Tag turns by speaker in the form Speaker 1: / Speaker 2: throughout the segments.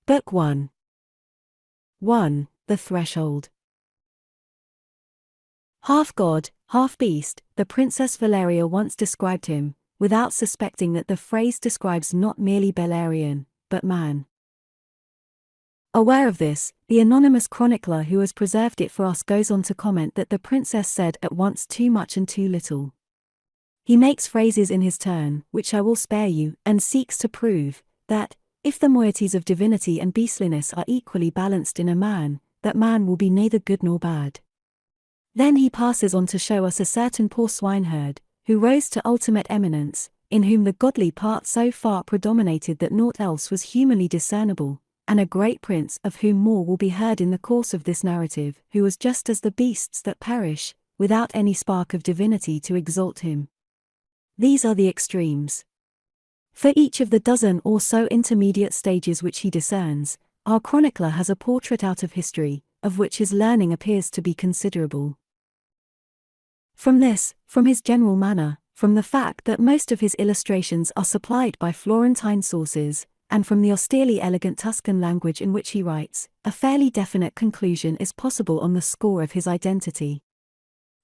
Speaker 1: Book 1. 1. The Threshold. Half god, half beast, the Princess Valeria once described him, without suspecting that the phrase describes not merely Bellarion, but man. Aware of this, the anonymous chronicler who has preserved it for us goes on to comment that the princess said at once too much and too little. He makes phrases in his turn, which I will spare you, and seeks to prove that, if the moieties of divinity and beastliness are equally balanced in a man, that man will be neither good nor bad. Then he passes on to show us a certain poor swineherd, who rose to ultimate eminence, in whom the godly part so far predominated that naught else was humanly discernible, and a great prince of whom more will be heard in the course of this narrative, who was just as the beasts that perish, without any spark of divinity to exalt him. These are the extremes. For each of the dozen or so intermediate stages which he discerns, our chronicler has a portrait out of history, of which his learning appears to be considerable. From this, from his general manner, from the fact that most of his illustrations are supplied by Florentine sources, and from the austerely elegant Tuscan language in which he writes, a fairly definite conclusion is possible on the score of his identity.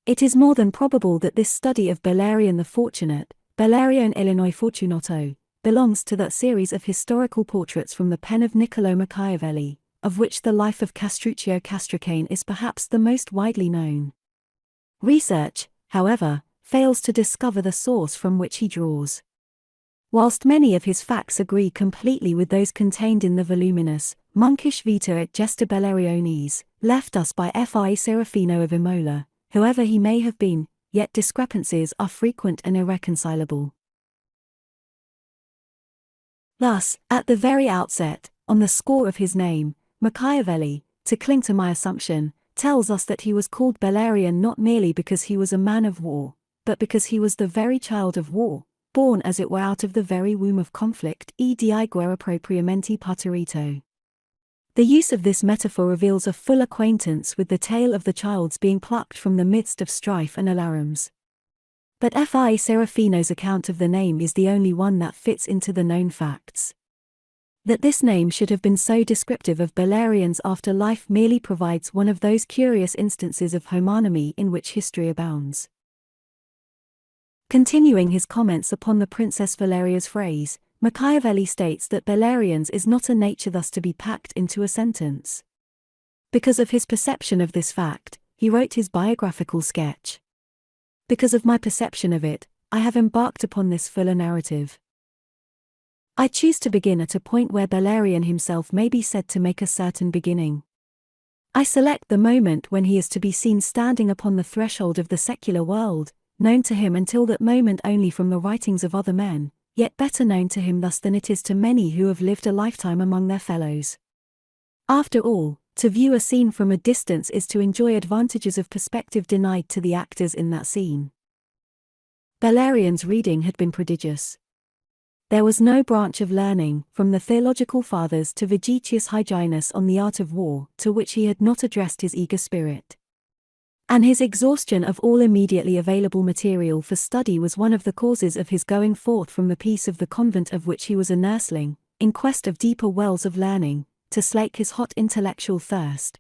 Speaker 1: It is more than probable that this study of Bellarion the Fortunate, Bellarion Illinois Fortunato, belongs to that series of historical portraits from the pen of Niccolò Machiavelli, of which the life of Castruccio Castracane is perhaps the most widely known. Research, however, fails to discover the source from which he draws. Whilst many of his facts agree completely with those contained in the voluminous, monkish Vita et Gesta Bellarionis, left us by Fra Serafino of Imola, whoever he may have been, yet discrepancies are frequent and irreconcilable. Thus, at the very outset, on the score of his name, Machiavelli, to cling to my assumption, tells us that he was called Bellarion not merely because he was a man of war, but because he was the very child of war, born as it were out of the very womb of conflict, e di guerra propriamente partorito. The use of this metaphor reveals a full acquaintance with the tale of the child's being plucked from the midst of strife and alarums. But Fra Serafino's account of the name is the only one that fits into the known facts. That this name should have been so descriptive of Bellarion's after-life merely provides one of those curious instances of homonymity in which history abounds. Continuing his comments upon the Princess Valeria's phrase, Machiavelli states that Bellarion's is not a nature thus to be packed into a sentence. Because of his perception of this fact, he wrote his biographical sketch. Because of my perception of it, I have embarked upon this fuller narrative. I choose to begin at a point where Bellarion himself may be said to make a certain beginning. I select the moment when he is to be seen standing upon the threshold of the secular world, known to him until that moment only from the writings of other men, yet better known to him thus than it is to many who have lived a lifetime among their fellows. After all, to view a scene from a distance is to enjoy advantages of perspective denied to the actors in that scene. Bellarion's reading had been prodigious. There was no branch of learning, from the theological fathers to Vegetius Hyginus on the art of war, to which he had not addressed his eager spirit. And his exhaustion of all immediately available material for study was one of the causes of his going forth from the peace of the convent of which he was a nursling, in quest of deeper wells of learning, to slake his hot intellectual thirst.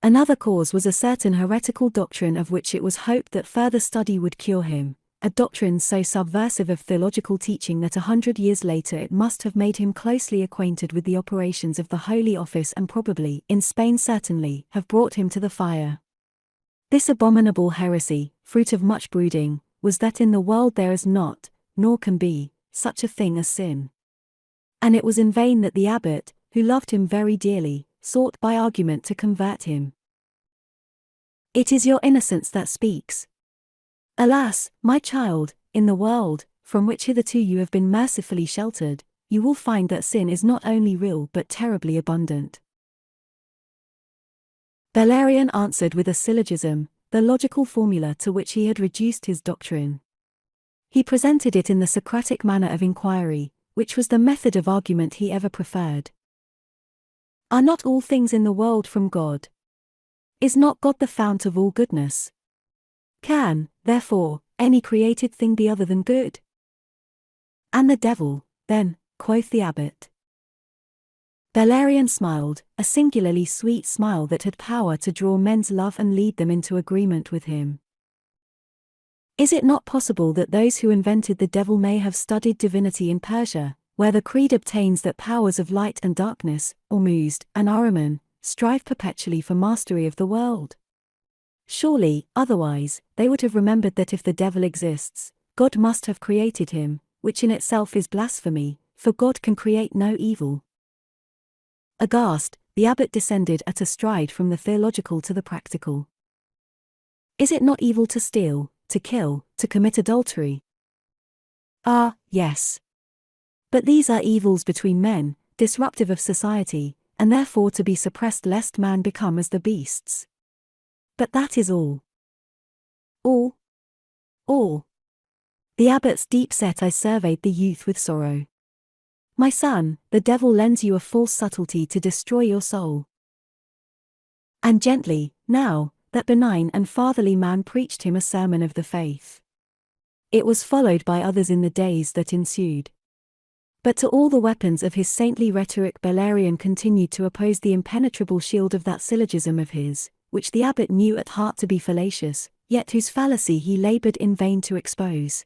Speaker 1: Another cause was a certain heretical doctrine of which it was hoped that further study would cure him, a doctrine so subversive of theological teaching that 100 years later it must have made him closely acquainted with the operations of the Holy Office and probably, in Spain certainly, have brought him to the fire. This abominable heresy, fruit of much brooding, was that in the world there is not, nor can be, such a thing as sin. And it was in vain that the abbot, who loved him very dearly, sought by argument to convert him. It is your innocence that speaks. Alas, my child, in the world, from which hitherto you have been mercifully sheltered, you will find that sin is not only real but terribly abundant. Bellarion answered with a syllogism, the logical formula to which he had reduced his doctrine. He presented it in the Socratic manner of inquiry, which was the method of argument he ever preferred. Are not all things in the world from God? Is not God the fount of all goodness? Can, therefore, any created thing be other than good? And the devil, then, quoth the abbot. Bellarion smiled, a singularly sweet smile that had power to draw men's love and lead them into agreement with him. Is it not possible that those who invented the devil may have studied divinity in Persia, where the creed obtains that powers of light and darkness, Ormuzd and Ahriman, strive perpetually for mastery of the world? Surely, otherwise, they would have remembered that if the devil exists, God must have created him, which in itself is blasphemy, for God can create no evil. Aghast, the abbot descended at a stride from the theological to the practical. Is it not evil to steal, to kill, to commit adultery? Ah, yes. But these are evils between men, disruptive of society, and therefore to be suppressed lest man become as the beasts. But that is all. All? All. The abbot's deep-set eyes surveyed the youth with sorrow. My son, the devil lends you a false subtlety to destroy your soul. And gently, now, that benign and fatherly man preached him a sermon of the faith. It was followed by others in the days that ensued. But to all the weapons of his saintly rhetoric Bellarion continued to oppose the impenetrable shield of that syllogism of his, which the abbot knew at heart to be fallacious, yet whose fallacy he laboured in vain to expose.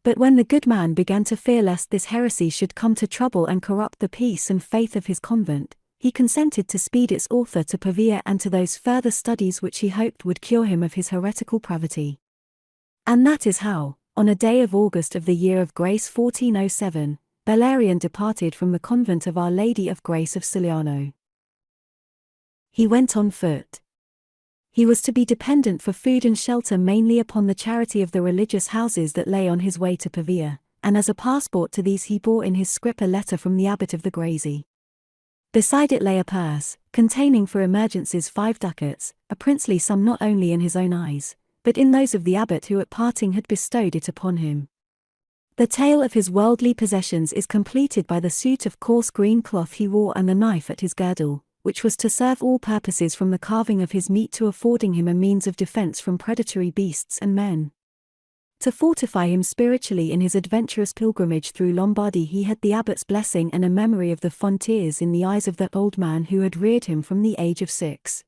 Speaker 1: But when the good man began to fear lest this heresy should come to trouble and corrupt the peace and faith of his convent, he consented to speed its author to Pavia and to those further studies which he hoped would cure him of his heretical pravity. And that is how, on a day of August of the year of grace 1407, Bellarion departed from the convent of Our Lady of Grace of Cigliano. He went on foot. He was to be dependent for food and shelter mainly upon the charity of the religious houses that lay on his way to Pavia, and as a passport to these he bore in his scrip a letter from the abbot of the Grazi. Beside it lay a purse, containing for emergencies 5 ducats, a princely sum not only in his own eyes, but in those of the abbot who at parting had bestowed it upon him. The tale of his worldly possessions is completed by the suit of coarse green cloth he wore and the knife at his girdle, which was to serve all purposes from the carving of his meat to affording him a means of defense from predatory beasts and men. To fortify him spiritually in his adventurous pilgrimage through Lombardy he had the abbot's blessing and a memory of the fond tears in the eyes of that old man who had reared him from the age of 6.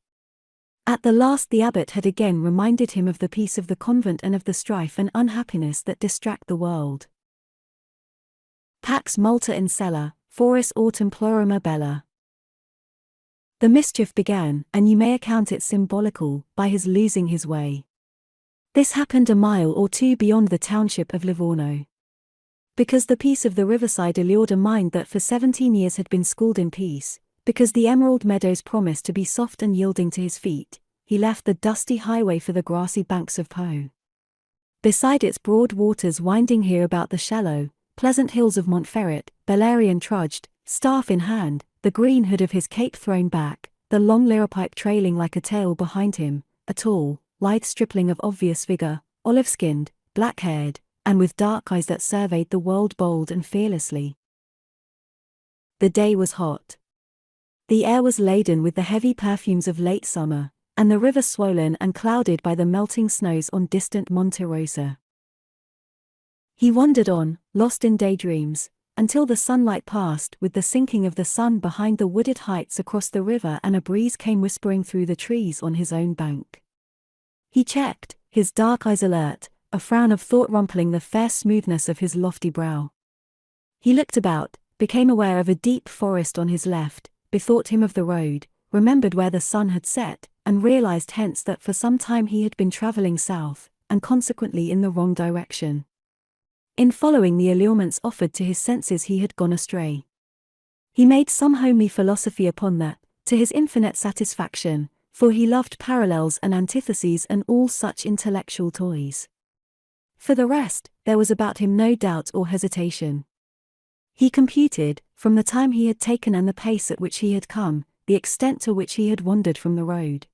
Speaker 1: At the last the abbot had again reminded him of the peace of the convent and of the strife and unhappiness that distract the world. Pax multa in cella, foris autem plurima bella. The mischief began, and you may account it symbolical, by his losing his way. This happened a mile or two beyond the township of Livorno. Because the peace of the riverside allured a mind that for 17 years had been schooled in peace, because the emerald meadows promised to be soft and yielding to his feet, he left the dusty highway for the grassy banks of Po. Beside its broad waters winding here about the shallow, pleasant hills of Montferrat, Bellarion trudged, staff in hand, the green hood of his cape thrown back, the long liripipe trailing like a tail behind him, a tall, lithe stripling of obvious vigor, olive-skinned, black-haired, and with dark eyes that surveyed the world bold and fearlessly. The day was hot. The air was laden with the heavy perfumes of late summer, and the river swollen and clouded by the melting snows on distant Monte Rosa. He wandered on, lost in daydreams, until the sunlight passed with the sinking of the sun behind the wooded heights across the river and a breeze came whispering through the trees on his own bank. He checked, his dark eyes alert, a frown of thought rumpling the fair smoothness of his lofty brow. He looked about, became aware of a deep forest on his left, bethought him of the road, remembered where the sun had set, and realized hence that for some time he had been traveling south, and consequently in the wrong direction. In following the allurements offered to his senses he had gone astray. He made some homely philosophy upon that, to his infinite satisfaction, for he loved parallels and antitheses and all such intellectual toys. For the rest, there was about him no doubt or hesitation. He computed, from the time he had taken and the pace at which he had come, the extent to which he had wandered from the road.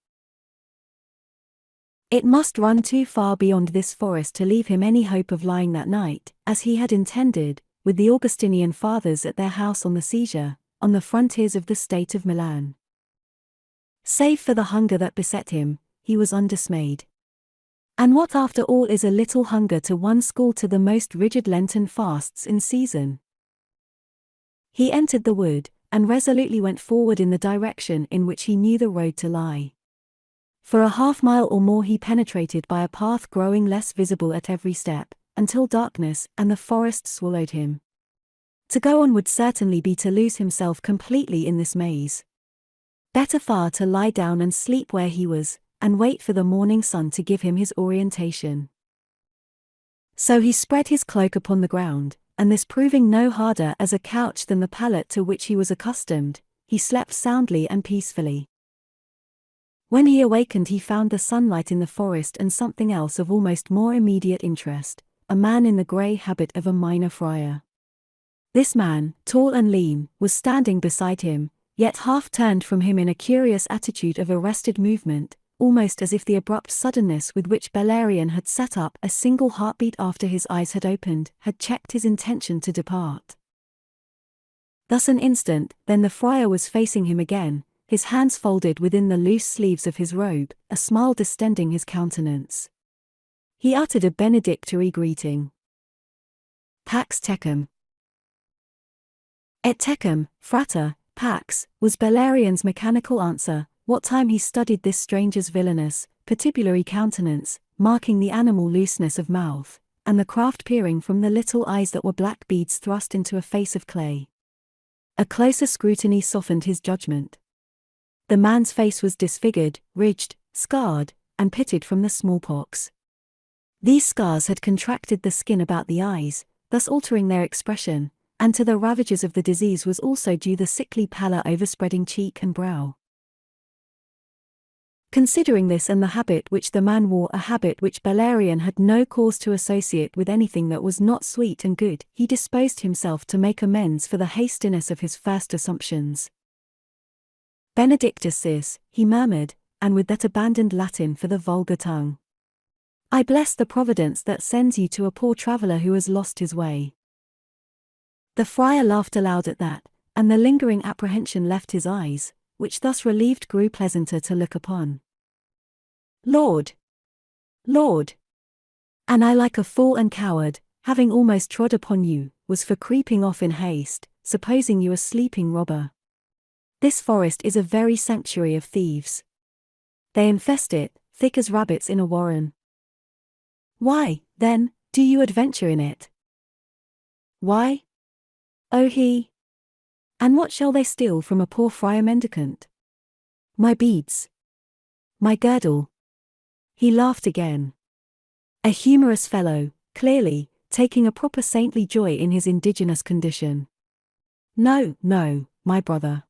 Speaker 1: It must run too far beyond this forest to leave him any hope of lying that night, as he had intended, with the Augustinian fathers at their house on the Sesia, on the frontiers of the state of Milan. Save for the hunger that beset him, he was undismayed. And what after all is a little hunger to one schooled to the most rigid Lenten fasts in season? He entered the wood, and resolutely went forward in the direction in which he knew the road to lie. For a half-mile or more he penetrated by a path growing less visible at every step, until darkness and the forest swallowed him. To go on would certainly be to lose himself completely in this maze. Better far to lie down and sleep where he was, and wait for the morning sun to give him his orientation. So he spread his cloak upon the ground, and this proving no harder as a couch than the pallet to which he was accustomed, he slept soundly and peacefully. When he awakened he found the sunlight in the forest and something else of almost more immediate interest, a man in the grey habit of a minor friar. This man, tall and lean, was standing beside him, yet half turned from him in a curious attitude of arrested movement, almost as if the abrupt suddenness with which Bellarion had sat up a single heartbeat after his eyes had opened, had checked his intention to depart. Thus an instant, then the friar was facing him again, his hands folded within the loose sleeves of his robe, a smile distending his countenance. He uttered a benedictory greeting. Pax tecum. Et tecum, frater, pax, was Bellarion's mechanical answer, what time he studied this stranger's villainous, patibulary countenance, marking the animal looseness of mouth, and the craft peering from the little eyes that were black beads thrust into a face of clay. A closer scrutiny softened his judgment. The man's face was disfigured, ridged, scarred, and pitted from the smallpox. These scars had contracted the skin about the eyes, thus altering their expression, and to the ravages of the disease was also due the sickly pallor overspreading cheek and brow. Considering this and the habit which the man wore, a habit which Bellarion had no cause to associate with anything that was not sweet and good, he disposed himself to make amends for the hastiness of his first assumptions. Benedictus sis, he murmured, and with that abandoned Latin for the vulgar tongue. I bless the providence that sends you to a poor traveller who has lost his way. The friar laughed aloud at that, and the lingering apprehension left his eyes, which thus relieved grew pleasanter to look upon. Lord! Lord! And I like a fool and coward, having almost trod upon you, was for creeping off in haste, supposing you a sleeping robber. This forest is a very sanctuary of thieves. They infest it, thick as rabbits in a warren. Why, then, do you adventure in it? Why? Oh he! And what shall they steal from a poor friar mendicant? My beads. My girdle. He laughed again. A humorous fellow, clearly, taking a proper saintly joy in his indigenous condition. No, no, my brother.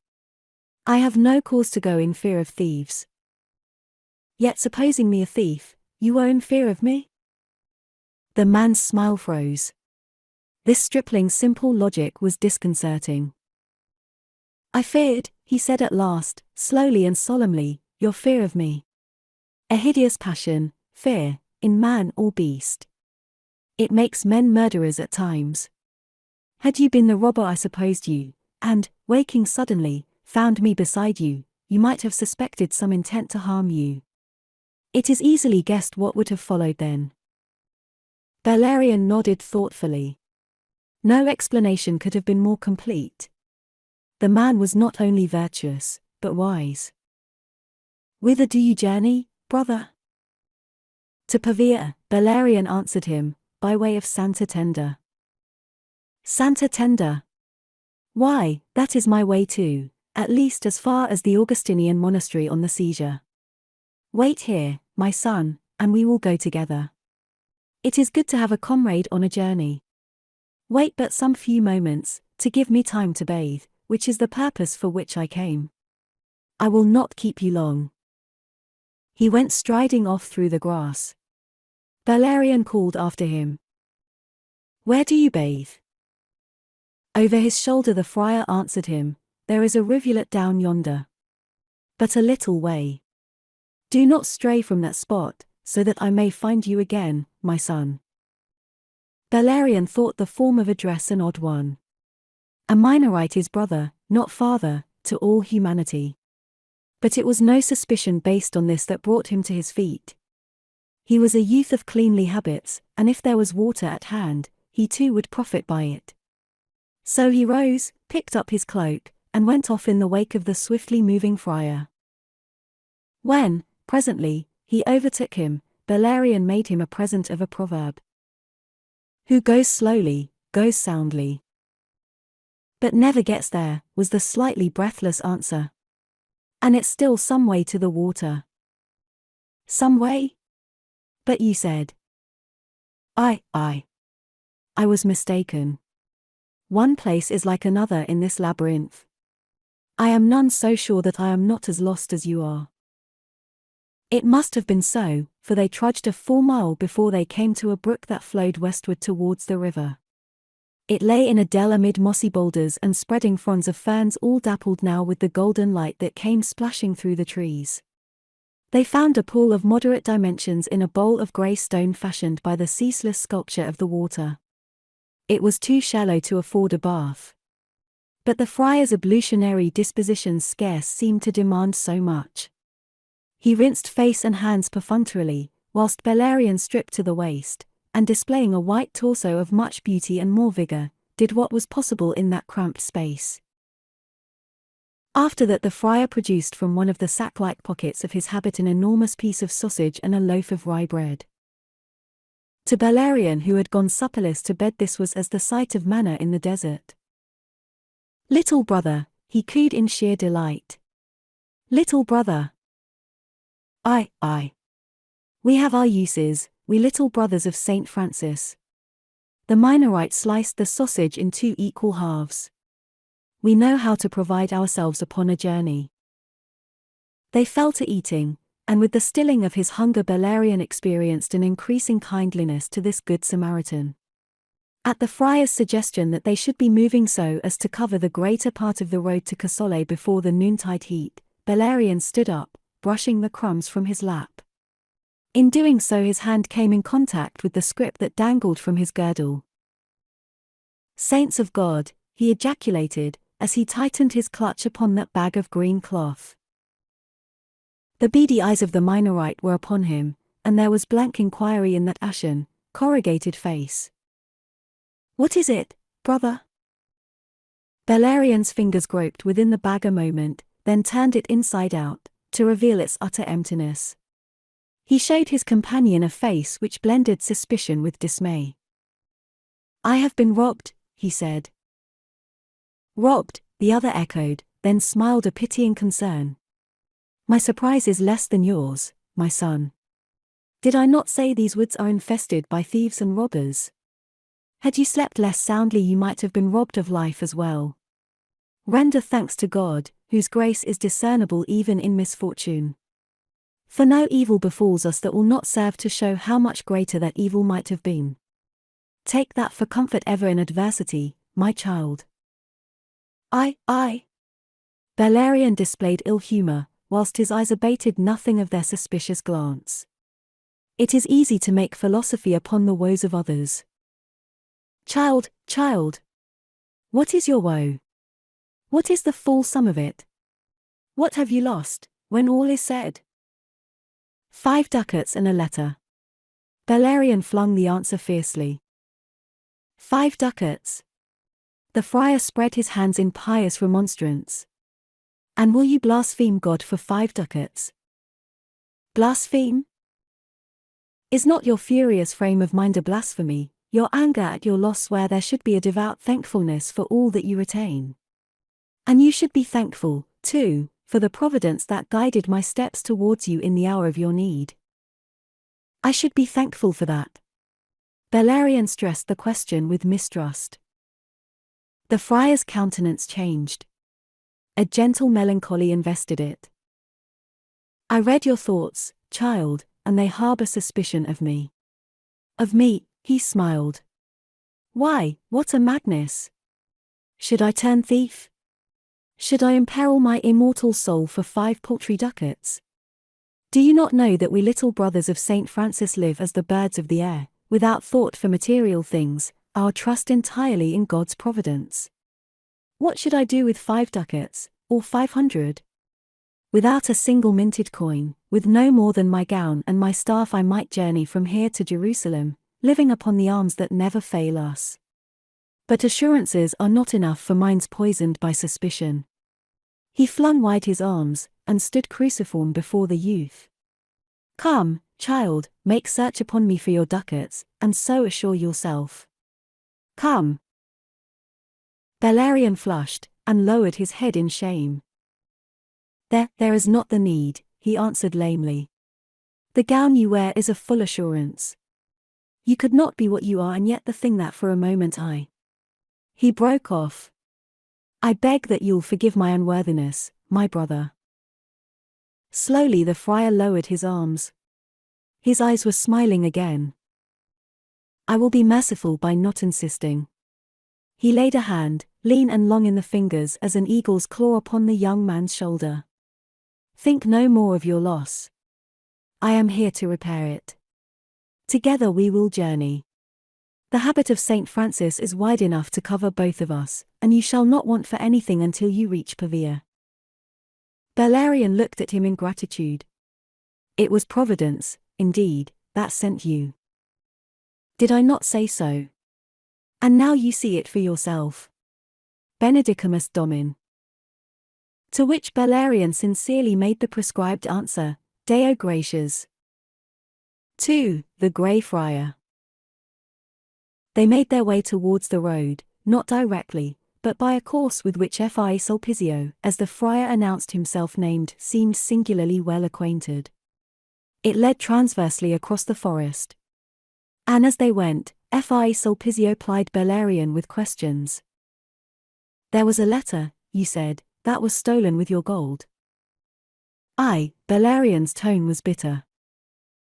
Speaker 1: I have no cause to go in fear of thieves. Yet supposing me a thief, you are in fear of me? The man's smile froze. This stripling's simple logic was disconcerting. I feared, he said at last, slowly and solemnly, your fear of me. A hideous passion, fear, in man or beast. It makes men murderers at times. Had you been the robber I supposed you, and, waking suddenly, found me beside you, you might have suspected some intent to harm you. It is easily guessed what would have followed then. Bellarion nodded thoughtfully. No explanation could have been more complete. The man was not only virtuous, but wise. Whither do you journey, brother? To Pavia, Bellarion answered him, by way of Santa Tenda. Santa Tenda? Why, that is my way too, at least as far as the Augustinian monastery on the seizure. Wait here, my son, and we will go together. It is good to have a comrade on a journey. Wait but some few moments, to give me time to bathe, which is the purpose for which I came. I will not keep you long. He went striding off through the grass. Bellarion called after him. Where do you bathe? Over his shoulder the friar answered him, there is a rivulet down yonder. But a little way. Do not stray from that spot, so that I may find you again, my son. Bellarion thought the form of address an odd one. A Minorite is brother, not father, to all humanity. But it was no suspicion based on this that brought him to his feet. He was a youth of cleanly habits, and if there was water at hand, he too would profit by it. So he rose, picked up his cloak, and went off in the wake of the swiftly moving friar. When, presently, he overtook him, Bellarion made him a present of a proverb. "Who goes slowly, goes soundly. But never gets there," was the slightly breathless answer. "And it's still some way to the water." "Some way? But you said—" I was mistaken. One place is like another in this labyrinth. I am none so sure that I am not as lost as you are." It must have been so, for they trudged a full mile before they came to a brook that flowed westward towards the river. It lay in a dell amid mossy boulders and spreading fronds of ferns, all dappled now with the golden light that came splashing through the trees. They found a pool of moderate dimensions in a bowl of grey stone fashioned by the ceaseless sculpture of the water. It was too shallow to afford a bath. But the friar's ablutionary dispositions scarce seemed to demand so much. He rinsed face and hands perfunctorily, whilst Bellarion, stripped to the waist, and displaying a white torso of much beauty and more vigour, did what was possible in that cramped space. After that the friar produced from one of the sack-like pockets of his habit an enormous piece of sausage and a loaf of rye bread. To Bellarion, who had gone supperless to bed, this was as the sight of manna in the desert. "Little brother," he cooed in sheer delight. "Little brother." Aye. We have our uses, we little brothers of St. Francis." The Minorite sliced the sausage in 2 equal halves. "We know how to provide ourselves upon a journey." They fell to eating, and with the stilling of his hunger Bellarion experienced an increasing kindliness to this good Samaritan. At the friar's suggestion that they should be moving so as to cover the greater part of the road to Casole before the noontide heat, Bellarion stood up, brushing the crumbs from his lap. In doing so his hand came in contact with the scrip that dangled from his girdle. "Saints of God," he ejaculated, as he tightened his clutch upon that bag of green cloth. The beady eyes of the Minorite were upon him, and there was blank inquiry in that ashen, corrugated face. "What is it, brother?" Bellarion's fingers groped within the bag a moment, then turned it inside out, to reveal its utter emptiness. He showed his companion a face which blended suspicion with dismay. "I have been robbed," he said. "Robbed," the other echoed, then smiled a pitying concern. "My surprise is less than yours, my son. Did I not say these woods are infested by thieves and robbers? Had you slept less soundly you might have been robbed of life as well. Render thanks to God, whose grace is discernible even in misfortune. For no evil befalls us that will not serve to show how much greater that evil might have been. Take that for comfort ever in adversity, my child." "I." Bellarion displayed ill humour, whilst his eyes abated nothing of their suspicious glance. It is easy to make philosophy upon the woes of others. Child, what is your woe? What is the full sum of it? What have you lost, when all is said?" 5 ducats and a letter." Bellarion flung the answer fiercely. 5 ducats. The friar spread his hands in pious remonstrance. "And will you blaspheme God for 5 ducats? Blaspheme? Is not your furious frame of mind a blasphemy, your anger at your loss where there should be a devout thankfulness for all that you retain? And you should be thankful, too, for the providence that guided my steps towards you in the hour of your need." "I should be thankful for that." Bellarion stressed the question with mistrust. The friar's countenance changed. A gentle melancholy invested it. "I read your thoughts, child, and they harbour suspicion of me." "Of me," he smiled. "Why, what a madness! Should I turn thief? Should I imperil my immortal soul for 5 paltry ducats? Do you not know that we little brothers of St. Francis live as the birds of the air, without thought for material things, our trust entirely in God's providence? What should I do with 5 ducats, or 500? Without a single minted coin, with no more than my gown and my staff I might journey from here to Jerusalem, living upon the alms that never fail us. But assurances are not enough for minds poisoned by suspicion. He flung wide his arms, and stood cruciform before the youth. "Come, child, make search upon me for your ducats, and so assure yourself. Come." Bellarion flushed, and lowered his head in shame. There is not the need," he answered lamely. "The gown you wear is a full assurance. You could not be what you are, and yet the thing that for a moment I—" He broke off. "I beg that you'll forgive my unworthiness, my brother." Slowly the friar lowered his arms. His eyes were smiling again. "I will be merciful by not insisting." He laid a hand, lean and long in the fingers as an eagle's claw, upon the young man's shoulder. "Think no more of your loss. I am here to repair it. Together we will journey. The habit of St. Francis is wide enough to cover both of us, and you shall not want for anything until you reach Pavia." Bellarion looked at him in gratitude. "It was Providence, indeed, that sent you. Did I not say so? And now you see it for yourself. Benedicamus Domin." To which Bellarion sincerely made the prescribed answer, "Deo gratias." 2. The Grey Friar. They made their way towards the road, not directly, but by a course with which Fr. Sulpicio, as the friar announced himself named, seemed singularly well acquainted. It led transversely across the forest. And as they went, Fr. Sulpicio plied Bellarion with questions. "There was a letter, you said, that was stolen with your gold." "Aye," Bellarion's tone was bitter.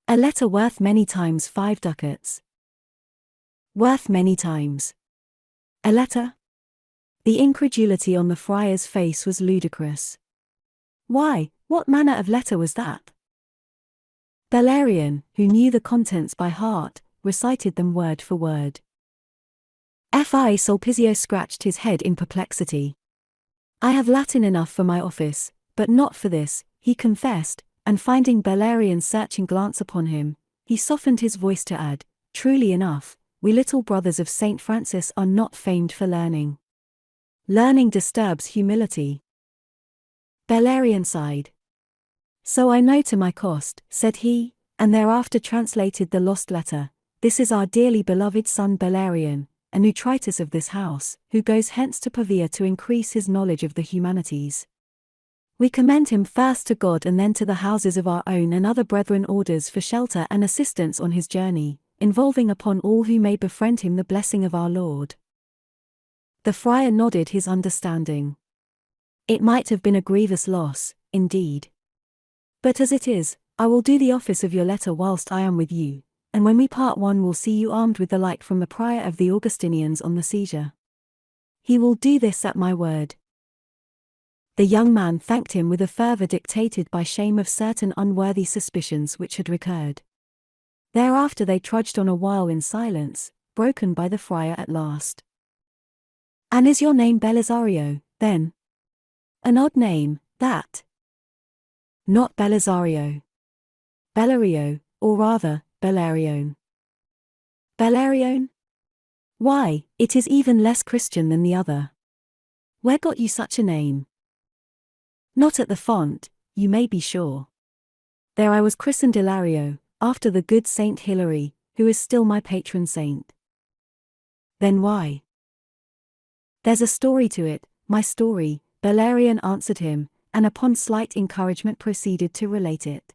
Speaker 1: "A letter worth many times 5 ducats. Worth many times. A letter?" The incredulity on the friar's face was ludicrous. "Why, what manner of letter was that?" Bellarion, who knew the contents by heart, recited them word for word. Fr. Sulpicio scratched his head in perplexity. "I have Latin enough for my office, but not for this," he confessed, and finding Bellarion's searching glance upon him, he softened his voice to add, "Truly enough, we little brothers of St. Francis are not famed for learning. Learning disturbs humility." Bellarion sighed. "So I know to my cost," said he, and thereafter translated the lost letter. "This is our dearly beloved son Bellarion, a nutritus of this house, who goes hence to Pavia to increase his knowledge of the humanities. We commend him first to God and then to the houses of our own and other brethren orders for shelter and assistance on his journey, involving upon all who may befriend him the blessing of our Lord." The friar nodded his understanding. "It might have been a grievous loss, indeed. But as it is, I will do the office of your letter whilst I am with you, and when we part one will see you armed with the like from the prior of the Augustinians on the seizure. He will do this at my word." The young man thanked him with a fervour dictated by shame of certain unworthy suspicions which had recurred. Thereafter they trudged on a while in silence, broken by the friar at last. "And is your name Belisario, then? An odd name, that." "Not Belisario. Bellario, or rather, Bellarion." "Bellarion? Why, it is even less Christian than the other. Where got you such a name?" "Not at the font, you may be sure. There I was christened Ilario, after the good Saint Hilary, who is still my patron saint." "Then why?" "There's a story to it, my story," Bellarion answered him, and upon slight encouragement proceeded to relate it.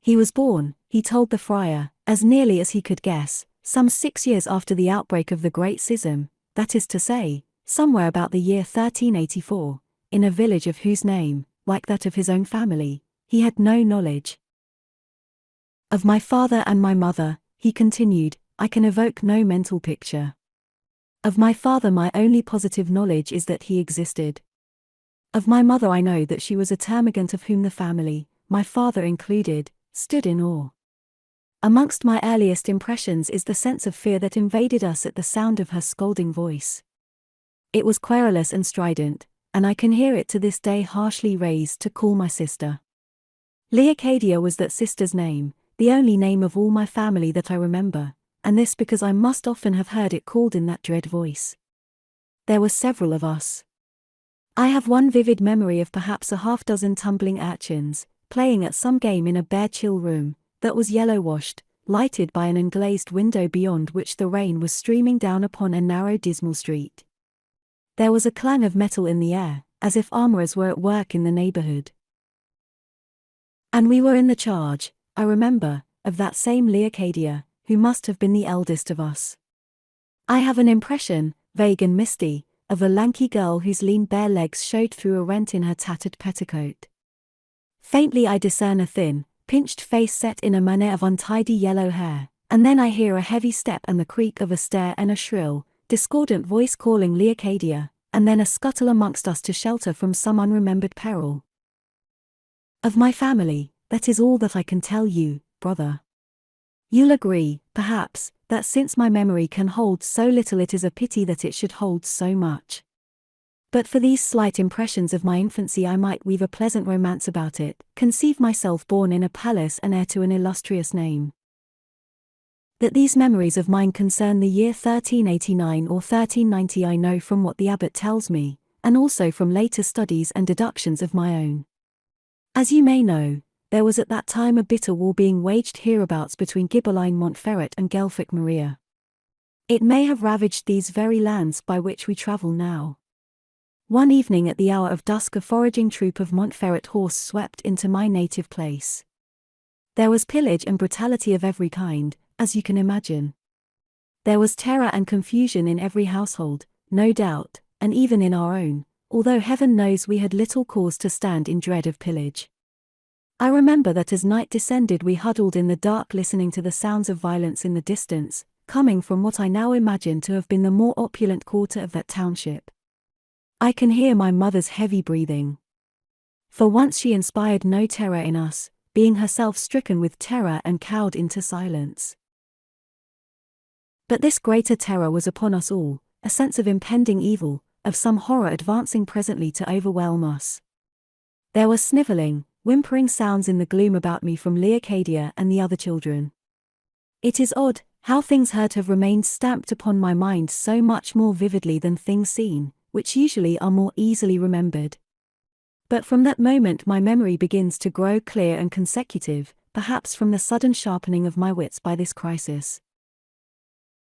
Speaker 1: He was born, he told the friar, as nearly as he could guess, some 6 years after the outbreak of the Great Schism, that is to say, somewhere about the year 1384, in a village of whose name, like that of his own family, he had no knowledge. "Of my father and my mother," he continued, "I can evoke no mental picture. Of my father my only positive knowledge is that he existed. Of my mother I know that she was a termagant of whom the family, my father included, stood in awe. Amongst my earliest impressions is the sense of fear that invaded us at the sound of her scolding voice. It was querulous and strident, and I can hear it to this day harshly raised to call my sister. Leocadia was that sister's name, the only name of all my family that I remember, and this because I must often have heard it called in that dread voice. There were several of us. I have one vivid memory of perhaps a half-dozen tumbling urchins, playing at some game in a bare chill room, that was yellow-washed, lighted by an unglazed window beyond which the rain was streaming down upon a narrow dismal street. There was a clang of metal in the air, as if armorers were at work in the neighborhood. And we were in the charge, I remember, of that same Leocadia, who must have been the eldest of us. I have an impression, vague and misty, of a lanky girl whose lean bare legs showed through a rent in her tattered petticoat. Faintly I discern a thin, pinched face set in a manet of untidy yellow hair, and then I hear a heavy step and the creak of a stair and a shrill, discordant voice calling Leocadia, and then a scuttle amongst us to shelter from some unremembered peril. Of my family, that is all that I can tell you, brother. You'll agree, perhaps, that since my memory can hold so little it is a pity that it should hold so much. But for these slight impressions of my infancy I might weave a pleasant romance about it, conceive myself born in a palace and heir to an illustrious name. That these memories of mine concern the year 1389 or 1390 I know from what the abbot tells me, and also from later studies and deductions of my own. As you may know, there was at that time a bitter war being waged hereabouts between Ghibelline Montferrat and Guelphic Maria. It may have ravaged these very lands by which we travel now. One evening at the hour of dusk a foraging troop of Montferrat horse swept into my native place. There was pillage and brutality of every kind, as you can imagine. There was terror and confusion in every household, no doubt, and even in our own, although heaven knows we had little cause to stand in dread of pillage. I remember that as night descended we huddled in the dark listening to the sounds of violence in the distance, coming from what I now imagine to have been the more opulent quarter of that township. I can hear my mother's heavy breathing. For once she inspired no terror in us, being herself stricken with terror and cowed into silence. But this greater terror was upon us all, a sense of impending evil, of some horror advancing presently to overwhelm us. There was snivelling, whimpering sounds in the gloom about me from Leocadia and the other children. It is odd, how things heard have remained stamped upon my mind so much more vividly than things seen, which usually are more easily remembered. But from that moment my memory begins to grow clear and consecutive, perhaps from the sudden sharpening of my wits by this crisis.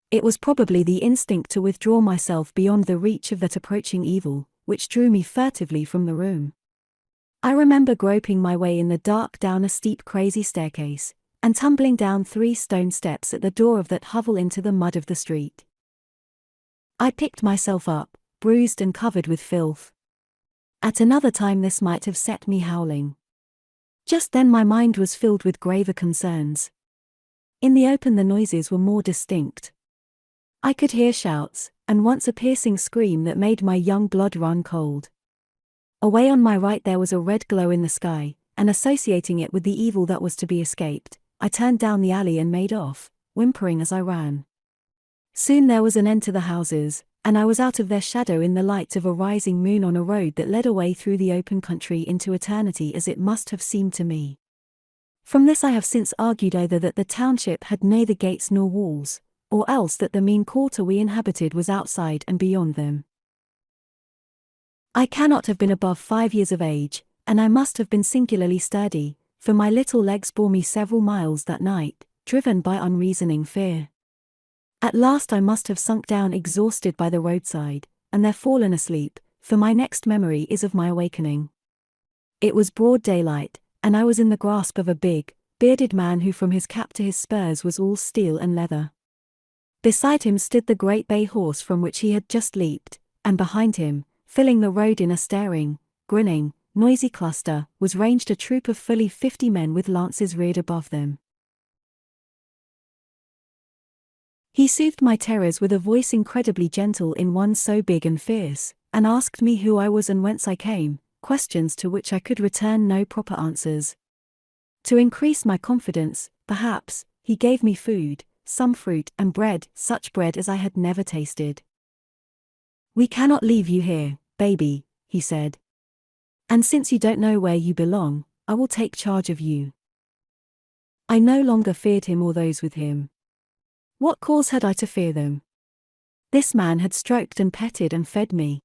Speaker 1: It was probably the instinct to withdraw myself beyond the reach of that approaching evil, which drew me furtively from the room. I remember groping my way in the dark down a steep crazy staircase, and tumbling down 3 stone steps at the door of that hovel into the mud of the street. I picked myself up, bruised and covered with filth. At another time this might have set me howling. Just then my mind was filled with graver concerns. In the open the noises were more distinct. I could hear shouts, and once a piercing scream that made my young blood run cold. Away on my right there was a red glow in the sky, and associating it with the evil that was to be escaped, I turned down the alley and made off, whimpering as I ran. Soon there was an end to the houses, and I was out of their shadow in the light of a rising moon on a road that led away through the open country into eternity as it must have seemed to me. From this I have since argued either that the township had neither gates nor walls, or else that the mean quarter we inhabited was outside and beyond them. I cannot have been above 5 years of age, and I must have been singularly sturdy, for my little legs bore me several miles that night, driven by unreasoning fear. At last I must have sunk down exhausted by the roadside, and there fallen asleep, for my next memory is of my awakening. It was broad daylight, and I was in the grasp of a big, bearded man who from his cap to his spurs was all steel and leather. Beside him stood the great bay horse from which he had just leaped, and behind him, filling the road in a staring, grinning, noisy cluster, was ranged a troop of fully 50 men with lances reared above them. He soothed my terrors with a voice incredibly gentle in one so big and fierce, and asked me who I was and whence I came, questions to which I could return no proper answers. To increase my confidence, perhaps, he gave me food, some fruit and bread, such bread as I had never tasted. "We cannot leave you here, baby," he said. "And since you don't know where you belong, I will take charge of you." I no longer feared him or those with him. What cause had I to fear them? This man had stroked and petted and fed me.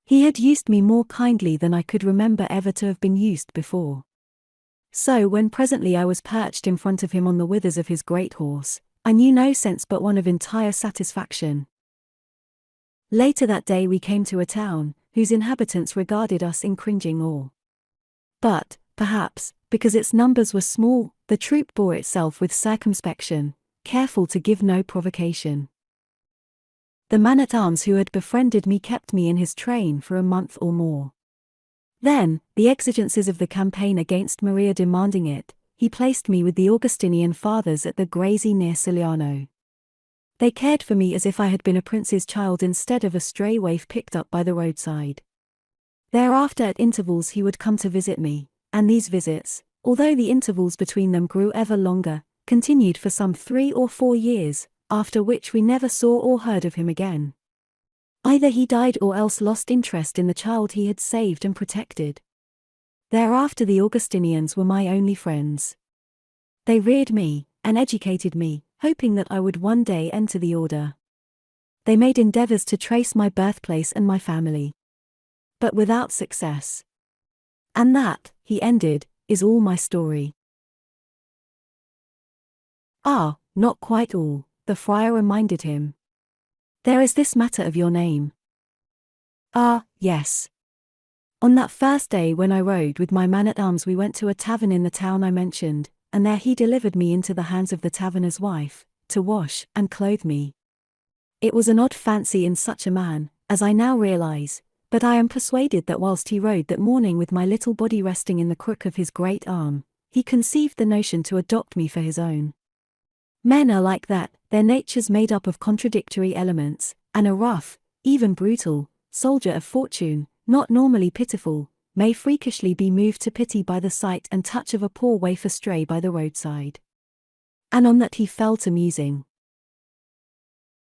Speaker 1: He had used me more kindly than I could remember ever to have been used before. So when presently I was perched in front of him on the withers of his great horse, I knew no sense but one of entire satisfaction. Later that day we came to a town, whose inhabitants regarded us in cringing awe. But, perhaps, because its numbers were small, the troop bore itself with circumspection, careful to give no provocation. The man-at-arms who had befriended me kept me in his train for a month or more. Then, the exigencies of the campaign against Maria demanding it, he placed me with the Augustinian fathers at the Grazi near Siliano. They cared for me as if I had been a prince's child instead of a stray waif picked up by the roadside. Thereafter at intervals he would come to visit me, and these visits, although the intervals between them grew ever longer, continued for some 3 or 4 years, after which we never saw or heard of him again. Either he died or else lost interest in the child he had saved and protected. Thereafter the Augustinians were my only friends. They reared me, and educated me, hoping that I would one day enter the order. They made endeavors to trace my birthplace and my family, but without success. And that, he ended, is all my story. Ah, not quite all, the friar reminded him. There is this matter of your name. Ah, yes. On that first day when I rode with my man-at-arms we went to a tavern in the town I mentioned, and there he delivered me into the hands of the taverner's wife, to wash and clothe me. It was an odd fancy in such a man, as I now realize, but I am persuaded that whilst he rode that morning with my little body resting in the crook of his great arm, he conceived the notion to adopt me for his own. Men are like that, their natures made up of contradictory elements, and a rough, even brutal, soldier of fortune, not normally pitiful, may freakishly be moved to pity by the sight and touch of a poor waif astray by the roadside. And on that he fell to musing.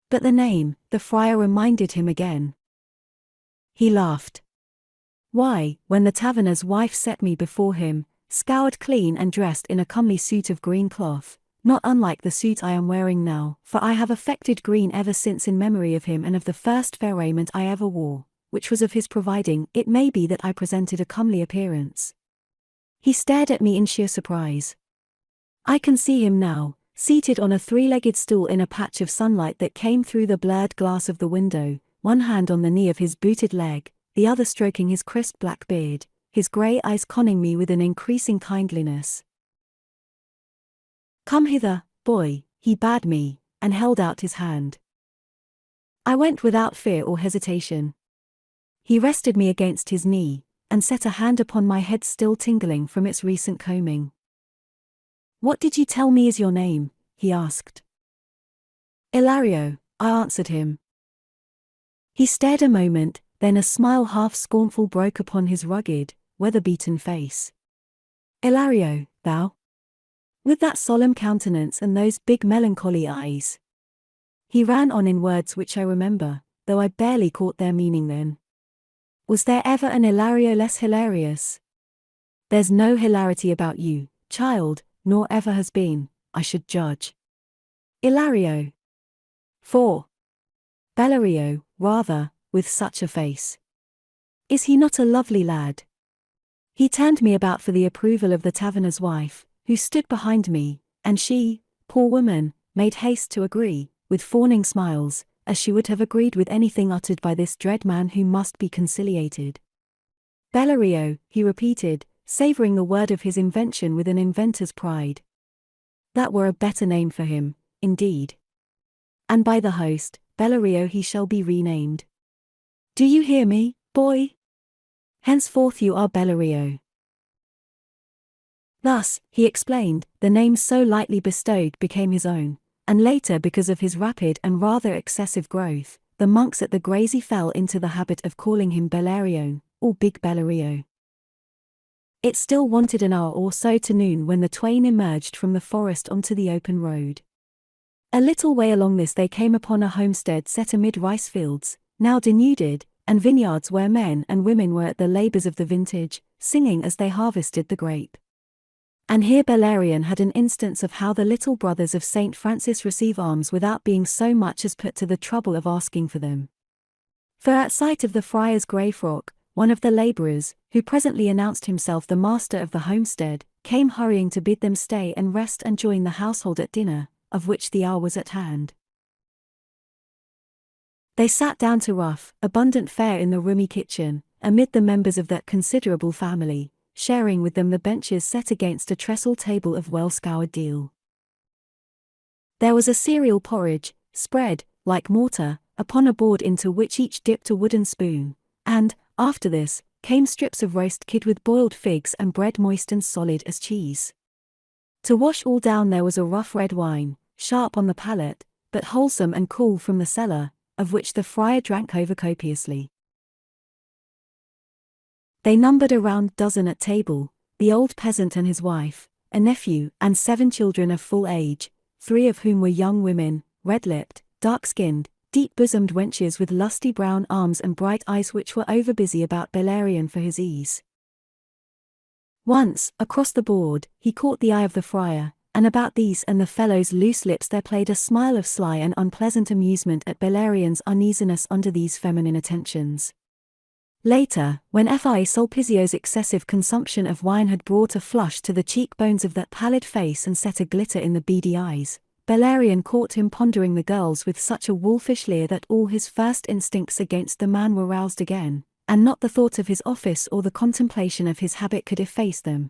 Speaker 1: But the name, the friar reminded him again. He laughed. Why, when the taverner's wife set me before him, scoured clean and dressed in a comely suit of green cloth, not unlike the suit I am wearing now, for I have affected green ever since in memory of him and of the first fair raiment I ever wore, which was of his providing, it may be that I presented a comely appearance. He stared at me in sheer surprise. I can see him now, seated on a 3-legged stool in a patch of sunlight that came through the blurred glass of the window, one hand on the knee of his booted leg, the other stroking his crisp black beard, his grey eyes conning me with an increasing kindliness. Come hither, boy, he bade me, and held out his hand. I went without fear or hesitation. He rested me against his knee, and set a hand upon my head still tingling from its recent combing. What did you tell me is your name? He asked. Ilario, I answered him. He stared a moment, then a smile half scornful broke upon his rugged, weather-beaten face. Ilario, thou? With that solemn countenance and those big melancholy eyes. He ran on in words which I remember, though I barely caught their meaning then. Was there ever an Ilario less hilarious? There's no hilarity about you, child, nor ever has been, I should judge. Ilario. 4. Bellario, rather, with such a face. Is he not a lovely lad? He turned me about for the approval of the taverner's wife, who stood behind me, and she, poor woman, made haste to agree, with fawning smiles, as she would have agreed with anything uttered by this dread man who must be conciliated. Bellario, he repeated, savouring the word of his invention with an inventor's pride. That were a better name for him, indeed. And by the host, Bellario he shall be renamed. Do you hear me, boy? Henceforth you are Bellario. Thus, he explained, the name so lightly bestowed became his own, and later because of his rapid and rather excessive growth, the monks at the Grazi fell into the habit of calling him Bellarion, or Big Bellario. It still wanted an hour or so to noon when the twain emerged from the forest onto the open road. A little way along this they came upon a homestead set amid rice fields, now denuded, and vineyards where men and women were at the labours of the vintage, singing as they harvested the grape. And here Bellarion had an instance of how the little brothers of St. Francis receive alms without being so much as put to the trouble of asking for them. For at sight of the friar's grey frock, one of the labourers, who presently announced himself the master of the homestead, came hurrying to bid them stay and rest and join the household at dinner, of which the hour was at hand. They sat down to rough, abundant fare in the roomy kitchen, amid the members of that considerable family, sharing with them the benches set against a trestle table of well-scoured deal. There was a cereal porridge, spread, like mortar, upon a board into which each dipped a wooden spoon, and, after this, came strips of roast kid with boiled figs and bread moist and solid as cheese. To wash all down there was a rough red wine, sharp on the palate, but wholesome and cool from the cellar, of which the friar drank over copiously. They numbered a round dozen at table, the old peasant and his wife, a nephew, and 7 children of full age, 3 of whom were young women, red-lipped, dark-skinned, deep-bosomed wenches with lusty brown arms and bright eyes which were over-busy about Bellarion for his ease. Once, across the board, he caught the eye of the friar, and about these and the fellow's loose lips there played a smile of sly and unpleasant amusement at Bellarion's uneasiness under these feminine attentions. Later, when F.I. Sulpizio's excessive consumption of wine had brought a flush to the cheekbones of that pallid face and set a glitter in the beady eyes, Bellarion caught him pondering the girls with such a wolfish leer that all his first instincts against the man were roused again, and not the thought of his office or the contemplation of his habit could efface them.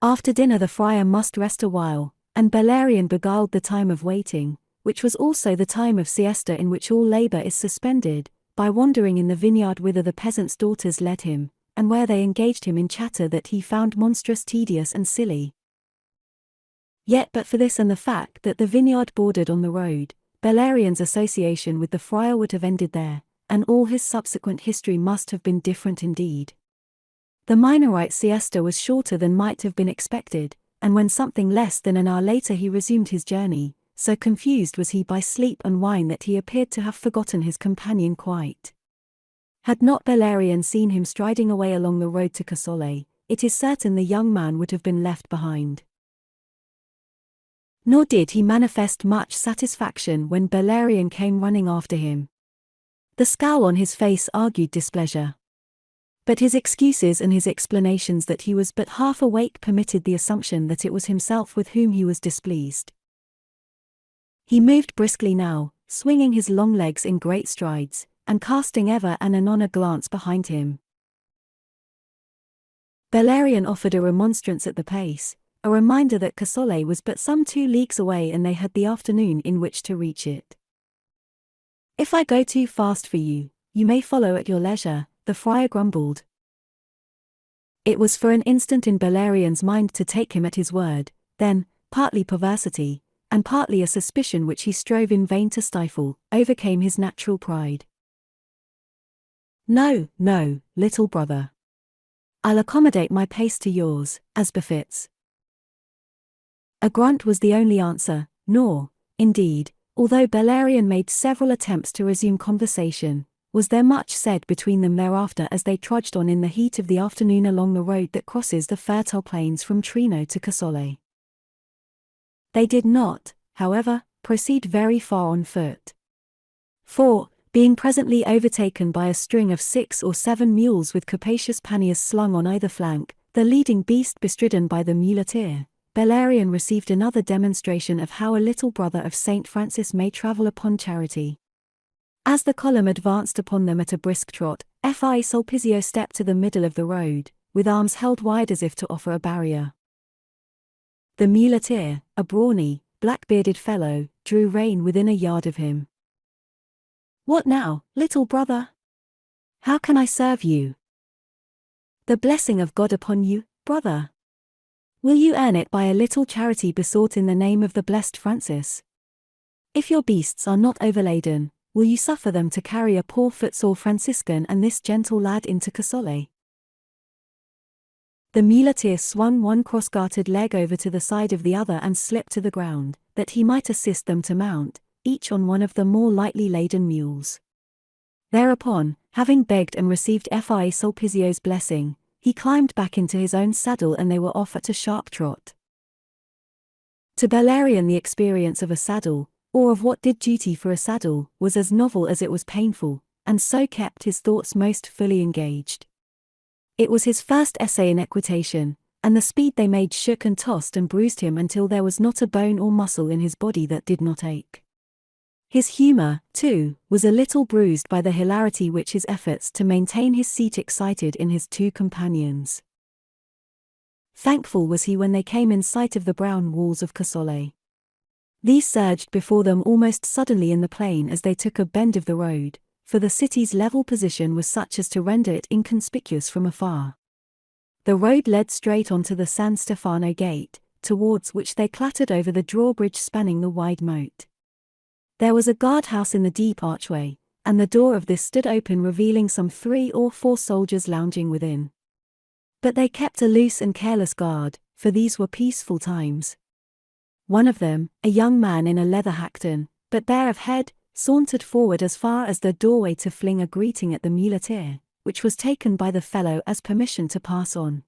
Speaker 1: After dinner the friar must rest a while, and Bellarion beguiled the time of waiting, which was also the time of siesta in which all labour is suspended, by wandering in the vineyard whither the peasants' daughters led him, and where they engaged him in chatter that he found monstrous tedious and silly. Yet but for this and the fact that the vineyard bordered on the road, Bellarion's association with the friar would have ended there, and all his subsequent history must have been different indeed. The Minorite siesta was shorter than might have been expected, and when something less than an hour later he resumed his journey, so confused was he by sleep and wine that he appeared to have forgotten his companion quite. Had not Bellarion seen him striding away along the road to Casole, it is certain the young man would have been left behind. Nor did he manifest much satisfaction when Bellarion came running after him. The scowl on his face argued displeasure. But his excuses and his explanations that he was but half awake permitted the assumption that it was himself with whom he was displeased. He moved briskly now, swinging his long legs in great strides, and casting ever and anon a glance behind him. Bellarion offered a remonstrance at the pace, a reminder that Casole was but some 2 leagues away and they had the afternoon in which to reach it. "If I go too fast for you, you may follow at your leisure," the friar grumbled. It was for an instant in Bellarion's mind to take him at his word, then, partly perversity, and partly a suspicion which he strove in vain to stifle, overcame his natural pride. "No, no, little brother. I'll accommodate my pace to yours, as befits." A grunt was the only answer, nor, indeed, although Bellarion made several attempts to resume conversation, was there much said between them thereafter as they trudged on in the heat of the afternoon along the road that crosses the fertile plains from Trino to Casole. They did not, however, proceed very far on foot. For, being presently overtaken by a string of 6 or 7 mules with capacious panniers slung on either flank, the leading beast bestridden by the muleteer, Bellarion received another demonstration of how a little brother of Saint Francis may travel upon charity. As the column advanced upon them at a brisk trot, F.I. Sulpizio stepped to the middle of the road, with arms held wide as if to offer a barrier. The muleteer, a brawny, black-bearded fellow, drew rein within a yard of him. "What now, little brother? How can I serve you?" "The blessing of God upon you, brother. Will you earn it by a little charity besought in the name of the blessed Francis? If your beasts are not overladen, will you suffer them to carry a poor footsore Franciscan and this gentle lad into Casole?" The muleteer swung one cross-gartered leg over to the side of the other and slipped to the ground, that he might assist them to mount, each on one of the more lightly laden mules. Thereupon, having begged and received F.I. Sulpizio's blessing, he climbed back into his own saddle and they were off at a sharp trot. To Bellarion the experience of a saddle, or of what did duty for a saddle, was as novel as it was painful, and so kept his thoughts most fully engaged. It was his first essay in equitation, and the speed they made shook and tossed and bruised him until there was not a bone or muscle in his body that did not ache. His humour, too, was a little bruised by the hilarity which his efforts to maintain his seat excited in his two companions. Thankful was he when they came in sight of the brown walls of Casole. These surged before them almost suddenly in the plain as they took a bend of the road, for the city's level position was such as to render it inconspicuous from afar. The road led straight onto the San Stefano gate, towards which they clattered over the drawbridge spanning the wide moat. There was a guardhouse in the deep archway, and the door of this stood open, revealing some 3 or 4 soldiers lounging within. But they kept a loose and careless guard, for these were peaceful times. One of them, a young man in a leather hakton, but bare of head, sauntered forward as far as the doorway to fling a greeting at the muleteer, which was taken by the fellow as permission to pass on.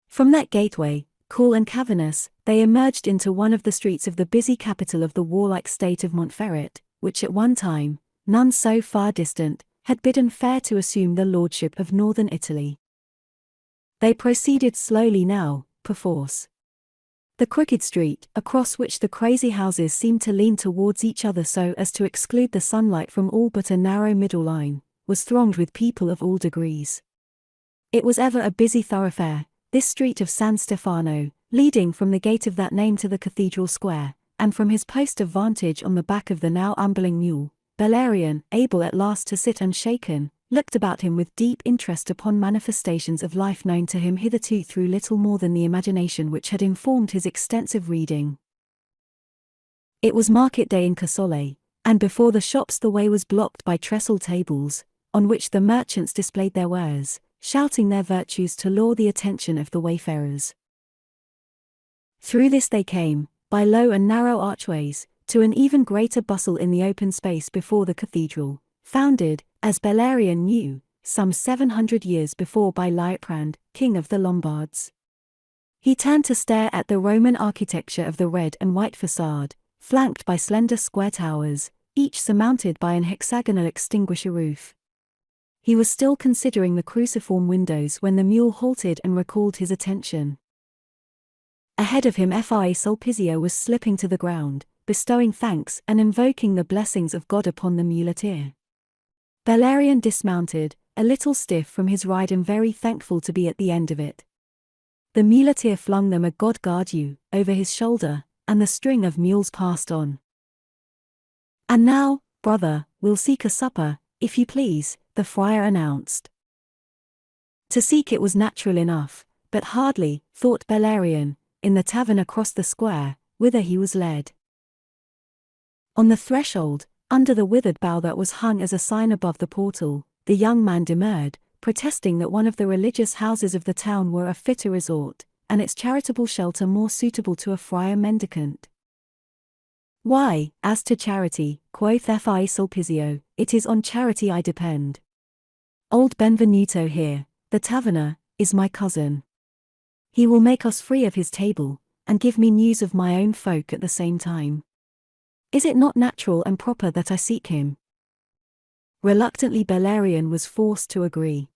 Speaker 1: From that gateway, cool and cavernous, they emerged into one of the streets of the busy capital of the warlike state of Montferrat, which at one time, none so far distant, had bidden fair to assume the lordship of northern Italy. They proceeded slowly now, perforce. The crooked street, across which the crazy houses seemed to lean towards each other so as to exclude the sunlight from all but a narrow middle line, was thronged with people of all degrees. It was ever a busy thoroughfare, this street of San Stefano, leading from the gate of that name to the cathedral square, and from his post of vantage on the back of the now ambling mule, Bellarion, able at last to sit unshaken, looked about him with deep interest upon manifestations of life known to him hitherto through little more than the imagination which had informed his extensive reading. It was market day in Casole, and before the shops the way was blocked by trestle tables, on which the merchants displayed their wares, shouting their virtues to lure the attention of the wayfarers. Through this they came, by low and narrow archways, to an even greater bustle in the open space before the cathedral, founded, as Bellarion knew, some 700 years before by Liutprand, king of the Lombards. He turned to stare at the Roman architecture of the red and white façade, flanked by slender square towers, each surmounted by an hexagonal extinguisher roof. He was still considering the cruciform windows when the mule halted and recalled his attention. Ahead of him F.I. Sulpizio was slipping to the ground, bestowing thanks and invoking the blessings of God upon the muleteer. Bellarion dismounted, a little stiff from his ride and very thankful to be at the end of it. The muleteer flung them a "God guard you" over his shoulder, and the string of mules passed on. "And now, brother, we'll seek a supper, if you please," the friar announced. To seek it was natural enough, but hardly, thought Bellarion, in the tavern across the square, whither he was led. On the threshold, under the withered bough that was hung as a sign above the portal, the young man demurred, protesting that one of the religious houses of the town were a fitter resort, and its charitable shelter more suitable to a friar mendicant. "Why, as to charity," quoth F.I. Sulpizio, "it is on charity I depend. Old Benvenuto here, the taverner, is my cousin. He will make us free of his table, and give me news of my own folk at the same time. Is it not natural and proper that I seek him?" Reluctantly Bellarion was forced to agree.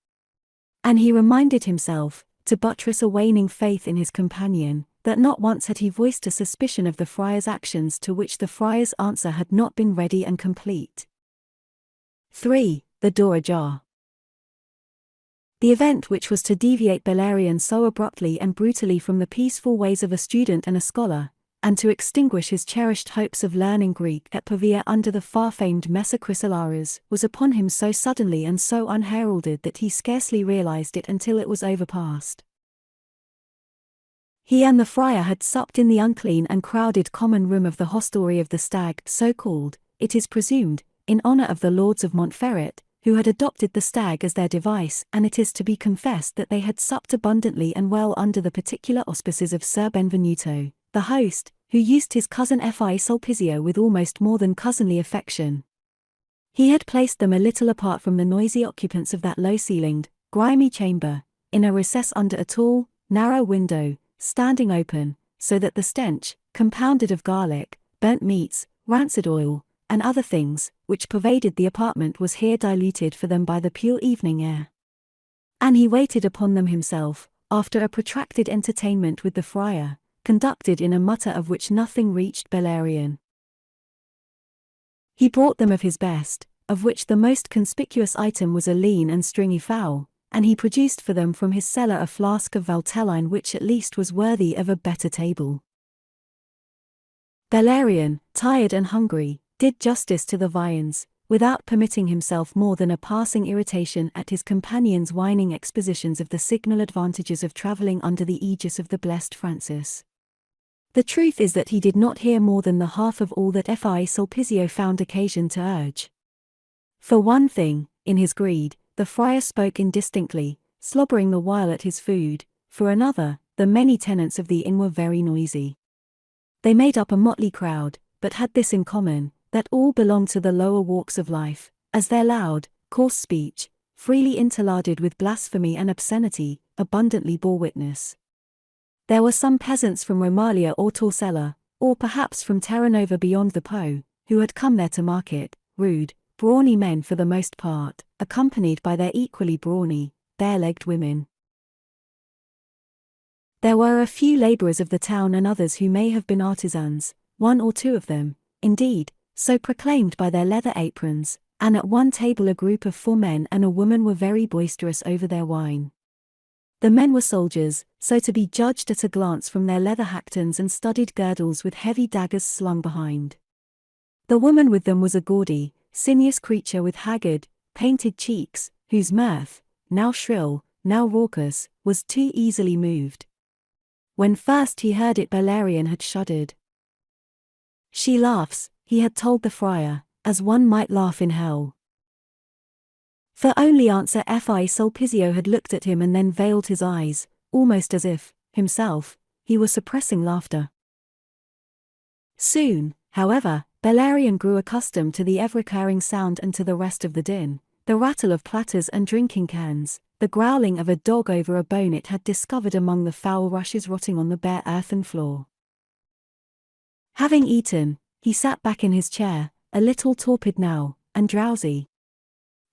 Speaker 1: And he reminded himself, to buttress a waning faith in his companion, that not once had he voiced a suspicion of the friar's actions to which the friar's answer had not been ready and complete. 3. The Door Ajar. The event which was to deviate Bellarion so abruptly and brutally from the peaceful ways of a student and a scholar, and to extinguish his cherished hopes of learning Greek at Pavia under the far-famed Messer Chrysolares, was upon him so suddenly and so unheralded that he scarcely realized it until it was overpast. He and the friar had supped in the unclean and crowded common room of the hostelry of the Stag, so called, it is presumed, in honor of the lords of Montferrat, who had adopted the stag as their device, and it is to be confessed that they had supped abundantly and well under the particular auspices of Ser Benvenuto, the host, who used his cousin F.I. Sulpizio with almost more than cousinly affection. He had placed them a little apart from the noisy occupants of that low-ceilinged, grimy chamber, in a recess under a tall, narrow window, standing open, so that the stench, compounded of garlic, burnt meats, rancid oil, and other things, which pervaded the apartment was here diluted for them by the pure evening air. And he waited upon them himself, after a protracted entertainment with the friar, conducted in a mutter of which nothing reached Bellarion. He brought them of his best, of which the most conspicuous item was a lean and stringy fowl, and he produced for them from his cellar a flask of Valtelline which at least was worthy of a better table. Bellarion, tired and hungry, did justice to the viands, without permitting himself more than a passing irritation at his companion's whining expositions of the signal advantages of travelling under the aegis of the blessed Francis. The truth is that he did not hear more than the half of all that Fi Sulpicio found occasion to urge. For one thing, in his greed, the friar spoke indistinctly, slobbering the while at his food. For another, the many tenants of the inn were very noisy. They made up a motley crowd, but had this in common, that all belonged to the lower walks of life, as their loud, coarse speech, freely interlarded with blasphemy and obscenity, abundantly bore witness. There were some peasants from Romalia or Torcella, or perhaps from Terranova beyond the Po, who had come there to market, rude, brawny men for the most part, accompanied by their equally brawny, bare-legged women. There were a few labourers of the town and others who may have been artisans, one or two of them, indeed, so proclaimed by their leather aprons, and at one table a group of 4 men and a woman were very boisterous over their wine. The men were soldiers, so to be judged at a glance from their leather hacktons and studded girdles with heavy daggers slung behind. The woman with them was a gaudy, sinuous creature with haggard, painted cheeks, whose mirth, now shrill, now raucous, was too easily moved. When first he heard it Bellarion had shuddered. She laughs, he had told the friar, as one might laugh in hell. For only answer Fi Sulpicio had looked at him and then veiled his eyes, almost as if, himself, he were suppressing laughter. Soon, however, Bellarion grew accustomed to the ever-recurring sound and to the rest of the din, the rattle of platters and drinking cans, the growling of a dog over a bone it had discovered among the foul rushes rotting on the bare earthen floor. Having eaten, he sat back in his chair, a little torpid now, and drowsy.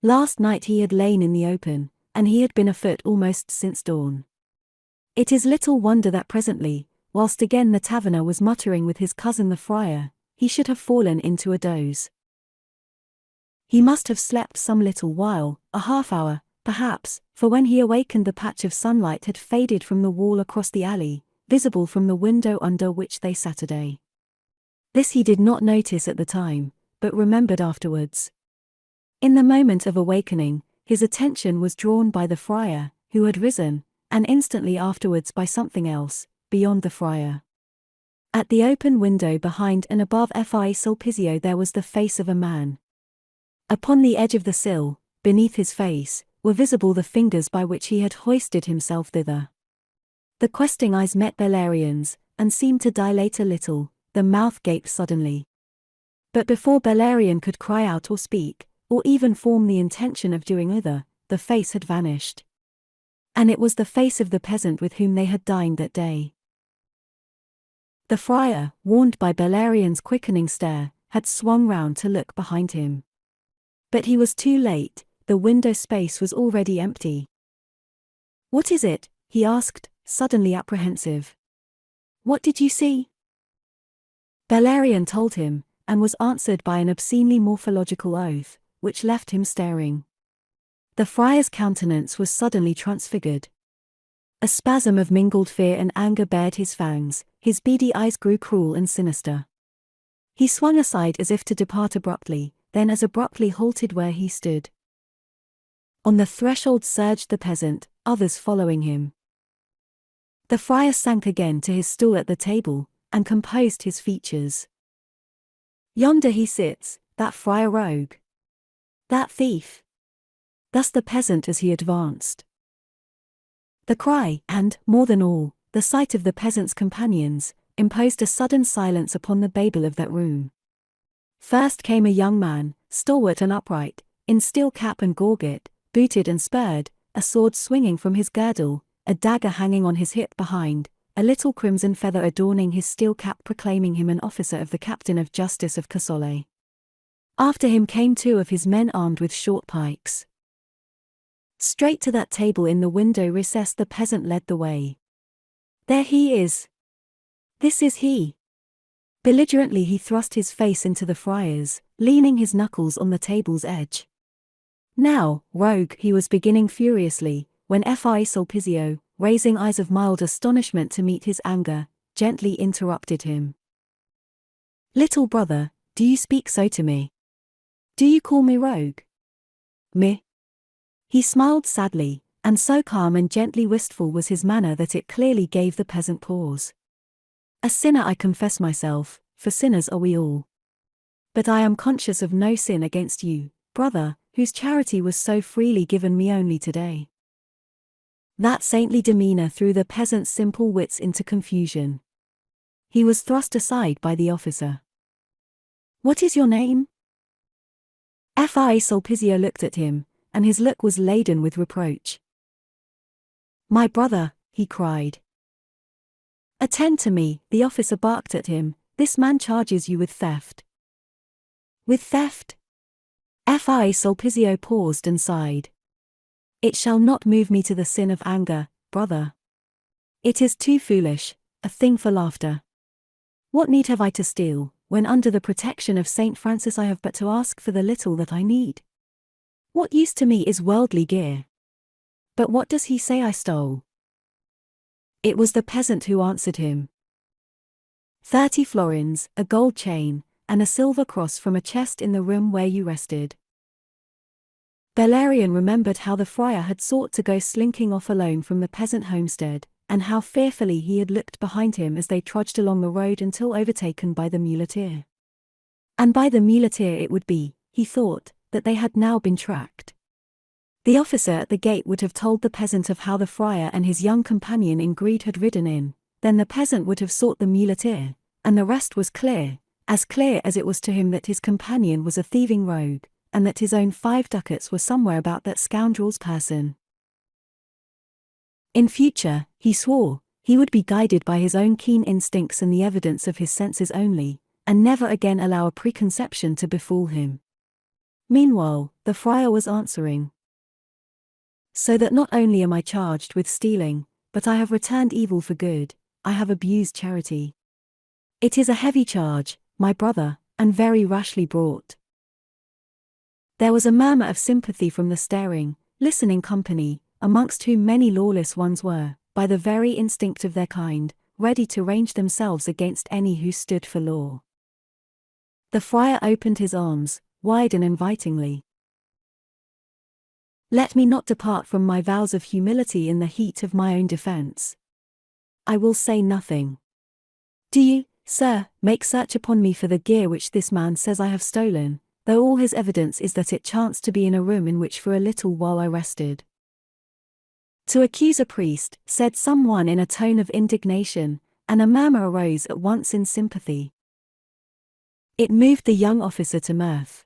Speaker 1: Last night he had lain in the open, and he had been afoot almost since dawn. It is little wonder that presently, whilst again the taverner was muttering with his cousin the friar, he should have fallen into a doze. He must have slept some little while, a half-hour, perhaps, for when he awakened the patch of sunlight had faded from the wall across the alley, visible from the window under which they sat today. This he did not notice at the time, but remembered afterwards. In the moment of awakening, his attention was drawn by the friar, who had risen, and instantly afterwards by something else, beyond the friar. At the open window behind and above Fi Sulpicio there was the face of a man. Upon the edge of the sill, beneath his face, were visible the fingers by which he had hoisted himself thither. The questing eyes met Bellarion's, and seemed to dilate a little, the mouth gaped suddenly. But before Bellarion could cry out or speak, or even form the intention of doing either, the face had vanished. And it was the face of the peasant with whom they had dined that day. The friar, warned by Bellarion's quickening stare, had swung round to look behind him. But he was too late, the window space was already empty. "What is it?" he asked, suddenly apprehensive. "What did you see?" Bellarion told him, and was answered by an obscenely morphological oath, which left him staring. The friar's countenance was suddenly transfigured. A spasm of mingled fear and anger bared his fangs, his beady eyes grew cruel and sinister. He swung aside as if to depart abruptly, then as abruptly halted where he stood. On the threshold surged the peasant, others following him. The friar sank again to his stool at the table, and composed his features. "Yonder he sits, that friar rogue. That thief." Thus the peasant as he advanced. The cry, and, more than all, the sight of the peasant's companions, imposed a sudden silence upon the babel of that room. First came a young man, stalwart and upright, in steel cap and gorget, booted and spurred, a sword swinging from his girdle, a dagger hanging on his hip behind, a little crimson feather adorning his steel cap proclaiming him an officer of the Captain of Justice of Casole. After him came 2 of his men armed with short pikes. Straight to that table in the window recess the peasant led the way. There he is. This is he. Belligerently he thrust his face into the friar's, leaning his knuckles on the table's edge. Now, rogue, he was beginning furiously, when Fr. Sulpicio, raising eyes of mild astonishment to meet his anger, gently interrupted him. Little brother, do you speak so to me? Do you call me rogue? Me? He smiled sadly, and so calm and gently wistful was his manner that it clearly gave the peasant pause. A sinner I confess myself, for sinners are we all. But I am conscious of no sin against you, brother, whose charity was so freely given me only today. That saintly demeanor threw the peasant's simple wits into confusion. He was thrust aside by the officer. What is your name? Fr. Sulpicio looked at him, and his look was laden with reproach. My brother, he cried. Attend to me, the officer barked at him, this man charges you with theft. With theft? Fr. Sulpicio paused and sighed. It shall not move me to the sin of anger, brother. It is too foolish, a thing for laughter. What need have I to steal, when under the protection of Saint Francis I have but to ask for the little that I need? What use to me is worldly gear? But what does he say I stole? It was the peasant who answered him. 30 florins, a gold chain, and a silver cross from a chest in the room where you rested. Bellarion remembered how the friar had sought to go slinking off alone from the peasant homestead, and how fearfully he had looked behind him as they trudged along the road until overtaken by the muleteer. And by the muleteer it would be, he thought, that they had now been tracked. The officer at the gate would have told the peasant of how the friar and his young companion in greed had ridden in, then the peasant would have sought the muleteer, and the rest was clear as it was to him that his companion was a thieving rogue, and that his own 5 ducats were somewhere about that scoundrel's person. In future, he swore, he would be guided by his own keen instincts and the evidence of his senses only, and never again allow a preconception to befool him. Meanwhile, the friar was answering. So that not only am I charged with stealing, but I have returned evil for good, I have abused charity. It is a heavy charge, my brother, and very rashly brought. There was a murmur of sympathy from the staring, listening company, amongst whom many lawless ones were, by the very instinct of their kind, ready to range themselves against any who stood for law. The friar opened his arms, wide and invitingly. Let me not depart from my vows of humility in the heat of my own defense. I will say nothing. Do you, sir, make search upon me for the gear which this man says I have stolen, though all his evidence is that it chanced to be in a room in which for a little while I rested. To accuse a priest, said someone in a tone of indignation, and a murmur arose at once in sympathy. It moved the young officer to mirth.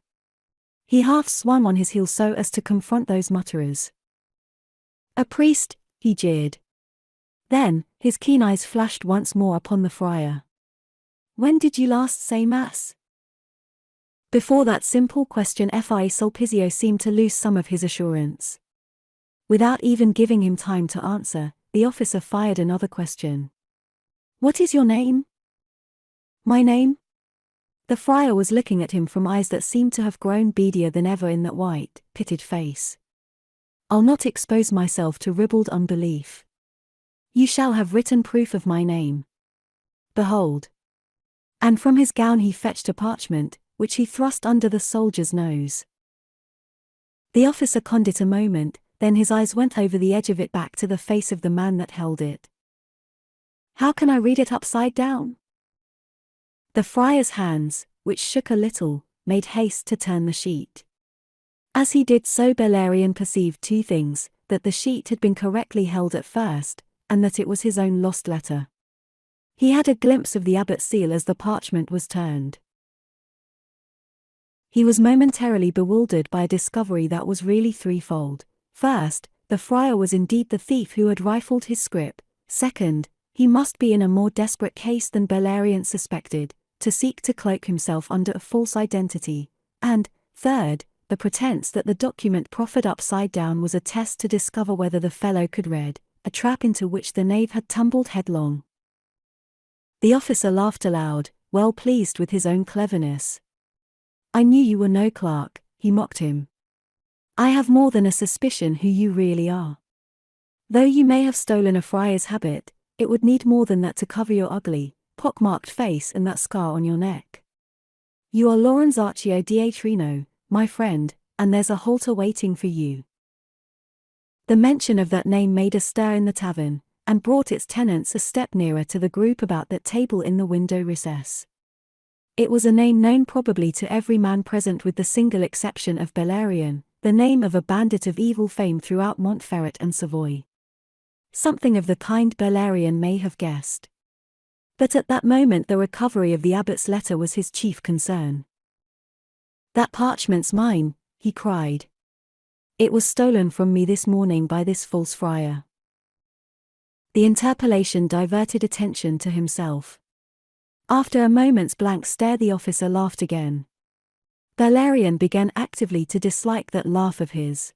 Speaker 1: He half swung on his heel so as to confront those mutterers. A priest, he jeered. Then, his keen eyes flashed once more upon the friar. When did you last say Mass? Before that simple question Fr. Sulpicio seemed to lose some of his assurance. Without even giving him time to answer, the officer fired another question. What is your name? My name? The friar was looking at him from eyes that seemed to have grown beadier than ever in that white, pitted face. I'll not expose myself to ribald unbelief. You shall have written proof of my name. Behold. And from his gown he fetched a parchment, which he thrust under the soldier's nose. The officer conned it a moment, then his eyes went over the edge of it back to the face of the man that held it. How can I read it upside down? The friar's hands, which shook a little, made haste to turn the sheet. As he did so Bellarion perceived 2 things, that the sheet had been correctly held at first, and that it was his own lost letter. He had a glimpse of the abbot's seal as the parchment was turned. He was momentarily bewildered by a discovery that was really threefold. First, the friar was indeed the thief who had rifled his scrip. Second, he he must be in a more desperate case than Bellarion suspected, to seek to cloak himself under a false identity, and, third, the pretense that the document proffered upside down was a test to discover whether the fellow could read, a trap into which the knave had tumbled headlong. The officer laughed aloud, well pleased with his own cleverness. "I knew you were no clerk," he mocked him. "I have more than a suspicion who you really are. Though you may have stolen a friar's habit, it would need more than that to cover your ugly, pockmarked face and that scar on your neck. You are Lorenzaccio Dietrino, my friend, and there's a halter waiting for you." The mention of that name made a stir in the tavern, and brought its tenants a step nearer to the group about that table in the window recess. It was a name known probably to every man present with the single exception of Bellarion, the name of a bandit of evil fame throughout Montferrat and Savoy. Something of the kind Bellarion may have guessed. But at that moment the recovery of the abbot's letter was his chief concern. "That parchment's mine," he cried. "It was stolen from me this morning by this false friar." The interpellation diverted attention to himself. After a moment's blank stare the officer laughed again. Bellarion began actively to dislike that laugh of his.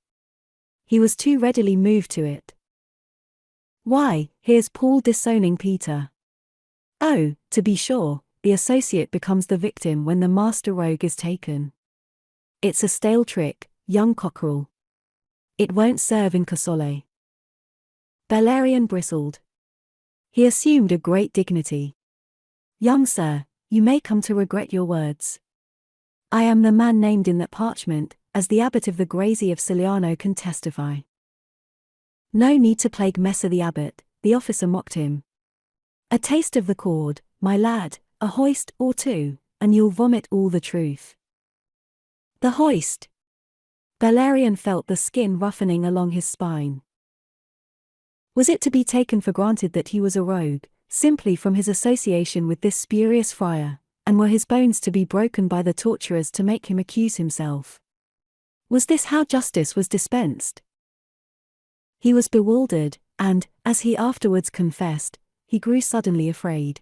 Speaker 1: He was too readily moved to it. "Why, here's Paul disowning Peter." Oh, to be sure, the associate becomes the victim when the master rogue is taken. It's a stale trick, young cockerel. It won't serve in Casole. Bellarion bristled. He assumed a great dignity. "Young sir, you may come to regret your words. I am the man named in that parchment, as the abbot of the Grazie of Siliano can testify." "No need to plague Messer the abbot," the officer mocked him. "A taste of the cord, my lad, a hoist or two, and you'll vomit all the truth." "The hoist!" Bellarion felt the skin roughening along his spine. Was it to be taken for granted that he was a rogue, simply from his association with this spurious friar, and were his bones to be broken by the torturers to make him accuse himself? Was this how justice was dispensed? He was bewildered, and, as he afterwards confessed, he grew suddenly afraid.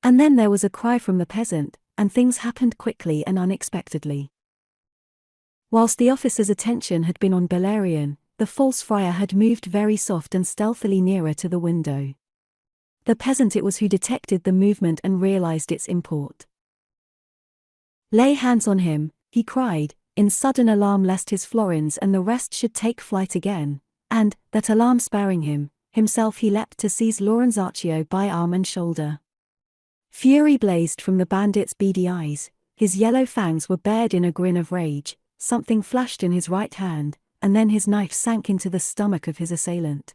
Speaker 1: And then there was a cry from the peasant, and things happened quickly and unexpectedly. Whilst the officer's attention had been on Bellarion, the false friar had moved very soft and stealthily nearer to the window. The peasant it was who detected the movement and realized its import. "Lay hands on him," he cried, in sudden alarm lest his florins and the rest should take flight again, and, that alarm sparing him, himself he leapt to seize Lorenzaccio by arm and shoulder. Fury blazed from the bandit's beady eyes, his yellow fangs were bared in a grin of rage, something flashed in his right hand, and then his knife sank into the stomach of his assailant.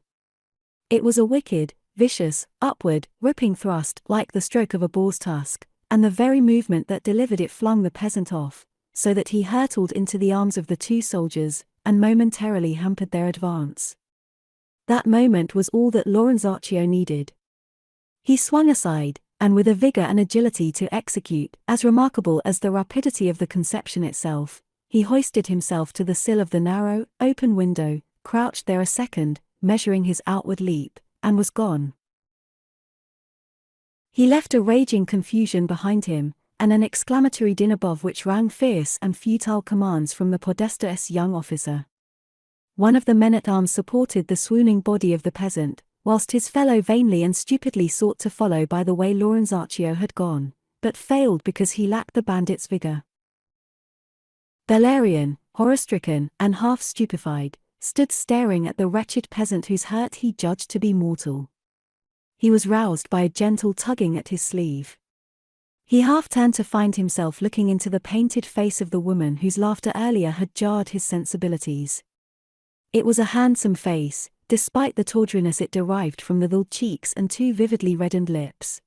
Speaker 1: It was a wicked, vicious, upward, ripping thrust like the stroke of a boar's tusk, and the very movement that delivered it flung the peasant off, so that he hurtled into the arms of the two soldiers, and momentarily hampered their advance. That moment was all that Lorenzaccio needed. He swung aside, and with a vigor and agility to execute, as remarkable as the rapidity of the conception itself, he hoisted himself to the sill of the narrow, open window, crouched there a second, measuring his outward leap, and was gone. He left a raging confusion behind him, and an exclamatory din above which rang fierce and futile commands from the Podesta's young officer. One of the men-at-arms supported the swooning body of the peasant, whilst his fellow vainly and stupidly sought to follow by the way Lorenzaccio had gone, but failed because he lacked the bandit's vigor. Bellarion, horror-stricken and half-stupefied, stood staring at the wretched peasant whose hurt he judged to be mortal. He was roused by a gentle tugging at his sleeve. He half-turned to find himself looking into the painted face of the woman whose laughter earlier had jarred his sensibilities. It was a handsome face, despite the tawdriness it derived from the dull cheeks and two vividly reddened lips.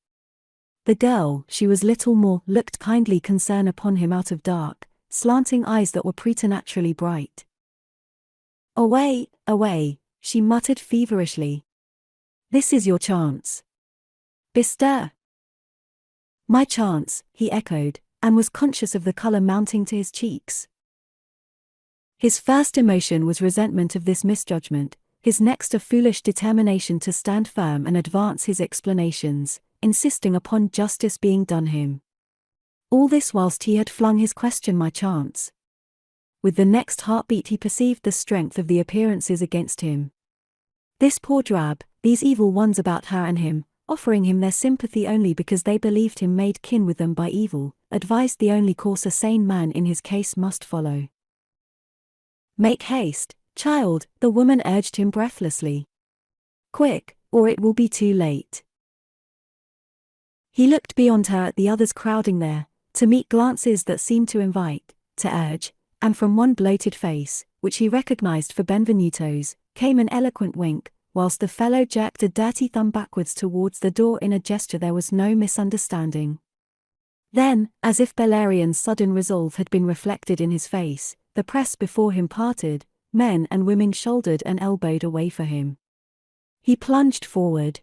Speaker 1: The girl, she was little more, looked kindly concern upon him out of dark, slanting eyes that were preternaturally bright. "Away, away," she muttered feverishly. "This is your chance. Bestir." "My chance," he echoed, and was conscious of the color mounting to his cheeks. His first emotion was resentment of this misjudgment, his next a foolish determination to stand firm and advance his explanations, insisting upon justice being done him. All this whilst he had flung his question my chance. With the next heartbeat he perceived the strength of the appearances against him. This poor drab, these evil ones about her and him, offering him their sympathy only because they believed him made kin with them by evil, advised the only course a sane man in his case must follow. "Make haste, child," the woman urged him breathlessly. "Quick, or it will be too late." He looked beyond her at the others crowding there, to meet glances that seemed to invite, to urge, and from one bloated face, which he recognized for Benvenuto's, came an eloquent wink, whilst the fellow jerked a dirty thumb backwards towards the door in a gesture there was no misunderstanding. Then, as if Bellarion's sudden resolve had been reflected in his face, the press before him parted, men and women shouldered and elbowed a way for him. He plunged forward.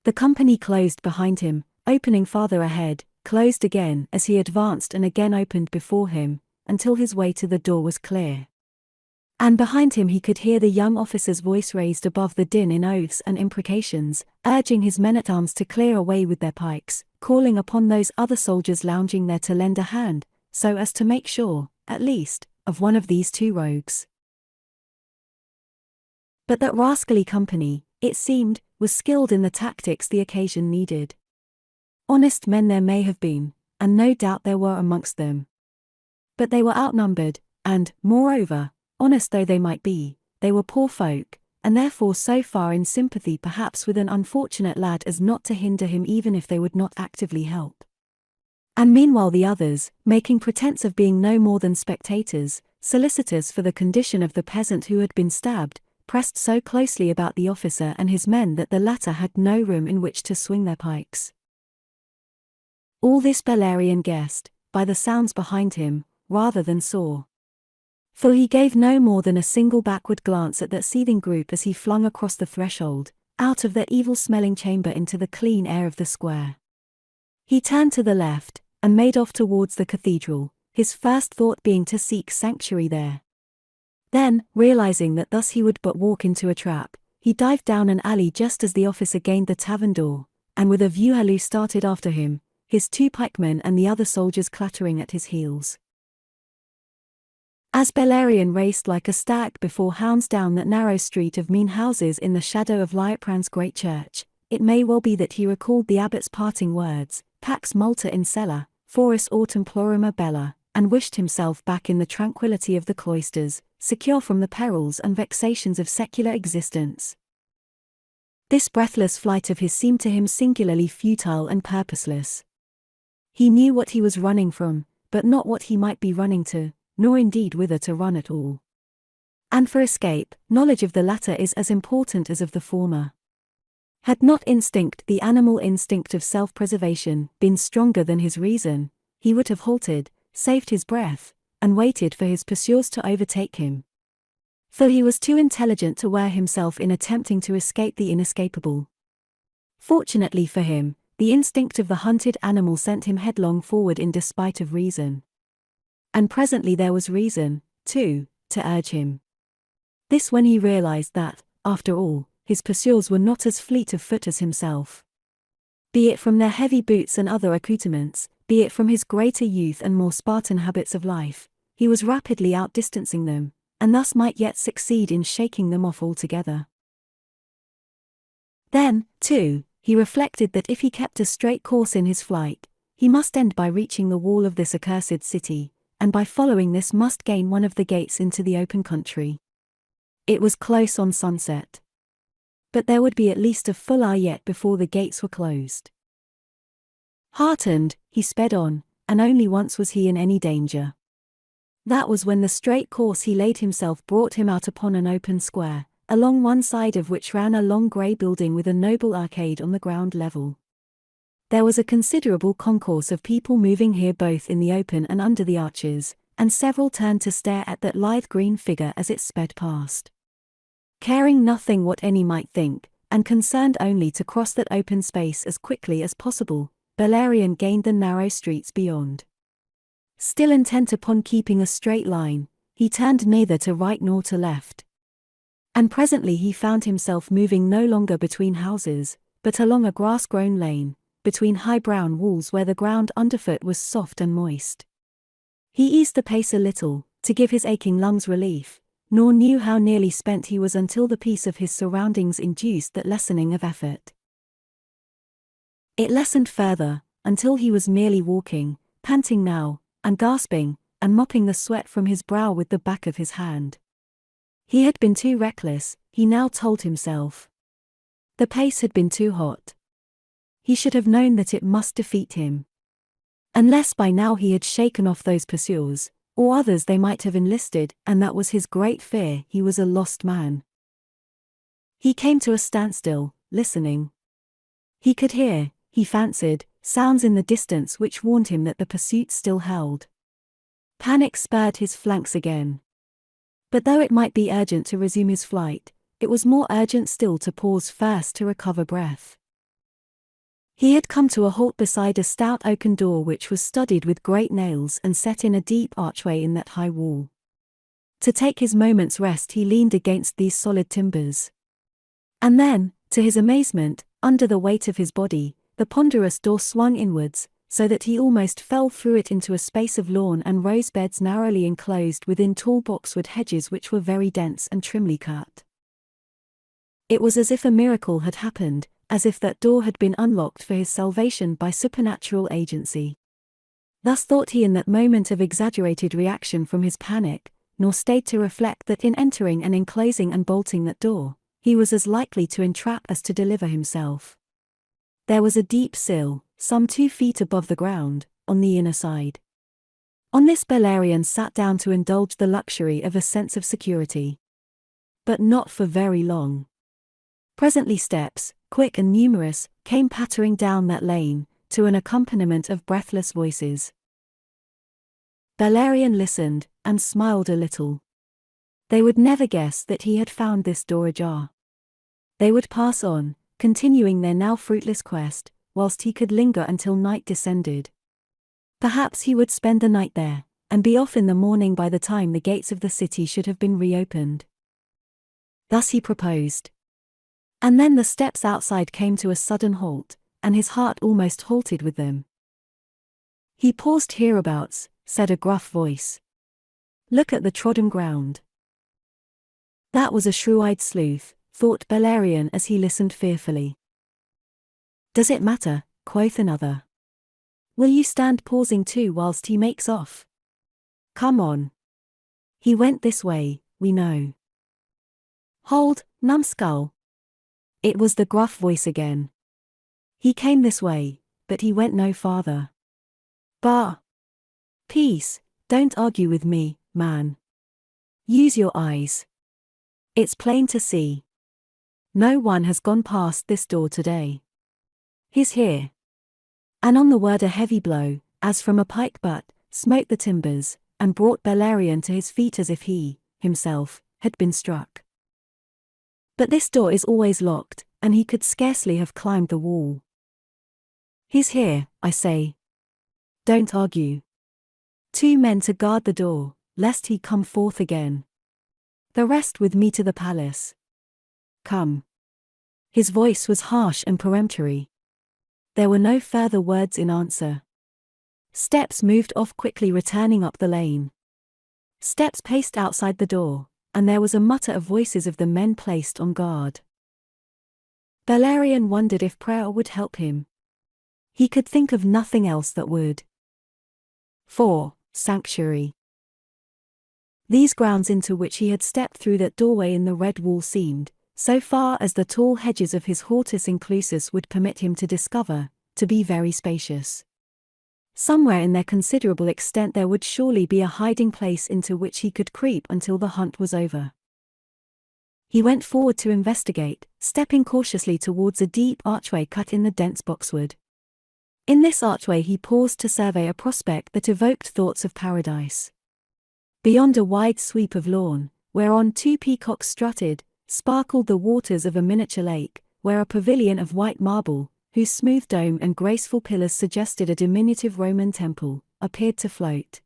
Speaker 1: The company closed behind him, opening farther ahead, closed again as he advanced and again opened before him, until his way to the door was clear. And behind him he could hear the young officer's voice raised above the din in oaths and imprecations, urging his men-at-arms to clear away with their pikes, calling upon those other soldiers lounging there to lend a hand, so as to make sure, at least, of one of these two rogues. But that rascally company, it seemed, was skilled in the tactics the occasion needed. Honest men there may have been, and no doubt there were amongst them. But they were outnumbered, and, moreover, honest though they might be, they were poor folk, and therefore so far in sympathy perhaps with an unfortunate lad as not to hinder him even if they would not actively help. And meanwhile the others, making pretense of being no more than spectators, solicitous for the condition of the peasant who had been stabbed, pressed so closely about the officer and his men that the latter had no room in which to swing their pikes. All this Bellarion guessed, by the sounds behind him, rather than saw. For he gave no more than a single backward glance at that seething group as he flung across the threshold, out of the evil-smelling chamber into the clean air of the square. He turned to the left, and made off towards the cathedral, his first thought being to seek sanctuary there. Then, realizing that thus he would but walk into a trap, he dived down an alley just as the officer gained the tavern door, and with a view halloo started after him, his two pikemen and the other soldiers clattering at his heels. As Bellarion raced like a stag before hounds down that narrow street of mean houses in the shadow of Liutprand's great church, it may well be that he recalled the abbot's parting words, "Pax multa in cella, foris autem plorima bella," and wished himself back in the tranquillity of the cloisters, secure from the perils and vexations of secular existence. This breathless flight of his seemed to him singularly futile and purposeless. He knew what he was running from, but not what he might be running to, nor indeed whither to run at all. And for escape, knowledge of the latter is as important as of the former. Had not instinct, the animal instinct of self-preservation, been stronger than his reason, he would have halted, saved his breath, and waited for his pursuers to overtake him. For he was too intelligent to wear himself in attempting to escape the inescapable. Fortunately for him, the instinct of the hunted animal sent him headlong forward in despite of reason. And presently there was reason, too, to urge him. This when he realized that, after all, his pursuers were not as fleet of foot as himself. Be it from their heavy boots and other accoutrements, be it from his greater youth and more Spartan habits of life, he was rapidly outdistancing them, and thus might yet succeed in shaking them off altogether. Then, too, he reflected that if he kept a straight course in his flight, he must end by reaching the wall of this accursed city, and by following this must gain one of the gates into the open country. It was close on sunset. But there would be at least a full hour yet before the gates were closed. Heartened, he sped on, and only once was he in any danger. That was when the straight course he laid himself brought him out upon an open square, along one side of which ran a long grey building with a noble arcade on the ground level. There was a considerable concourse of people moving here both in the open and under the arches, and several turned to stare at that lithe green figure as it sped past. Caring nothing what any might think, and concerned only to cross that open space as quickly as possible, Bellarion gained the narrow streets beyond. Still intent upon keeping a straight line, he turned neither to right nor to left. And presently he found himself moving no longer between houses, but along a grass-grown lane, between high brown walls where the ground underfoot was soft and moist. He eased the pace a little, to give his aching lungs relief, nor knew how nearly spent he was until the peace of his surroundings induced that lessening of effort. It lessened further, until he was merely walking, panting now, and gasping, and mopping the sweat from his brow with the back of his hand. He had been too reckless, he now told himself. The pace had been too hot. He should have known that it must defeat him. Unless by now he had shaken off those pursuers, or others they might have enlisted, and that was his great fear, he was a lost man. He came to a standstill, listening. He could hear, he fancied, sounds in the distance which warned him that the pursuit still held. Panic spurred his flanks again. But though it might be urgent to resume his flight, it was more urgent still to pause first to recover breath. He had come to a halt beside a stout oaken door which was studded with great nails and set in a deep archway in that high wall. To take his moment's rest he leaned against these solid timbers. And then, to his amazement, under the weight of his body, the ponderous door swung inwards, so that he almost fell through it into a space of lawn and rose beds narrowly enclosed within tall boxwood hedges which were very dense and trimly cut. It was as if a miracle had happened, as if that door had been unlocked for his salvation by supernatural agency. Thus thought he in that moment of exaggerated reaction from his panic, nor stayed to reflect that in entering and enclosing and bolting that door, he was as likely to entrap as to deliver himself. There was a deep sill, some 2 feet above the ground, on the inner side. On this Bellarion sat down to indulge the luxury of a sense of security. But not for very long. Presently steps, quick and numerous, came pattering down that lane, to an accompaniment of breathless voices. Bellarion listened, and smiled a little. They would never guess that he had found this door ajar. They would pass on, continuing their now fruitless quest, whilst he could linger until night descended. Perhaps he would spend the night there, and be off in the morning by the time the gates of the city should have been reopened. Thus he proposed. And then the steps outside came to a sudden halt, and his heart almost halted with them. He paused hereabouts, said a gruff voice. Look at the trodden ground. That was a shrew-eyed sleuth, thought Bellarion as he listened fearfully. Does it matter, quoth another. Will you stand pausing too whilst he makes off? Come on. He went this way, we know. Hold, numbskull. It was the gruff voice again. He came this way, but he went no farther. Bah! Peace, don't argue with me, man. Use your eyes. It's plain to see. No one has gone past this door today. He's here. And on the word a heavy blow, as from a pike butt, smote the timbers, and brought Bellarion to his feet as if he, himself, had been struck. But this door is always locked, and he could scarcely have climbed the wall. He's here, I say. Don't argue. 2 men to guard the door, lest he come forth again. The rest with me to the palace. Come. His voice was harsh and peremptory. There were no further words in answer. Steps moved off quickly returning up the lane. Steps paced outside the door, and there was a mutter of voices of the men placed on guard. Bellarion wondered if prayer would help him. He could think of nothing else that would. 4. Sanctuary. These grounds into which he had stepped through that doorway in the red wall seemed, so far as the tall hedges of his hortus inclusus would permit him to discover, to be very spacious. Somewhere in their considerable extent there would surely be a hiding place into which he could creep until the hunt was over. He went forward to investigate, stepping cautiously towards a deep archway cut in the dense boxwood. In this archway he paused to survey a prospect that evoked thoughts of paradise. Beyond a wide sweep of lawn, whereon 2 peacocks strutted, sparkled the waters of a miniature lake, where a pavilion of white marble, whose smooth dome and graceful pillars suggested a diminutive Roman temple, appeared to float.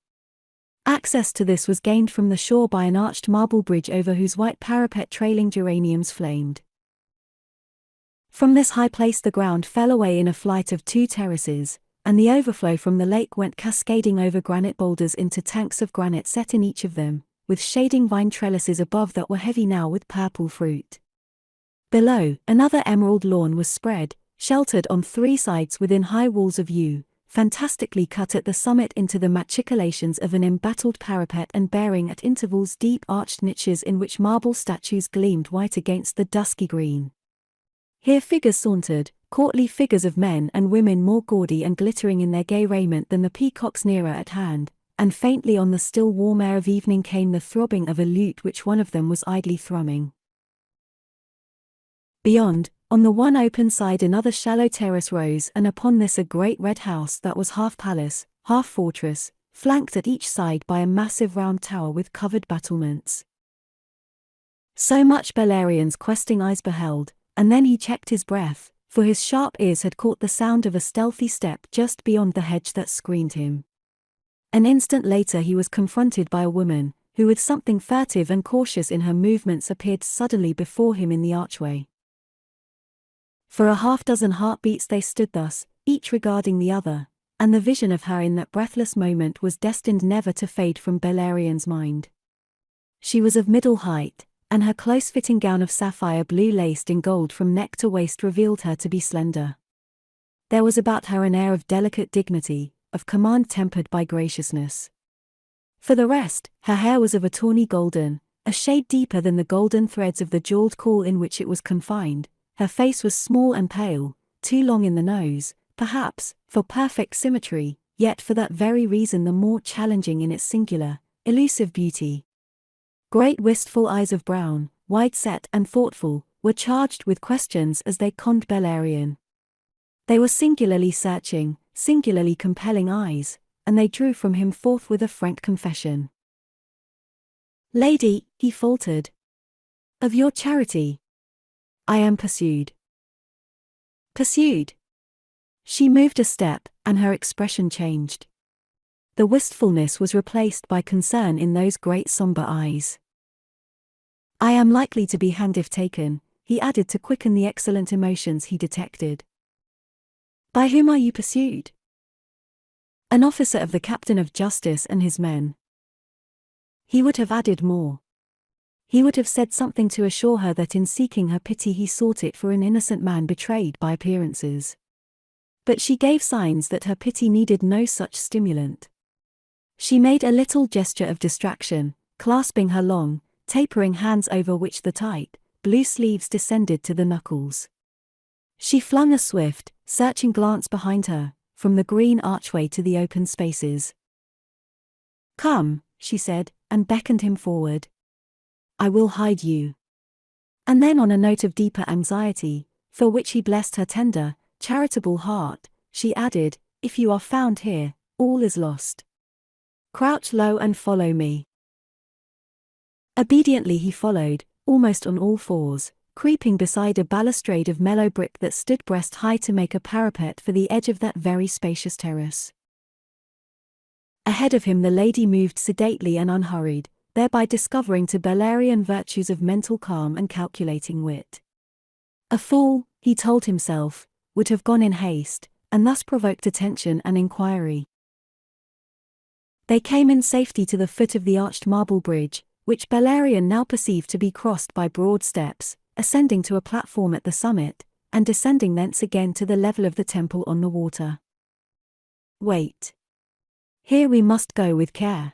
Speaker 1: Access to this was gained from the shore by an arched marble bridge over whose white parapet trailing geraniums flamed. From this high place the ground fell away in a flight of 2 terraces, and the overflow from the lake went cascading over granite boulders into tanks of granite set in each of them, with shading vine trellises above that were heavy now with purple fruit. Below, another emerald lawn was spread, sheltered on 3 sides within high walls of yew, fantastically cut at the summit into the machicolations of an embattled parapet and bearing at intervals deep arched niches in which marble statues gleamed white against the dusky green. Here figures sauntered, courtly figures of men and women more gaudy and glittering in their gay raiment than the peacocks nearer at hand, and faintly on the still warm air of evening came the throbbing of a lute which one of them was idly thrumming. Beyond, on the one open side another shallow terrace rose, and upon this a great red house that was half palace, half fortress, flanked at each side by a massive round tower with covered battlements. So much Bellarion's questing eyes beheld, and then he checked his breath, for his sharp ears had caught the sound of a stealthy step just beyond the hedge that screened him. An instant later he was confronted by a woman, who with something furtive and cautious in her movements appeared suddenly before him in the archway. For a half-dozen heartbeats they stood thus, each regarding the other, and the vision of her in that breathless moment was destined never to fade from Bellarion's mind. She was of middle height, and her close-fitting gown of sapphire blue laced in gold from neck to waist revealed her to be slender. There was about her an air of delicate dignity, of command tempered by graciousness. For the rest, her hair was of a tawny golden, a shade deeper than the golden threads of the jeweled caul in which it was confined. Her face was small and pale, too long in the nose, perhaps, for perfect symmetry, yet for that very reason the more challenging in its singular, elusive beauty. Great wistful eyes of brown, wide-set and thoughtful, were charged with questions as they conned Bellarion. They were singularly searching, singularly compelling eyes, and they drew from him forthwith a frank confession. "Lady," he faltered, "of your charity, I am pursued." Pursued? She moved a step, and her expression changed. The wistfulness was replaced by concern in those great somber eyes. "I am likely to be hanged if taken," he added to quicken the excellent emotions he detected. "By whom are you pursued?" "An officer of the captain of justice and his men." He would have added more. He would have said something to assure her that in seeking her pity he sought it for an innocent man betrayed by appearances. But she gave signs that her pity needed no such stimulant. She made a little gesture of distraction, clasping her long, tapering hands over which the tight, blue sleeves descended to the knuckles. She flung a swift, searching glance behind her, from the green archway to the open spaces. "Come," she said, and beckoned him forward. "I will hide you." And then on a note of deeper anxiety, for which he blessed her tender, charitable heart, she added, "If you are found here, all is lost. Crouch low and follow me." Obediently he followed, almost on all fours, creeping beside a balustrade of mellow brick that stood breast-high to make a parapet for the edge of that very spacious terrace. Ahead of him the lady moved sedately and unhurried, thereby discovering to Bellarion virtues of mental calm and calculating wit. A fool, he told himself, would have gone in haste, and thus provoked attention and inquiry. They came in safety to the foot of the arched marble bridge, which Bellarion now perceived to be crossed by broad steps, ascending to a platform at the summit, and descending thence again to the level of the temple on the water. "Wait. Here we must go with care."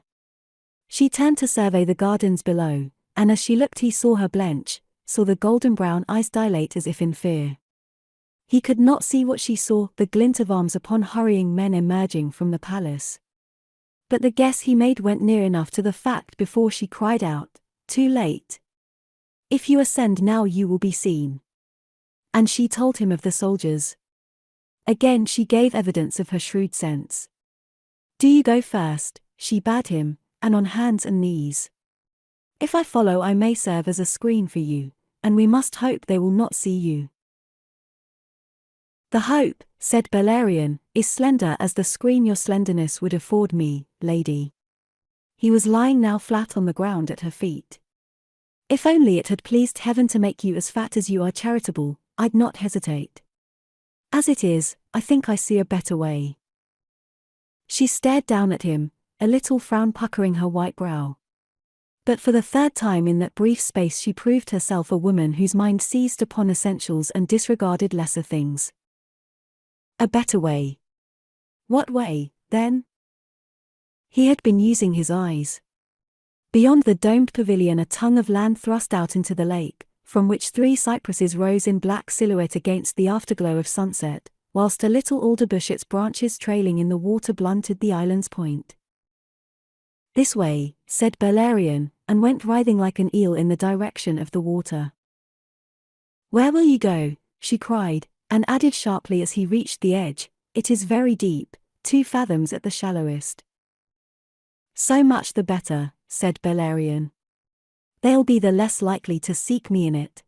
Speaker 1: She turned to survey the gardens below, and as she looked he saw her blench, saw the golden brown eyes dilate as if in fear. He could not see what she saw, the glint of arms upon hurrying men emerging from the palace. But the guess he made went near enough to the fact before she cried out, "Too late. If you ascend now you will be seen." And she told him of the soldiers. Again she gave evidence of her shrewd sense. "Do you go first," she bade him, "and on hands and knees. If I follow I may serve as a screen for you, and we must hope they will not see you." "The hope," said Bellarion, "is slender as the screen your slenderness would afford me, lady." He was lying now flat on the ground at her feet. "If only it had pleased heaven to make you as fat as you are charitable, I'd not hesitate. As it is, I think I see a better way." She stared down at him, a little frown puckering her white brow. But for the third time in that brief space she proved herself a woman whose mind seized upon essentials and disregarded lesser things. A better way. What way, then? He had been using his eyes. Beyond the domed pavilion a tongue of land thrust out into the lake, from which 3 cypresses rose in black silhouette against the afterglow of sunset, whilst a little alder bush its branches trailing in the water blunted the island's point. "This way," said Bellarion, and went writhing like an eel in the direction of the water. "Where will you go?" she cried, and added sharply as he reached the edge, "It is very deep, 2 fathoms at the shallowest." "So much the better," said Bellarion. "They'll be the less likely to seek me in it."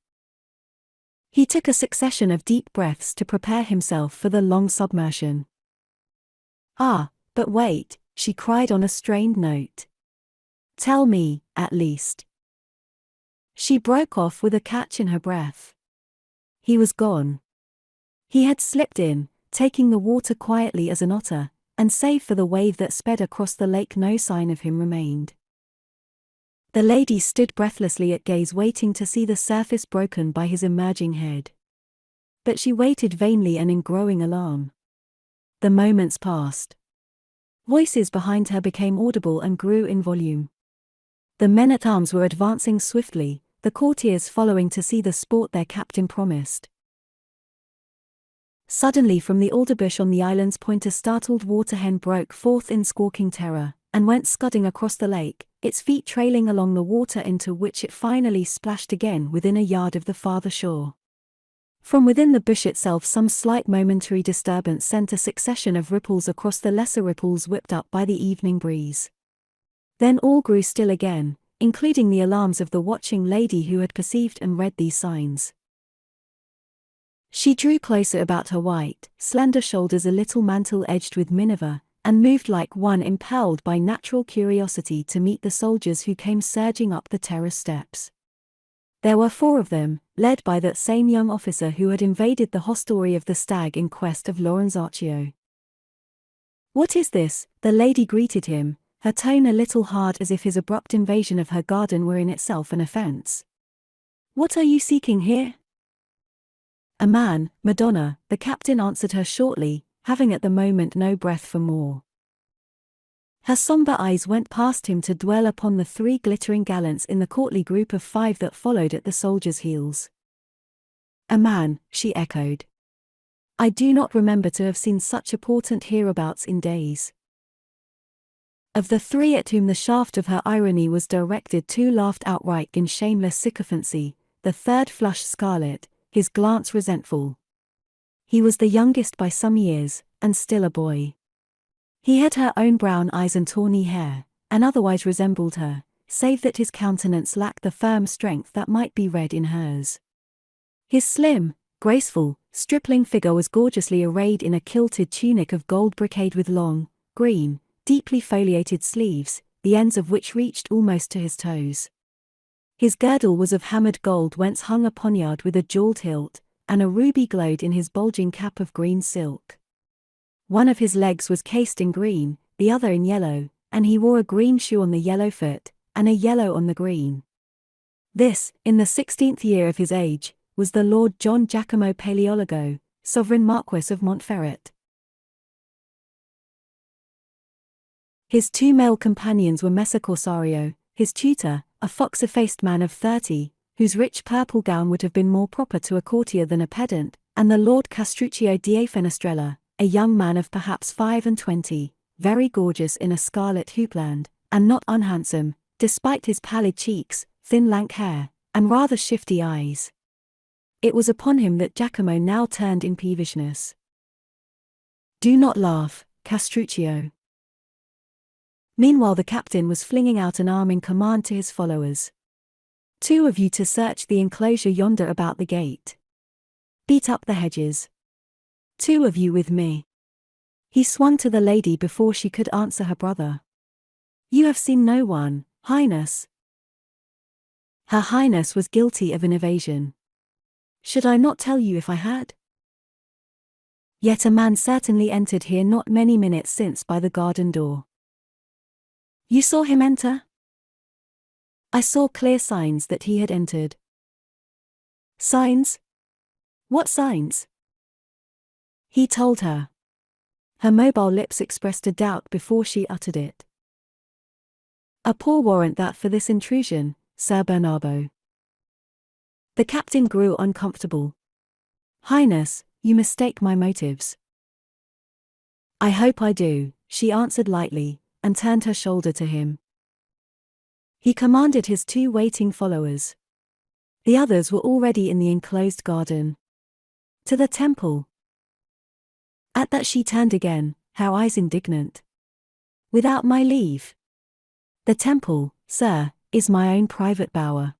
Speaker 1: He took a succession of deep breaths to prepare himself for the long submersion. "Ah, but wait," she cried on a strained note. "Tell me, at least." She broke off with a catch in her breath. He was gone. He had slipped in, taking the water quietly as an otter, and save for the wave that sped across the lake no sign of him remained. The lady stood breathlessly at gaze waiting to see the surface broken by his emerging head. But she waited vainly and in growing alarm. The moments passed. Voices behind her became audible and grew in volume. The men-at-arms were advancing swiftly, the courtiers following to see the sport their captain promised. Suddenly from the alderbush on the island's point a startled water-hen broke forth in squawking terror, and went scudding across the lake, its feet trailing along the water into which it finally splashed again within a yard of the farther shore. From within the bush itself some slight momentary disturbance sent a succession of ripples across the lesser ripples whipped up by the evening breeze. Then all grew still again, including the alarms of the watching lady who had perceived and read these signs. She drew closer about her white, slender shoulders a little mantle edged with minever, and moved like one impelled by natural curiosity to meet the soldiers who came surging up the terrace steps. There were 4 of them, led by that same young officer who had invaded the hostelry of the Stag in quest of Lorenzaccio. "What is this?" the lady greeted him, her tone a little hard as if his abrupt invasion of her garden were in itself an offense. "What are you seeking here?" "A man, Madonna," the captain answered her shortly, having at the moment no breath for more. Her sombre eyes went past him to dwell upon the 3 glittering gallants in the courtly group of 5 that followed at the soldiers' heels. "A man," she echoed. "I do not remember to have seen such a portent hereabouts in days." Of the 3 at whom the shaft of her irony was directed 2 laughed outright in shameless sycophancy, the 3rd flushed scarlet, his glance resentful. He was the youngest by some years, and still a boy. He had her own brown eyes and tawny hair, and otherwise resembled her, save that his countenance lacked the firm strength that might be read in hers. His slim, graceful, stripling figure was gorgeously arrayed in a kilted tunic of gold brocade with long, green, deeply foliated sleeves, the ends of which reached almost to his toes. His girdle was of hammered gold whence hung a poniard with a jeweled hilt, and a ruby glowed in his bulging cap of green silk. One of his legs was cased in green, the other in yellow, and he wore a green shoe on the yellow foot, and a yellow on the green. This, in the 16th year of his age, was the Lord John Giacomo Paleologo, sovereign Marquis of Montferrat. His 2 male companions were Messer Corsario, his tutor, a foxy-faced man of 30, whose rich purple gown would have been more proper to a courtier than a pedant, and the Lord Castruccio di Fenestrella, a young man of perhaps 25, very gorgeous in a scarlet hoopland, and not unhandsome, despite his pallid cheeks, thin lank hair, and rather shifty eyes. It was upon him that Giacomo now turned in peevishness. "Do not laugh, Castruccio." Meanwhile the captain was flinging out an arm in command to his followers. "2 of you to search the enclosure yonder about the gate. Beat up the hedges. 2 of you with me." He swung to the lady before she could answer her brother. You have seen no one, Highness. Her Highness was guilty of an evasion. Should I not tell you if I had? Yet a man certainly entered here not many minutes since by the garden door. You saw him enter? I saw clear signs that he had entered. Signs? What signs? He told her. Her mobile lips expressed a doubt before she uttered it. A poor warrant that for this intrusion, Sir Bernardo. The captain grew uncomfortable. Highness, you mistake my motives. I hope I do, she answered lightly, and turned her shoulder to him. He commanded his 2 waiting followers. The others were already in the enclosed garden. To the temple. At that she turned again, her eyes indignant. Without my leave. The temple, sir, is my own private bower.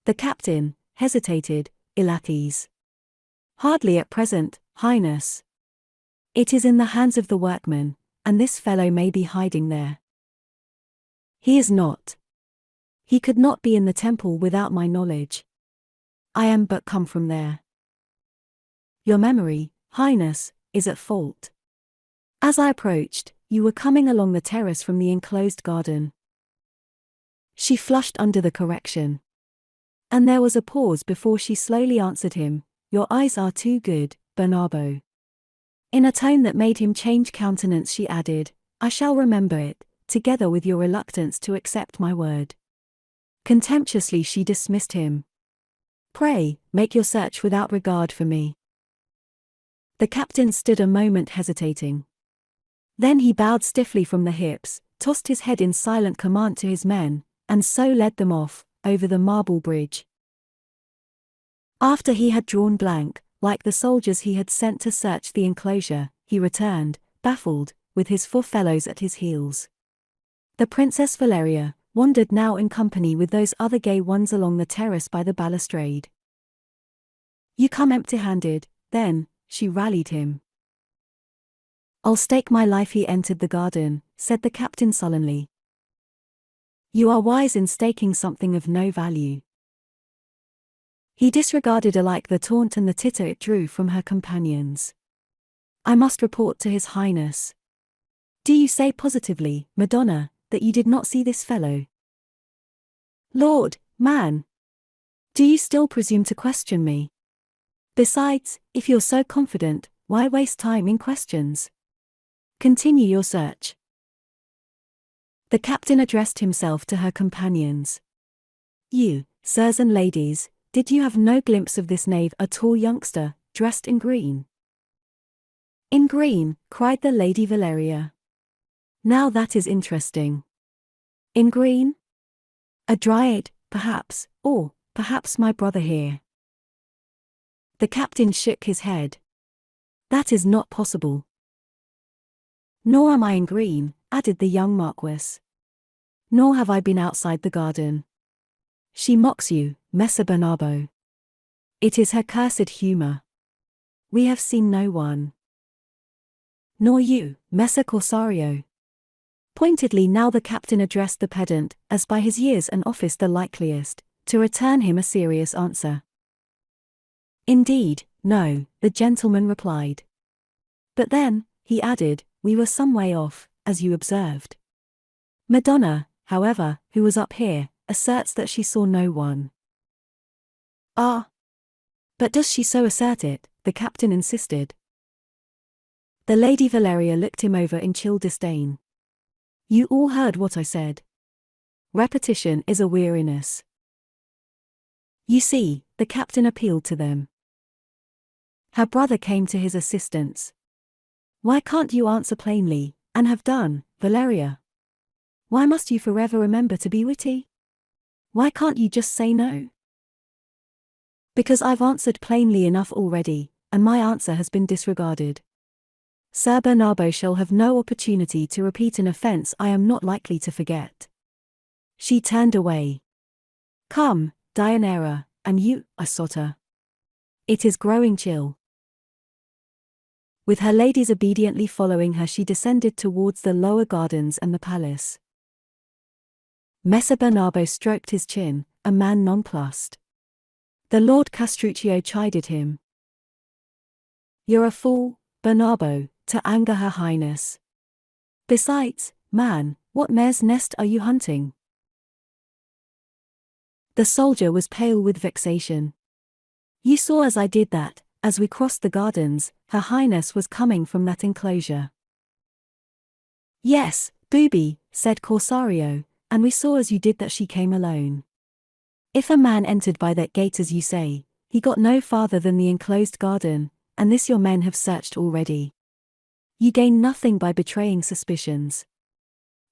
Speaker 1: The captain hesitated, ill at ease. Hardly at present, Highness. It is in the hands of the workmen, and this fellow may be hiding there. He is not. He could not be in the temple without my knowledge. I am but come from there. Your memory, Highness, is at fault. As I approached, you were coming along the terrace from the enclosed garden. She flushed under the correction. And there was a pause before she slowly answered him, Your eyes are too good, Bernardo. In a tone that made him change countenance she added, I shall remember it, together with your reluctance to accept my word. Contemptuously she dismissed him. Pray, make your search without regard for me. The captain stood a moment hesitating. Then he bowed stiffly from the hips, tossed his head in silent command to his men, and so led them off, over the marble bridge. After he had drawn blank, like the soldiers he had sent to search the enclosure, he returned, baffled, with his 4 fellows at his heels. The Princess Valeria wandered now in company with those other gay ones along the terrace by the balustrade. You come empty-handed, then, she rallied him. I'll stake my life he entered the garden, said the captain sullenly. You are wise in staking something of no value. He disregarded alike the taunt and the titter it drew from her companions. I must report to His Highness. Do you say positively, Madonna, that you did not see this fellow? Lord, man! Do you still presume to question me? Besides, if you're so confident, why waste time in questions? Continue your search. The captain addressed himself to her companions. You, sirs and ladies, did you have no glimpse of this knave, a tall youngster, dressed in green? In green, cried the Lady Valeria. Now that is interesting. In green? A dryad, perhaps, or, perhaps my brother here. The captain shook his head. That is not possible. Nor am I in green, added the young Marquis. Nor have I been outside the garden. She mocks you, Messer Bernardo. It is her cursed humour. We have seen no one. Nor you, Messer Corsario. Pointedly now the captain addressed the pedant, as by his years and office the likeliest, to return him a serious answer. Indeed, no, the gentleman replied. But then, he added, we were some way off, as you observed. Madonna, however, who was up here, asserts that she saw no one. Ah! But does she so assert it? The captain insisted. The Lady Valeria looked him over in chill disdain. You all heard what I said. Repetition is a weariness. You see, the captain appealed to them. Her brother came to his assistance. Why can't you answer plainly, and have done, Valeria? Why must you forever remember to be witty? Why can't you just say no? Because I've answered plainly enough already, and my answer has been disregarded. Sir Bernardo shall have no opportunity to repeat an offence I am not likely to forget. She turned away. Come, Deianira, and you, Isotta. It is growing chill. With her ladies obediently following her, she descended towards the lower gardens and the palace. Messer Bernabo stroked his chin, a man nonplussed. The Lord Castruccio chided him. "You're a fool, Bernabo, to anger Her Highness. Besides, man, what mare's nest are you hunting?" The soldier was pale with vexation. "You saw as I did that, as we crossed the gardens, Her Highness was coming from that enclosure." "Yes, booby," said Corsario, "and we saw as you did that she came alone. If a man entered by that gate as you say, he got no farther than the enclosed garden, and this your men have searched already. You gain nothing by betraying suspicions.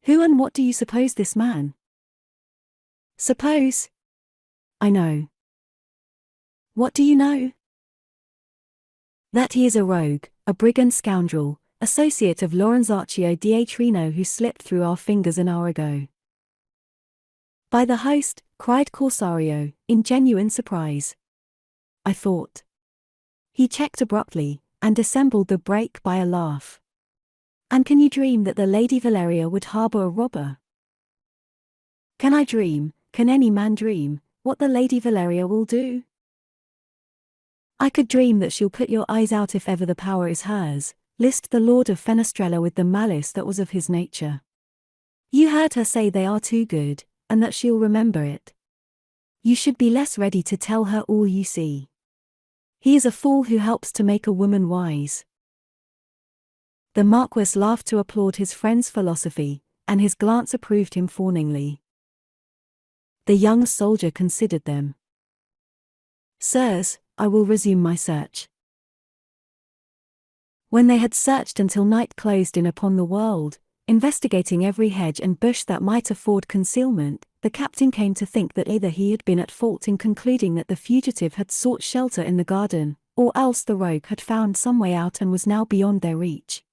Speaker 1: Who and what do you suppose this man?" "Suppose? I know." "What do you know?" "That he is a rogue, a brigand scoundrel, associate of Lorenzaccio Dietrino who slipped through our fingers an hour ago." "By the host," cried Corsario, in genuine surprise. "I thought—" He checked abruptly, and dissembled the break by a laugh. "And can you dream that the Lady Valeria would harbor a robber?" "Can I dream, can any man dream, what the Lady Valeria will do?" "I could dream that she'll put your eyes out if ever the power is hers," lisped the Lord of Fenestrella with the malice that was of his nature. "You heard her say they are too good, and that she'll remember it. You should be less ready to tell her all you see. He is a fool who helps to make a woman wise." The Marquis laughed to applaud his friend's philosophy, and his glance approved him fawningly. The young soldier considered them. "Sirs, I will resume my search." When they had searched until night closed in upon the world, investigating every hedge and bush that might afford concealment, the captain came to think that either he had been at fault in concluding that the fugitive had sought shelter in the garden, or else the rogue had found some way out and was now beyond their reach.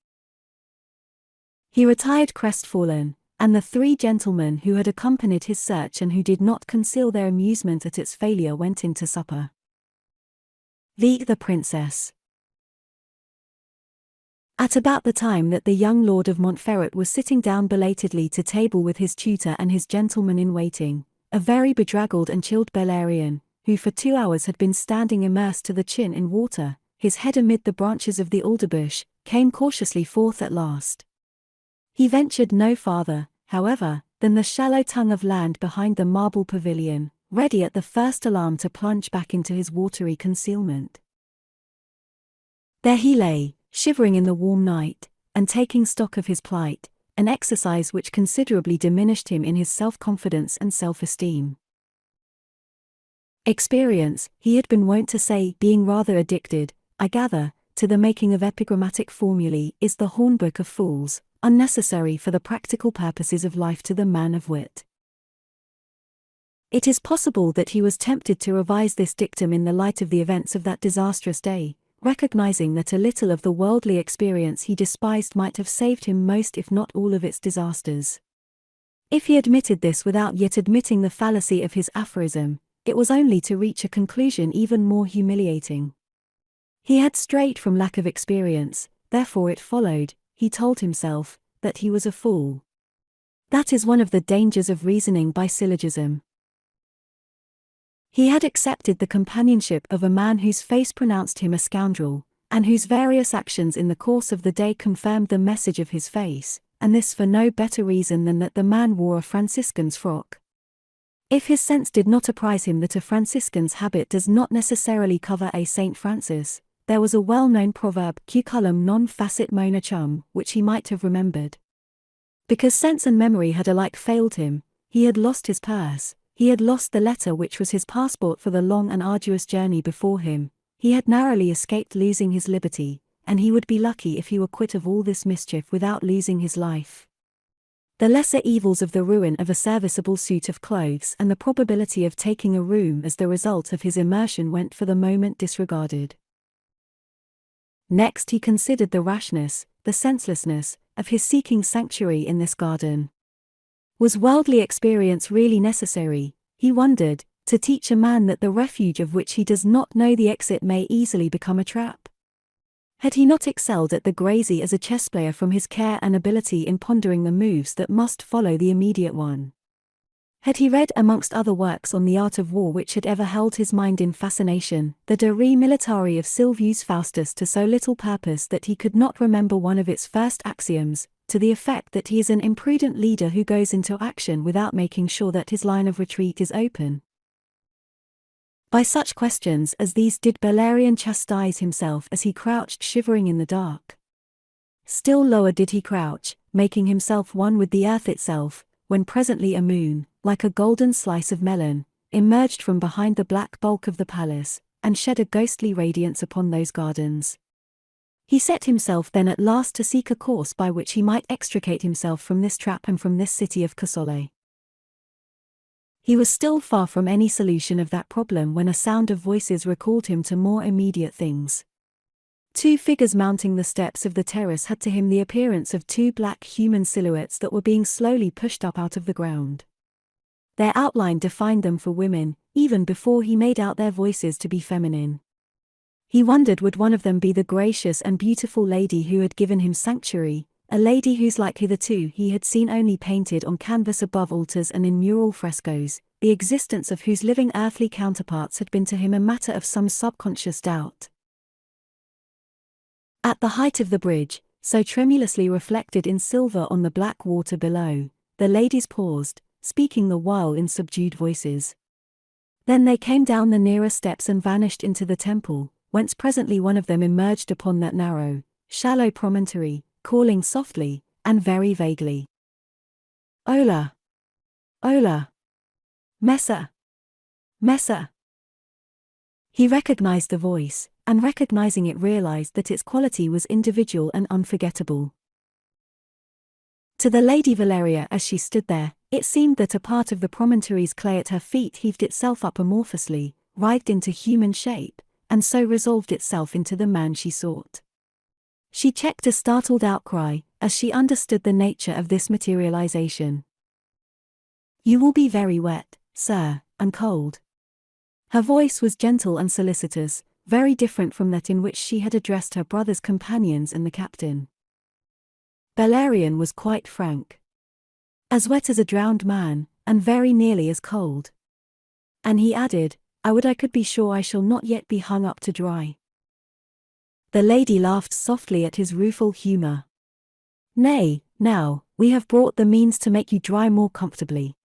Speaker 1: He retired crestfallen, and the three gentlemen who had accompanied his search and who did not conceal their amusement at its failure went in to supper. The Princess. At about the time that the young Lord of Montferrat was sitting down belatedly to table with his tutor and his gentleman-in-waiting, a very bedraggled and chilled Bellarion, who for 2 hours had been standing immersed to the chin in water, his head amid the branches of the alderbush, came cautiously forth at last. He ventured no farther, however, than the shallow tongue of land behind the marble pavilion, ready at the first alarm to plunge back into his watery concealment. There he lay, shivering in the warm night, and taking stock of his plight, an exercise which considerably diminished him in his self-confidence and self-esteem. Experience, he had been wont to say, being rather addicted, I gather, to the making of epigrammatic formulae, is the hornbook of fools, unnecessary for the practical purposes of life to the man of wit. It is possible that he was tempted to revise this dictum in the light of the events of that disastrous day, recognizing that a little of the worldly experience he despised might have saved him most if not all of its disasters. If he admitted this without yet admitting the fallacy of his aphorism, it was only to reach a conclusion even more humiliating. He had strayed from lack of experience, therefore it followed, he told himself, that he was a fool. That is one of the dangers of reasoning by syllogism. He had accepted the companionship of a man whose face pronounced him a scoundrel, and whose various actions in the course of the day confirmed the message of his face, and this for no better reason than that the man wore a Franciscan's frock. If his sense did not apprise him that a Franciscan's habit does not necessarily cover a Saint Francis, there was a well-known proverb, cucullum non facit monachum, which he might have remembered. Because sense and memory had alike failed him, he had lost his purse, he had lost the letter which was his passport for the long and arduous journey before him, he had narrowly escaped losing his liberty, and he would be lucky if he were quit of all this mischief without losing his life. The lesser evils of the ruin of a serviceable suit of clothes and the probability of taking a room as the result of his immersion went for the moment disregarded. Next he considered the rashness, the senselessness, of his seeking sanctuary in this garden. Was worldly experience really necessary, he wondered, to teach a man that the refuge of which he does not know the exit may easily become a trap? Had he not excelled at the grazie as a chess player from his care and ability in pondering the moves that must follow the immediate one? Had he read amongst other works on the art of war which had ever held his mind in fascination, the De Re Militari of Silvius Faustus to so little purpose that he could not remember one of its first axioms, to the effect that he is an imprudent leader who goes into action without making sure that his line of retreat is open? By such questions as these did Bellarion chastise himself as he crouched shivering in the dark. Still lower did he crouch, making himself one with the earth itself, when presently a moon, like a golden slice of melon, emerged from behind the black bulk of the palace, and shed a ghostly radiance upon those gardens. He set himself then at last to seek a course by which he might extricate himself from this trap and from this city of Casole. He was still far from any solution of that problem when a sound of voices recalled him to more immediate things. Two figures mounting the steps of the terrace had to him the appearance of two black human silhouettes that were being slowly pushed up out of the ground. Their outline defined them for women, even before he made out their voices to be feminine. He wondered would one of them be the gracious and beautiful lady who had given him sanctuary, a lady whose like hitherto he had seen only painted on canvas above altars and in mural frescoes, the existence of whose living earthly counterparts had been to him a matter of some subconscious doubt. At the height of the bridge, so tremulously reflected in silver on the black water below, the ladies paused, speaking the while in subdued voices. Then they came down the nearer steps and vanished into the temple, whence presently one of them emerged upon that narrow, shallow promontory, calling softly, and very vaguely. "Ola! Ola! Messer! Messer!" He recognized the voice, and recognizing it realized that its quality was individual and unforgettable. To the Lady Valeria as she stood there, it seemed that a part of the promontory's clay at her feet heaved itself up amorphously, writhed into human shape, and so resolved itself into the man she sought. She checked a startled outcry, as she understood the nature of this materialization. "You will be very wet, sir, and cold." Her voice was gentle and solicitous, very different from that in which she had addressed her brother's companions and the captain. Bellarion was quite frank. "As wet as a drowned man, and very nearly as cold." And he added, "I would I could be sure I shall not yet be hung up to dry." The lady laughed softly at his rueful humour. "Nay, now, we have brought the means to make you dry more comfortably.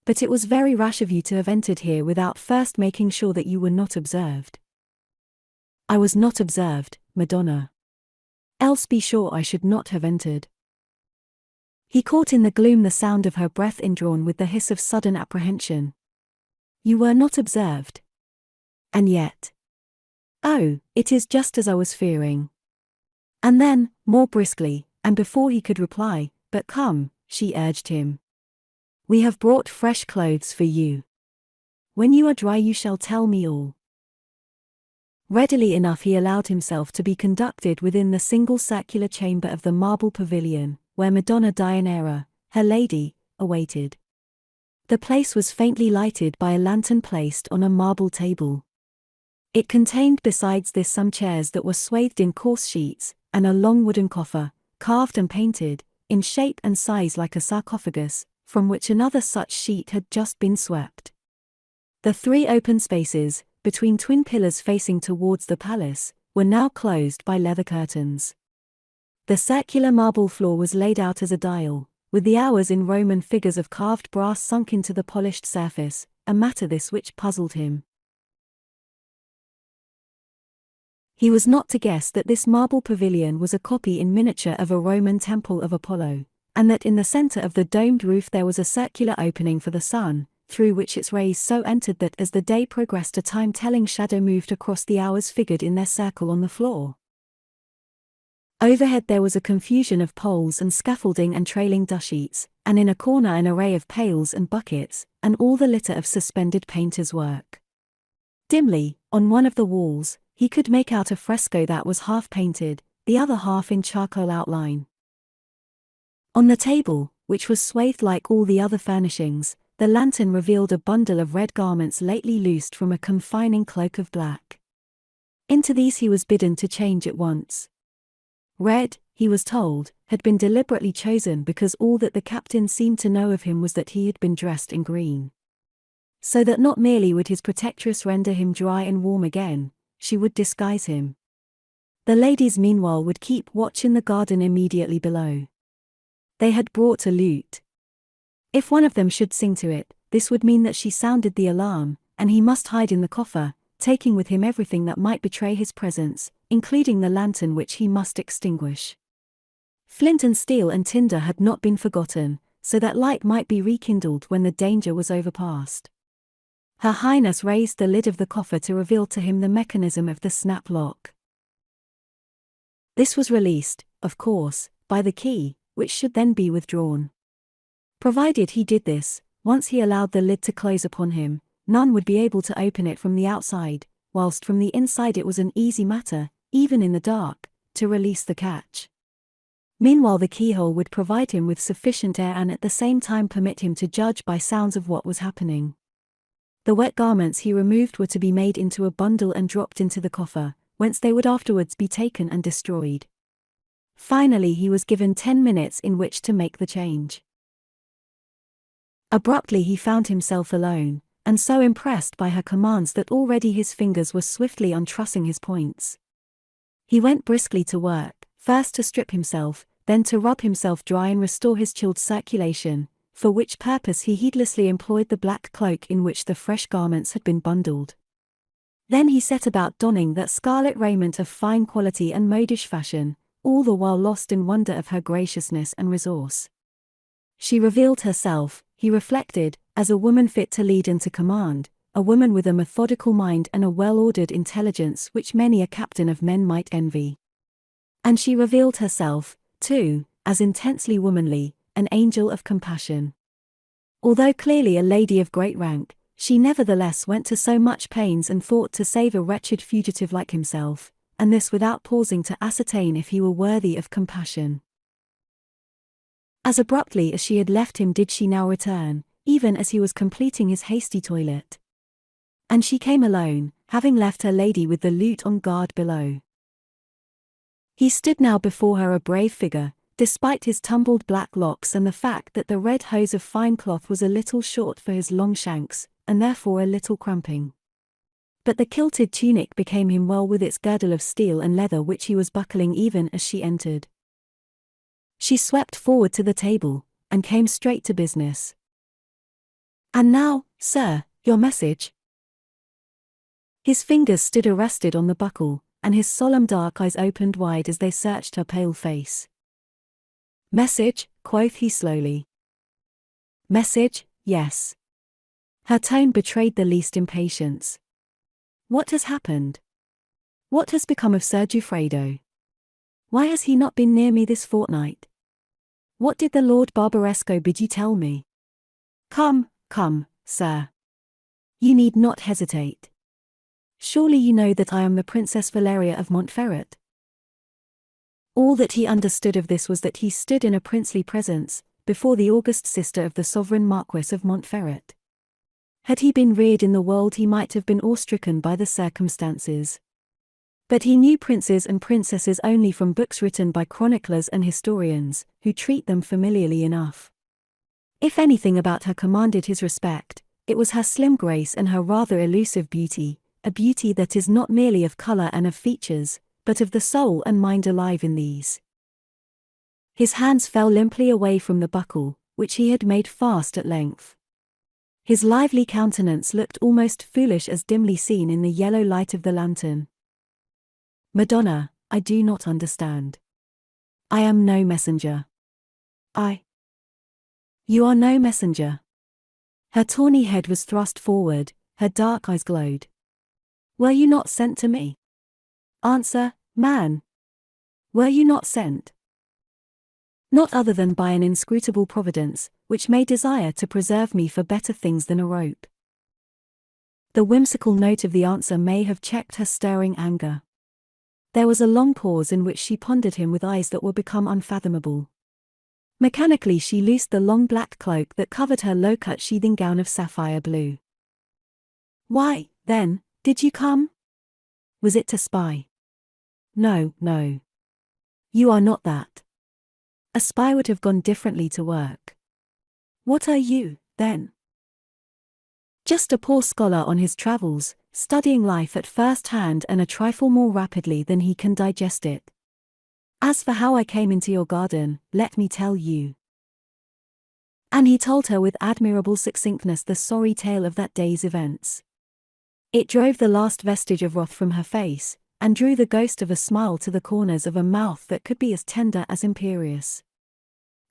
Speaker 1: But it was very rash of you to have entered here without first making sure that you were not observed." "I was not observed, Madonna. Else be sure I should not have entered." He caught in the gloom the sound of her breath indrawn with the hiss of sudden apprehension. "You were not observed? And yet... Oh, it is just as I was fearing." And then, more briskly, and before he could reply, "But come," she urged him. "We have brought fresh clothes for you. When you are dry you shall tell me all." Readily enough he allowed himself to be conducted within the single circular chamber of the marble pavilion, where Madonna Deianira, her lady, awaited. The place was faintly lighted by a lantern placed on a marble table. It contained besides this some chairs that were swathed in coarse sheets, and a long wooden coffer, carved and painted, in shape and size like a sarcophagus, from which another such sheet had just been swept. The three open spaces, between twin pillars facing towards the palace, were now closed by leather curtains. The circular marble floor was laid out as a dial, with the hours in Roman figures of carved brass sunk into the polished surface, a matter this which puzzled him. He was not to guess that this marble pavilion was a copy in miniature of a Roman temple of Apollo, and that in the center of the domed roof there was a circular opening for the sun, through which its rays so entered that as the day progressed a time-telling shadow moved across the hours figured in their circle on the floor. Overhead there was a confusion of poles and scaffolding and trailing dust-sheets, and in a corner an array of pails and buckets, and all the litter of suspended painter's work. Dimly, on one of the walls, he could make out a fresco that was half painted, the other half in charcoal outline. On the table, which was swathed like all the other furnishings, the lantern revealed a bundle of red garments lately loosed from a confining cloak of black. Into these he was bidden to change at once. Red, he was told, had been deliberately chosen because all that the captain seemed to know of him was that he had been dressed in green. So that not merely would his protectress render him dry and warm again, she would disguise him. The ladies meanwhile would keep watch in the garden immediately below. They had brought a lute. If one of them should sing to it, this would mean that she sounded the alarm, and he must hide in the coffer, taking with him everything that might betray his presence, including the lantern which he must extinguish. Flint and steel and tinder had not been forgotten, so that light might be rekindled when the danger was overpast. Her Highness raised the lid of the coffer to reveal to him the mechanism of the snap lock. This was released, of course, by the key, which should then be withdrawn. Provided he did this, once he allowed the lid to close upon him, none would be able to open it from the outside, whilst from the inside it was an easy matter, even in the dark, to release the catch. Meanwhile the keyhole would provide him with sufficient air and at the same time permit him to judge by sounds of what was happening. The wet garments he removed were to be made into a bundle and dropped into the coffer, whence they would afterwards be taken and destroyed. Finally he was given 10 minutes in which to make the change. Abruptly he found himself alone, and so impressed by her commands that already his fingers were swiftly untrussing his points. He went briskly to work, first to strip himself, then to rub himself dry and restore his chilled circulation, for which purpose he heedlessly employed the black cloak in which the fresh garments had been bundled. Then he set about donning that scarlet raiment of fine quality and modish fashion, all the while lost in wonder of her graciousness and resource. She revealed herself, he reflected, as a woman fit to lead and to command, a woman with a methodical mind and a well-ordered intelligence which many a captain of men might envy. And she revealed herself, too, as intensely womanly, an angel of compassion. Although clearly a lady of great rank, she nevertheless went to so much pains and thought to save a wretched fugitive like himself, and this without pausing to ascertain if he were worthy of compassion. As abruptly as she had left him did she now return, even as he was completing his hasty toilet. And she came alone, having left her lady with the lute on guard below. He stood now before her a brave figure, despite his tumbled black locks and the fact that the red hose of fine cloth was a little short for his long shanks, and therefore a little cramping. But the kilted tunic became him well with its girdle of steel and leather which he was buckling even as she entered. She swept forward to the table, and came straight to business. "And now, sir, your message?" His fingers stood arrested on the buckle, and his solemn dark eyes opened wide as they searched her pale face. "Message," quoth he slowly. "Message, yes." Her tone betrayed the least impatience. "What has happened? What has become of Sir Giuffredo? Why has he not been near me this fortnight? What did the Lord Barbaresco bid you tell me? Come, come, sir. You need not hesitate. Surely you know that I am the Princess Valeria of Montferrat." All that he understood of this was that he stood in a princely presence, before the august sister of the sovereign Marquis of Montferrat. Had he been reared in the world he might have been awe-stricken by the circumstances. But he knew princes and princesses only from books written by chroniclers and historians, who treat them familiarly enough. If anything about her commanded his respect, it was her slim grace and her rather elusive beauty, a beauty that is not merely of colour and of features, but of the soul and mind alive in these. His hands fell limply away from the buckle, which he had made fast at length. His lively countenance looked almost foolish as dimly seen in the yellow light of the lantern. "Madonna, I do not understand. I am no messenger." "You are no messenger." Her tawny head was thrust forward, her dark eyes glowed. "Were you not sent to me? Answer, man. Were you not sent? Not other than by an inscrutable providence, which may desire to preserve me for better things than a rope." The whimsical note of the answer may have checked her stirring anger. There was a long pause in which she pondered him with eyes that were become unfathomable. Mechanically she loosed the long black cloak that covered her low-cut sheathing gown of sapphire blue. "Why, then, did you come?" Was it to spy? No, no. You are not that. A spy would have gone differently to work. What are you, then? Just a poor scholar on his travels, studying life at first hand and a trifle more rapidly than he can digest it. As for how I came into your garden, let me tell you. And he told her with admirable succinctness the sorry tale of that day's events. It drove the last vestige of wrath from her face, and drew the ghost of a smile to the corners of a mouth that could be as tender as imperious.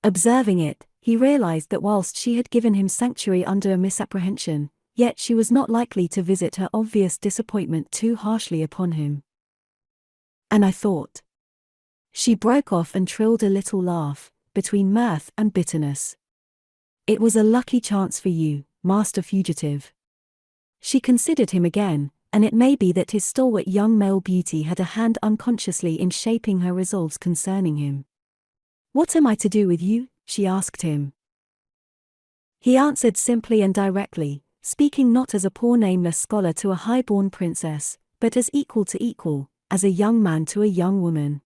Speaker 1: Observing it, he realized that whilst she had given him sanctuary under a misapprehension, yet she was not likely to visit her obvious disappointment too harshly upon him. And I thought. She broke off and trilled a little laugh, between mirth and bitterness. It was a lucky chance for you, master fugitive. She considered him again, and it may be that his stalwart young male beauty had a hand unconsciously in shaping her resolves concerning him. What am I to do with you? She asked him. He answered simply and directly, speaking not as a poor nameless scholar to a high-born princess, but as equal to equal, as a young man to a young woman.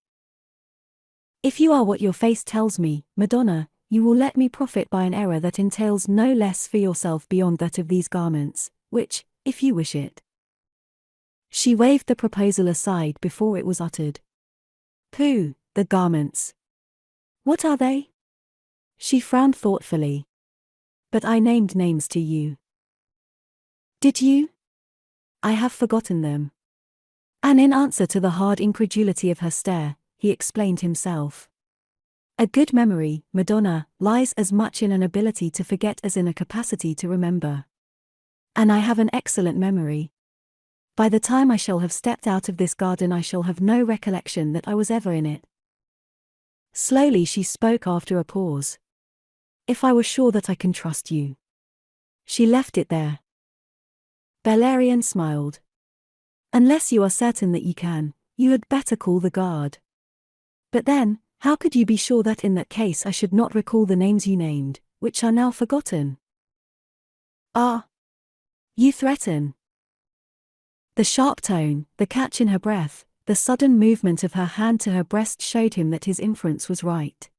Speaker 1: If you are what your face tells me, Madonna, you will let me profit by an error that entails no less for yourself beyond that of these garments, which, if you wish it. She waved the proposal aside before it was uttered. Pooh, the garments. What are they? She frowned thoughtfully. But I named names to you. Did you? I have forgotten them. And in answer to the hard incredulity of her stare, he explained himself. A good memory, Madonna, lies as much in an ability to forget as in a capacity to remember. And I have an excellent memory. By the time I shall have stepped out of this garden I shall have no recollection that I was ever in it. Slowly she spoke after a pause. If I were sure that I can trust you. She left it there. Bellarion smiled. Unless you are certain that you can, you had better call the guard. But then, how could you be sure that in that case I should not recall the names you named, which are now forgotten? Ah! You threaten. The sharp tone, the catch in her breath, the sudden movement of her hand to her breast showed him that his inference was right.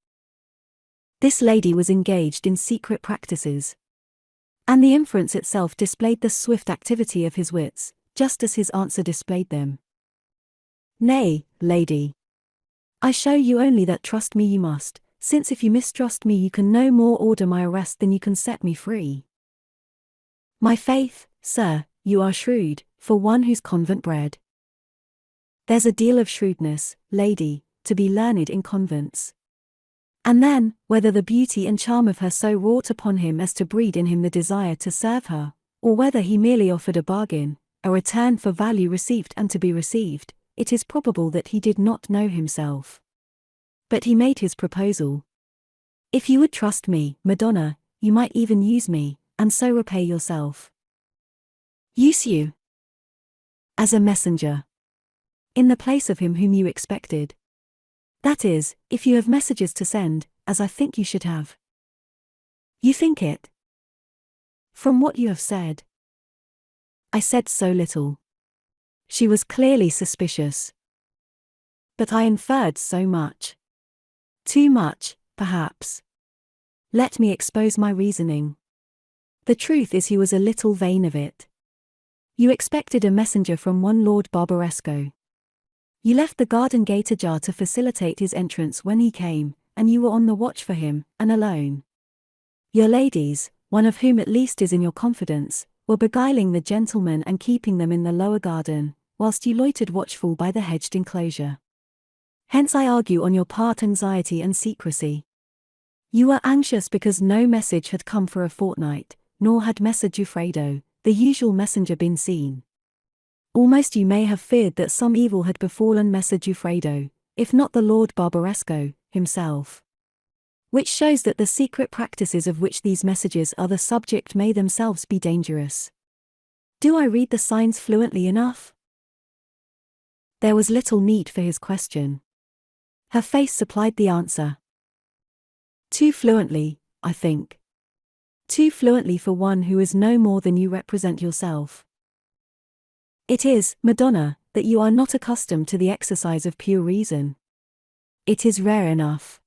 Speaker 1: This lady was engaged in secret practices. And the inference itself displayed the swift activity of his wits, just as his answer displayed them. Nay, lady. I show you only that trust me you must, since if you mistrust me you can no more order my arrest than you can set me free. My faith, sir, you are shrewd, for one who's convent bred. There's a deal of shrewdness, lady, to be learned in convents. And then, whether the beauty and charm of her so wrought upon him as to breed in him the desire to serve her, or whether he merely offered a bargain, a return for value received and to be received, it is probable that he did not know himself. But he made his proposal. If you would trust me, Madonna, you might even use me, and so repay yourself. Use you? As a messenger. In the place of him whom you expected. That is, if you have messages to send, as I think you should have. You think it? From what you have said. I said so little. She was clearly suspicious. But I inferred so much. Too much, perhaps. Let me expose my reasoning. The truth is he was a little vain of it. You expected a messenger from one Lord Barbaresco. You left the garden gate ajar to facilitate his entrance when he came, and you were on the watch for him, and alone. Your ladies, one of whom at least is in your confidence, were beguiling the gentlemen and keeping them in the lower garden, whilst you loitered watchful by the hedged enclosure. Hence I argue on your part anxiety and secrecy. You were anxious because no message had come for a fortnight, nor had Messer Giuffredo, the usual messenger, been seen. Almost you may have feared that some evil had befallen Messer Giuffredo, if not the Lord Barbaresco himself. Which shows that the secret practices of which these messages are the subject may themselves be dangerous. Do I read the signs fluently enough? There was little need for his question. Her face supplied the answer. Too fluently, I think. Too fluently for one who is no more than you represent yourself. It is, Madonna, that you are not accustomed to the exercise of pure reason. It is rare enough.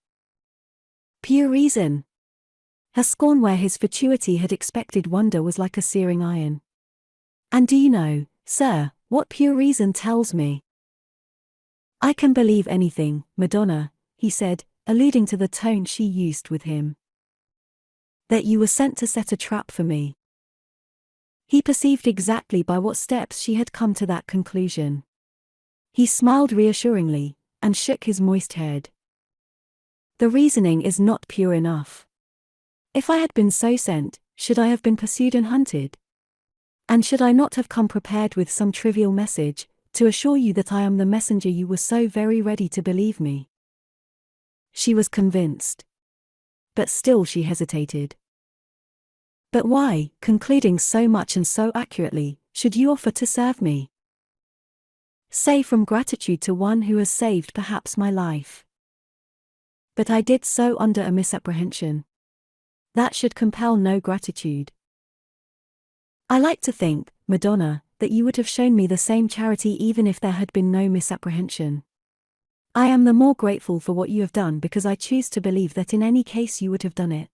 Speaker 1: Pure reason. Her scorn where his fatuity had expected wonder was like a searing iron. And do you know, sir, what pure reason tells me? I can believe anything, Madonna, he said, alluding to the tone she used with him. That you were sent to set a trap for me. He perceived exactly by what steps she had come to that conclusion. He smiled reassuringly, and shook his moist head. The reasoning is not pure enough. If I had been so sent, should I have been pursued and hunted? And should I not have come prepared with some trivial message, to assure you that I am the messenger you were so very ready to believe me? She was convinced. But still she hesitated. But why, concluding so much and so accurately, should you offer to serve me? Say from gratitude to one who has saved perhaps my life. But I did so under a misapprehension. That should compel no gratitude. I like to think, Madonna, that you would have shown me the same charity even if there had been no misapprehension. I am the more grateful for what you have done because I choose to believe that in any case you would have done it.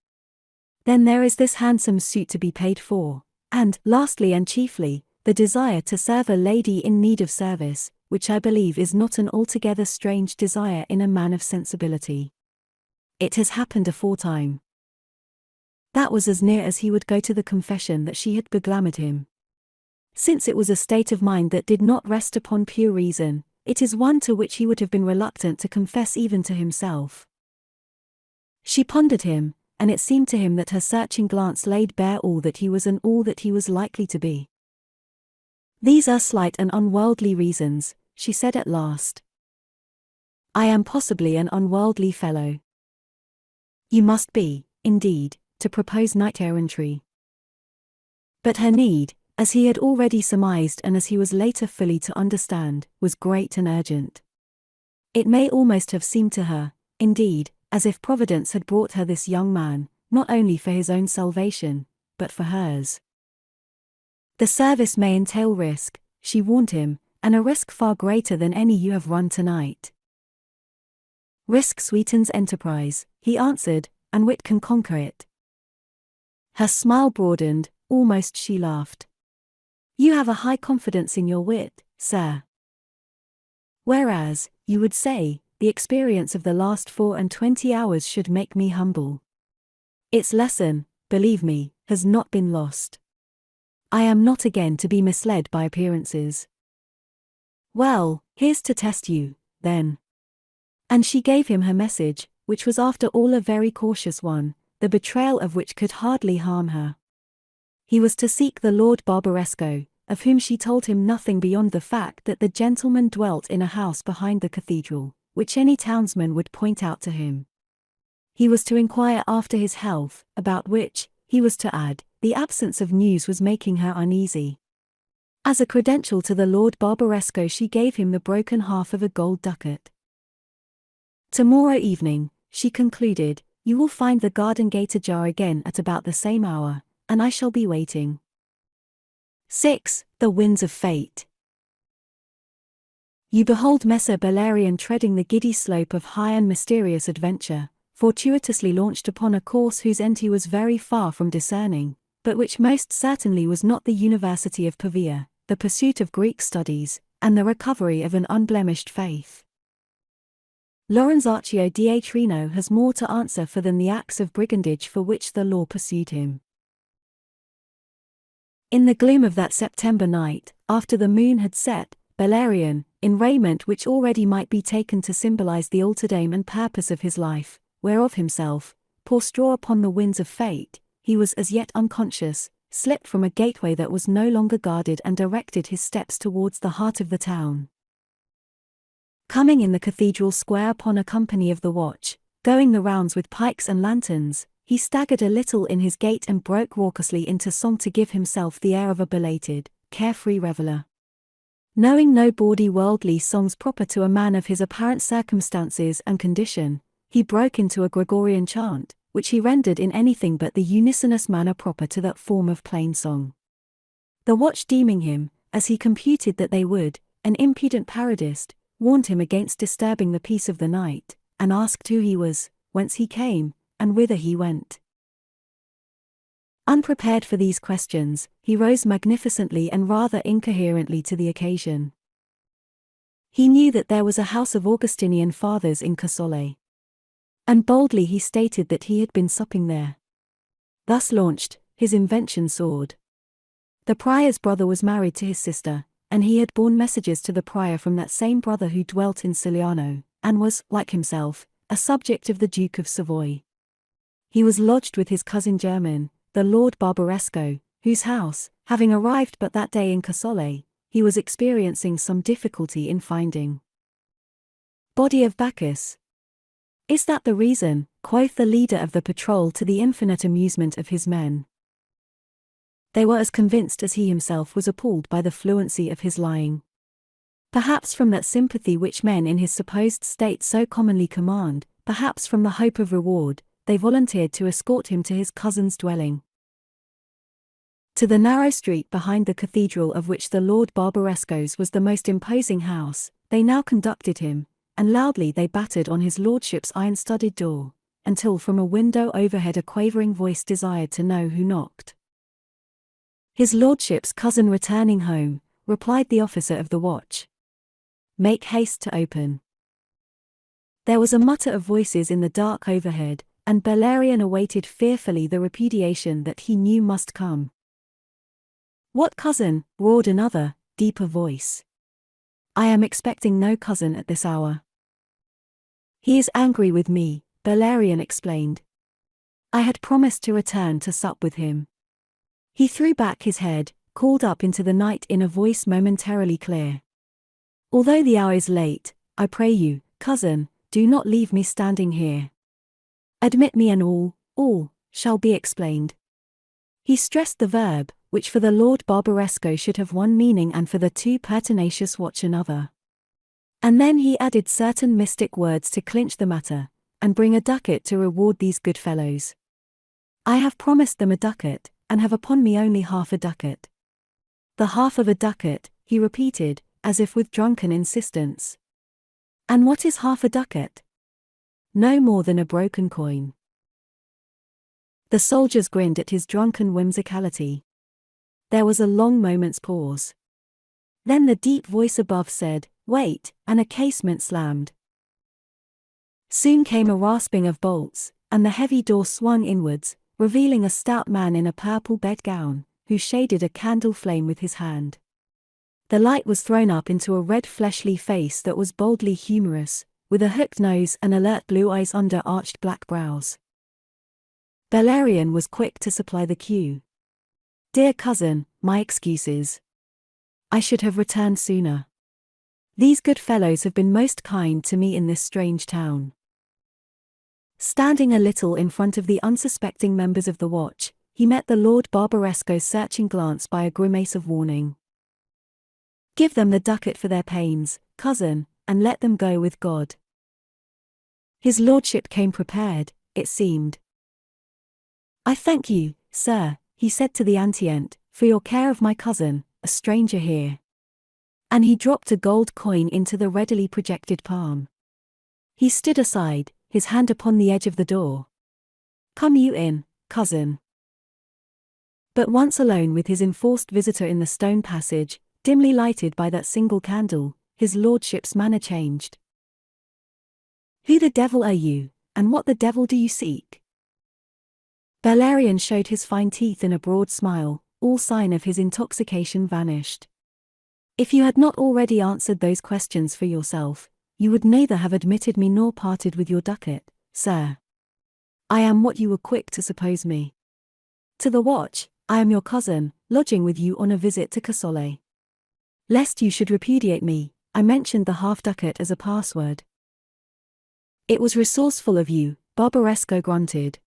Speaker 1: Then there is this handsome suit to be paid for, and, lastly and chiefly, the desire to serve a lady in need of service, which I believe is not an altogether strange desire in a man of sensibility. It has happened aforetime. That was as near as he would go to the confession that she had beglamored him. Since it was a state of mind that did not rest upon pure reason, it is one to which he would have been reluctant to confess even to himself. She pondered him, and it seemed to him that her searching glance laid bare all that he was and all that he was likely to be. These are slight and unworldly reasons, she said at last. I am possibly an unworldly fellow. You must be, indeed, to propose knight-errantry. But her need, as he had already surmised and as he was later fully to understand, was great and urgent. It may almost have seemed to her, indeed, as if Providence had brought her this young man, not only for his own salvation, but for hers. The service may entail risk, she warned him, and a risk far greater than any you have run tonight. Risk sweetens enterprise, he answered, and wit can conquer it. Her smile broadened, almost she laughed. You have a high confidence in your wit, sir. Whereas, you would say, the experience of the last 24 hours should make me humble. Its lesson, believe me, has not been lost. I am not again to be misled by appearances. Well, here's to test you, then. And she gave him her message, which was after all a very cautious one, the betrayal of which could hardly harm her. He was to seek the Lord Barbaresco, of whom she told him nothing beyond the fact that the gentleman dwelt in a house behind the cathedral, which any townsman would point out to him. He was to inquire after his health, about which, he was to add, the absence of news was making her uneasy. As a credential to the Lord Barbaresco she gave him the broken half of a gold ducat. Tomorrow evening, she concluded, you will find the garden gate ajar again at about the same hour, and I shall be waiting. 6. The Winds of Fate. You behold Messer Bellarion treading the giddy slope of high and mysterious adventure, fortuitously launched upon a course whose end he was very far from discerning, but which most certainly was not the University of Pavia, the pursuit of Greek studies, and the recovery of an unblemished faith. Lorenzaccio da Trino has more to answer for than the acts of brigandage for which the law pursued him. In the gloom of that September night, after the moon had set, Bellarion, in raiment which already might be taken to symbolize the altered aim and purpose of his life, whereof himself, pour straw upon the winds of fate, he was as yet unconscious, slipped from a gateway that was no longer guarded and directed his steps towards the heart of the town. Coming in the cathedral square upon a company of the watch, going the rounds with pikes and lanterns, he staggered a little in his gait and broke raucously into song to give himself the air of a belated, carefree reveller. Knowing no bawdy worldly songs proper to a man of his apparent circumstances and condition, he broke into a Gregorian chant, which he rendered in anything but the unisonous manner proper to that form of plain song. The watch deeming him, as he computed that they would, an impudent parodist, warned him against disturbing the peace of the night, and asked who he was, whence he came, and whither he went. Unprepared for these questions, he rose magnificently and rather incoherently to the occasion. He knew that there was a house of Augustinian fathers in Casole, and boldly he stated that he had been supping there. Thus launched, his invention soared. The prior's brother was married to his sister, and he had borne messages to the prior from that same brother who dwelt in Siliano, and was, like himself, a subject of the Duke of Savoy. He was lodged with his cousin german, the Lord Barbaresco, whose house, having arrived but that day in Casole, he was experiencing some difficulty in finding. Body of Bacchus. Is that the reason, quoth the leader of the patrol to the infinite amusement of his men. They were as convinced as he himself was appalled by the fluency of his lying. Perhaps from that sympathy which men in his supposed state so commonly command, perhaps from the hope of reward, they volunteered to escort him to his cousin's dwelling. To the narrow street behind the cathedral, of which the Lord Barbaresco's was the most imposing house, they now conducted him, and loudly they battered on his lordship's iron-studded door, until from a window overhead a quavering voice desired to know who knocked. His lordship's cousin returning home, replied the officer of the watch. Make haste to open. There was a mutter of voices in the dark overhead, and Bellarion awaited fearfully the repudiation that he knew must come. What cousin? Roared another, deeper voice. I am expecting no cousin at this hour. He is angry with me, Bellarion explained. I had promised to return to sup with him. He threw back his head, called up into the night in a voice momentarily clear. Although the hour is late, I pray you, cousin, do not leave me standing here. Admit me and all shall be explained. He stressed the verb, which for the Lord Barbaresco should have one meaning and for the too pertinacious watch another. And then he added certain mystic words to clinch the matter, and bring a ducat to reward these good fellows. I have promised them a ducat, and have upon me only half a ducat. The half of a ducat, he repeated, as if with drunken insistence. And what is half a ducat? No more than a broken coin. The soldiers grinned at his drunken whimsicality. There was a long moment's pause. Then the deep voice above said, "Wait," and a casement slammed. Soon came a rasping of bolts, and the heavy door swung inwards, revealing a stout man in a purple bedgown, who shaded a candle flame with his hand. The light was thrown up into a red fleshly face that was boldly humorous, with a hooked nose and alert blue eyes under arched black brows. Bellarion was quick to supply the cue. Dear cousin, my excuses. I should have returned sooner. These good fellows have been most kind to me in this strange town. Standing a little in front of the unsuspecting members of the watch, he met the Lord Barbaresco's searching glance by a grimace of warning. Give them the ducat for their pains, cousin, and let them go with God. His lordship came prepared, it seemed. I thank you, sir, he said to the antient, for your care of my cousin, a stranger here. And he dropped a gold coin into the readily projected palm. He stood aside, his hand upon the edge of the door. Come you in, cousin. But once alone with his enforced visitor in the stone passage, dimly lighted by that single candle, his lordship's manner changed. Who the devil are you, and what the devil do you seek? Bellarion showed his fine teeth in a broad smile, all sign of his intoxication vanished. If you had not already answered those questions for yourself, you would neither have admitted me nor parted with your ducat, sir. I am what you were quick to suppose me. To the watch, I am your cousin, lodging with you on a visit to Casole. Lest you should repudiate me, I mentioned the half-ducat as a password. It was resourceful of you, Barbaresco grunted.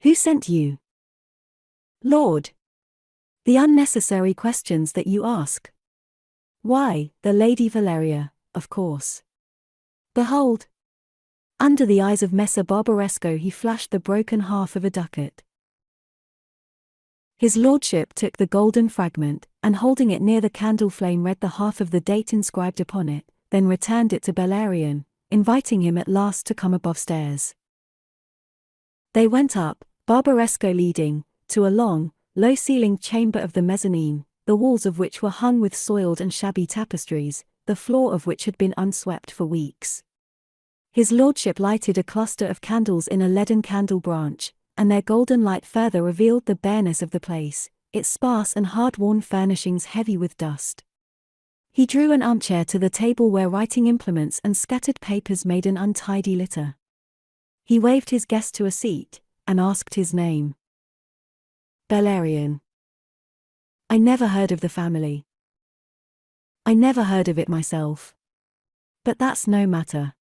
Speaker 1: Who sent you? Lord. The unnecessary questions that you ask. Why, the Lady Valeria, of course. Behold. Under the eyes of Messer Barbaresco he flashed the broken half of a ducat. His lordship took the golden fragment, and holding it near the candle flame read the half of the date inscribed upon it, then returned it to Bellarion, inviting him at last to come above stairs. They went up, Barbaresco leading, to a long, low-ceilinged chamber of the mezzanine, the walls of which were hung with soiled and shabby tapestries, the floor of which had been unswept for weeks. His lordship lighted a cluster of candles in a leaden candle branch, and their golden light further revealed the bareness of the place, its sparse and hard-worn furnishings heavy with dust. He drew an armchair to the table where writing implements and scattered papers made an untidy litter. He waved his guest to a seat, and asked his name. Bellarion. I never heard of the family. I never heard of it myself. But that's no matter.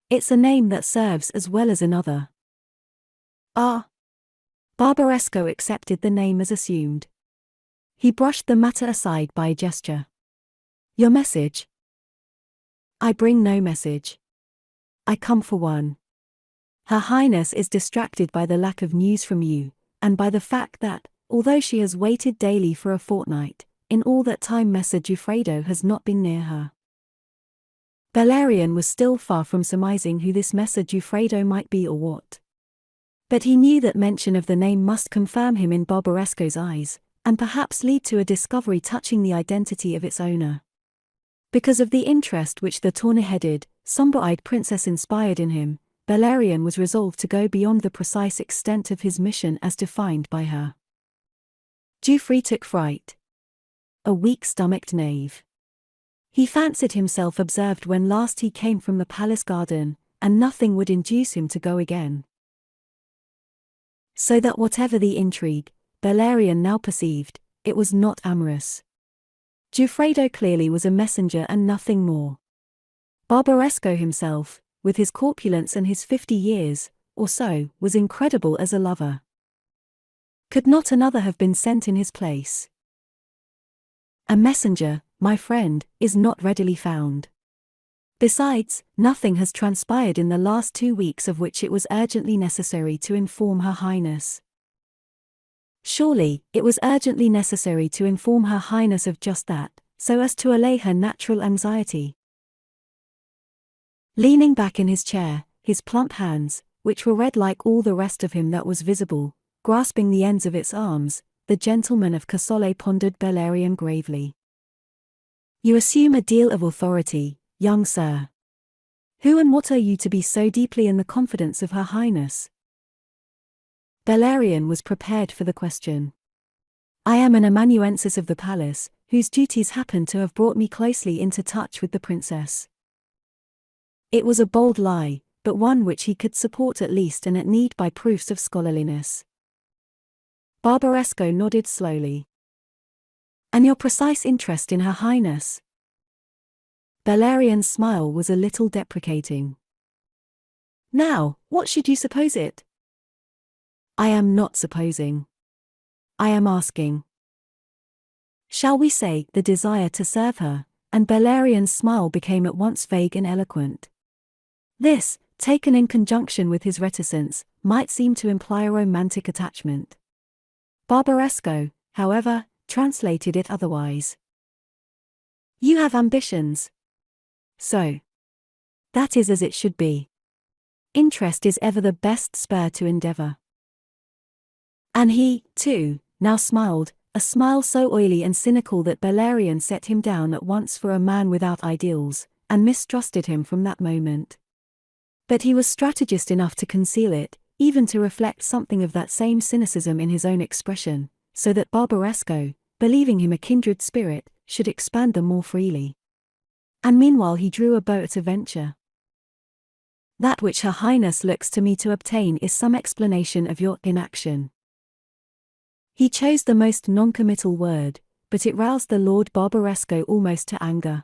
Speaker 1: It's a name that serves as well as another. Ah. Barbaresco accepted the name as assumed. He brushed the matter aside by a gesture. Your message? I bring no message. I come for one. Her Highness is distracted by the lack of news from you, and by the fact that, although she has waited daily for a fortnight, in all that time Messer Giuffredo has not been near her. Bellarion was still far from surmising who this Messer Giuffredo might be or what. But he knew that mention of the name must confirm him in Barbaresco's eyes, and perhaps lead to a discovery touching the identity of its owner. Because of the interest which the tawny-headed, sombre-eyed princess inspired in him, Bellarion was resolved to go beyond the precise extent of his mission as defined by her. Giuffre took fright. A weak-stomached knave. He fancied himself observed when last he came from the palace garden, and nothing would induce him to go again. So that whatever the intrigue, Bellarion now perceived, it was not amorous. Giuffredo clearly was a messenger and nothing more. Barbaresco himself, with his corpulence and his 50 years, or so, was incredible as a lover. Could not another have been sent in his place? A messenger, my friend, is not readily found. Besides, nothing has transpired in the last 2 weeks of which it was urgently necessary to inform Her Highness. Surely, it was urgently necessary to inform Her Highness of just that, so as to allay her natural anxiety. Leaning back in his chair, his plump hands, which were red like all the rest of him that was visible, grasping the ends of its arms, the gentleman of Casole pondered Bellarion gravely. You assume a deal of authority, young sir. Who and what are you to be so deeply in the confidence of Her Highness? Bellarion was prepared for the question. I am an amanuensis of the palace, whose duties happen to have brought me closely into touch with the princess. It was a bold lie, but one which he could support at least and at need by proofs of scholarliness. Barbaresco nodded slowly. And your precise interest in Her Highness? Bellarion's smile was a little deprecating. Now, what should you suppose it? I am not supposing. I am asking. Shall we say the desire to serve her? And Bellarion's smile became at once vague and eloquent. This, taken in conjunction with his reticence, might seem to imply a romantic attachment. Barbaresco, however, translated it otherwise. You have ambitions. So. That is as it should be. Interest is ever the best spur to endeavor. And he, too, now smiled, a smile so oily and cynical that Bellarion set him down at once for a man without ideals, and mistrusted him from that moment. But he was strategist enough to conceal it, even to reflect something of that same cynicism in his own expression, so that Barbaresco, believing him a kindred spirit, should expand them more freely. And meanwhile he drew a bow at a venture. That which Her Highness looks to me to obtain is some explanation of your inaction. He chose the most non-committal word, but it roused the Lord Barbaresco almost to anger.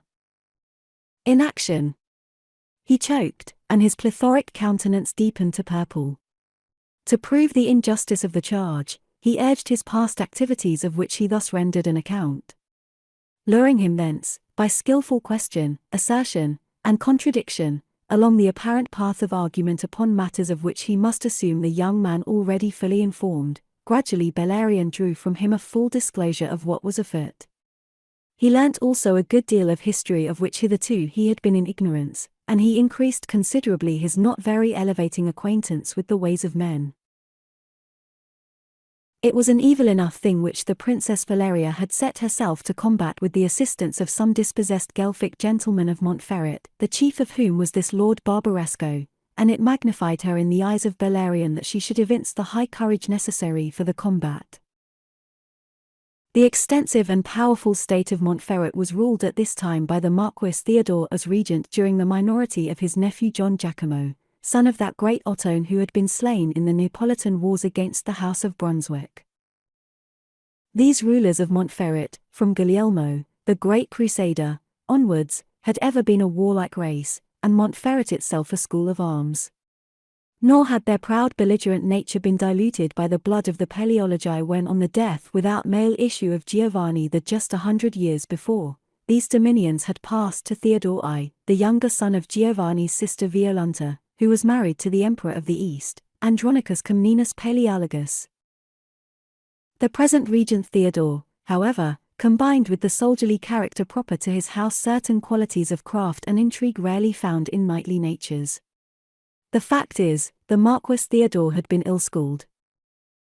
Speaker 1: Inaction. He choked, and his plethoric countenance deepened to purple. To prove the injustice of the charge, he urged his past activities of which he thus rendered an account. Luring him thence, by skillful question, assertion, and contradiction, along the apparent path of argument upon matters of which he must assume the young man already fully informed, gradually Bellarion drew from him a full disclosure of what was afoot. He learnt also a good deal of history of which hitherto he had been in ignorance, and he increased considerably his not very elevating acquaintance with the ways of men. It was an evil enough thing which the Princess Valeria had set herself to combat with the assistance of some dispossessed Guelphic gentlemen of Montferrat, the chief of whom was this Lord Barbaresco, and it magnified her in the eyes of Bellarion that she should evince the high courage necessary for the combat. The extensive and powerful state of Montferrat was ruled at this time by the Marquis Theodore as regent during the minority of his nephew John Giacomo, son of that great Ottone who had been slain in the Neapolitan wars against the House of Brunswick. These rulers of Montferrat, from Guglielmo, the great crusader, onwards, had ever been a warlike race, and Montferrat itself a school of arms. Nor had their proud belligerent nature been diluted by the blood of the Paleologi when on the death without male issue of Giovanni the just 100 years before, these dominions had passed to Theodore I, the younger son of Giovanni's sister Violanta, who was married to the Emperor of the East, Andronicus Comnenus Palaeologus. The present regent Theodore, however, combined with the soldierly character proper to his house certain qualities of craft and intrigue rarely found in knightly natures. The fact is, the Marquis Theodore had been ill-schooled.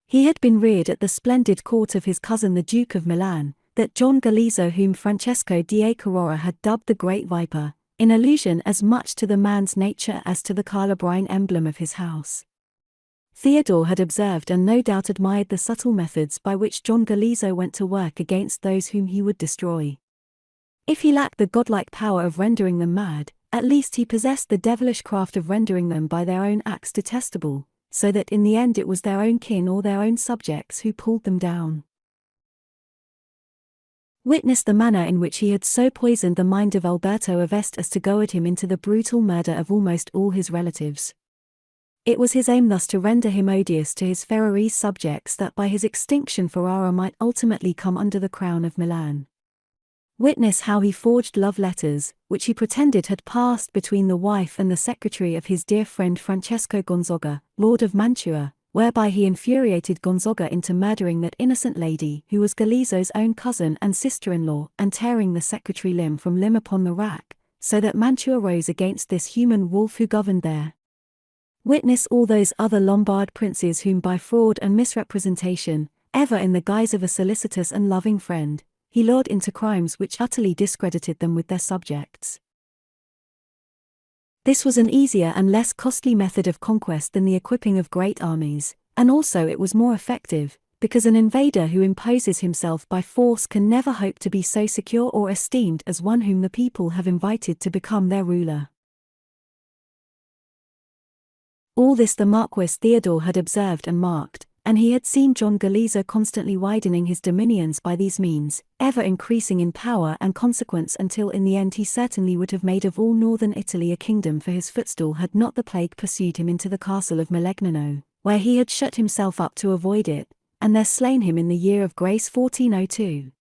Speaker 1: He had been reared at the splendid court of his cousin the Duke of Milan, that Gian Galeazzo whom Francesco da Carrara had dubbed the Great Viper, in allusion as much to the man's nature as to the Calabrine emblem of his house. Theodore had observed and no doubt admired the subtle methods by which Gian Galeazzo went to work against those whom he would destroy. If he lacked the godlike power of rendering them mad, at least he possessed the devilish craft of rendering them by their own acts detestable, so that in the end it was their own kin or their own subjects who pulled them down. Witness the manner in which he had so poisoned the mind of Alberto of Este as to goad him into the brutal murder of almost all his relatives. It was his aim thus to render him odious to his Ferrarese subjects that by his extinction Ferrara might ultimately come under the crown of Milan. Witness how he forged love letters, which he pretended had passed between the wife and the secretary of his dear friend Francesco Gonzaga, Lord of Mantua, whereby he infuriated Gonzaga into murdering that innocent lady who was Galeazzo's own cousin and sister-in-law and tearing the secretary limb from limb upon the rack, so that Mantua rose against this human wolf who governed there. Witness all those other Lombard princes whom by fraud and misrepresentation, ever in the guise of a solicitous and loving friend, he lured into crimes which utterly discredited them with their subjects. This was an easier and less costly method of conquest than the equipping of great armies, and also it was more effective, because an invader who imposes himself by force can never hope to be so secure or esteemed as one whom the people have invited to become their ruler. All this the Marquis Theodore had observed and marked, and he had seen Gian Galeazzo constantly widening his dominions by these means, ever increasing in power and consequence until in the end he certainly would have made of all northern Italy a kingdom for his footstool had not the plague pursued him into the castle of Melegnano, where he had shut himself up to avoid it, and there slain him in the year of grace 1402.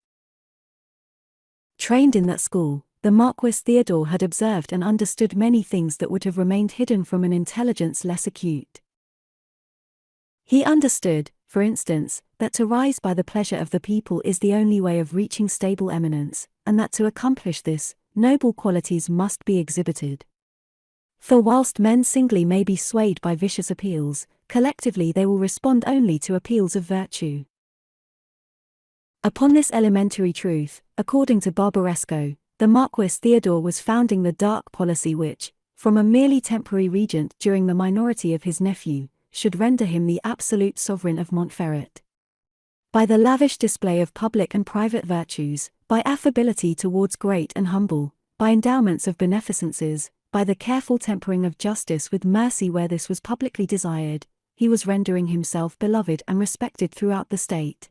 Speaker 1: Trained in that school, the Marquis Theodore had observed and understood many things that would have remained hidden from an intelligence less acute. He understood, for instance, that to rise by the pleasure of the people is the only way of reaching stable eminence, and that to accomplish this, noble qualities must be exhibited. For whilst men singly may be swayed by vicious appeals, collectively they will respond only to appeals of virtue. Upon this elementary truth, according to Barbaresco, the Marquis Theodore was founding the dark policy which, from a merely temporary regent during the minority of his nephew, should render him the absolute sovereign of Montferrat. By the lavish display of public and private virtues, by affability towards great and humble, by endowments of beneficences, by the careful tempering of justice with mercy where this was publicly desired, he was rendering himself beloved and respected throughout the state.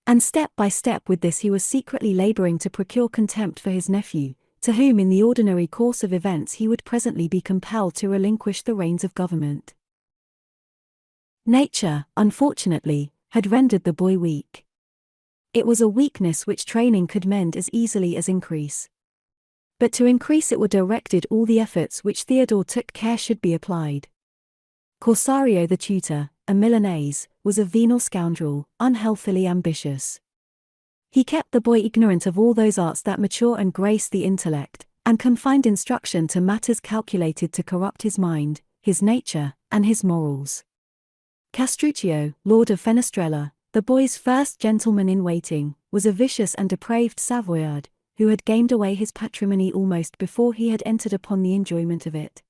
Speaker 1: And step by step with this he was secretly laboring to procure contempt for his nephew, to whom in the ordinary course of events he would presently be compelled to relinquish the reins of government. Nature, unfortunately, had rendered the boy weak. It was a weakness which training could mend as easily as increase. But to increase it were directed all the efforts which Theodore took care should be applied. Corsario the tutor, a Milanese, was a venal scoundrel, unhealthily ambitious. He kept the boy ignorant of all those arts that mature and grace the intellect, and confined instruction to matters calculated to corrupt his mind, his nature, and his morals. Castruccio, Lord of Fenestrella, the boy's first gentleman-in-waiting, was a vicious and depraved Savoyard, who had gamed away his patrimony almost before he had entered upon the enjoyment of it.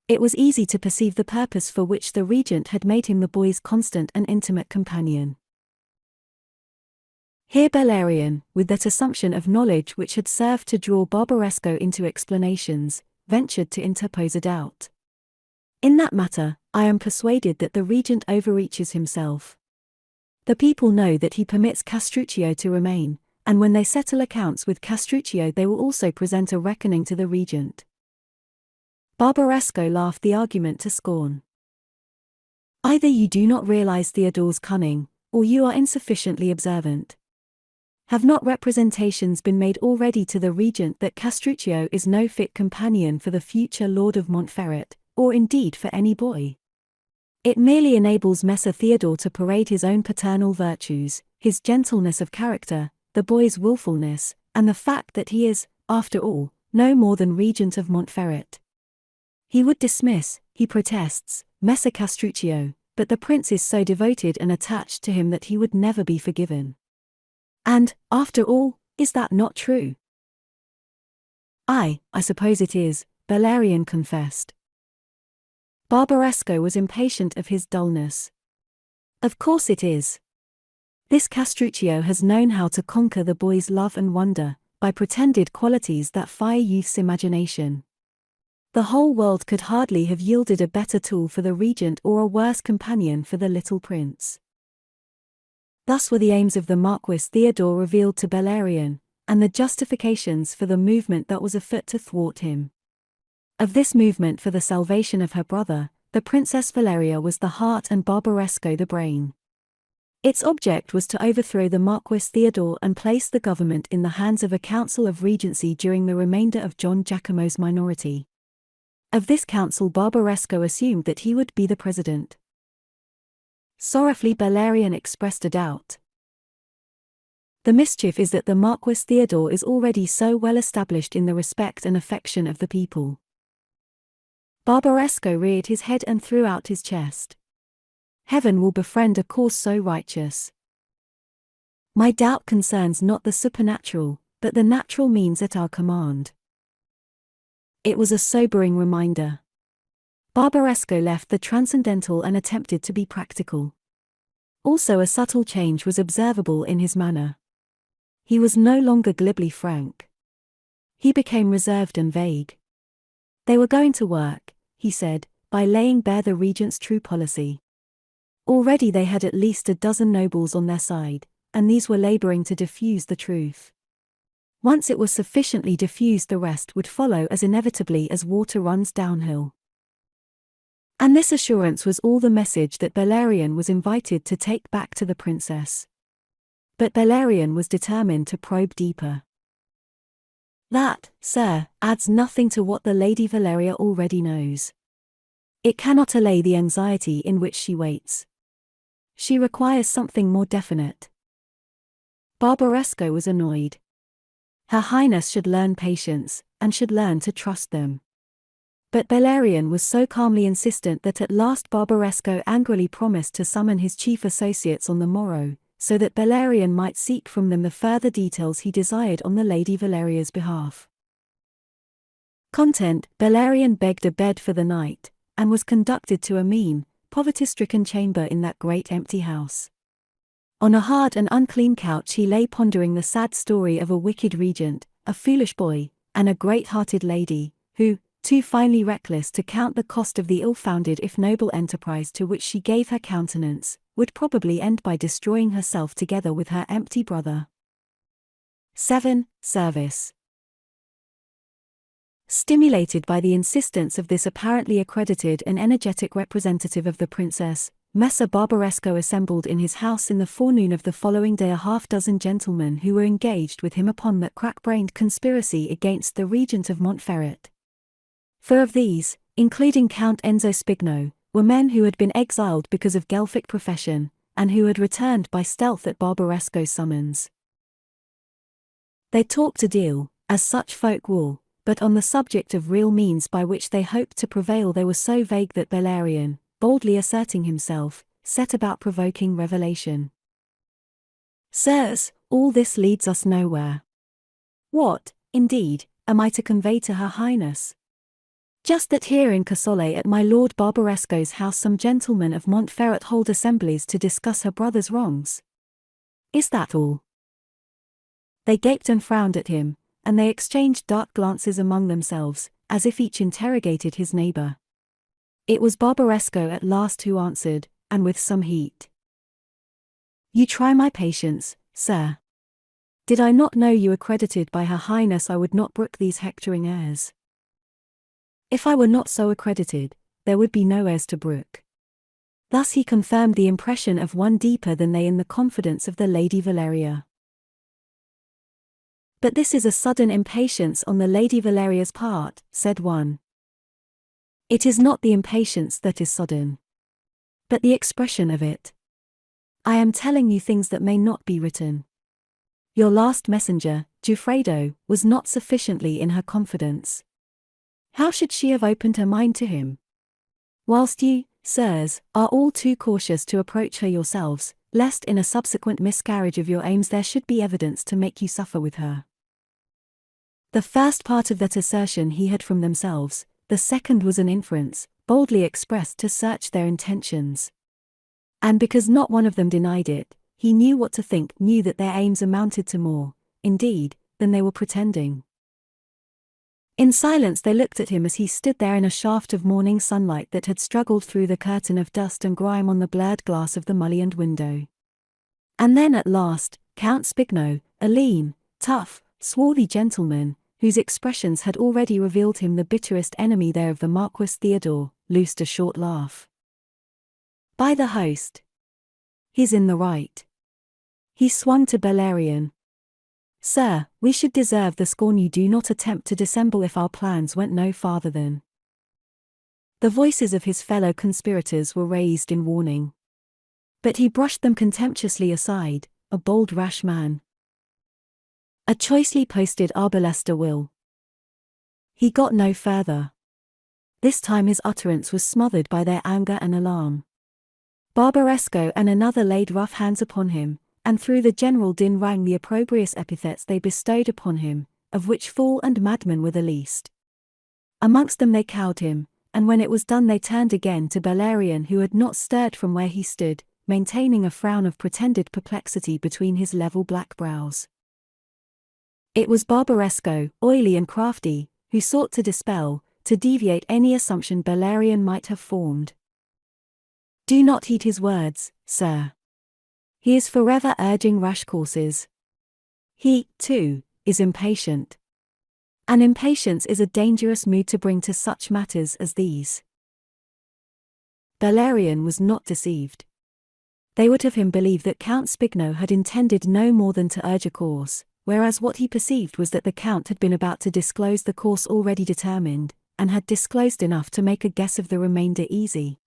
Speaker 1: It was easy to perceive the purpose for which the regent had made him the boy's constant and intimate companion. Here Bellarion, with that assumption of knowledge which had served to draw Barbaresco into explanations, ventured to interpose a doubt. In that matter, I am persuaded that the regent overreaches himself. The people know that he permits Castruccio to remain, and when they settle accounts with Castruccio they will also present a reckoning to the regent. Barbaresco laughed the argument to scorn. Either you do not realize Theodore's cunning, or you are insufficiently observant. Have not representations been made already to the regent that Castruccio is no fit companion for the future Lord of Montferrat, or indeed for any boy? It merely enables Messer Theodore to parade his own paternal virtues, his gentleness of character, the boy's willfulness, and the fact that he is, after all, no more than regent of Montferrat. He would dismiss, he protests, Messer Castruccio, but the prince is so devoted and attached to him that he would never be forgiven. And, after all, is that not true? I suppose it is, Bellarion confessed. Barbaresco was impatient of his dullness. Of course it is. This Castruccio has known how to conquer the boy's love and wonder, by pretended qualities that fire youth's imagination. The whole world could hardly have yielded a better tool for the regent or a worse companion for the little prince. Thus were the aims of the Marquis Theodore revealed to Bellarion, and the justifications for the movement that was afoot to thwart him. Of this movement for the salvation of her brother, the Princess Valeria was the heart and Barbaresco the brain. Its object was to overthrow the Marquis Theodore and place the government in the hands of a council of regency during the remainder of John Giacomo's minority. Of this council Barbaresco assumed that he would be the president. Sorrowfully Bellarion expressed a doubt. The mischief is that the Marquis Theodore is already so well established in the respect and affection of the people. Barbaresco reared his head and threw out his chest. Heaven will befriend a cause so righteous. My doubt concerns not the supernatural, but the natural means at our command. It was a sobering reminder. Barbaresco left the transcendental and attempted to be practical. Also a subtle change was observable in his manner. He was no longer glibly frank. He became reserved and vague. They were going to work, he said, by laying bare the regent's true policy. Already they had at least a dozen nobles on their side, and these were laboring to diffuse the truth. Once it was sufficiently diffused, the rest would follow as inevitably as water runs downhill. And this assurance was all the message that Bellarion was invited to take back to the princess. But Bellarion was determined to probe deeper. That, sir, adds nothing to what the Lady Valeria already knows. It cannot allay the anxiety in which she waits. She requires something more definite. Barbaresco was annoyed. Her Highness should learn patience, and should learn to trust them. But Bellarion was so calmly insistent that at last Barbaresco angrily promised to summon his chief associates on the morrow, so that Bellarion might seek from them the further details he desired on the Lady Valeria's behalf. Content: Bellarion begged a bed for the night, and was conducted to a mean, poverty-stricken chamber in that great empty house. On a hard and unclean couch he lay pondering the sad story of a wicked regent, a foolish boy, and a great-hearted lady, who, too finely reckless to count the cost of the ill-founded if noble enterprise to which she gave her countenance, would probably end by destroying herself together with her empty brother. 7. Service. Stimulated by the insistence of this apparently accredited and energetic representative of the princess, Messer Barbaresco assembled in his house in the forenoon of the following day a half-dozen gentlemen who were engaged with him upon that crack-brained conspiracy against the regent of Montferrat. 4 of these, including Count Enzo Spigno, were men who had been exiled because of Guelphic profession, and who had returned by stealth at Barbaresco's summons. They talked a deal, as such folk will, but on the subject of real means by which they hoped to prevail they were so vague that Bellarion, boldly asserting himself, set about provoking revelation. "Sirs, all this leads us nowhere. What, indeed, am I to convey to her highness? Just that here in Casole at my lord Barbaresco's house some gentlemen of Montferrat hold assemblies to discuss her brother's wrongs. Is that all?" They gaped and frowned at him, and they exchanged dark glances among themselves, as if each interrogated his neighbor. It was Barbaresco at last who answered, and with some heat. "You try my patience, sir. Did I not know you accredited by her highness I would not brook these hectoring airs. If I were not so accredited, there would be no heirs to brook." Thus he confirmed the impression of one deeper than they in the confidence of the Lady Valeria. "But this is a sudden impatience on the Lady Valeria's part," said one. "It is not the impatience that is sudden, but the expression of it. I am telling you things that may not be written. Your last messenger, Giuffredo, was not sufficiently in her confidence. How should she have opened her mind to him? Whilst you, sirs, are all too cautious to approach her yourselves, lest in a subsequent miscarriage of your aims there should be evidence to make you suffer with her." The first part of that assertion he had from themselves, the second was an inference, boldly expressed to search their intentions. And because not one of them denied it, he knew what to think, knew that their aims amounted to more, indeed, than they were pretending. In silence they looked at him as he stood there in a shaft of morning sunlight that had struggled through the curtain of dust and grime on the blurred glass of the mullioned window. And then at last, Count Spigno, a lean, tough, swarthy gentleman, whose expressions had already revealed him the bitterest enemy there of the Marquis Theodore, loosed a short laugh. "By the host! He's in the right." He swung to Bellarion. "Sir, we should deserve the scorn you do not attempt to dissemble if our plans went no farther than." The voices of his fellow conspirators were raised in warning. But he brushed them contemptuously aside, a bold rash man. "A choicely posted arbalester will." He got no further. This time his utterance was smothered by their anger and alarm. Barbaresco and another laid rough hands upon him, and through the general din rang the opprobrious epithets they bestowed upon him, of which fool and madman were the least. Amongst them they cowed him, and when it was done they turned again to Bellarion, who had not stirred from where he stood, maintaining a frown of pretended perplexity between his level black brows. It was Barbaresco, oily and crafty, who sought to dispel, to deviate any assumption Bellarion might have formed. "Do not heed his words, sir. He is forever urging rash courses. He, too, is impatient. And impatience is a dangerous mood to bring to such matters as these." Bellarion was not deceived. They would have him believe that Count Spigno had intended no more than to urge a course, whereas what he perceived was that the Count had been about to disclose the course already determined, and had disclosed enough to make a guess of the remainder easy.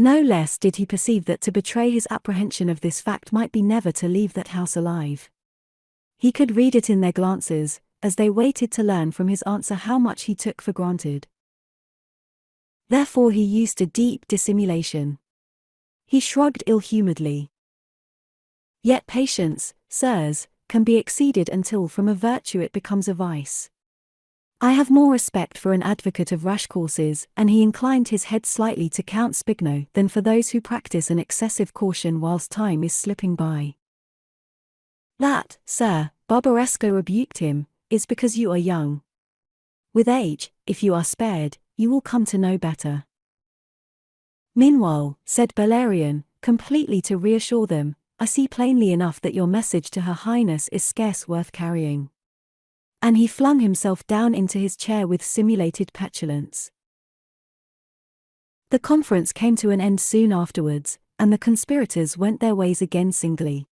Speaker 1: No less did he perceive that to betray his apprehension of this fact might be never to leave that house alive. He could read it in their glances, as they waited to learn from his answer how much he took for granted. Therefore he used a deep dissimulation. He shrugged ill-humouredly. "Yet patience, sirs, can be exceeded until from a virtue it becomes a vice. I have more respect for an advocate of rash courses," and he inclined his head slightly to Count Spigno, "than for those who practice an excessive caution whilst time is slipping by. That, sir," Barbaresco rebuked him, "is because you are young. With age, if you are spared, you will come to know better." "Meanwhile," said Bellarion, completely to reassure them, "I see plainly enough that your message to her highness is scarce worth carrying." And he flung himself down into his chair with simulated petulance. The conference came to an end soon afterwards, and the conspirators went their ways again singly.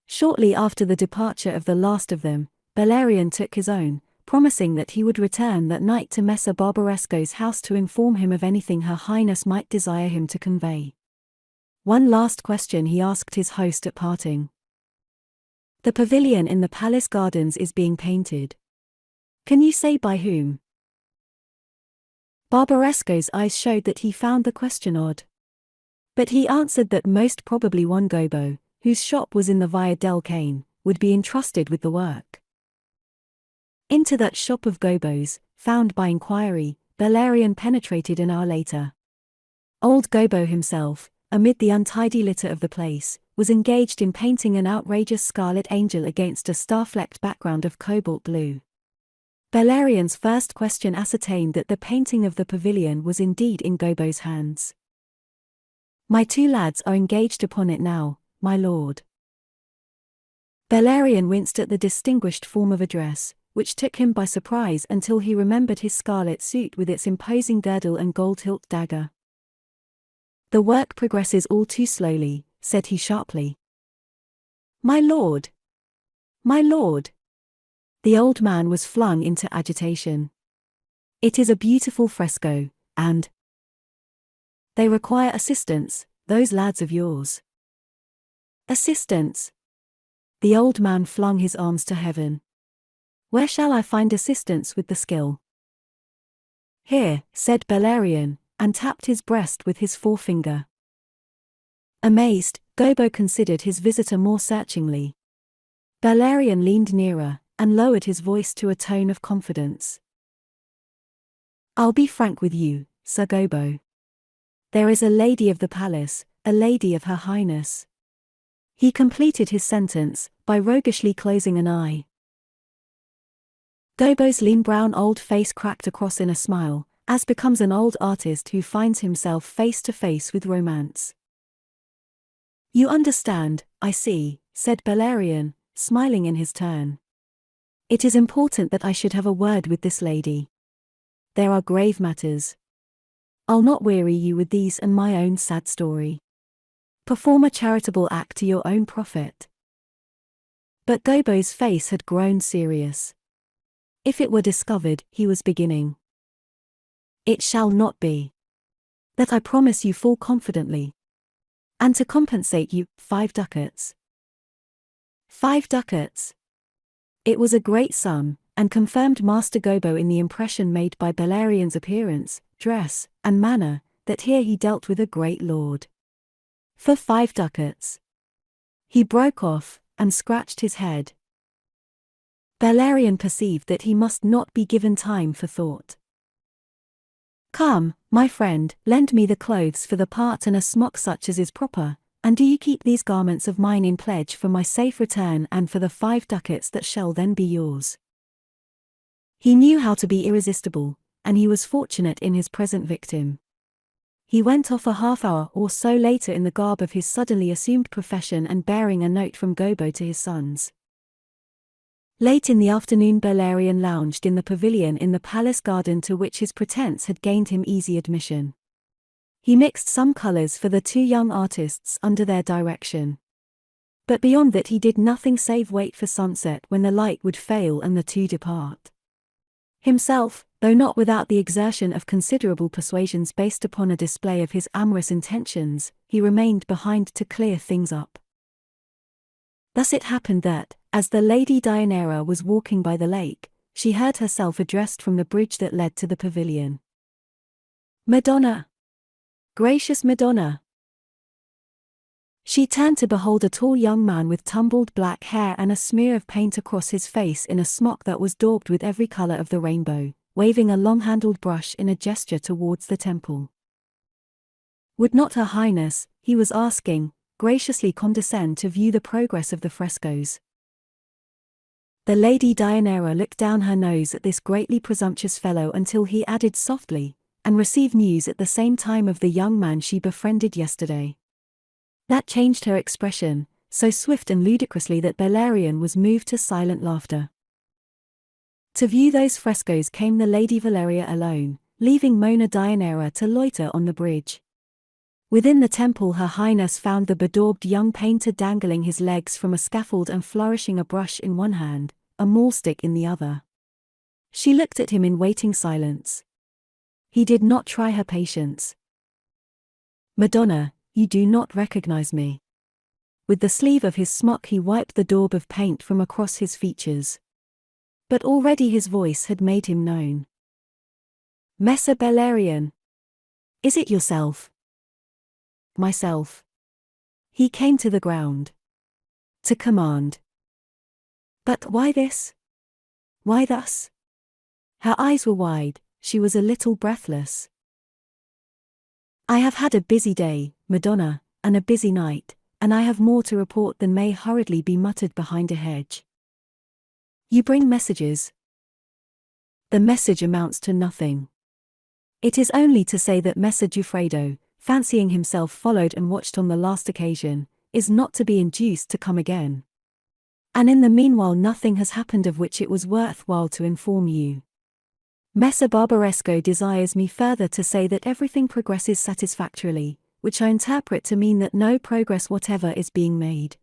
Speaker 1: Shortly after the departure of the last of them, Bellarion took his own, promising that he would return that night to Messer Barbaresco's house to inform him of anything Her Highness might desire him to convey. One last question he asked his host at parting. The pavilion in the palace gardens is being painted. Can you say by whom? Barbaresco's eyes showed that he found the question odd. But he answered that most probably one Gobbo, whose shop was in the Via del Cane, would be entrusted with the work. Into that shop of Gobbo's, found by inquiry, Bellarion penetrated an hour later. Old Gobbo himself, amid the untidy litter of the place, was engaged in painting an outrageous scarlet angel against a star-flecked background of cobalt blue. Bellarion's first question ascertained that the painting of the pavilion was indeed in Gobbo's hands. "My two lads are engaged upon it now, my lord." Bellarion winced at the distinguished form of address, which took him by surprise until he remembered his scarlet suit with its imposing girdle and gold-hilt dagger. "The work progresses all too slowly," said he sharply. "My lord! My lord!" The old man was flung into agitation. "It is a beautiful fresco, and they require assistance, those lads of yours." "Assistance?" The old man flung his arms to heaven. "Where shall I find assistance with the skill?" "Here," said Bellarion, and tapped his breast with his forefinger. Amazed, Gobbo considered his visitor more searchingly. Bellarion leaned nearer, and lowered his voice to a tone of confidence. "I'll be frank with you, Sir Gobbo. There is a lady of the palace, a lady of Her Highness." He completed his sentence, by roguishly closing an eye. Gobbo's lean brown old face cracked across in a smile, as becomes an old artist who finds himself face to face with romance. "You understand, I see," said Bellarion, smiling in his turn. "It is important that I should have a word with this lady. There are grave matters. I'll not weary you with these and my own sad story. Perform a charitable act to your own profit." But Gobbo's face had grown serious. "If it were discovered," he was beginning. "It shall not be. That I promise you full confidently. And to compensate you, 5 ducats. 5 ducats. It was a great sum, and confirmed Master Gobbo in the impression made by Bellarion's appearance, dress, and manner, that here he dealt with a great lord. For 5 ducats. He broke off, and scratched his head. Bellarion perceived that he must not be given time for thought. "Come, my friend, lend me the clothes for the part and a smock such as is proper, and do you keep these garments of mine in pledge for my safe return and for the 5 ducats that shall then be yours." He knew how to be irresistible, and he was fortunate in his present victim. He went off a half-hour or so later in the garb of his suddenly assumed profession and bearing a note from Gobbo to his sons. Late in the afternoon Bellarion lounged in the pavilion in the palace garden to which his pretense had gained him easy admission. He mixed some colors for the 2 young artists under their direction. But beyond that he did nothing save wait for sunset when the light would fail and the 2 depart. Himself, though not without the exertion of considerable persuasions based upon a display of his amorous intentions, he remained behind to clear things up. Thus it happened that, as the Lady Deianira was walking by the lake, she heard herself addressed from the bridge that led to the pavilion. "Madonna! Gracious Madonna!" She turned to behold a tall young man with tumbled black hair and a smear of paint across his face in a smock that was daubed with every color of the rainbow, waving a long-handled brush in a gesture towards the temple. Would not Her Highness, he was asking, graciously condescend to view the progress of the frescoes? The Lady Deianira looked down her nose at this greatly presumptuous fellow until he added softly, "and receive news at the same time of the young man she befriended yesterday." That changed her expression, so swift and ludicrously that Bellarion was moved to silent laughter. To view those frescoes came the Lady Valeria alone, leaving Monna Deianira to loiter on the bridge. Within the temple Her Highness found the bedaubed young painter dangling his legs from a scaffold and flourishing a brush in one hand, a maulstick in the other. She looked at him in waiting silence. He did not try her patience. "Madonna, you do not recognize me." With the sleeve of his smock he wiped the daub of paint from across his features. But already his voice had made him known. "Messer Bellarion. Is it yourself?" "Myself." He came to the ground. "To command." "But why this? Why thus?" Her eyes were wide, she was a little breathless. "I have had a busy day, Madonna, and a busy night, and I have more to report than may hurriedly be muttered behind a hedge." "You bring messages?" "The message amounts to nothing. It is only to say that Messer Giuffredo, fancying himself followed and watched on the last occasion, is not to be induced to come again. And in the meanwhile nothing has happened of which it was worthwhile to inform you. Messer Barbaresco desires me further to say that everything progresses satisfactorily, which I interpret to mean that no progress whatever is being made."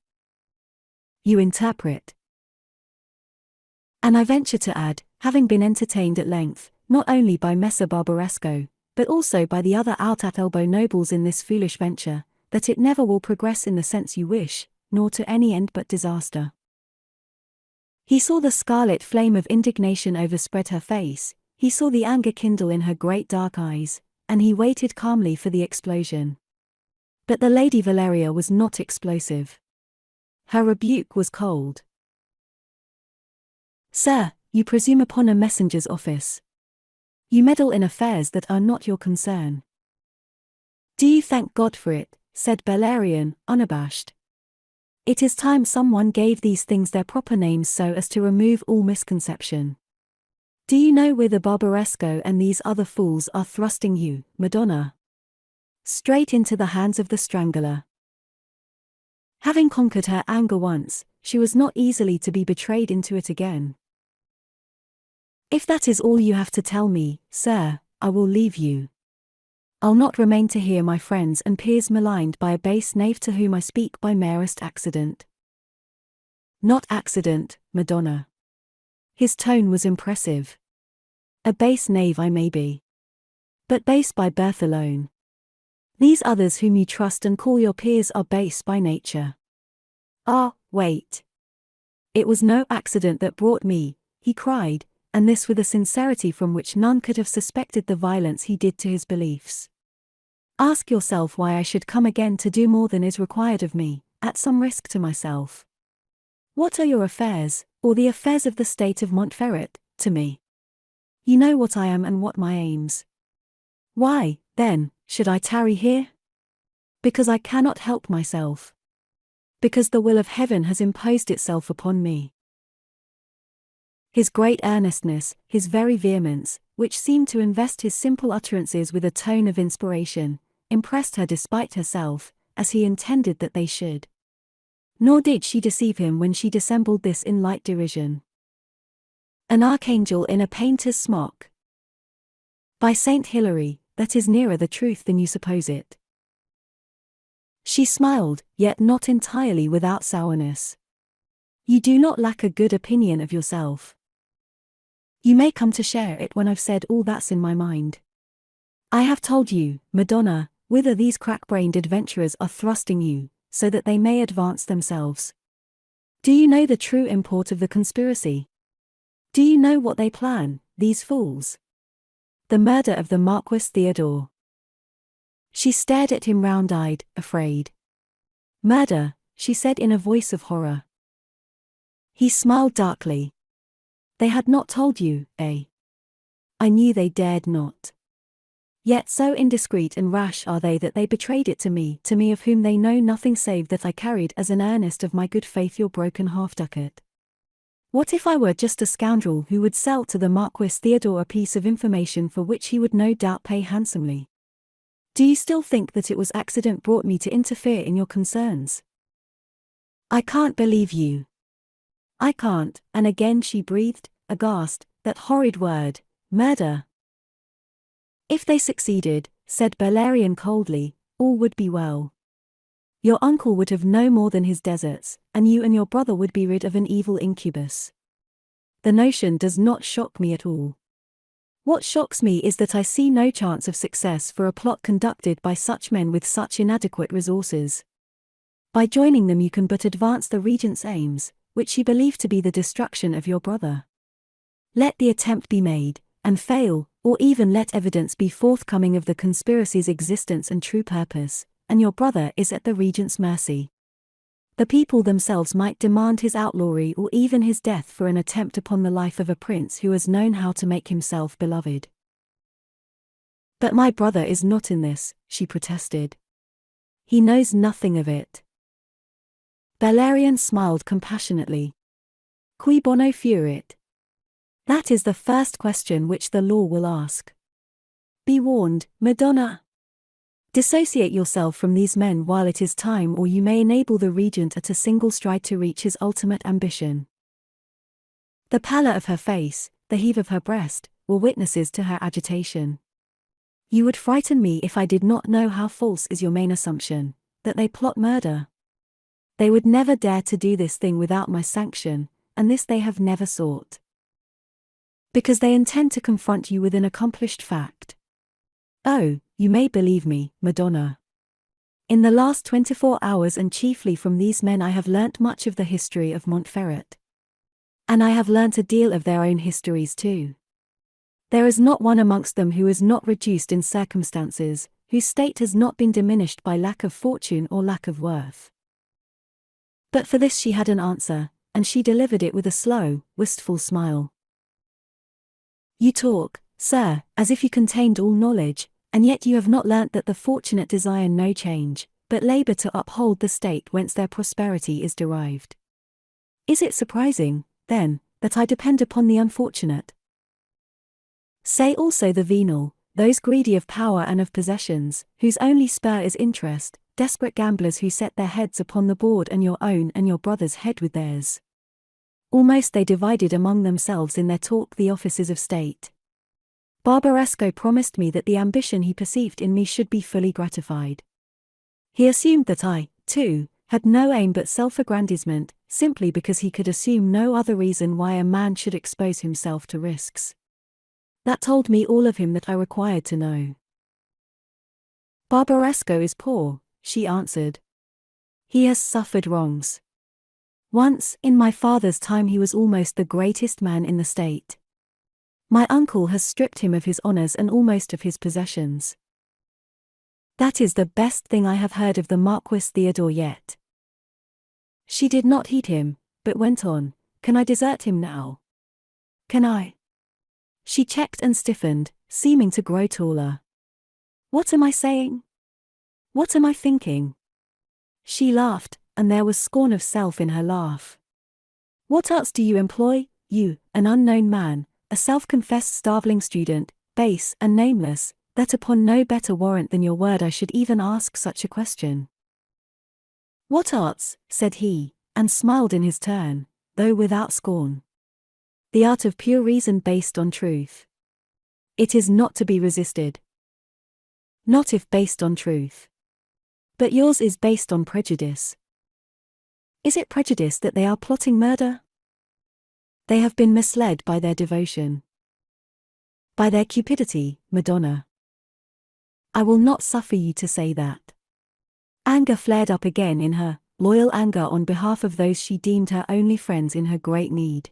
Speaker 1: "You interpret?" "And I venture to add, having been entertained at length, not only by Messer Barbaresco, but also by the other out-at-elbow nobles in this foolish venture, that it never will progress in the sense you wish, nor to any end but disaster." He saw the scarlet flame of indignation overspread her face, he saw the anger kindle in her great dark eyes, and he waited calmly for the explosion. But the Lady Valeria was not explosive. Her rebuke was cold. "Sir, you presume upon a messenger's office. You meddle in affairs that are not your concern." "Do you thank God for it?" said Bellarion, unabashed. "It is time someone gave these things their proper names so as to remove all misconception. Do you know whither Barbaresco and these other fools are thrusting you, Madonna? Straight into the hands of the Strangler." Having conquered her anger once, she was not easily to be betrayed into it again. "If that is all you have to tell me, sir, I will leave you. I'll not remain to hear my friends and peers maligned by a base knave to whom I speak by merest accident." "Not accident, Madonna." His tone was impressive. "A base knave I may be, but base by birth alone. These others whom you trust and call your peers are base by nature." "Ah, wait. It was no accident that brought me," he cried, and this with a sincerity from which none could have suspected the violence he did to his beliefs. "Ask yourself why I should come again to do more than is required of me, at some risk to myself. What are your affairs, or the affairs of the state of Montferrat, to me? You know what I am and what my aims. Why, then, should I tarry here? Because I cannot help myself. Because the will of heaven has imposed itself upon me." His great earnestness, his very vehemence, which seemed to invest his simple utterances with a tone of inspiration, impressed her despite herself, as he intended that they should. Nor did she deceive him when she dissembled this in light derision. "An archangel in a painter's smock? By Saint Hilary, that is nearer the truth than you suppose it." She smiled, yet not entirely without sourness. "You do not lack a good opinion of yourself. You may come to share it when I've said all that's in my mind. I have told you, Madonna, whither these crack-brained adventurers are thrusting you, so that they may advance themselves. Do you know the true import of the conspiracy? Do you know what they plan, these fools? The murder of the Marquis Theodore." She stared at him round-eyed, afraid. "Murder," she said in a voice of horror. He smiled darkly. "They had not told you, eh?" "I knew they dared not. Yet so indiscreet and rash are they that they betrayed it to me of whom they know nothing save that I carried as an earnest of my good faith your broken half-ducat. What if I were just a scoundrel who would sell to the Marquis Theodore a piece of information for which he would no doubt pay handsomely? Do you still think that it was accident brought me to interfere in your concerns? I can't believe you. I can't," and again she breathed, aghast, "that horrid word, murder." "If they succeeded," said Bellarion coldly, "all would be well. Your uncle would have no more than his deserts, and you and your brother would be rid of an evil incubus. the notion does not shock me at all. What shocks me is that I see no chance of success for a plot conducted by such men with such inadequate resources. By joining them you can but advance the regent's aims, which you believe to be the destruction of your brother. Let the attempt be made, and fail, or even let evidence be forthcoming of the conspiracy's existence and true purpose, and your brother is at the regent's mercy. The people themselves might demand his outlawry or even his death for an attempt upon the life of a prince who has known how to make himself beloved. But my brother is not in this, she protested. He knows nothing of it. Bellarion smiled compassionately. Cui bono furit? That is the first question which the law will ask. Be warned, Madonna. Dissociate yourself from these men while it is time, or you may enable the regent at a single stride to reach his ultimate ambition. The pallor of her face, the heave of her breast, were witnesses to her agitation. You would frighten me if I did not know how false is your main assumption, that they plot murder. They would never dare to do this thing without my sanction, and this they have never sought. Because they intend to confront you with an accomplished fact. Oh, you may believe me, Madonna. In the last 24 hours and chiefly from these men I have learnt much of the history of Montferrat. And I have learnt a deal of their own histories too. There is not one amongst them who is not reduced in circumstances, whose state has not been diminished by lack of fortune or lack of worth. But for this she had an answer, and she delivered it with a slow, wistful smile. You talk, sir, as if you contained all knowledge, and yet you have not learnt that the fortunate desire no change, but labour to uphold the state whence their prosperity is derived. Is it surprising, then, that I depend upon the unfortunate? Say also the venal, those greedy of power and of possessions, whose only spur is interest, desperate gamblers who set their heads upon the board and your own and your brother's head with theirs. Almost they divided among themselves in their talk the offices of state. Barbaresco promised me that the ambition he perceived in me should be fully gratified. He assumed that I, too, had no aim but self-aggrandizement, simply because he could assume no other reason why a man should expose himself to risks. That told me all of him that I required to know. Barbaresco is poor, she answered. He has suffered wrongs. Once, in my father's time, he was almost the greatest man in the state. My uncle has stripped him of his honors and almost of his possessions. That is the best thing I have heard of the Marquis Theodore yet. She did not heed him, but went on, Can I desert him now? Can I? She checked and stiffened, seeming to grow taller. What am I saying? What am I thinking? She laughed, and there was scorn of self in her laugh. What arts do you employ, you, an unknown man, a self-confessed starveling student, base and nameless, that upon no better warrant than your word I should even ask such a question? What arts, said he, and smiled in his turn, though without scorn. The art of pure reason based on truth. It is not to be resisted. Not if based on truth. But yours is based on prejudice. Is it prejudice that they are plotting murder? They have been misled by their devotion. By their cupidity, Madonna. I will not suffer you to say that. Anger flared up again in her, loyal anger on behalf of those she deemed her only friends in her great need.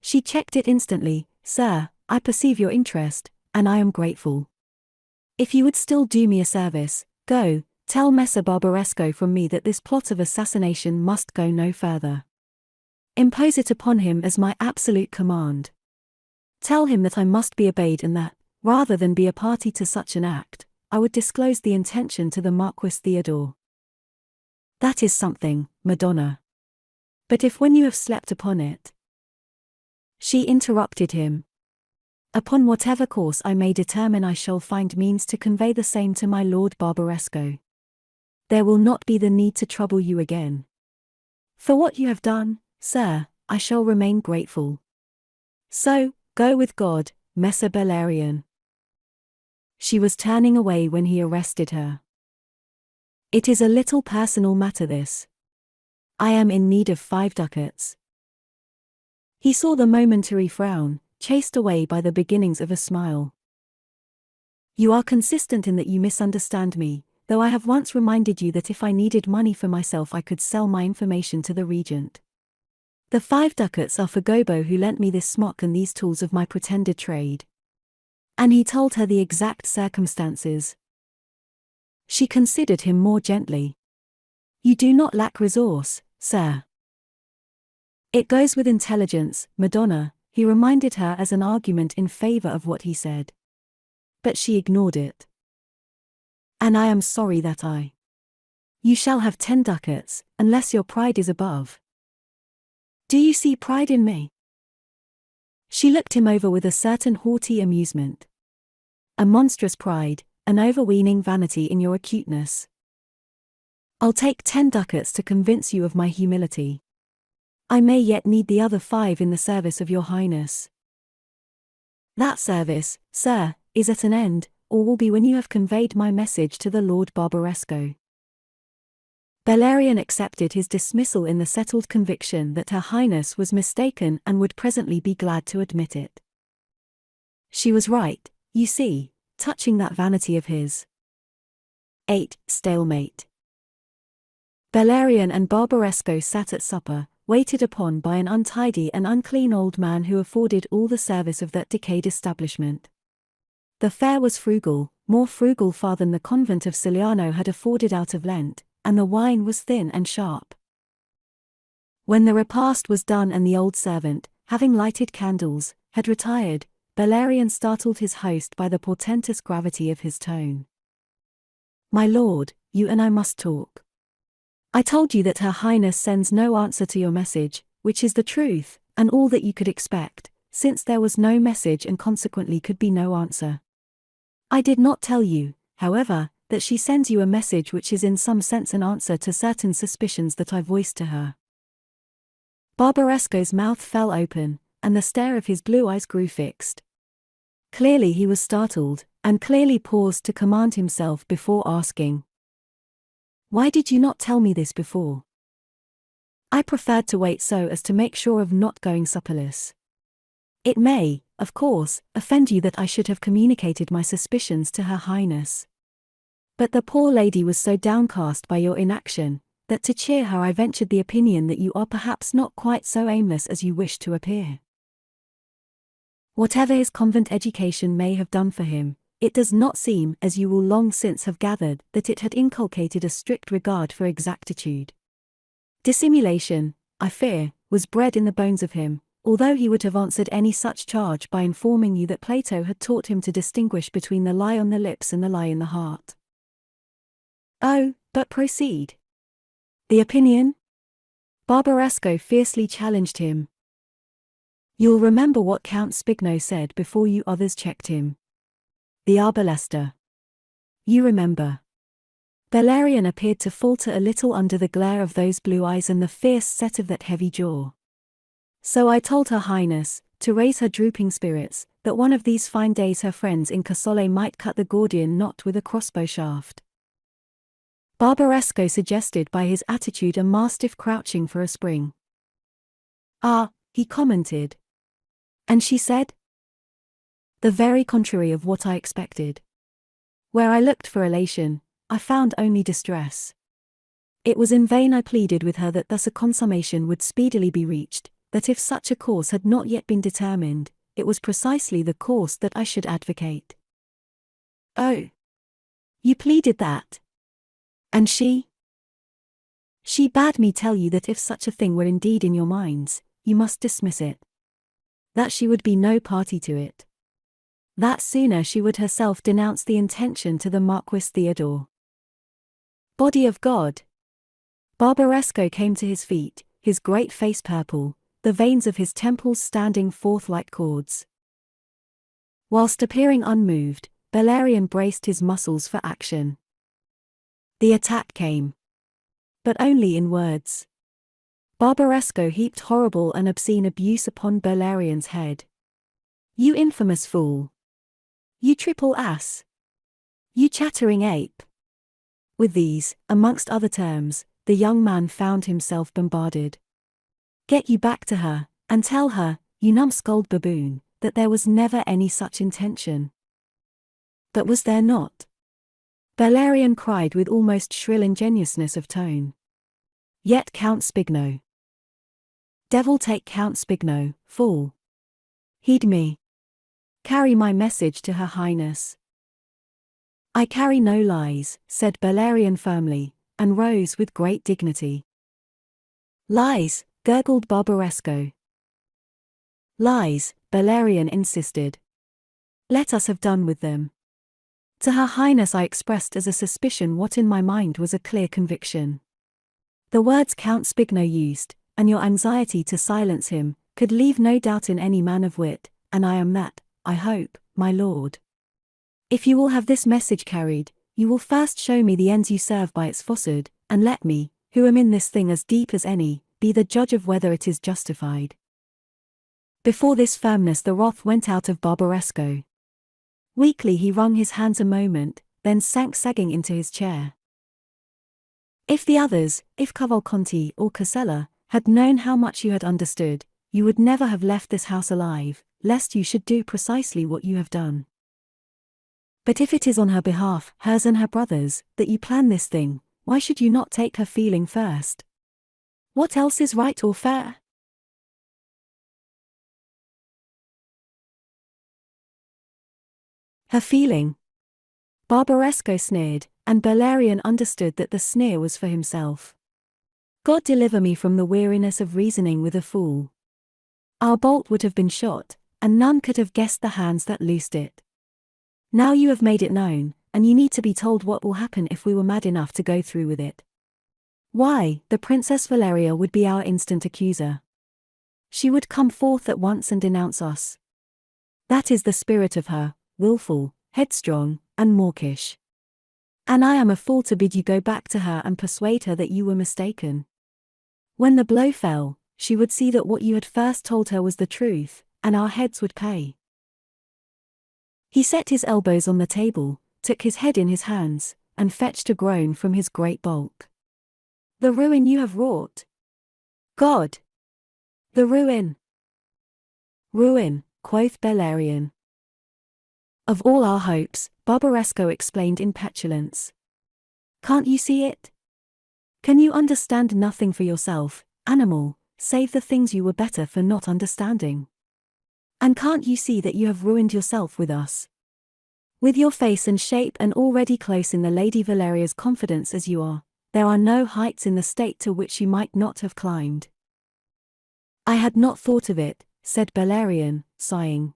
Speaker 1: She checked it instantly. Sir, I perceive your interest, and I am grateful. If you would still do me a service, go, tell Messer Barbaresco from me that this plot of assassination must go no further. Impose it upon him as my absolute command. Tell him that I must be obeyed and that, rather than be a party to such an act, I would disclose the intention to the Marquis Theodore. That is something, Madonna. But if when you have slept upon it... She interrupted him. Upon whatever course I may determine I shall find means to convey the same to my Lord Barbaresco. There will not be the need to trouble you again. For what you have done, sir, I shall remain grateful. So, go with God, Messer Bellarion. She was turning away when he arrested her. It is a little personal matter this. I am in need of 5 ducats. He saw the momentary frown, chased away by the beginnings of a smile. You are consistent in that you misunderstand me, though I have once reminded you that if I needed money for myself I could sell my information to the regent. The 5 ducats are for Gobbo, who lent me this smock and these tools of my pretended trade. And he told her the exact circumstances. She considered him more gently. You do not lack resource, sir. It goes with intelligence, Madonna, he reminded her as an argument in favor of what he said. But she ignored it. And I am sorry that You shall have 10 ducats, unless your pride is above. Do you see pride in me? She looked him over with a certain haughty amusement. A monstrous pride, an overweening vanity in your acuteness. I'll take 10 ducats to convince you of my humility. I may yet need the other 5 in the service of your highness. That service, sir, is at an end, or will be when you have conveyed my message to the Lord Barbaresco. Bellarion accepted his dismissal in the settled conviction that Her Highness was mistaken and would presently be glad to admit it. She was right, you see, touching that vanity of his. 8. Stalemate. Bellarion and Barbaresco sat at supper, waited upon by an untidy and unclean old man who afforded all the service of that decayed establishment. The fare was frugal, more frugal far than the convent of Siliano had afforded out of Lent, and the wine was thin and sharp. When the repast was done and the old servant, having lighted candles, had retired, Bellarion startled his host by the portentous gravity of his tone. My lord, you and I must talk. I told you that Her Highness sends no answer to your message, which is the truth, and all that you could expect, since there was no message and consequently could be no answer. I did not tell you, however, that she sends you a message which is in some sense an answer to certain suspicions that I voiced to her. Barbaresco's mouth fell open, and the stare of his blue eyes grew fixed. Clearly he was startled, and clearly paused to command himself before asking. Why did you not tell me this before? I preferred to wait so as to make sure of not going supperless. It may, of course, offend you that I should have communicated my suspicions to Her Highness. But the poor lady was so downcast by your inaction, that to cheer her I ventured the opinion that you are perhaps not quite so aimless as you wish to appear. Whatever his convent education may have done for him, it does not seem, as you will long since have gathered, that it had inculcated a strict regard for exactitude. Dissimulation, I fear, was bred in the bones of him, although he would have answered any such charge by informing you that Plato had taught him to distinguish between the lie on the lips and the lie in the heart. Oh, but proceed. The opinion? Barbaresco fiercely challenged him. You'll remember what Count Spigno said before you others checked him. The Arbalesta. You remember. Bellarion appeared to falter a little under the glare of those blue eyes and the fierce set of that heavy jaw. So I told Her Highness, to raise her drooping spirits, that one of these fine days her friends in Casole might cut the Gordian knot with a crossbow shaft. Barbaresco suggested by his attitude a mastiff crouching for a spring. Ah, he commented. And she said? The very contrary of what I expected. Where I looked for elation, I found only distress. It was in vain I pleaded with her that thus a consummation would speedily be reached, that if such a course had not yet been determined, it was precisely the course that I should advocate. Oh! You pleaded that? And she? She bade me tell you that if such a thing were indeed in your minds, you must dismiss it. That she would be no party to it. That sooner she would herself denounce the intention to the Marquis Theodore. Body of God! Barbaresco came to his feet, his great face purple, the veins of his temples standing forth like cords. Whilst appearing unmoved, Bellarion braced his muscles for action. The attack came. But only in words. Barbaresco heaped horrible and obscene abuse upon Bellarion's head. You infamous fool! You triple ass! You chattering ape! With these, amongst other terms, the young man found himself bombarded. Get you back to her, And tell her, you numbskulled baboon, that there was never any such intention. But was there not? Bellarion cried with almost shrill ingenuousness of tone. Yet Count Spigno. Devil take Count Spigno, fool. Heed me. Carry my message to Her Highness. I carry no lies, said Bellarion firmly, and rose with great dignity. Lies, gurgled Barbaresco. Lies, Bellarion insisted. Let us have done with them. To Her Highness I expressed as a suspicion what in my mind was a clear conviction. The words Count Spigno used, and your anxiety to silence him, could leave no doubt in any man of wit, and I am that, I hope, my lord. If you will have this message carried, you will first show me the ends you serve by its falsehood, and let me, who am in this thing as deep as any, be the judge of whether it is justified. Before this firmness the wrath went out of Barbaresco. Weakly he wrung his hands a moment, then sank sagging into his chair. If the others, if Cavalcanti or Casella, had known how much you had understood, you would never have left this house alive, lest you should do precisely what you have done. But if it is on her behalf, hers and her brother's, that you plan this thing, why should you not take her feeling first? What else is right or fair? Her feeling. Barbaresco sneered, and Bellarion understood that the sneer was for himself. God deliver me from the weariness of reasoning with a fool. Our bolt would have been shot, and none could have guessed the hands that loosed it. Now you have made it known, and you need to be told what will happen if we were mad enough to go through with it. Why, the Princess Valeria would be our instant accuser. She would come forth at once and denounce us. That is the spirit of her, willful, headstrong, and mawkish. And I am a fool to bid you go back to her and persuade her that you were mistaken. When the blow fell, she would see that what you had first told her was the truth, and our heads would pay. He set his elbows on the table, took his head in his hands, and fetched a groan from his great bulk. The ruin you have wrought! God! The ruin! Ruin, quoth Bellarion. Of all our hopes, Barbaresco explained in petulance. Can't you see it? Can you understand nothing for yourself, animal, save the things you were better for not understanding? And can't you see that you have ruined yourself with us? With your face and shape and already close in the Lady Valeria's confidence as you are, there are no heights in the state to which you might not have climbed. I had not thought of it, said Bellarion, sighing.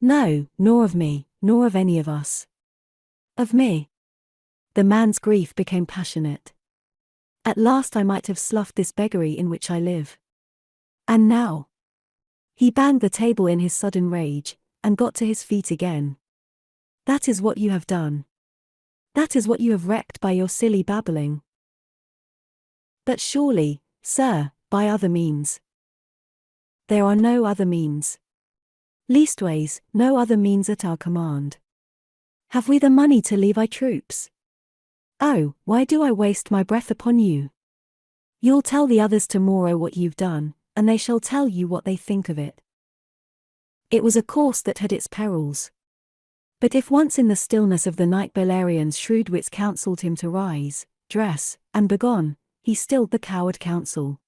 Speaker 1: No, nor of me, nor of any of us. Of me. The man's grief became passionate. At last I might have sloughed this beggary in which I live. And now? He banged the table in his sudden rage, and got to his feet again. That is what you have done. That is what you have wrecked by your silly babbling. But surely, sir, by other means. There are no other means. Leastways, no other means at our command. Have we the money to leave our troops? Oh, why do I waste my breath upon you? You'll tell the others tomorrow what you've done, and they shall tell you what they think of it. It was a course that had its perils. But if once in the stillness of the night Bellarion's shrewd wits counselled him to rise, dress, and begone, he stilled the coward counsel.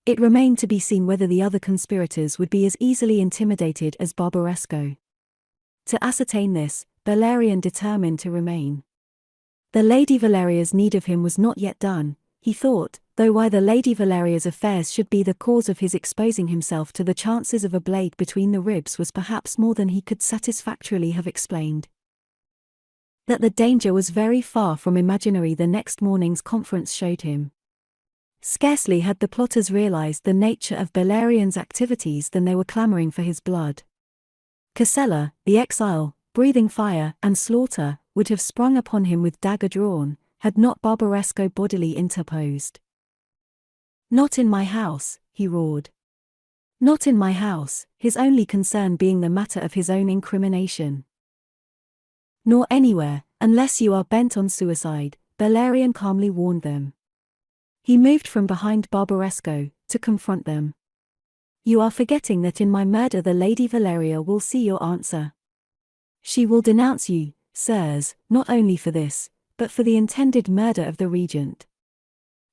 Speaker 1: It remained to be seen whether the other conspirators would be as easily intimidated as Barbaresco. To ascertain this, Bellarion determined to remain. The Lady Valeria's need of him was not yet done, he thought, though why the Lady Valeria's affairs should be the cause of his exposing himself to the chances of a blade between the ribs was perhaps more than he could satisfactorily have explained. That the danger was very far from imaginary the next morning's conference showed him. Scarcely had the plotters realized the nature of Bellarion's activities than they were clamoring for his blood. Casella, the exile, breathing fire and slaughter, would have sprung upon him with dagger drawn, had not Barbaresco bodily interposed. Not in my house, he roared. Not in my house, his only concern being the matter of his own incrimination. Nor anywhere, unless you are bent on suicide, Bellarion calmly warned them. He moved from behind Barbaresco, to confront them. You are forgetting that in my murder the Lady Valeria will see your answer. She will denounce you, sirs, not only for this, but for the intended murder of the regent.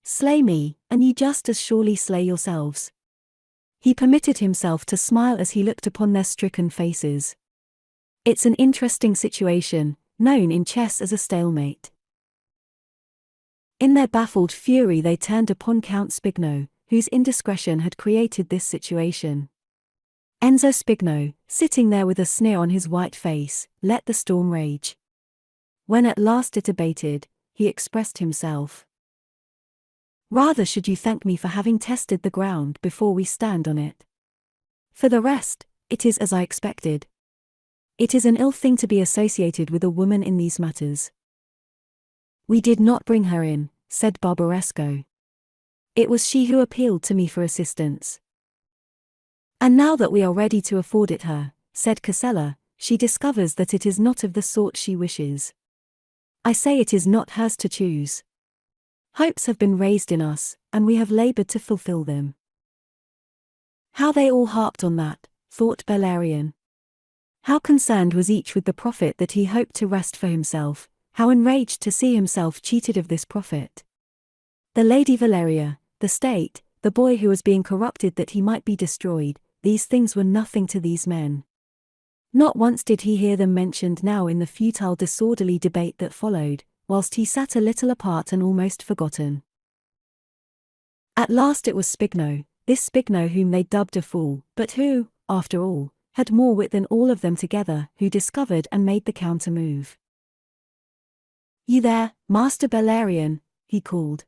Speaker 1: Slay me, and ye just as surely slay yourselves. He permitted himself to smile as he looked upon their stricken faces. It's an interesting situation, known in chess as a stalemate. In their baffled fury they turned upon Count Spigno, whose indiscretion had created this situation. Enzo Spigno, sitting there with a sneer on his white face, let the storm rage. When at last it abated, he expressed himself. Rather should you thank me for having tested the ground before we stand on it. For the rest, it is as I expected. It is an ill thing to be associated with a woman in these matters. We did not bring her in, said Barbaresco. It was she who appealed to me for assistance. And now that we are ready to afford it her, said Casella, she discovers that it is not of the sort she wishes. I say it is not hers to choose. Hopes have been raised in us, and we have labored to fulfill them. How they all harped on that, thought Bellarion. How concerned was each with the profit that he hoped to wrest for himself, how enraged to see himself cheated of this profit. The Lady Valeria, the state, the boy who was being corrupted that he might be destroyed, these things were nothing to these men. Not once did he hear them mentioned now in the futile disorderly debate that followed, whilst he sat a little apart and almost forgotten. At last it was Spigno, this Spigno whom they dubbed a fool, but who, after all, had more wit than all of them together, who discovered and made the counter-move. You there, Master Bellarion, he called.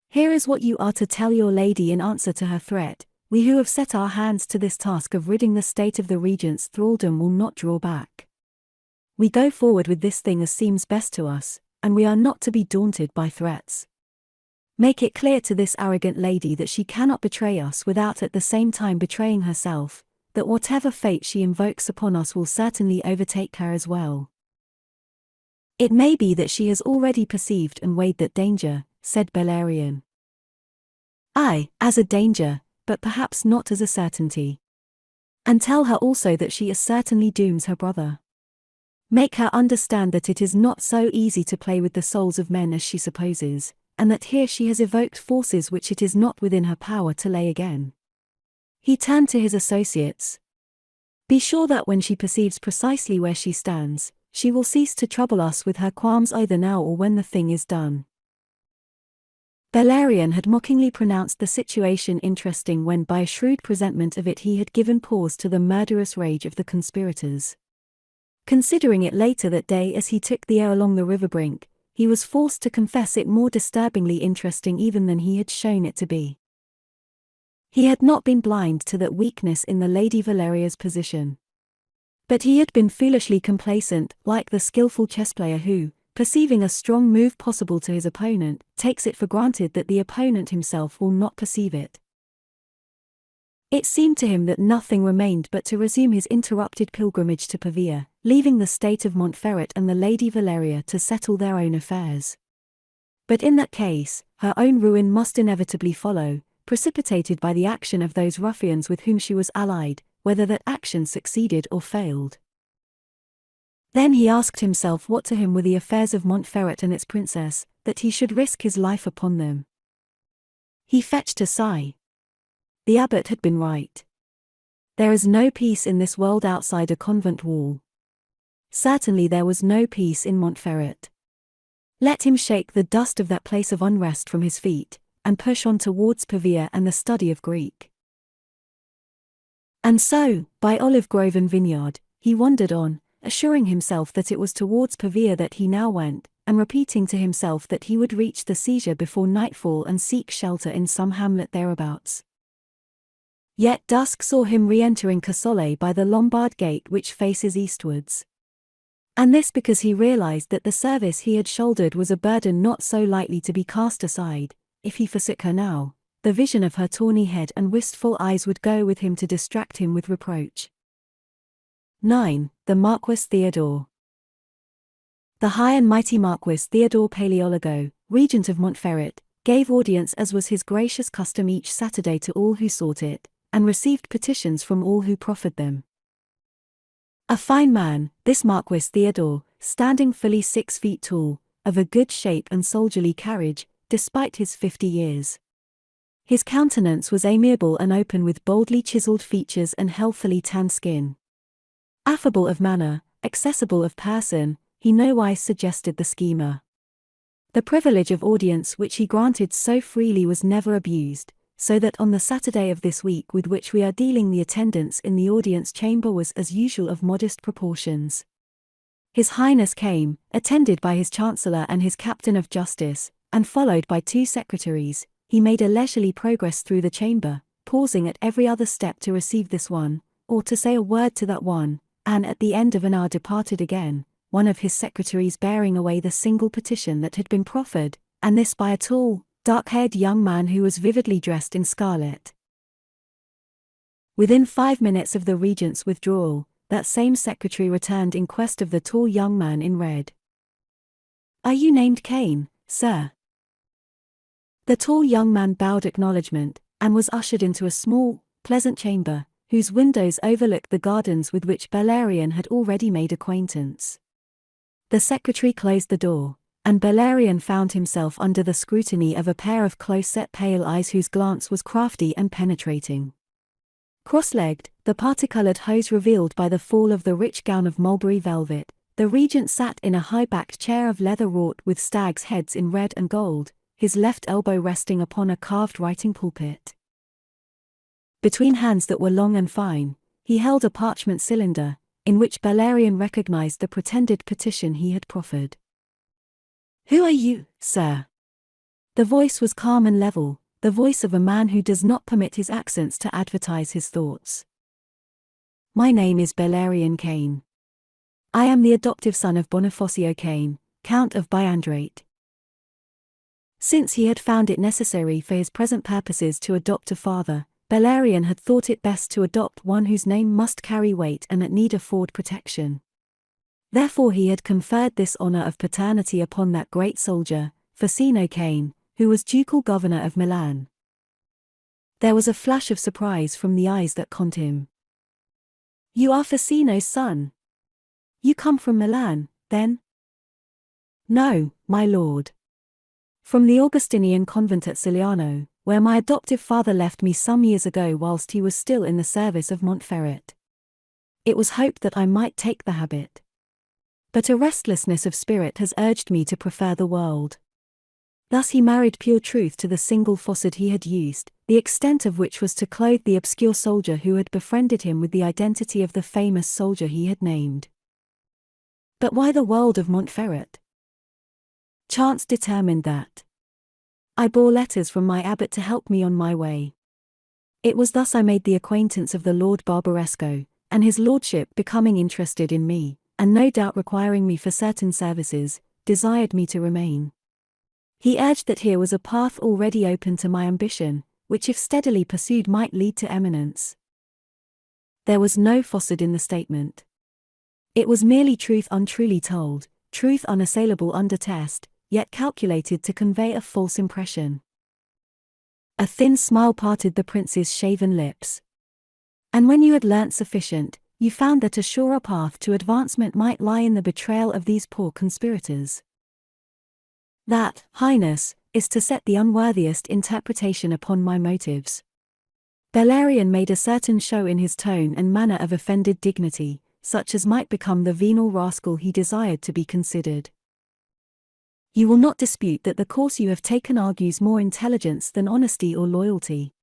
Speaker 1: Here is what you are to tell your lady in answer to her threat. We who have set our hands to this task of ridding the state of the regent's thraldom will not draw back. We go forward with this thing as seems best to us, and we are not to be daunted by threats. Make it clear to this arrogant lady that she cannot betray us without at the same time betraying herself, that whatever fate she invokes upon us will certainly overtake her as well. It may be that she has already perceived and weighed that danger, said Bellarion. Aye, as a danger, but perhaps not as a certainty. And tell her also that she as certainly dooms her brother. Make her understand that it is not so easy to play with the souls of men as she supposes, and that here she has evoked forces which it is not within her power to lay again. He turned to his associates. Be sure that when she perceives precisely where she stands, she will cease to trouble us with her qualms either now or when the thing is done. Bellarion had mockingly pronounced the situation interesting when by a shrewd presentiment of it he had given pause to the murderous rage of the conspirators. Considering it later that day as he took the air along the river brink, he was forced to confess it more disturbingly interesting even than he had shown it to be. He had not been blind to that weakness in the Lady Valeria's position. But he had been foolishly complacent, like the skillful chess player who, perceiving a strong move possible to his opponent, takes it for granted that the opponent himself will not perceive it. It seemed to him that nothing remained but to resume his interrupted pilgrimage to Pavia, leaving the state of Montferrat and the Lady Valeria to settle their own affairs. But in that case, her own ruin must inevitably follow, precipitated by the action of those ruffians with whom she was allied, whether that action succeeded or failed. Then he asked himself what to him were the affairs of Montferrat and its princess, that he should risk his life upon them. He fetched a sigh. The abbot had been right. There is no peace in this world outside a convent wall. Certainly there was no peace in Montferrat. Let him shake the dust of that place of unrest from his feet, and push on towards Pavia and the study of Greek. And so, by olive grove and vineyard, he wandered on, assuring himself that it was towards Pavia that he now went, and repeating to himself that he would reach the seizure before nightfall and seek shelter in some hamlet thereabouts. Yet dusk saw him re-entering Casole by the Lombard gate which faces eastwards. And this because he realized that the service he had shouldered was a burden not so lightly to be cast aside. If he forsook her now, the vision of her tawny head and wistful eyes would go with him to distract him with reproach. 9. The Marquis Theodore. The high and mighty Marquis Theodore Paleologo, regent of Montferrat, gave audience as was his gracious custom each Saturday to all who sought it, and received petitions from all who proffered them. A fine man, this Marquis Theodore, standing fully 6 feet tall, of a good shape and soldierly carriage, despite his 50 years. His countenance was amiable and open, with boldly chiseled features and healthily tanned skin. Affable of manner, accessible of person, he nowise suggested the schemer. The privilege of audience which he granted so freely was never abused, so that on the Saturday of this week with which we are dealing, the attendance in the audience chamber was as usual of modest proportions. His Highness came, attended by his Chancellor and his Captain of Justice, and followed by 2 secretaries. He made a leisurely progress through the chamber, pausing at every other step to receive this one, or to say a word to that one, and at the end of an hour departed again, one of his secretaries bearing away the single petition that had been proffered, and this by a tall, dark-haired young man who was vividly dressed in scarlet. Within 5 minutes of the regent's withdrawal, that same secretary returned in quest of the tall young man in red. "Are you named Cane, sir?" The tall young man bowed acknowledgment, and was ushered into a small, pleasant chamber, whose windows overlooked the gardens with which Bellarion had already made acquaintance. The secretary closed the door, and Bellarion found himself under the scrutiny of a pair of close-set pale eyes whose glance was crafty and penetrating. Cross-legged, the parti-coloured hose revealed by the fall of the rich gown of mulberry velvet, the regent sat in a high-backed chair of leather wrought with stags' heads in red and gold, his left elbow resting upon a carved writing pulpit. Between hands that were long and fine, he held a parchment cylinder, in which Bellarion recognized the pretended petition he had proffered. "Who are you, sir?" The voice was calm and level, the voice of a man who does not permit his accents to advertise his thoughts. "My name is Bellarion Cane. I am the adoptive son of Bonifacio Cane, Count of Biandrate." Since he had found it necessary for his present purposes to adopt a father, Bellarion had thought it best to adopt one whose name must carry weight and at need afford protection. Therefore he had conferred this honor of paternity upon that great soldier, Facino Cane, who was ducal governor of Milan. There was a flash of surprise from the eyes that conned him. "You are Facino's son? You come from Milan, then?" "No, my lord. From the Augustinian convent at Cigliano, where my adoptive father left me some years ago whilst he was still in the service of Montferrat. It was hoped that I might take the habit. But a restlessness of spirit has urged me to prefer the world." Thus he married pure truth to the single falsehood he had used, the extent of which was to clothe the obscure soldier who had befriended him with the identity of the famous soldier he had named. But why the world of Montferrat? Chance determined that. I bore letters from my abbot to help me on my way. It was thus I made the acquaintance of the Lord Barbaresco, and his lordship, becoming interested in me, and no doubt requiring me for certain services, desired me to remain. He urged that here was a path already open to my ambition, which if steadily pursued might lead to eminence. There was no falsehood in the statement. It was merely truth untruly told, truth unassailable under test, yet calculated to convey a false impression. A thin smile parted the prince's shaven lips. "And when you had learnt sufficient, you found that a surer path to advancement might lie in the betrayal of these poor conspirators?" "That, Highness, is to set the unworthiest interpretation upon my motives." Bellarion made a certain show in his tone and manner of offended dignity, such as might become the venal rascal he desired to be considered. "You will not dispute that the course you have taken argues more intelligence than honesty or loyalty."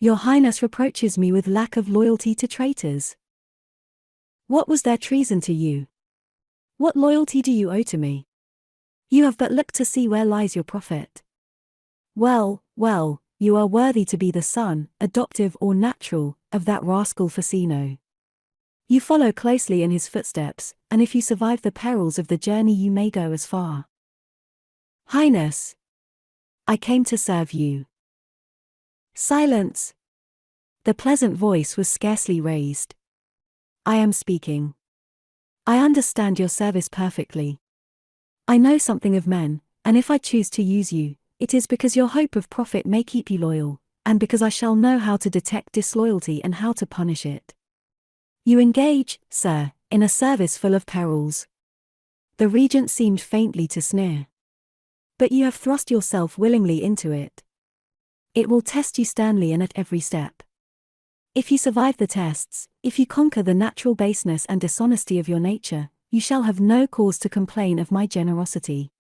Speaker 1: "Your Highness reproaches me with lack of loyalty to traitors. What was their treason to you? What loyalty do you owe to me? You have but looked to see where lies your profit. Well, well, you are worthy to be the son, adoptive or natural, of that rascal Facino. You follow closely in his footsteps, and if you survive the perils of the journey you may go as far." "Highness, I came to serve you." "Silence!" The pleasant voice was scarcely raised. "I am speaking. I understand your service perfectly. I know something of men, and if I choose to use you, it is because your hope of profit may keep you loyal, and because I shall know how to detect disloyalty and how to punish it. You engage, sir, in a service full of perils. The regent seemed faintly to sneer. But you have thrust yourself willingly into it. It will test you sternly and at every step. If you survive the tests, if you conquer the natural baseness and dishonesty of your nature, you shall have no cause to complain of my generosity.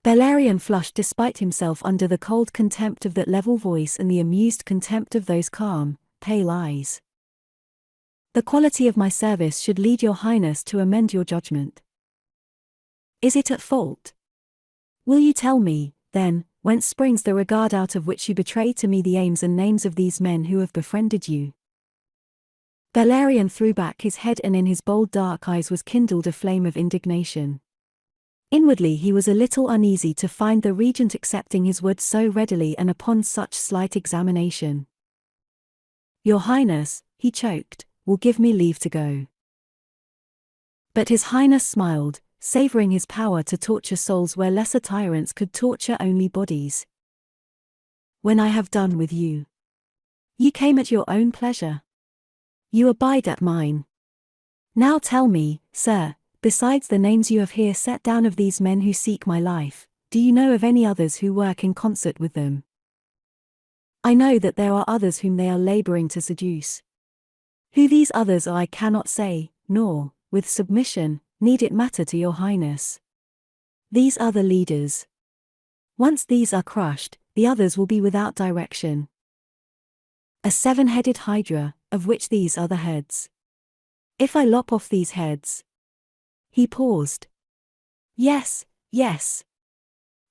Speaker 1: Bellarion flushed despite himself under the cold contempt of that level voice and the amused contempt of those calm, pale eyes. The quality of my service should lead your highness to amend your judgment. Is it at fault? Will you tell me, then, whence springs the regard out of which you betray to me the aims and names of these men who have befriended you? Bellarion threw back his head and in his bold dark eyes was kindled a flame of indignation. Inwardly he was a little uneasy to find the regent accepting his word so readily and upon such slight examination. Your highness, he choked, will give me leave to go. But his highness smiled, savouring his power to torture souls where lesser tyrants could torture only bodies. When I have done with you. You came at your own pleasure. You abide at mine. Now tell me, sir, besides the names you have here set down of these men who seek my life, do you know of any others who work in concert with them? I know that there are others whom they are labouring to seduce. Who these others are I cannot say, nor, with submission, need it matter to your highness. These are the leaders. Once these are crushed, the others will be without direction. A seven-headed hydra, of which these are the heads. If I lop off these heads. He paused. Yes, yes.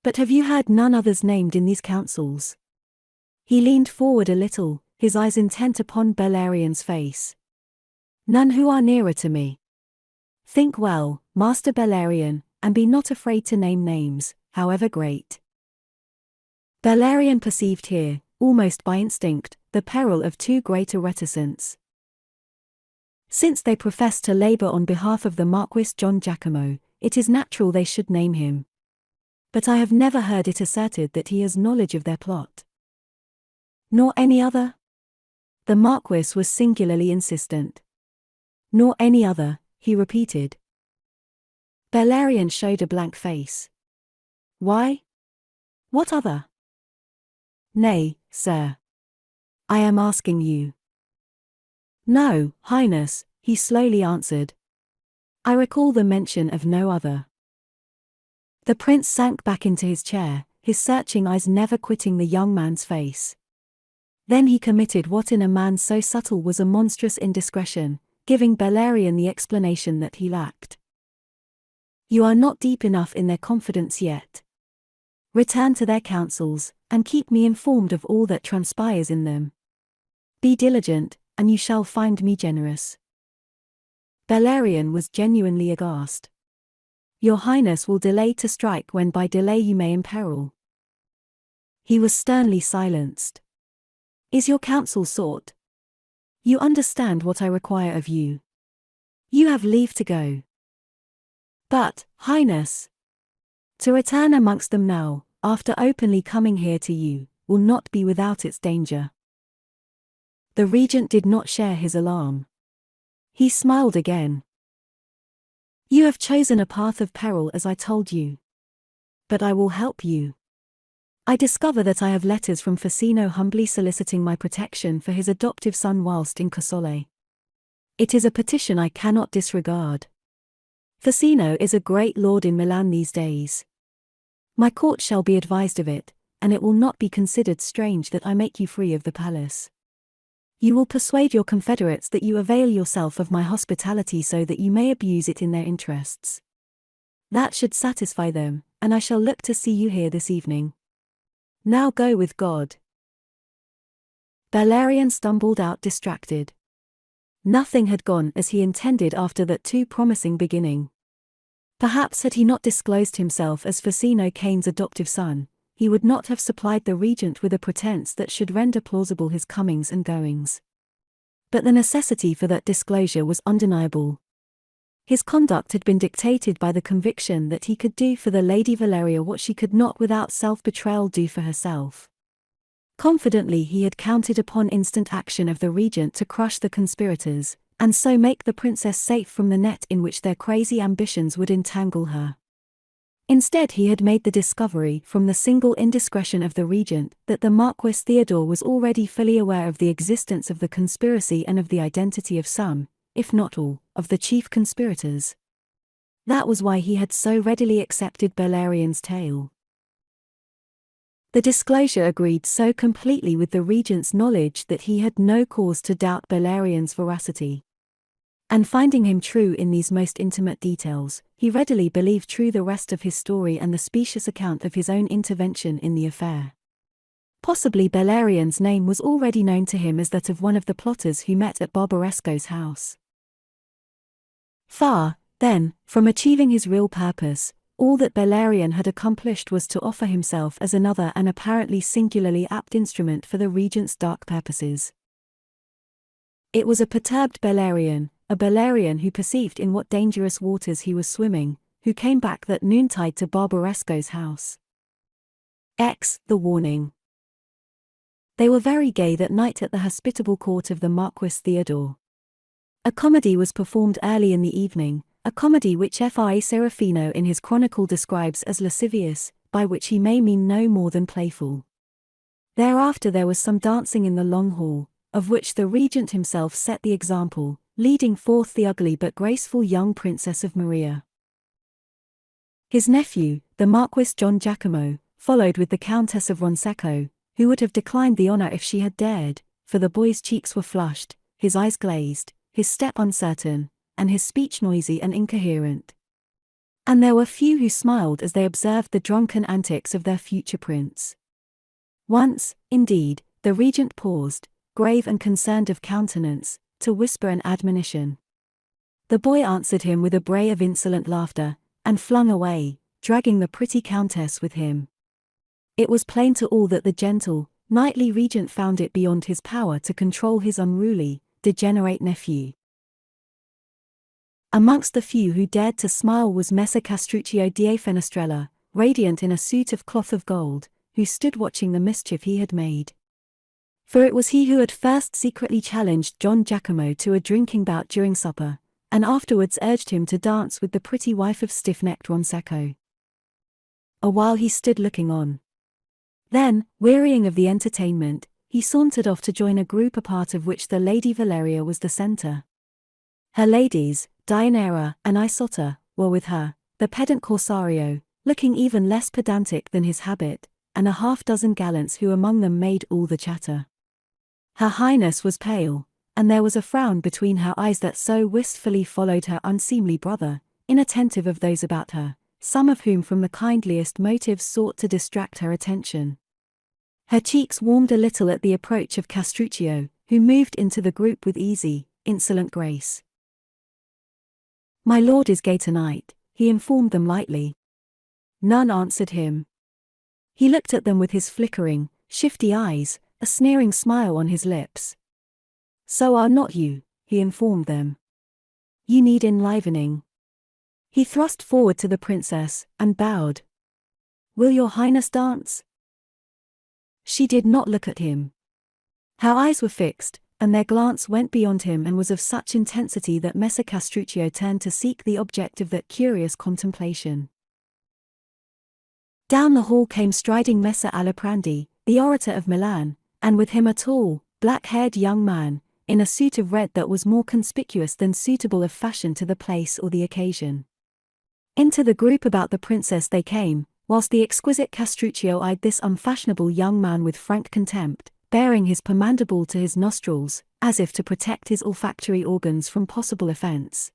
Speaker 1: But have you heard none others named in these councils? He leaned forward a little, his eyes intent upon Bellarion's face. None who are nearer to me. Think well, Master Bellarion, and be not afraid to name names, however great. Bellarion perceived here, almost by instinct, the peril of too great a reticence. Since they profess to labour on behalf of the Marquis John Giacomo, it is natural they should name him. But I have never heard it asserted that he has knowledge of their plot. Nor any other? The Marquis was singularly insistent. Nor any other, he repeated. Bellarion showed a blank face. Why? What other? Nay, sir. I am asking you. No, highness, he slowly answered. I recall the mention of no other. The prince sank back into his chair, his searching eyes never quitting the young man's face. Then he committed what in a man so subtle was a monstrous indiscretion, giving Bellarion the explanation that he lacked. You are not deep enough in their confidence yet. Return to their councils, and keep me informed of all that transpires in them. Be diligent, and you shall find me generous. Bellarion was genuinely aghast. Your highness will delay to strike when by delay you may imperil. He was sternly silenced. Is your counsel sought? You understand what I require of you. You have leave to go. But, highness, to return amongst them now, after openly coming here to you, will not be without its danger. The regent did not share his alarm. He smiled again. You have chosen a path of peril as I told you. But I will help you. I discover that I have letters from Facino humbly soliciting my protection for his adoptive son whilst in Casole. It is a petition I cannot disregard. Facino is a great lord in Milan these days. My court shall be advised of it, and it will not be considered strange that I make you free of the palace. You will persuade your confederates that you avail yourself of my hospitality so that you may abuse it in their interests. That should satisfy them, and I shall look to see you here this evening. Now go with God. Bellarion stumbled out distracted. Nothing had gone as he intended after that too promising beginning. Perhaps had he not disclosed himself as Facino Cane's adoptive son, he would not have supplied the regent with a pretense that should render plausible his comings and goings. But the necessity for that disclosure was undeniable. His conduct had been dictated by the conviction that he could do for the Lady Valeria what she could not without self-betrayal do for herself. Confidently he had counted upon instant action of the regent to crush the conspirators, and so make the princess safe from the net in which their crazy ambitions would entangle her. Instead he had made the discovery from the single indiscretion of the regent that the Marquis Theodore was already fully aware of the existence of the conspiracy and of the identity of some, if not all, of the chief conspirators. That was why he had so readily accepted Bellarion's tale. The disclosure agreed so completely with the regent's knowledge that he had no cause to doubt Bellarion's veracity. And finding him true in these most intimate details, he readily believed true the rest of his story and the specious account of his own intervention in the affair. Possibly Bellarion's name was already known to him as that of one of the plotters who met at Barbaresco's house. Far, then, from achieving his real purpose, all that Bellarion had accomplished was to offer himself as another and apparently singularly apt instrument for the regent's dark purposes. It was a perturbed Bellarion, a Bellarion who perceived in what dangerous waters he was swimming, who came back that noontide to Barbaresco's house. The warning. They were very gay that night at the hospitable court of the Marquis Theodore. A comedy was performed early in the evening, a comedy which Fra Serafino in his chronicle describes as lascivious, by which he may mean no more than playful. Thereafter there was some dancing in the long hall, of which the regent himself set the example, leading forth the ugly but graceful young Princess of Maria. His nephew, the Marquis John Giacomo, followed with the Countess of Ronseco, who would have declined the honor if she had dared, for the boy's cheeks were flushed, his eyes glazed, his step uncertain, and his speech noisy and incoherent. And there were few who smiled as they observed the drunken antics of their future prince. Once, indeed, the regent paused, grave and concerned of countenance, to whisper an admonition. The boy answered him with a bray of insolent laughter, and flung away, dragging the pretty countess with him. It was plain to all that the gentle, knightly regent found it beyond his power to control his unruly, degenerate nephew. Amongst the few who dared to smile was Messer Castruccio di Fenestrella, radiant in a suit of cloth of gold, who stood watching the mischief he had made. For it was he who had first secretly challenged John Giacomo to a drinking bout during supper, and afterwards urged him to dance with the pretty wife of stiff-necked Ronseco. A while he stood looking on. Then, wearying of the entertainment, he sauntered off to join a group apart of which the Lady Valeria was the centre. Her ladies, Deianira and Isotta, were with her, the pedant Corsario, looking even less pedantic than his habit, and a half-dozen gallants who among them made all the chatter. Her Highness was pale, and there was a frown between her eyes that so wistfully followed her unseemly brother, inattentive of those about her, some of whom from the kindliest motives sought to distract her attention. Her cheeks warmed a little at the approach of Castruccio, who moved into the group with easy, insolent grace. "My lord is gay tonight," he informed them lightly. None answered him. He looked at them with his flickering, shifty eyes, a sneering smile on his lips. "So are not you," he informed them. "You need enlivening." He thrust forward to the princess, and bowed. "Will your highness dance?" She did not look at him. Her eyes were fixed, and their glance went beyond him and was of such intensity that Messer Castruccio turned to seek the object of that curious contemplation. Down the hall came striding Messer Aliprandi, the orator of Milan, and with him a tall, black-haired young man, in a suit of red that was more conspicuous than suitable of fashion to the place or the occasion. Into the group about the princess they came, whilst the exquisite Castruccio eyed this unfashionable young man with frank contempt, bearing his pomandible to his nostrils, as if to protect his olfactory organs from possible offence.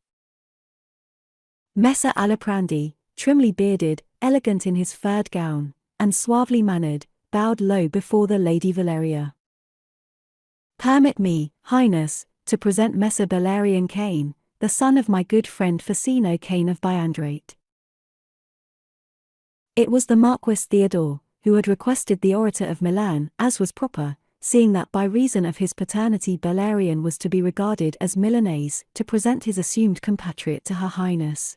Speaker 1: Messer Aliprandi, trimly bearded, elegant in his furred gown, and suavely mannered, bowed low before the Lady Valeria. "Permit me, Highness, to present Messer Bellarion Cane, the son of my good friend Facino Cane of Biandrate." It was the Marquis Theodore, who had requested the orator of Milan, as was proper, seeing that by reason of his paternity Bellarion was to be regarded as Milanese, to present his assumed compatriot to her Highness.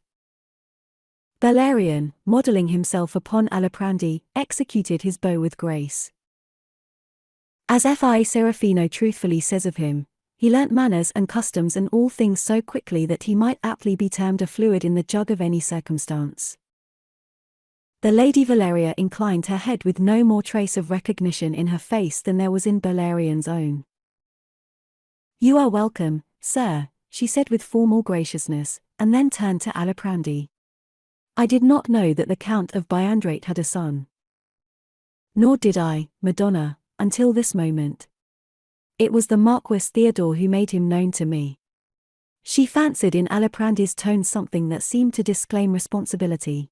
Speaker 1: Bellarion, modelling himself upon Aliprandi, executed his bow with grace. As F.I. Serafino truthfully says of him, he learnt manners and customs and all things so quickly that he might aptly be termed a fluid in the jug of any circumstance. The Lady Valeria inclined her head with no more trace of recognition in her face than there was in Bellarion's own. "You are welcome, sir," she said with formal graciousness, and then turned to Aliprandi. "I did not know that the Count of Biandrate had a son." "Nor did I, Madonna, until this moment. It was the Marquis Theodore who made him known to me." She fancied in Aliprandi's tone something that seemed to disclaim responsibility.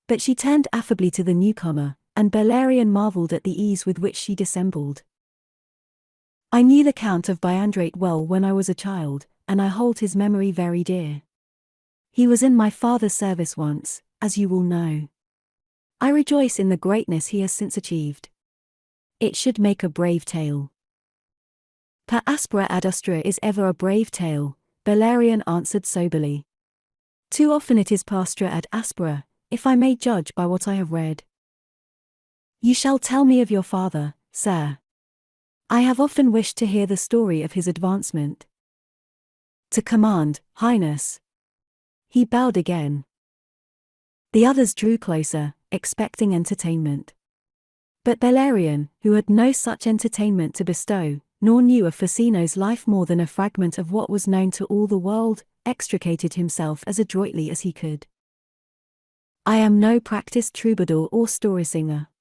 Speaker 1: But she turned affably to the newcomer, and Bellarion marvelled at the ease with which she dissembled. "I knew the Count of Biandrate well when I was a child, and I hold his memory very dear. He was in my father's service once, as you will know. I rejoice in the greatness he has since achieved. It should make a brave tale." "Per aspera ad astra is ever a brave tale," Bellarion answered soberly. "Too often it is per astra ad aspera, if I may judge by what I have read." "You shall tell me of your father, sir. I have often wished to hear the story of his advancement." "To command, Highness." He bowed again. The others drew closer, expecting entertainment. But Bellarion, who had no such entertainment to bestow, nor knew of Facino's life more than a fragment of what was known to all the world, extricated himself as adroitly as he could. "I am no practiced troubadour or story singer.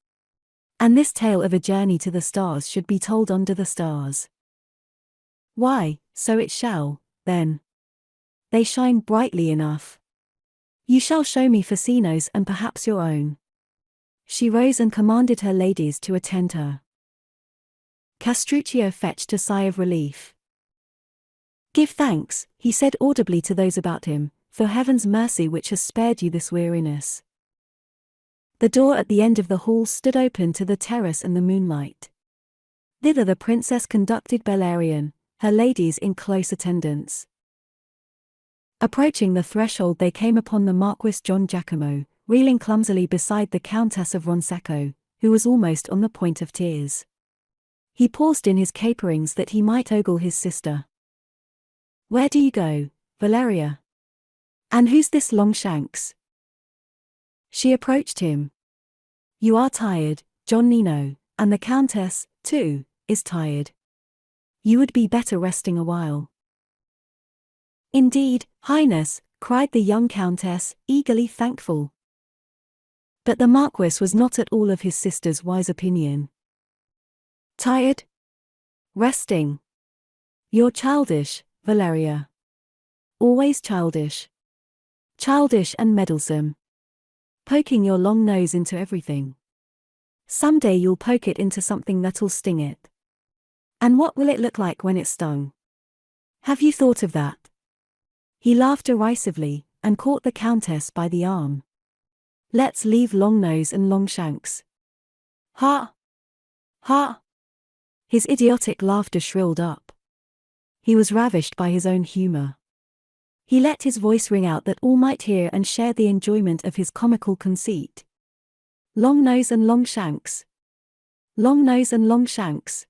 Speaker 1: And this tale of a journey to the stars should be told under the stars." "Why, so it shall, then. They shine brightly enough. You shall show me Facino's and perhaps your own." She rose and commanded her ladies to attend her. Castruccio fetched a sigh of relief. "Give thanks," he said audibly to those about him, "for heaven's mercy which has spared you this weariness." The door at the end of the hall stood open to the terrace and the moonlight. Thither the princess conducted Bellarion, her ladies in close attendance. Approaching the threshold they came upon the Marquis John Giacomo, reeling clumsily beside the Countess of Ronsecco, who was almost on the point of tears. He paused in his caperings that he might ogle his sister. "Where do you go, Valeria? And who's this Longshanks?" She approached him. "You are tired, John Nino, and the Countess, too, is tired. You would be better resting a while." "Indeed, Highness," cried the young Countess, eagerly thankful. But the Marquis was not at all of his sister's wise opinion. "Tired? Resting? You're childish, Valeria. Always childish. Childish and meddlesome. Poking your long nose into everything. Some day you'll poke it into something that'll sting it. And what will it look like when it's stung? Have you thought of that?" He laughed derisively, and caught the Countess by the arm. "Let's leave Longnose and Longshanks." "Ha! Ha!" His idiotic laughter shrilled up. He was ravished by his own humor. He let his voice ring out that all might hear and share the enjoyment of his comical conceit. "Longnose and Longshanks. Longnose and Longshanks."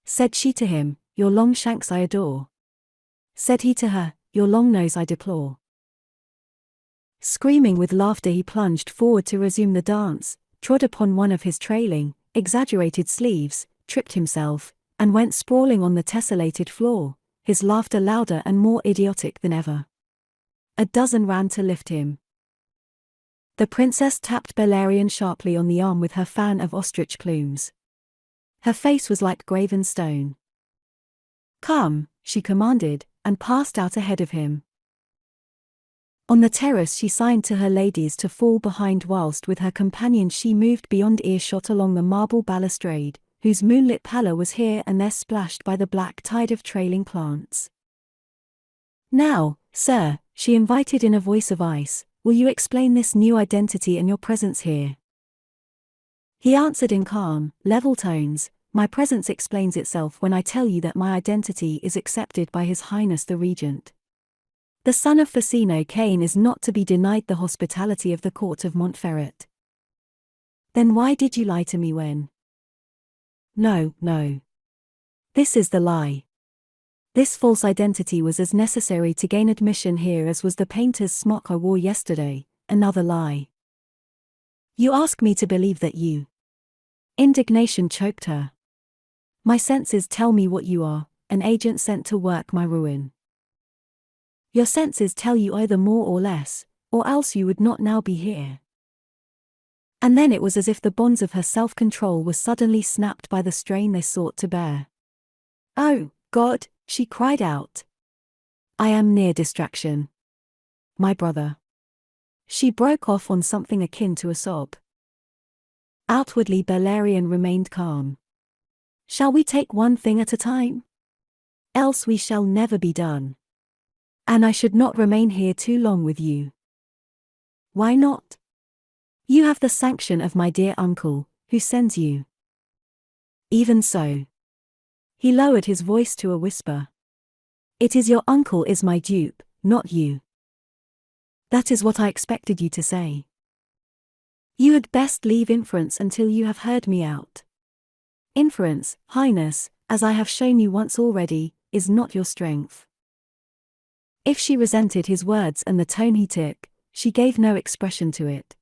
Speaker 1: Said she to him, "Your Longshanks I adore." Said he to her, "Your Longnose I deplore." Screaming with laughter he plunged forward to resume the dance, trod upon one of his trailing, exaggerated sleeves, tripped himself, and went sprawling on the tessellated floor, his laughter louder and more idiotic than ever. A dozen ran to lift him. The princess tapped Bellarion sharply on the arm with her fan of ostrich plumes. Her face was like graven stone. "Come," she commanded, and passed out ahead of him. On the terrace she signed to her ladies to fall behind whilst with her companion she moved beyond earshot along the marble balustrade, whose moonlit pallor was here and there splashed by the black tide of trailing plants. "Now, sir," she invited in a voice of ice, "will you explain this new identity and your presence here?" He answered in calm, level tones, "My presence explains itself when I tell you that my identity is accepted by His Highness the Regent. The son of Facino Cane is not to be denied the hospitality of the court of Montferrat." "Then why did you lie to me when?" No, no. This is the lie. This false identity was as necessary to gain admission here as was the painter's smock I wore yesterday, another lie. You ask me to believe that you. Indignation choked her. My senses tell me what you are, an agent sent to work my ruin. Your senses tell you either more or less, or else you would not now be here. And then it was as if the bonds of her self-control were suddenly snapped by the strain they sought to bear. Oh, God, she cried out. I am near distraction. My brother. She broke off on something akin to a sob. Outwardly Bellarion remained calm. Shall we take one thing at a time? Else we shall never be done. And I should not remain here too long with you. Why not? You have the sanction of my dear uncle, who sends you. Even so. He lowered his voice to a whisper. It is your uncle is my dupe, not you. That is what I expected you to say. You had best leave inference until you have heard me out. Inference, Highness, as I have shown you once already, is not your strength. If she resented his words and the tone he took, she gave no expression to it.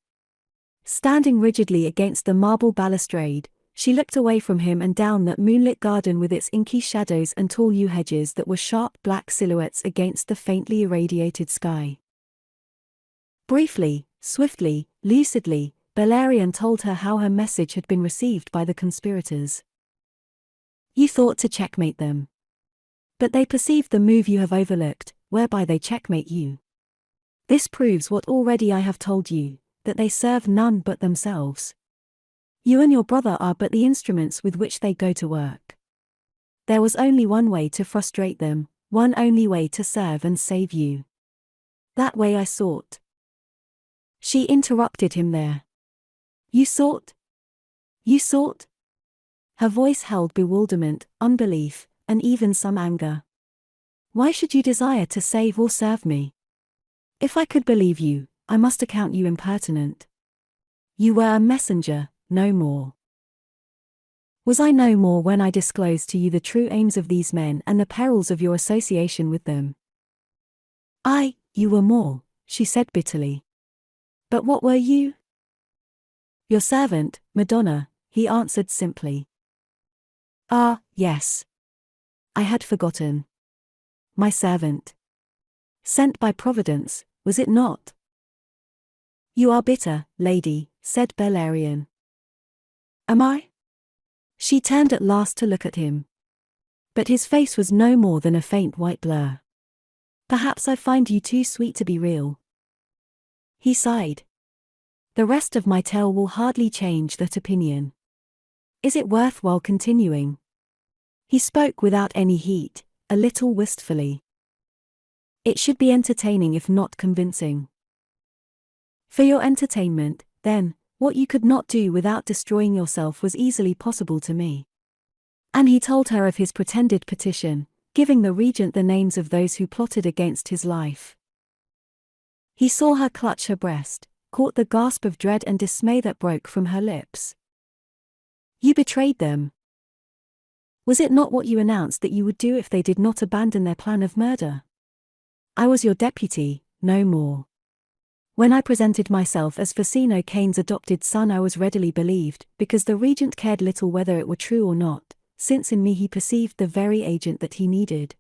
Speaker 1: Standing rigidly against the marble balustrade, she looked away from him and down that moonlit garden with its inky shadows and tall yew hedges that were sharp black silhouettes against the faintly irradiated sky. Briefly, swiftly, lucidly, Bellarion told her how her message had been received by the conspirators. You thought to checkmate them. But they perceived the move you have overlooked, whereby they checkmate you. This proves what already I have told you, that they serve none but themselves. You and your brother are but the instruments with which they go to work. There was only one way to frustrate them, one only way to serve and save you. That way I sought. She interrupted him there. You sought? You sought? Her voice held bewilderment, unbelief, and even some anger. Why should you desire to save or serve me? If I could believe you, I must account you impertinent. You were a messenger, no more. Was I no more when I disclosed to you the true aims of these men and the perils of your association with them? You were more, she said bitterly. But what were you? Your servant, Madonna, he answered simply. Ah, yes. I had forgotten. My servant. Sent by Providence, was it not? You are bitter, lady, said Bellarion. Am I? She turned at last to look at him. But his face was no more than a faint white blur. Perhaps I find you too sweet to be real. He sighed. The rest of my tale will hardly change that opinion. Is it worthwhile continuing? He spoke without any heat, a little wistfully. It should be entertaining if not convincing. For your entertainment, then, what you could not do without destroying yourself was easily possible to me. And he told her of his pretended petition, giving the regent the names of those who plotted against his life. He saw her clutch her breast, caught the gasp of dread and dismay that broke from her lips. You betrayed them. Was it not what you announced that you would do if they did not abandon their plan of murder? I was your deputy, no more. When I presented myself as Facino Cane's adopted son, I was readily believed, because the regent cared little whether it were true or not, since in me he perceived the very agent that he needed.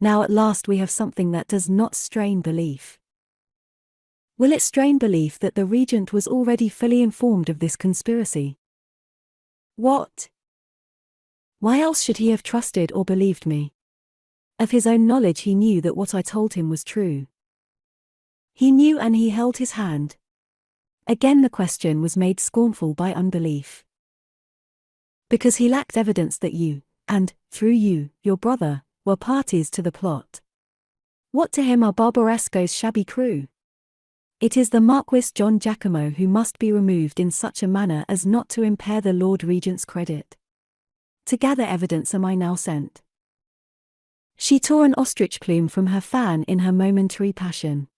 Speaker 1: Now at last we have something that does not strain belief. Will it strain belief that the regent was already fully informed of this conspiracy? What? Why else should he have trusted or believed me? Of his own knowledge he knew that what I told him was true. He knew and he held his hand. Again the question was made scornful by unbelief. Because he lacked evidence that you, and, through you, your brother, were parties to the plot. What to him are Barbaresco's shabby crew? It is the Marquis John Giacomo who must be removed in such a manner as not to impair the Lord Regent's credit. To gather evidence am I now sent. She tore an ostrich plume from her fan in her momentary passion.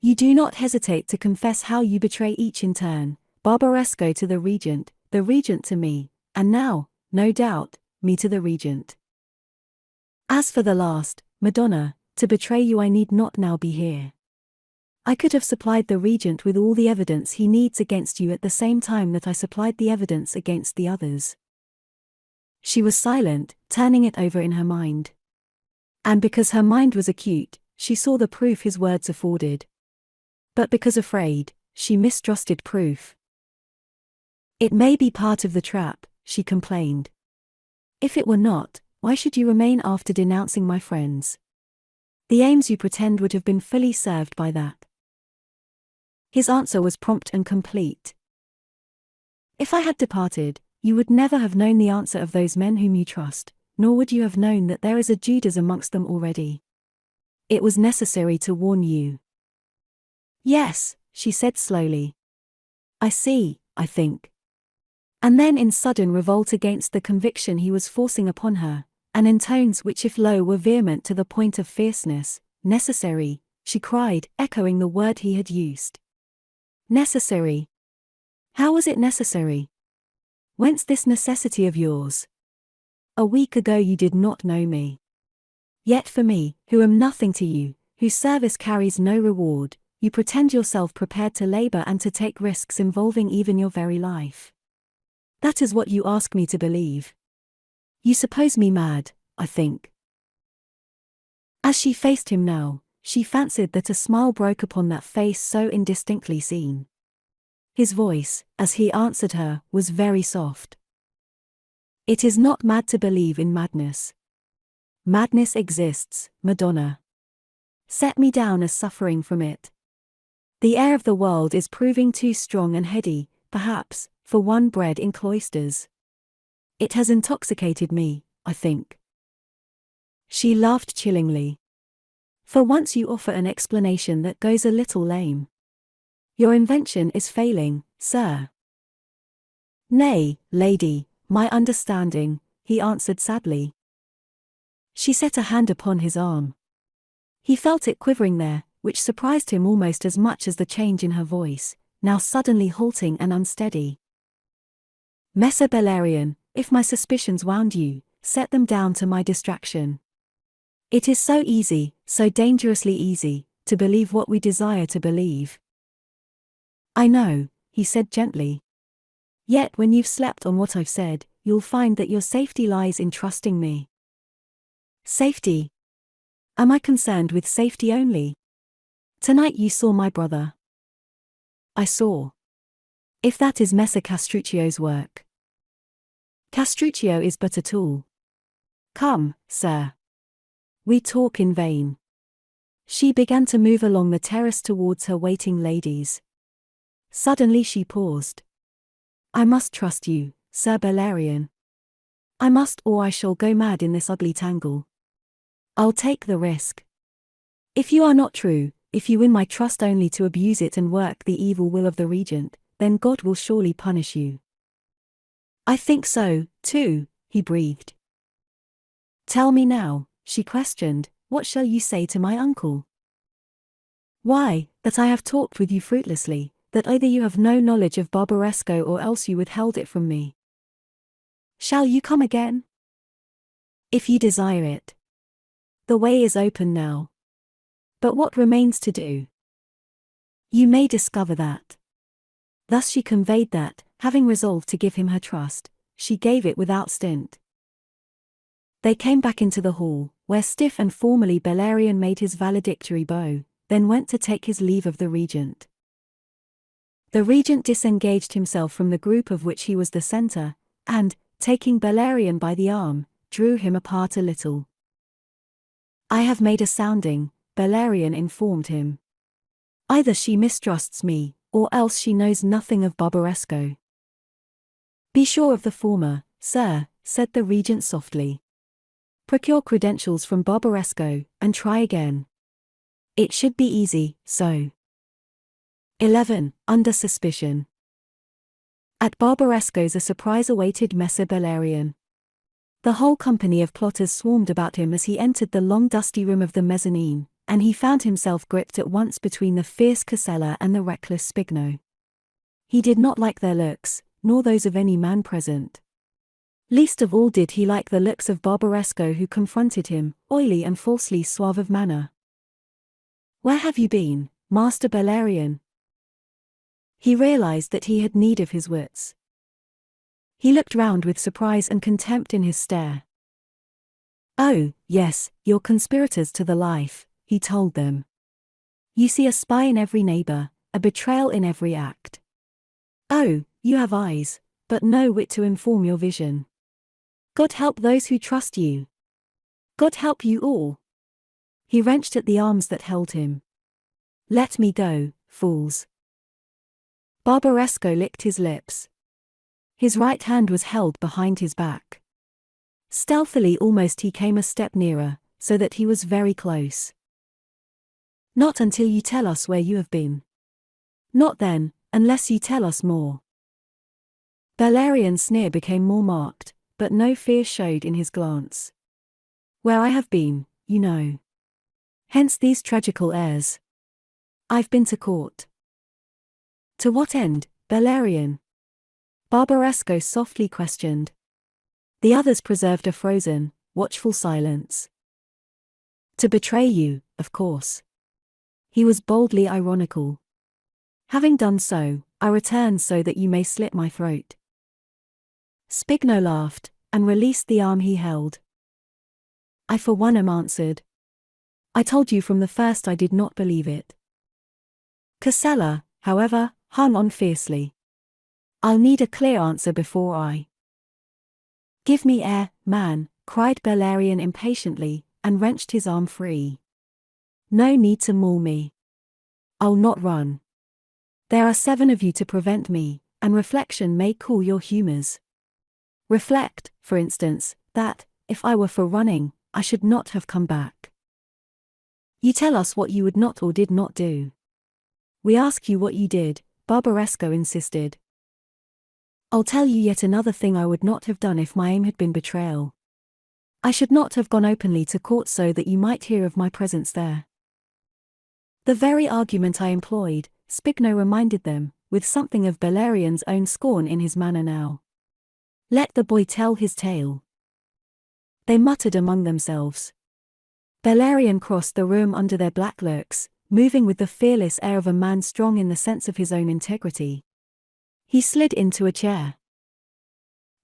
Speaker 1: You do not hesitate to confess how you betray each in turn, Barbaresco to the regent, the regent to me, and now, no doubt, me to the regent. As for the last, Madonna, to betray you I need not now be here. I could have supplied the regent with all the evidence he needs against you at the same time that I supplied the evidence against the others. She was silent, turning it over in her mind. And because her mind was acute, she saw the proof his words afforded. But because afraid, she mistrusted proof. It may be part of the trap, she complained. If it were not, why should you remain after denouncing my friends? The aims you pretend would have been fully served by that. His answer was prompt and complete. If I had departed, you would never have known the answer of those men whom you trust, nor would you have known that there is a Judas amongst them already. It was necessary to warn you. Yes, she said slowly. I see, I think. And then in sudden revolt against the conviction he was forcing upon her, and in tones which if low were vehement to the point of fierceness, necessary, she cried, echoing the word he had used. Necessary. How was it necessary? Whence this necessity of yours? A week ago you did not know me. Yet for me, who am nothing to you, whose service carries no reward, you pretend yourself prepared to labor and to take risks involving even your very life. That is what you ask me to believe. You suppose me mad, I think. As she faced him now, she fancied that a smile broke upon that face so indistinctly seen. His voice, as he answered her, was very soft. It is not mad to believe in madness. Madness exists, Madonna. Set me down as suffering from it. The air of the world is proving too strong and heady, perhaps, for one bred in cloisters. It has intoxicated me, I think. She laughed chillingly. For once you offer an explanation that goes a little lame. Your invention is failing, sir. Nay, lady, my understanding, he answered sadly. She set a hand upon his arm. He felt it quivering there, which surprised him almost as much as the change in her voice, now suddenly halting and unsteady. Messer Bellarion, if my suspicions wound you, set them down to my distraction. It is so easy, so dangerously easy, to believe what we desire to believe. I know, he said gently. Yet when you've slept on what I've said, you'll find that your safety lies in trusting me. Safety? Am I concerned with safety only? Tonight you saw my brother. I saw. If that is Messer Castruccio's work. Castruccio is but a tool. Come, sir. We talk in vain. She began to move along the terrace towards her waiting ladies. Suddenly she paused. I must trust you, Sir Bellarion. I must, or I shall go mad in this ugly tangle. I'll take the risk. If you are not true, if you win my trust only to abuse it and work the evil will of the regent, then God will surely punish you. I think so, too, he breathed. Tell me now, she questioned, what shall you say to my uncle? Why, that I have talked with you fruitlessly, that either you have no knowledge of Barbaresco or else you withheld it from me. Shall you come again? If you desire it. The way is open now. But what remains to do? You may discover that. Thus she conveyed that, having resolved to give him her trust, she gave it without stint. They came back into the hall, where stiff and formally Bellarion made his valedictory bow, then went to take his leave of the regent. The regent disengaged himself from the group of which he was the centre, and, taking Bellarion by the arm, drew him apart a little. I have made a sounding, Bellarion informed him. Either she mistrusts me, or else she knows nothing of Barbaresco. Be sure of the former, sir, said the regent softly. Procure credentials from Barbaresco, and try again. It should be easy, so. 11. Under suspicion. At Barbaresco's a surprise awaited Messer Bellarion. The whole company of plotters swarmed about him as he entered the long dusty room of the mezzanine, and he found himself gripped at once between the fierce Casella and the reckless Spigno. He did not like their looks, nor those of any man present. Least of all did he like the looks of Barbaresco, who confronted him, oily and falsely suave of manner. "Where have you been, Master Bellarion?" He realized that he had need of his wits. He looked round with surprise and contempt in his stare. "Oh, yes, you're conspirators to the life," he told them. "You see a spy in every neighbor, a betrayal in every act. Oh, you have eyes, but no wit to inform your vision. God help those who trust you. God help you all." He wrenched at the arms that held him. "Let me go, fools." Barbaresco licked his lips. His right hand was held behind his back. Stealthily almost he came a step nearer, so that he was very close. "Not until you tell us where you have been. Not then, unless you tell us more." Bellarion's sneer became more marked, but no fear showed in his glance. "Where I have been, you know. Hence these tragical airs. I've been to court." "To what end, Bellarion?" Barbaresco softly questioned. The others preserved a frozen, watchful silence. "To betray you, of course." He was boldly ironical. "Having done so, I return so that you may slit my throat." Spigno laughed, and released the arm he held. "I for one am answered. I told you from the first I did not believe it." Casella, however, hung on fiercely. "I'll need a clear answer before I—" "Give me air, man," cried Bellarion impatiently, and wrenched his arm free. "No need to maul me. I'll not run. There are 7 of you to prevent me, and reflection may cool your humors. Reflect, for instance, that, if I were for running, I should not have come back. You tell us what you would not or did not do. We ask you what you did," Barbaresco insisted. "I'll tell you yet another thing I would not have done if my aim had been betrayal. I should not have gone openly to court so that you might hear of my presence there." "The very argument I employed," Spigno reminded them, with something of Bellarion's own scorn in his manner now. "Let the boy tell his tale." They muttered among themselves. Bellarion crossed the room under their black looks, moving with the fearless air of a man strong in the sense of his own integrity. He slid into a chair.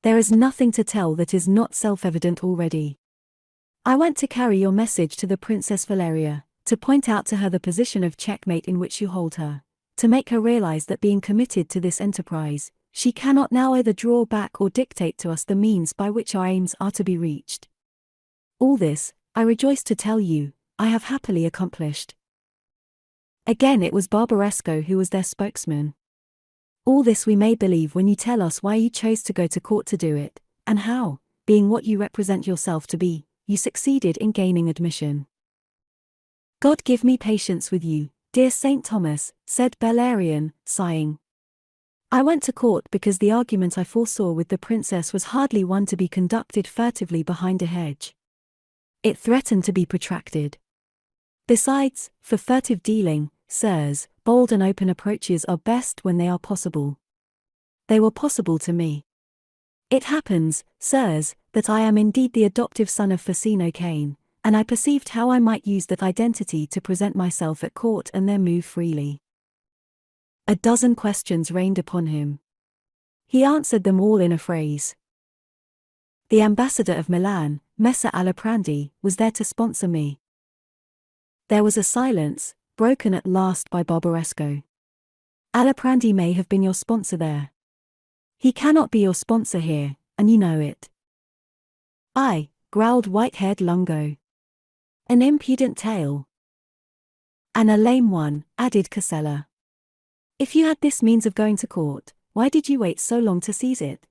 Speaker 1: "There is nothing to tell that is not self-evident already. I went to carry your message to the Princess Valeria, to point out to her the position of checkmate in which you hold her, to make her realize that being committed to this enterprise, she cannot now either draw back or dictate to us the means by which our aims are to be reached. All this, I rejoice to tell you, I have happily accomplished." Again it was Barbaresco who was their spokesman. "All this we may believe when you tell us why you chose to go to court to do it, and how, being what you represent yourself to be, you succeeded in gaining admission." "God give me patience with you, dear St. Thomas," said Bellarion, sighing. "I went to court because the argument I foresaw with the princess was hardly one to be conducted furtively behind a hedge. It threatened to be protracted. Besides, for furtive dealing, sirs, bold and open approaches are best when they are possible. They were possible to me. It happens, sirs, that I am indeed the adoptive son of Facino Cane, and I perceived how I might use that identity to present myself at court and there move freely." A dozen questions rained upon him. He answered them all in a phrase. "The ambassador of Milan, Messer Aliprandi, was there to sponsor me." There was a silence, broken at last by Barbaresco. "Aliprandi may have been your sponsor there. He cannot be your sponsor here, and you know it." "Aye," growled white-haired Lungo. "An impudent tale." "And a lame one," added Casella. "If you had this means of going to court, why did you wait so long to seize it?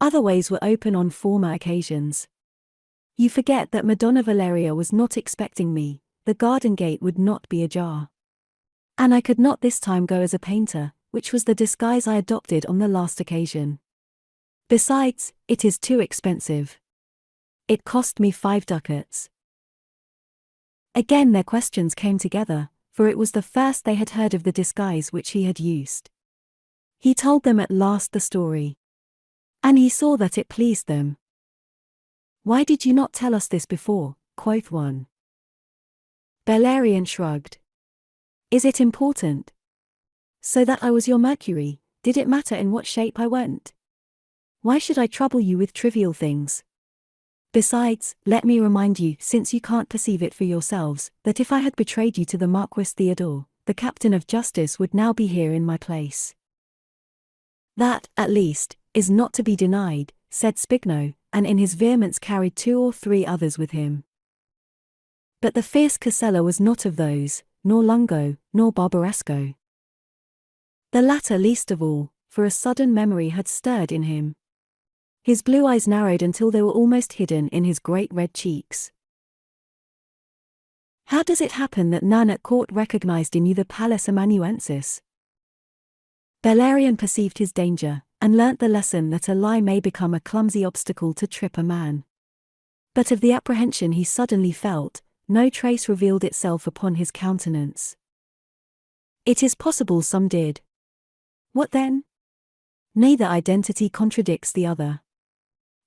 Speaker 1: Other ways were open on former occasions. You forget that Madonna Valeria was not expecting me, the garden gate would not be ajar. And I could not this time go as a painter, which was the disguise I adopted on the last occasion. Besides, it is too expensive. It cost me 5 ducats. Again their questions came together, for it was the first they had heard of the disguise which he had used. He told them at last the story. And he saw that it pleased them. "Why did you not tell us this before?" quoth one. Bellarion shrugged. "Is it important? So that I was your Mercury, did it matter in what shape I went? Why should I trouble you with trivial things? Besides, let me remind you, since you can't perceive it for yourselves, that if I had betrayed you to the Marquis Theodore, the captain of justice would now be here in my place." "That, at least, is not to be denied," said Spigno, and in his vehemence carried 2 or 3 others with him. But the fierce Casella was not of those, nor Lungo, nor Barbaresco. The latter least of all, for a sudden memory had stirred in him. His blue eyes narrowed until they were almost hidden in his great red cheeks. "How does it happen that none at court recognized in you the Pallas Amanuensis?" Bellarion perceived his danger, and learnt the lesson that a lie may become a clumsy obstacle to trip a man. But of the apprehension he suddenly felt, no trace revealed itself upon his countenance. "It is possible some did." "What then?" "Neither identity contradicts the other.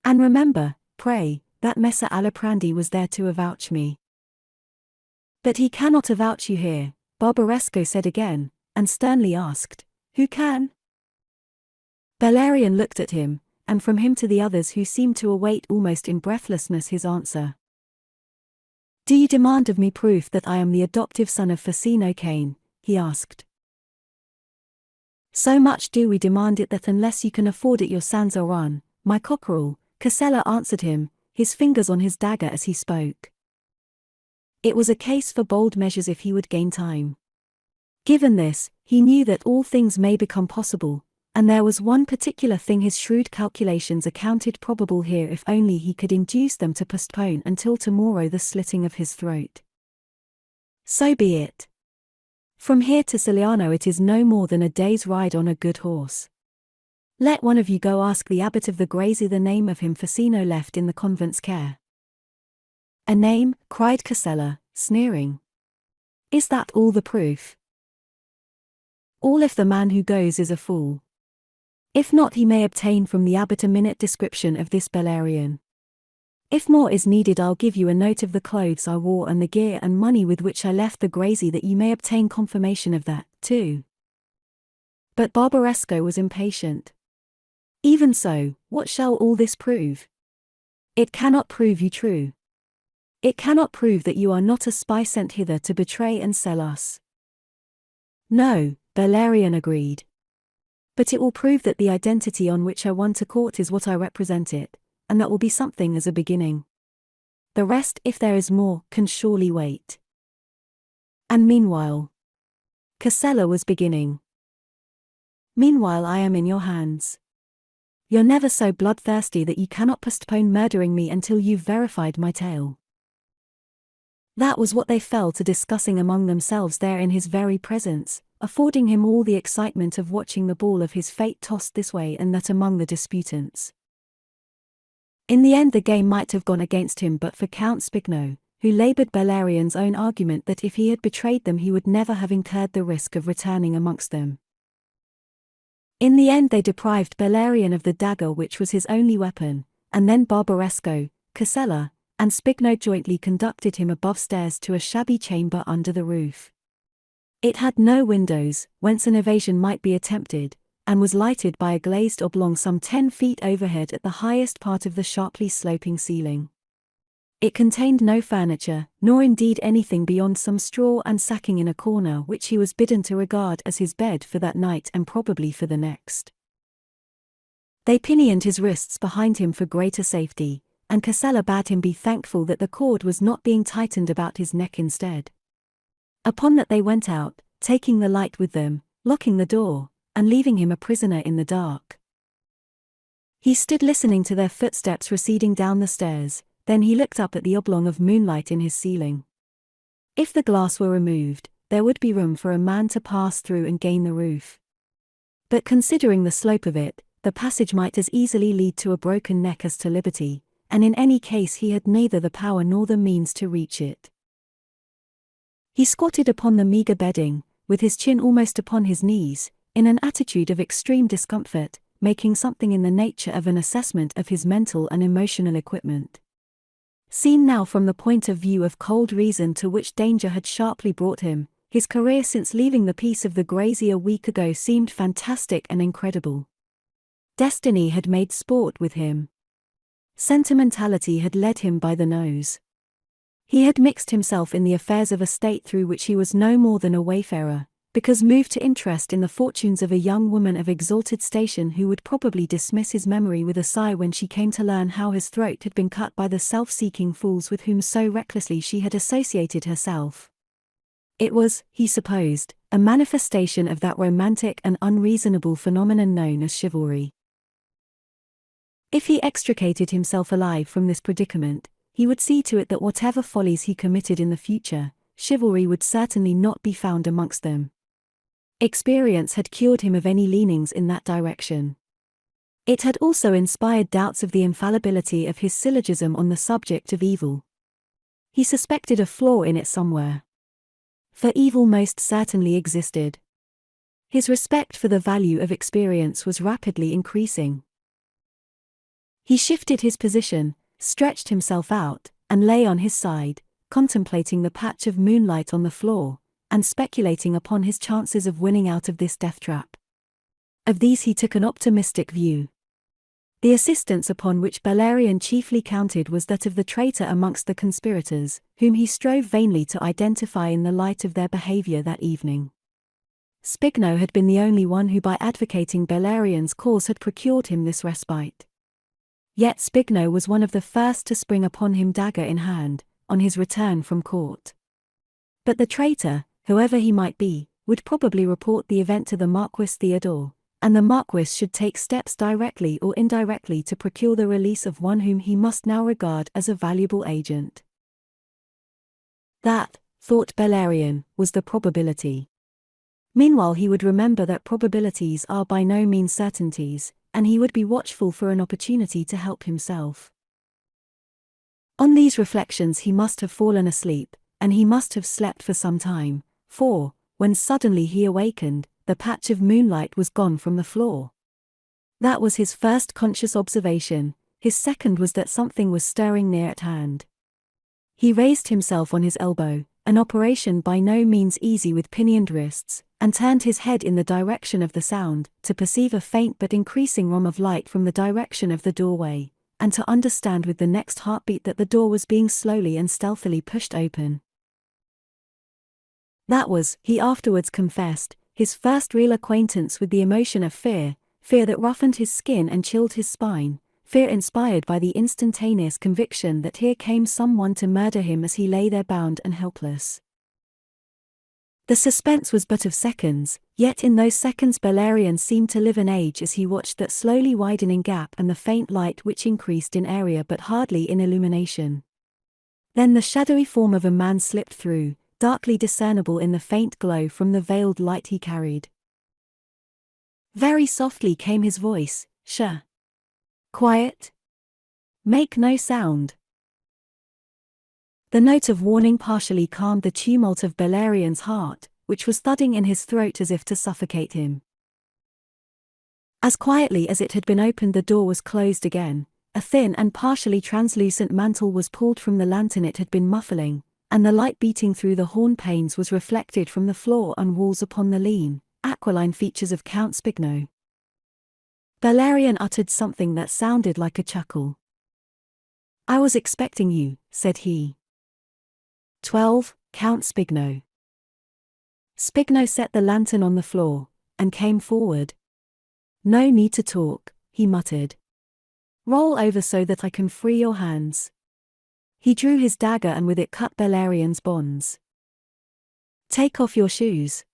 Speaker 1: And remember, pray, that Messer Aliprandi was there to avouch me." "But he cannot avouch you here," Barbaresco said again, and sternly asked, "Who can?" Bellarion looked at him, and from him to the others who seemed to await almost in breathlessness his answer. "Do you demand of me proof that I am the adoptive son of Facino Cane?" he asked. "So much do we demand it that unless you can afford it your sands are run, my cockerel," Casella answered him, his fingers on his dagger as he spoke. It was a case for bold measures if he would gain time. Given this, he knew that all things may become possible, and there was one particular thing his shrewd calculations accounted probable here if only he could induce them to postpone until tomorrow the slitting of his throat. "So be it. From here to Siliano it is no more than a day's ride on a good horse. Let one of you go ask the abbot of the Grazie the name of him Facino left in the convent's care." "A name?" cried Casella, sneering. "Is that all the proof?" "All if the man who goes is a fool. If not, he may obtain from the abbot a minute description of this Bellarion. If more is needed, I'll give you a note of the clothes I wore and the gear and money with which I left the Grazie that you may obtain confirmation of that, too." But Barbaresco was impatient. "Even so, what shall all this prove? It cannot prove you true. It cannot prove that you are not a spy sent hither to betray and sell us." "No," Bellarion agreed. "But it will prove that the identity on which I won to court is what I represent it, and that will be something as a beginning. The rest, if there is more, can surely wait." "And meanwhile?" Casella was beginning. "Meanwhile I am in your hands. You're never so bloodthirsty that you cannot postpone murdering me until you've verified my tale." That was what they fell to discussing among themselves there in his very presence, affording him all the excitement of watching the ball of his fate tossed this way and that among the disputants. In the end the game might have gone against him but for Count Spigno, who laboured Bellarion's own argument that if he had betrayed them he would never have incurred the risk of returning amongst them. In the end they deprived Bellarion of the dagger which was his only weapon, and then Barbaresco, Casella, and Spigno jointly conducted him above stairs to a shabby chamber under the roof. It had no windows, whence an evasion might be attempted, and was lighted by a glazed oblong some 10 feet overhead at the highest part of the sharply sloping ceiling. It contained no furniture, nor indeed anything beyond some straw and sacking in a corner which he was bidden to regard as his bed for that night and probably for the next. They pinioned his wrists behind him for greater safety, and Casella bade him be thankful that the cord was not being tightened about his neck instead. Upon that they went out, taking the light with them, locking the door, and leaving him a prisoner in the dark. He stood listening to their footsteps receding down the stairs, then he looked up at the oblong of moonlight in his ceiling. If the glass were removed, there would be room for a man to pass through and gain the roof. But considering the slope of it, the passage might as easily lead to a broken neck as to liberty, and in any case he had neither the power nor the means to reach it. He squatted upon the meagre bedding, with his chin almost upon his knees, in an attitude of extreme discomfort, making something in the nature of an assessment of his mental and emotional equipment. Seen now from the point of view of cold reason to which danger had sharply brought him, his career since leaving the peace of the Grazie a week ago seemed fantastic and incredible. Destiny had made sport with him. Sentimentality had led him by the nose. He had mixed himself in the affairs of a state through which he was no more than a wayfarer, because moved to interest in the fortunes of a young woman of exalted station who would probably dismiss his memory with a sigh when she came to learn how his throat had been cut by the self-seeking fools with whom so recklessly she had associated herself. It was, he supposed, a manifestation of that romantic and unreasonable phenomenon known as chivalry. If he extricated himself alive from this predicament, he would see to it that whatever follies he committed in the future, chivalry would certainly not be found amongst them. Experience had cured him of any leanings in that direction. It had also inspired doubts of the infallibility of his syllogism on the subject of evil. He suspected a flaw in it somewhere. For evil most certainly existed. His respect for the value of experience was rapidly increasing. He shifted his position, stretched himself out, and lay on his side, contemplating the patch of moonlight on the floor, and speculating upon his chances of winning out of this death trap. Of these he took an optimistic view. The assistance upon which Bellarion chiefly counted was that of the traitor amongst the conspirators, whom he strove vainly to identify in the light of their behavior that evening. Spigno had been the only one who by advocating Bellarion's cause had procured him this respite. Yet Spigno was one of the first to spring upon him dagger in hand, on his return from court. But the traitor, whoever he might be, would probably report the event to the Marquis Theodore, and the Marquis should take steps directly or indirectly to procure the release of one whom he must now regard as a valuable agent. That, thought Bellarion, was the probability. Meanwhile he would remember that probabilities are by no means certainties, and he would be watchful for an opportunity to help himself. On these reflections he must have fallen asleep, and he must have slept for some time, for, when suddenly he awakened, the patch of moonlight was gone from the floor. That was his first conscious observation. His second was that something was stirring near at hand. He raised himself on his elbow, an operation by no means easy with pinioned wrists, and turned his head in the direction of the sound, to perceive a faint but increasing rom of light from the direction of the doorway, and to understand with the next heartbeat that the door was being slowly and stealthily pushed open. That was, he afterwards confessed, his first real acquaintance with the emotion of fear, fear that roughened his skin and chilled his spine, fear inspired by the instantaneous conviction that here came someone to murder him as he lay there bound and helpless. The suspense was but of seconds, yet in those seconds Bellarion seemed to live an age as he watched that slowly widening gap and the faint light which increased in area but hardly in illumination. Then the shadowy form of a man slipped through, darkly discernible in the faint glow from the veiled light he carried. Very softly came his voice, "Shh. Quiet. Make no sound." The note of warning partially calmed the tumult of Bellarion's heart, which was thudding in his throat as if to suffocate him. As quietly as it had been opened the door was closed again, a thin and partially translucent mantle was pulled from the lantern it had been muffling, and the light beating through the horn panes was reflected from the floor and walls upon the lean, aquiline features of Count Spigno. Bellarion uttered something that sounded like a chuckle. "I was expecting you," said he. 12. Count Spigno. Spigno set the lantern on the floor, and came forward. "No need to talk," he muttered. "Roll over so that I can free your hands." He drew his dagger and with it cut Bellarion's bonds. "Take off your shoes.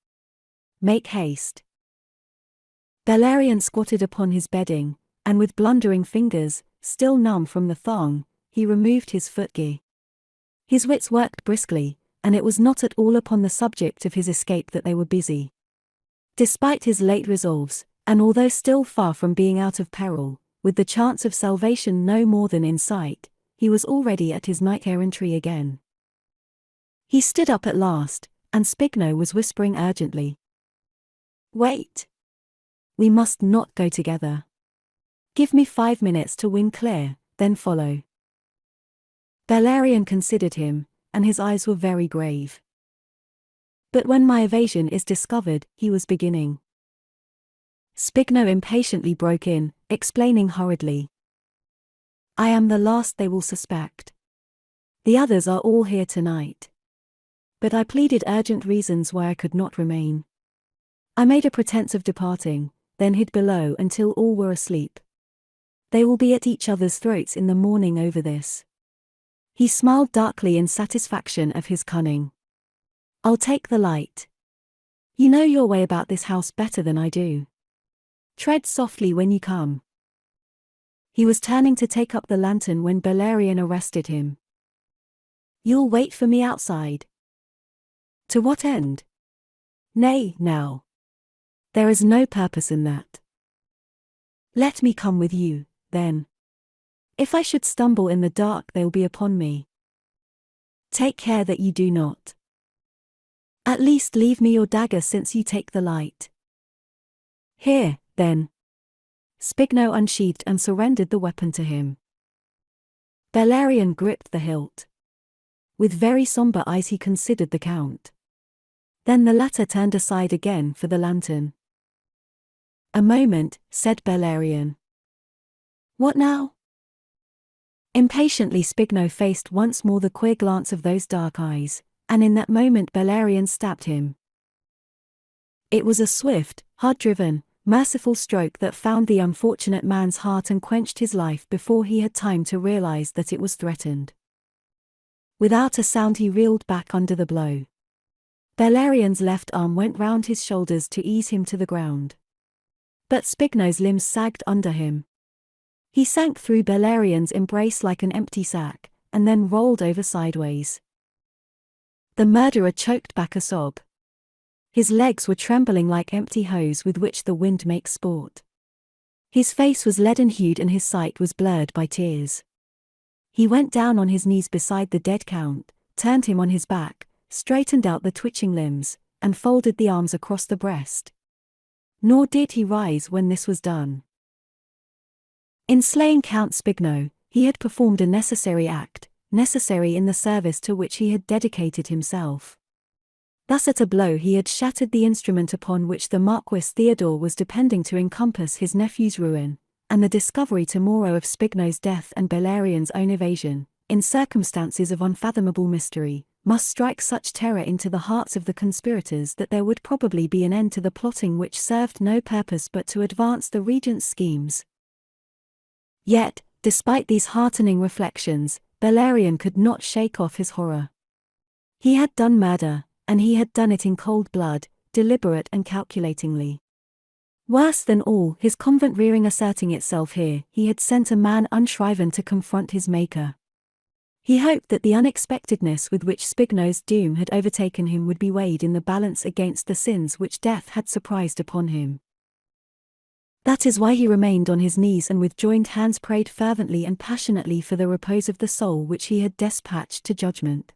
Speaker 1: Make haste." Bellarion squatted upon his bedding, and with blundering fingers, still numb from the thong, he removed his footgear. His wits worked briskly, and it was not at all upon the subject of his escape that they were busy. Despite his late resolves, and although still far from being out of peril, with the chance of salvation no more than in sight, he was already at his knight-errantry again. He stood up at last, and Spigno was whispering urgently. "Wait. We must not go together. Give me 5 minutes to win clear, then follow. Bellarion considered him, and his eyes were very grave. But when my evasion is discovered, he was beginning. Spigno impatiently broke in, explaining hurriedly. I am the last they will suspect. The others are all here tonight. But I pleaded urgent reasons why I could not remain. I made a pretense of departing, then hid below until all were asleep. They will be at each other's throats in the morning over this. He smiled darkly in satisfaction of his cunning. I'll take the light. You know your way about this house better than I do. Tread softly when you come. He was turning to take up the lantern when Bellarion arrested him. You'll wait for me outside. To what end? Nay, now. There is no purpose in that. Let me come with you, then. If I should stumble in the dark, they'll be upon me. Take care that you do not. At least leave me your dagger since you take the light. Here, then. Spigno unsheathed and surrendered the weapon to him. Bellarion gripped the hilt. With very somber eyes he considered the count. Then the latter turned aside again for the lantern. A moment, said Bellarion. What now? Impatiently Spigno faced once more the queer glance of those dark eyes, and in that moment Bellarion stabbed him. It was a swift, hard-driven, merciful stroke that found the unfortunate man's heart and quenched his life before he had time to realize that it was threatened. Without a sound he reeled back under the blow. Bellarion's left arm went round his shoulders to ease him to the ground. But Spigno's limbs sagged under him. He sank through Bellarion's embrace like an empty sack, and then rolled over sideways. The murderer choked back a sob. His legs were trembling like empty hose with which the wind makes sport. His face was leaden-hued and his sight was blurred by tears. He went down on his knees beside the dead count, turned him on his back, straightened out the twitching limbs, and folded the arms across the breast. Nor did he rise when this was done. In slaying Count Spigno, he had performed a necessary act, necessary in the service to which he had dedicated himself. Thus at a blow he had shattered the instrument upon which the Marquis Theodore was depending to encompass his nephew's ruin, and the discovery tomorrow of Spigno's death and Bellarion's own evasion, in circumstances of unfathomable mystery, must strike such terror into the hearts of the conspirators that there would probably be an end to the plotting which served no purpose but to advance the regent's schemes. Yet, despite these heartening reflections, Bellarion could not shake off his horror. He had done murder, and he had done it in cold blood, deliberate and calculatingly. Worse than all, his convent rearing asserting itself here, he had sent a man unshriven to confront his maker. He hoped that the unexpectedness with which Spigno's doom had overtaken him would be weighed in the balance against the sins which death had surprised upon him. That is why he remained on his knees and with joined hands prayed fervently and passionately for the repose of the soul which he had despatched to judgment.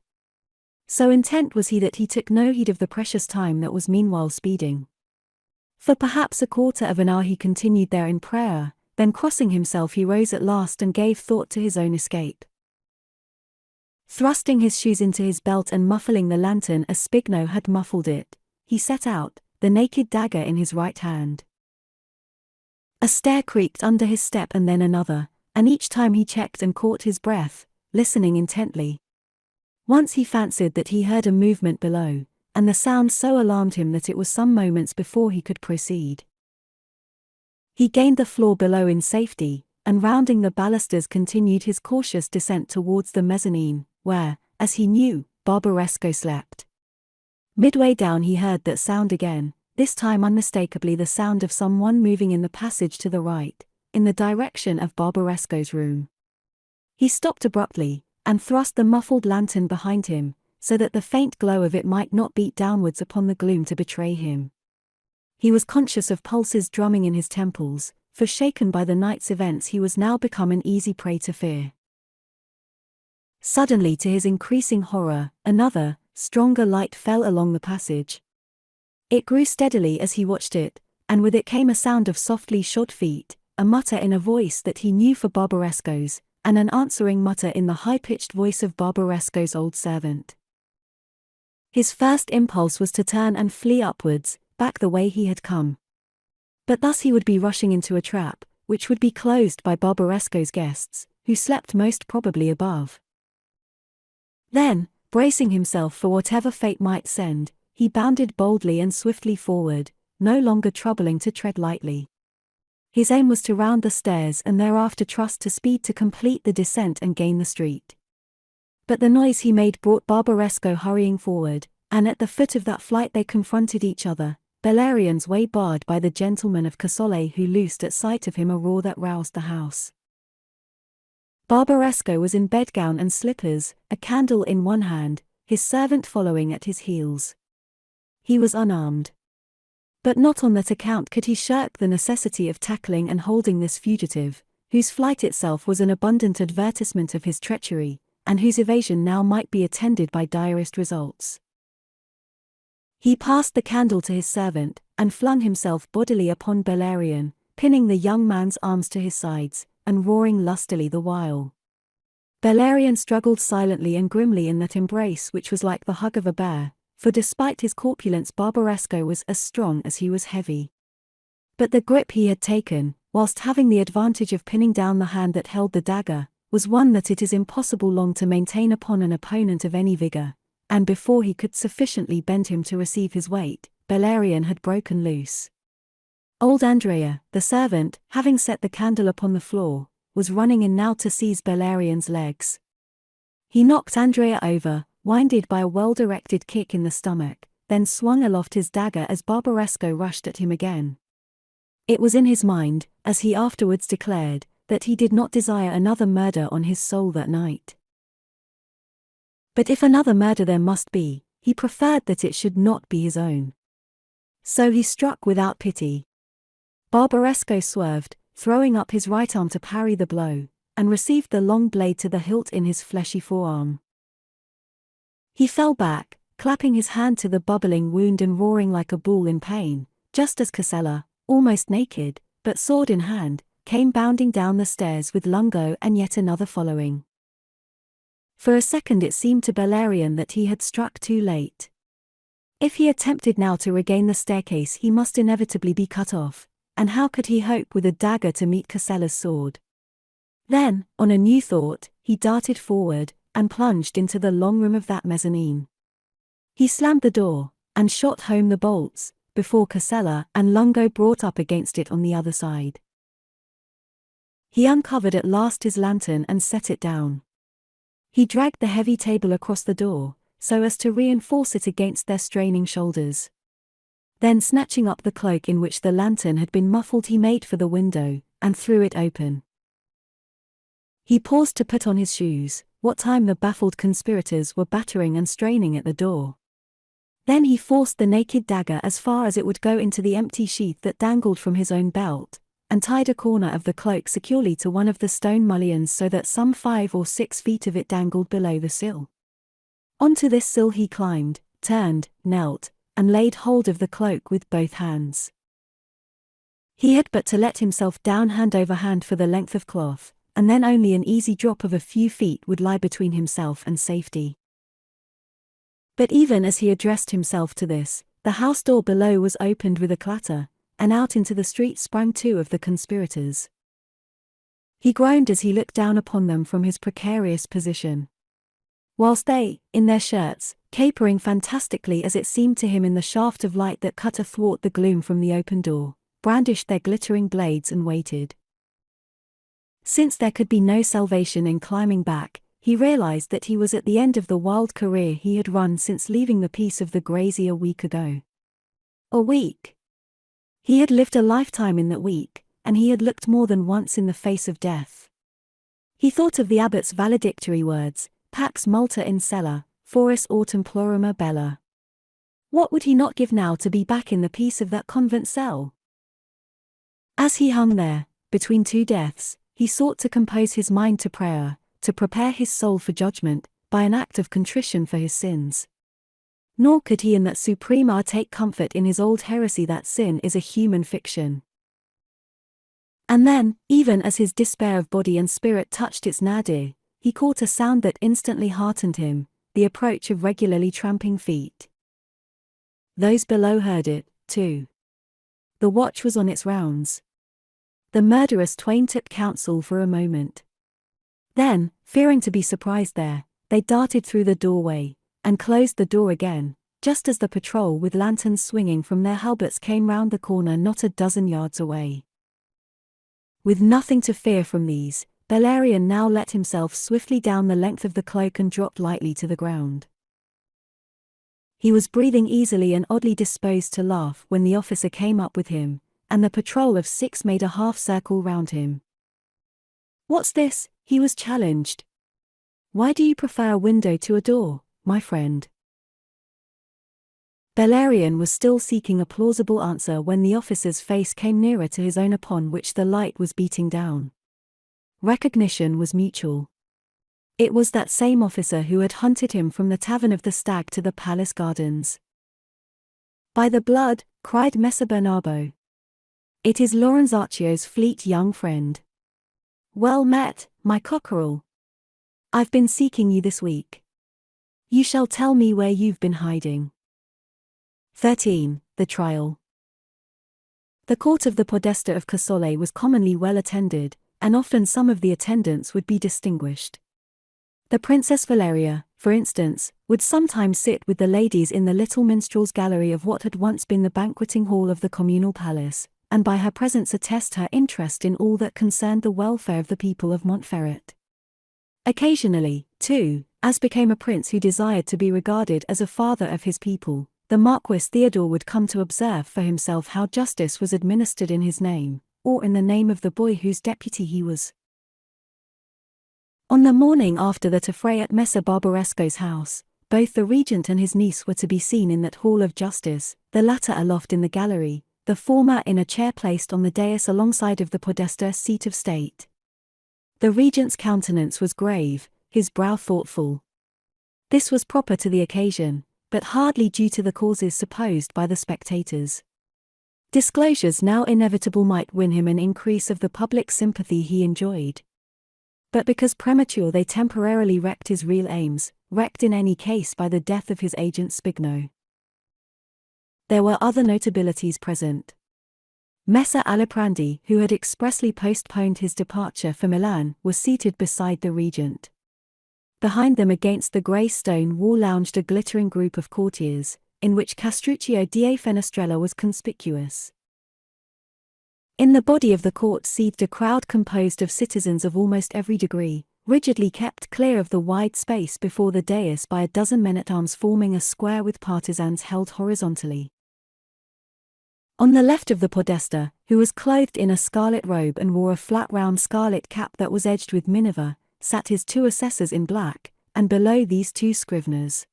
Speaker 1: So intent was he that he took no heed of the precious time that was meanwhile speeding. For perhaps a quarter of an hour he continued there in prayer, then crossing himself he rose at last and gave thought to his own escape. Thrusting his shoes into his belt and muffling the lantern as Spigno had muffled it, he set out, the naked dagger in his right hand. A stair creaked under his step and then another, and each time he checked and caught his breath, listening intently. Once he fancied that he heard a movement below, and the sound so alarmed him that it was some moments before he could proceed. He gained the floor below in safety, and rounding the balusters continued his cautious descent towards the mezzanine, where, as he knew, Barbaresco slept. Midway down he heard that sound again, this time unmistakably the sound of someone moving in the passage to the right, in the direction of Barbaresco's room. He stopped abruptly, and thrust the muffled lantern behind him, so that the faint glow of it might not beat downwards upon the gloom to betray him. He was conscious of pulses drumming in his temples, for shaken by the night's events he was now become an easy prey to fear. Suddenly to his increasing horror, another, stronger light fell along the passage. It grew steadily as he watched it, and with it came a sound of softly shod feet, a mutter in a voice that he knew for Barbaresco's, and an answering mutter in the high-pitched voice of Barbaresco's old servant. His first impulse was to turn and flee upwards, back the way he had come. But thus he would be rushing into a trap, which would be closed by Barbaresco's guests, who slept most probably above. Then, bracing himself for whatever fate might send, he bounded boldly and swiftly forward, no longer troubling to tread lightly. His aim was to round the stairs and thereafter trust to speed to complete the descent and gain the street. But the noise he made brought Barbaresco hurrying forward, and at the foot of that flight they confronted each other, Bellarion's way barred by the gentleman of Casale, who loosed at sight of him a roar that roused the house. Barbaresco was in bedgown and slippers, a candle in one hand, his servant following at his heels. He was unarmed. But not on that account could he shirk the necessity of tackling and holding this fugitive, whose flight itself was an abundant advertisement of his treachery, and whose evasion now might be attended by direst results. He passed the candle to his servant, and flung himself bodily upon Bellarion, pinning the young man's arms to his sides, and roaring lustily the while. Bellarion struggled silently and grimly in that embrace which was like the hug of a bear, for despite his corpulence Barbaresco was as strong as he was heavy. But the grip he had taken, whilst having the advantage of pinning down the hand that held the dagger, was one that it is impossible long to maintain upon an opponent of any vigour, and before he could sufficiently bend him to receive his weight, Bellarion had broken loose. Old Andrea, the servant, having set the candle upon the floor, was running in now to seize Bellarion's legs. He knocked Andrea over, winded by a well-directed kick in the stomach, then swung aloft his dagger as Barbaresco rushed at him again. It was in his mind, as he afterwards declared, that he did not desire another murder on his soul that night. But if another murder there must be, he preferred that it should not be his own. So he struck without pity. Barbaresco swerved, throwing up his right arm to parry the blow, and received the long blade to the hilt in his fleshy forearm. He fell back, clapping his hand to the bubbling wound and roaring like a bull in pain, just as Casella, almost naked, but sword in hand, came bounding down the stairs with Lungo and yet another following. For a second it seemed to Bellarion that he had struck too late. If he attempted now to regain the staircase he must inevitably be cut off, and how could he hope with a dagger to meet Casella's sword? Then, on a new thought, he darted forward, and plunged into the long room of that mezzanine. He slammed the door, and shot home the bolts, before Casella and Lungo brought up against it on the other side. He uncovered at last his lantern and set it down. He dragged the heavy table across the door, so as to reinforce it against their straining shoulders. Then snatching up the cloak in which the lantern had been muffled he made for the window, and threw it open. He paused to put on his shoes, what time the baffled conspirators were battering and straining at the door. Then he forced the naked dagger as far as it would go into the empty sheath that dangled from his own belt, and tied a corner of the cloak securely to one of the stone mullions so that some 5 or 6 feet of it dangled below the sill. Onto this sill he climbed, turned, knelt, and laid hold of the cloak with both hands. He had but to let himself down hand over hand for the length of cloth, and then only an easy drop of a few feet would lie between himself and safety. But even as he addressed himself to this, the house door below was opened with a clatter, and out into the street sprang 2 of the conspirators. He groaned as he looked down upon them from his precarious position. Whilst they, in their shirts, capering fantastically as it seemed to him in the shaft of light that cut athwart the gloom from the open door, brandished their glittering blades and waited. Since there could be no salvation in climbing back, he realized that he was at the end of the wild career he had run since leaving the peace of the Grazie a week ago. A week. He had lived a lifetime in that week, and he had looked more than once in the face of death. He thought of the abbot's valedictory words, Pax multa in cella, foris autem plorima bella. What would he not give now to be back in the peace of that convent cell? As he hung there, between 2 deaths, he sought to compose his mind to prayer, to prepare his soul for judgment, by an act of contrition for his sins. Nor could he in that supreme hour take comfort in his old heresy that sin is a human fiction. And then, even as his despair of body and spirit touched its nadir, he caught a sound that instantly heartened him, the approach of regularly tramping feet. Those below heard it, too. The watch was on its rounds. The murderous twain took counsel for a moment. Then, fearing to be surprised there, they darted through the doorway, and closed the door again, just as the patrol with lanterns swinging from their halberts came round the corner not a dozen yards away. With nothing to fear from these, Bellarion now let himself swiftly down the length of the cloak and dropped lightly to the ground. He was breathing easily and oddly disposed to laugh when the officer came up with him, and the patrol of 6 made a half-circle round him. "What's this?" he was challenged. "Why do you prefer a window to a door, my friend?" Bellarion was still seeking a plausible answer when the officer's face came nearer to his own upon which the light was beating down. Recognition was mutual. It was that same officer who had hunted him from the Tavern of the Stag to the palace gardens. "By the blood," cried Messer Bernabo. "It is Lorenzacio's fleet young friend. Well met, my cockerel. I've been seeking you this week. You shall tell me where you've been hiding." 13. The Trial. The court of the Podesta of Casole was commonly well attended, and often some of the attendants would be distinguished. The Princess Valeria, for instance, would sometimes sit with the ladies in the little minstrel's gallery of what had once been the banqueting hall of the communal palace, and by her presence attest her interest in all that concerned the welfare of the people of Montferrat. Occasionally, too, as became a prince who desired to be regarded as a father of his people, the Marquis Theodore would come to observe for himself how justice was administered in his name, or in the name of the boy whose deputy he was. On the morning after the affray at Messer Barbaresco's house, both the regent and his niece were to be seen in that hall of justice, the latter aloft in the gallery, the former in a chair placed on the dais alongside of the Podesta seat of state. The regent's countenance was grave, his brow thoughtful. This was proper to the occasion, but hardly due to the causes supposed by the spectators. Disclosures now inevitable might win him an increase of the public sympathy he enjoyed. But because premature they temporarily wrecked his real aims, wrecked in any case by the death of his agent Spigno. There were other notabilities present. Messer Aliprandi, who had expressly postponed his departure for Milan, was seated beside the regent. Behind them against the grey stone wall lounged a glittering group of courtiers, in which Castruccio di Fenestrella was conspicuous. In the body of the court seethed a crowd composed of citizens of almost every degree, rigidly kept clear of the wide space before the dais by a dozen men-at-arms forming a square with partisans held horizontally. On the left of the Podesta, who was clothed in a scarlet robe and wore a flat round scarlet cap that was edged with minever, sat his 2 assessors in black, and below these 2 scriveners.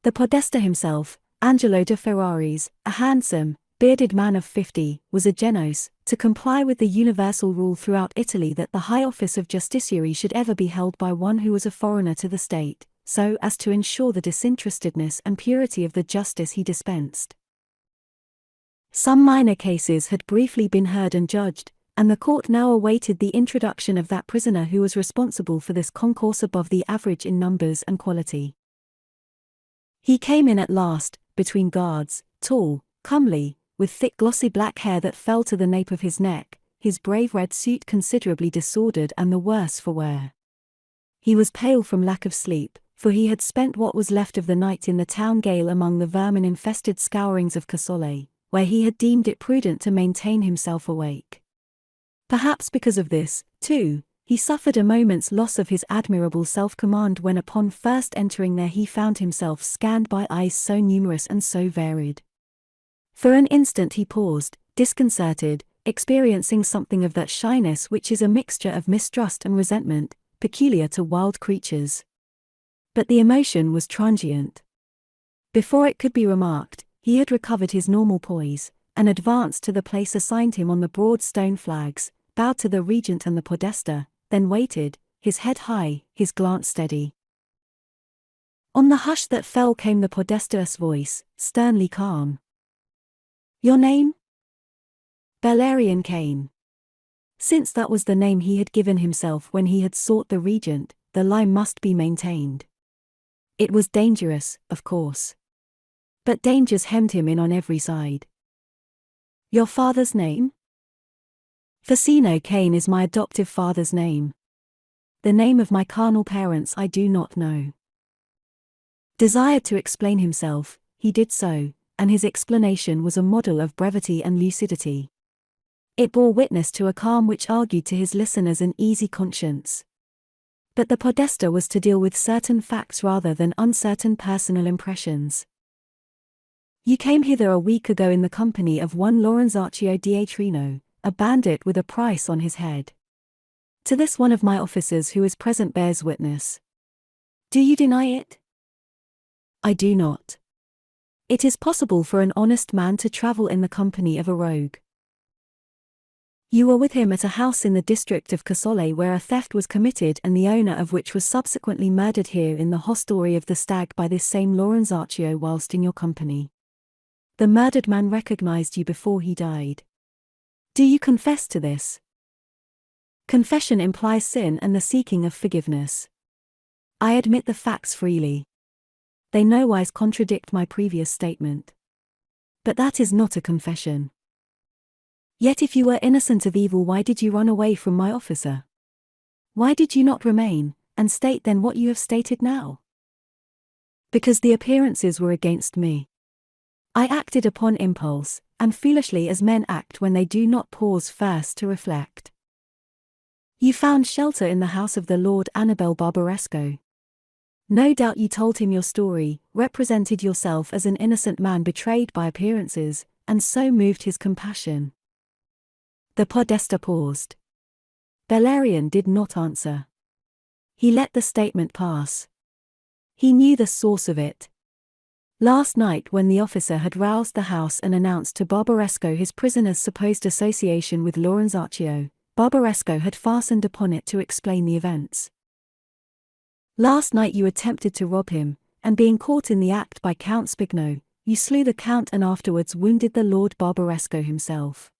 Speaker 1: The Podesta himself, Angelo de Ferraris, a handsome, bearded man of 50, was a genos, to comply with the universal rule throughout Italy that the high office of justiciary should ever be held by one who was a foreigner to the state, so as to ensure the disinterestedness and purity of the justice he dispensed. Some minor cases had briefly been heard and judged, and the court now awaited the introduction of that prisoner who was responsible for this concourse above the average in numbers and quality. He came in at last, between guards, tall, comely, with thick glossy black hair that fell to the nape of his neck, his brave red suit considerably disordered and the worse for wear. He was pale from lack of sleep, for he had spent what was left of the night in the town gale among the vermin-infested scourings of Casole, where he had deemed it prudent to maintain himself awake. Perhaps because of this, too, he suffered a moment's loss of his admirable self-command when upon first entering there he found himself scanned by eyes so numerous and so varied. For an instant he paused, disconcerted, experiencing something of that shyness which is a mixture of mistrust and resentment, peculiar to wild creatures. But the emotion was transient. Before it could be remarked, he had recovered his normal poise, and advanced to the place assigned him on the broad stone flags, bowed to the regent and the Podesta, then waited, his head high, his glance steady. On the hush that fell came the Podesta's voice, sternly calm. Your name? Bellarion Cane. Since that was the name he had given himself when he had sought the regent, the lie must be maintained. It was dangerous, of course. But dangers hemmed him in on every side. Your father's name? Facino Cane is my adoptive father's name. The name of my carnal parents I do not know. Desired to explain himself, he did so, and his explanation was a model of brevity and lucidity. It bore witness to a calm which argued to his listeners an easy conscience. But the Podesta was to deal with certain facts rather than uncertain personal impressions. You came hither a week ago in the company of one Lorenzaccio Dietrino, a bandit with a price on his head. To this one of my officers who is present bears witness. Do you deny it? I do not. It is possible for an honest man to travel in the company of a rogue. You were with him at a house in the district of Casole where a theft was committed and the owner of which was subsequently murdered here in the hostelry of the Stag by this same Lorenzaccio whilst in your company. The murdered man recognized you before he died. Do you confess to this? Confession implies sin and the seeking of forgiveness. I admit the facts freely. They nowise contradict my previous statement. But that is not a confession. Yet if you were innocent of evil, why did you run away from my officer? Why did you not remain, and state then what you have stated now? Because the appearances were against me. I acted upon impulse, and foolishly as men act when they do not pause first to reflect. You found shelter in the house of the Lord Annibale Barbaresco. No doubt you told him your story, represented yourself as an innocent man betrayed by appearances, and so moved his compassion. The Podesta paused. Bellarion did not answer. He let the statement pass. He knew the source of it. Last night when the officer had roused the house and announced to Barbaresco his prisoner's supposed association with Lorenzaccio, Barbaresco had fastened upon it to explain the events. Last night you attempted to rob him, and being caught in the act by Count Spigno, you slew the Count and afterwards wounded the Lord Barbaresco himself.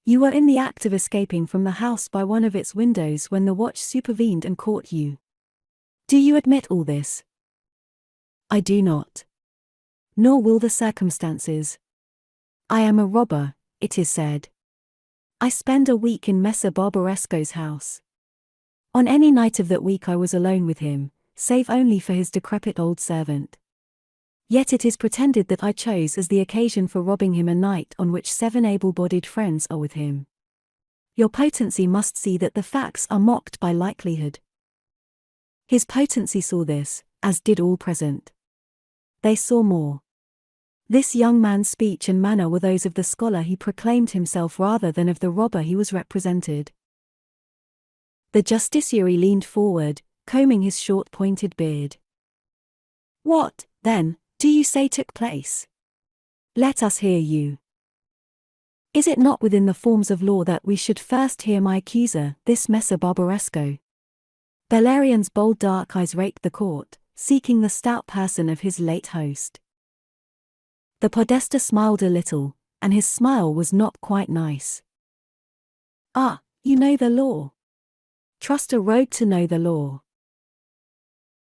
Speaker 1: You were in the act of escaping from the house by one of its windows when the watch supervened and caught you. Do you admit all this? I do not. Nor will the circumstances. I am a robber, it is said. I spend a week in Messer Barbaresco's house. On any night of that week I was alone with him, save only for his decrepit old servant. Yet it is pretended that I chose as the occasion for robbing him a night on which 7 able-bodied friends are with him. Your potency must see that the facts are mocked by likelihood. His potency saw this, as did all present. They saw more. This young man's speech and manner were those of the scholar he proclaimed himself rather than of the robber he was represented. The justiciary leaned forward, combing his short pointed beard. What, then, do you say took place? Let us hear you. Is it not within the forms of law that we should first hear my accuser, this Messer Barbaresco? Bellarion's bold dark eyes raked the court, seeking the stout person of his late host. The Podesta smiled a little, and his smile was not quite nice. Ah, you know the law. Trust a rogue to know the law.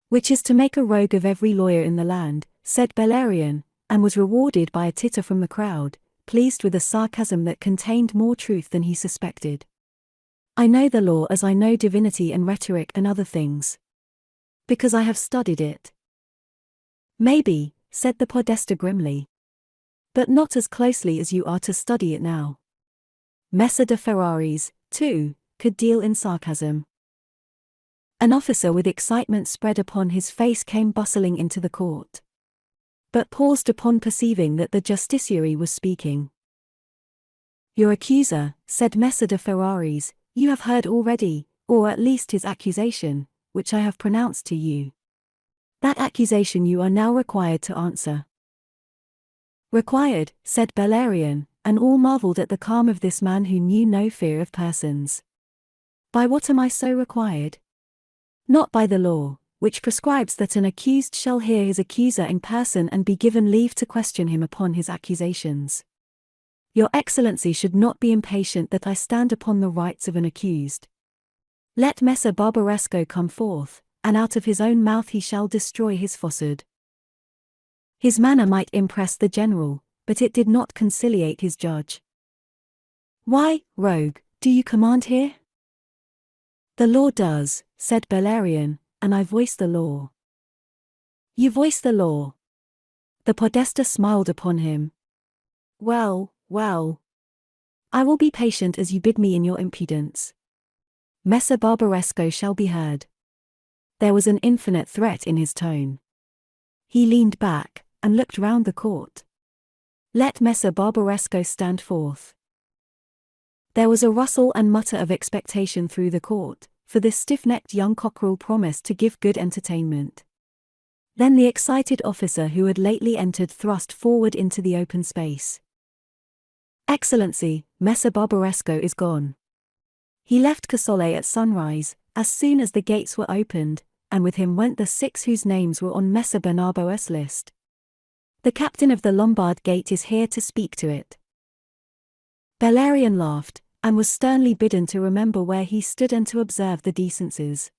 Speaker 1: Which is to make a rogue of every lawyer in the land, said Bellarion, and was rewarded by a titter from the crowd, pleased with a sarcasm that contained more truth than he suspected. I know the law as I know divinity and rhetoric and other things. Because I have studied it. Maybe, said the Podesta grimly. But not as closely as you are to study it now. Messer de Ferraris, too, could deal in sarcasm. An officer with excitement spread upon his face came bustling into the court. But paused upon perceiving that the justiciary was speaking. Your accuser, said Messer de Ferraris, you have heard already, or at least his accusation, which I have pronounced to you. That accusation you are now required to answer. Required, said Bellarion, and all marvelled at the calm of this man who knew no fear of persons. By what am I so required? Not by the law, which prescribes that an accused shall hear his accuser in person and be given leave to question him upon his accusations. Your Excellency should not be impatient that I stand upon the rights of an accused. Let Messer Barbaresco come forth, and out of his own mouth he shall destroy his falsehood. His manner might impress the general, but it did not conciliate his judge. Why, rogue, do you command here? The law does, said Bellarion, and I voice the law. You voice the law. The podesta smiled upon him. Well, well. I will be patient as you bid me in your impudence. Messer Barbaresco shall be heard. There was an infinite threat in his tone. He leaned back, and looked round the court. Let Messer Barbaresco stand forth. There was a rustle and mutter of expectation through the court, for this stiff-necked young cockerel promised to give good entertainment. Then the excited officer who had lately entered thrust forward into the open space. Excellency, Messer Barbaresco is gone. He left Casole at sunrise, as soon as the gates were opened, and with him went the 6 whose names were on Messer Bernarbo's list. The captain of the Lombard Gate is here to speak to it. Bellarion laughed, and was sternly bidden to remember where he stood and to observe the decencies.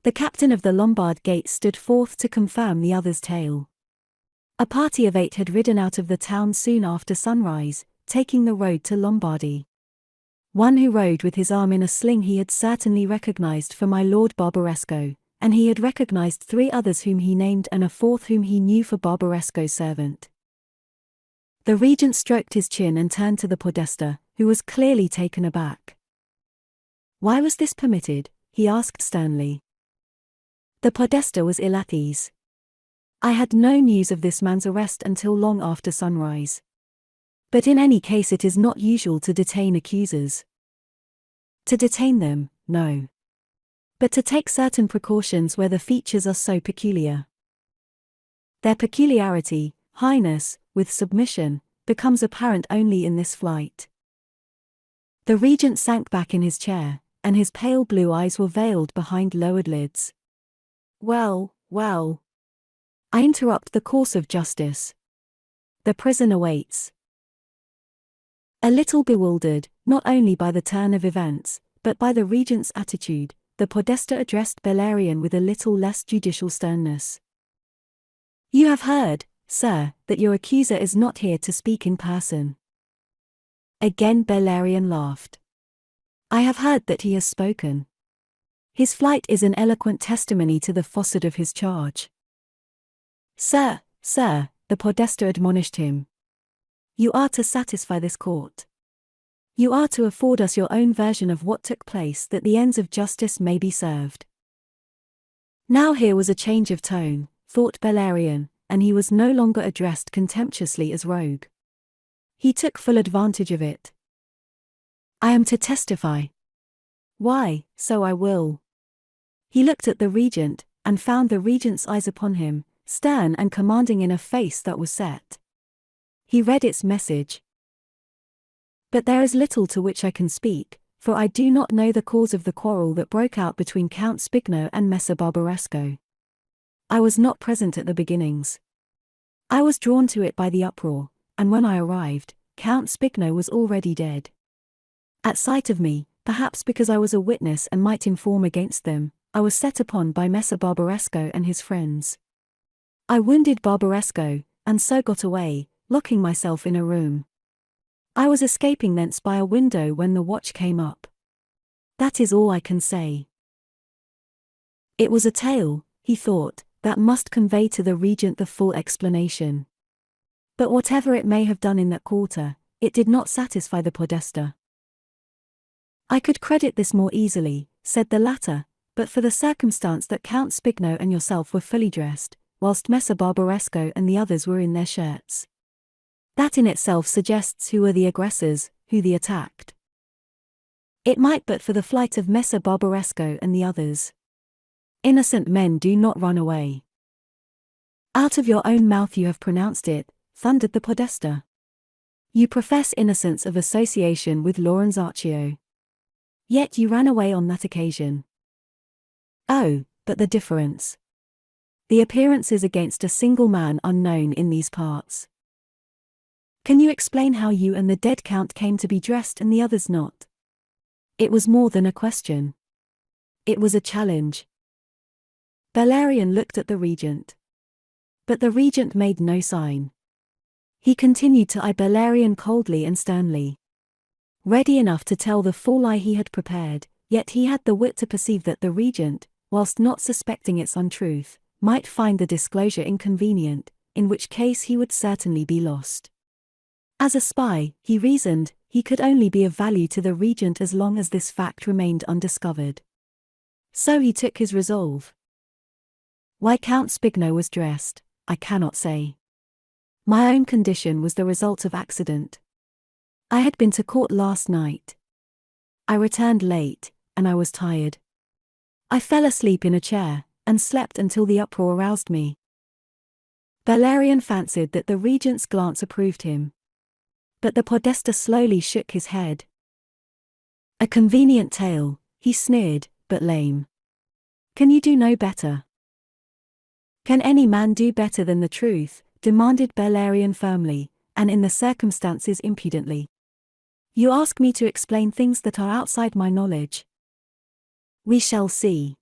Speaker 1: The captain of the Lombard Gate stood forth to confirm the other's tale. A party of 8 had ridden out of the town soon after sunrise, taking the road to Lombardy. One who rode with his arm in a sling he had certainly recognized for my Lord Barbaresco, and he had recognized 3 others whom he named and a 4th whom he knew for Barbaresco's servant. The regent stroked his chin and turned to the podesta, who was clearly taken aback. Why was this permitted? He asked sternly. The podesta was ill at ease. I had no news of this man's arrest until long after sunrise. But in any case it is not usual to detain accusers. To detain them, no. But to take certain precautions where the features are so peculiar. Their peculiarity, Highness, with submission, becomes apparent only in this flight. The regent sank back in his chair, and his pale blue eyes were veiled behind lowered lids. Well, well. I interrupt the course of justice. The prison awaits. A little bewildered, not only by the turn of events, but by the regent's attitude, the podesta addressed Bellarion with a little less judicial sternness. You have heard, sir, that your accuser is not here to speak in person. Again Bellarion laughed. I have heard that he has spoken. His flight is an eloquent testimony to the falsehood of his charge. Sir, the podesta admonished him. You are to satisfy this court. You are to afford us your own version of what took place that the ends of justice may be served. Now here was a change of tone, thought Bellarion, and he was no longer addressed contemptuously as rogue. He took full advantage of it. I am to testify. Why, so I will. He looked at the regent, and found the regent's eyes upon him, stern and commanding in a face that was set. He read its message. But there is little to which I can speak, for I do not know the cause of the quarrel that broke out between Count Spigno and Messer Barbaresco. I was not present at the beginnings. I was drawn to it by the uproar, and when I arrived, Count Spigno was already dead. At sight of me, perhaps because I was a witness and might inform against them, I was set upon by Messer Barbaresco and his friends. I wounded Barbaresco, and so got away, locking myself in a room. I was escaping thence by a window when the watch came up. That is all I can say. It was a tale, he thought, that must convey to the regent the full explanation. But whatever it may have done in that quarter, it did not satisfy the podesta. I could credit this more easily, said the latter, but for the circumstance that Count Spigno and yourself were fully dressed, whilst Messer Barbaresco and the others were in their shirts. That in itself suggests who were the aggressors, who the attacked. It might but for the flight of Messer Barbaresco and the others. Innocent men do not run away. Out of your own mouth you have pronounced it, thundered the podesta. You profess innocence of association with Lorenzaccio. Yet you ran away on that occasion. Oh, but the difference. The appearance is against a single man unknown in these parts. Can you explain how you and the dead count came to be dressed and the others not? It was more than a question. It was a challenge. Bellarion looked at the regent. But the regent made no sign. He continued to eye Bellarion coldly and sternly. Ready enough to tell the full lie he had prepared, yet he had the wit to perceive that the regent, whilst not suspecting its untruth, might find the disclosure inconvenient, in which case he would certainly be lost. As a spy, he reasoned, he could only be of value to the regent as long as this fact remained undiscovered. So he took his resolve. Why Count Spigno was dressed, I cannot say. My own condition was the result of accident. I had been to court last night. I returned late, and I was tired. I fell asleep in a chair, and slept until the uproar aroused me. Bellarion fancied that the regent's glance approved him. But the podesta slowly shook his head. A convenient tale, he sneered, but lame. Can you do no better? Can any man do better than the truth? Demanded Bellarion firmly, and in the circumstances impudently. You ask me to explain things that are outside my knowledge. We shall see.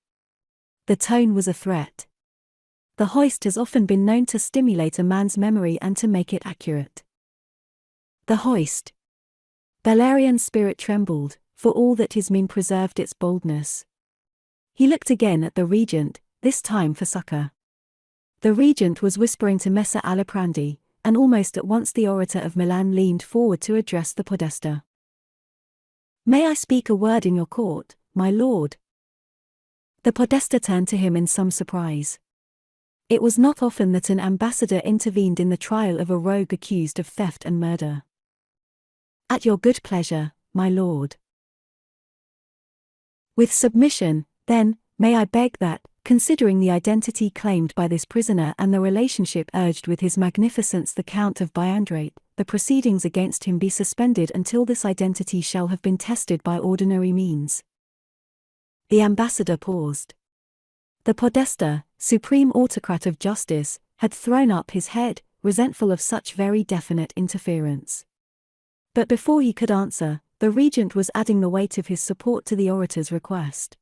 Speaker 1: The tone was a threat. The hoist has often been known to stimulate a man's memory and to make it accurate. The hoist. Bellarion's spirit trembled, for all that his mien preserved its boldness. He looked again at the regent, this time for succor. The regent was whispering to Messer Aliprandi, and almost at once the orator of Milan leaned forward to address the podesta. May I speak a word in your court, my lord? The podesta turned to him in some surprise. It was not often that an ambassador intervened in the trial of a rogue accused of theft and murder. At your good pleasure, my lord. With submission, then, may I beg that, considering the identity claimed by this prisoner and the relationship urged with His Magnificence the Count of Biandrate, the proceedings against him be suspended until this identity shall have been tested by ordinary means. The ambassador paused. The podesta, supreme autocrat of justice, had thrown up his head, resentful of such very definite interference. But before he could answer, the regent was adding the weight of his support to the orator's request.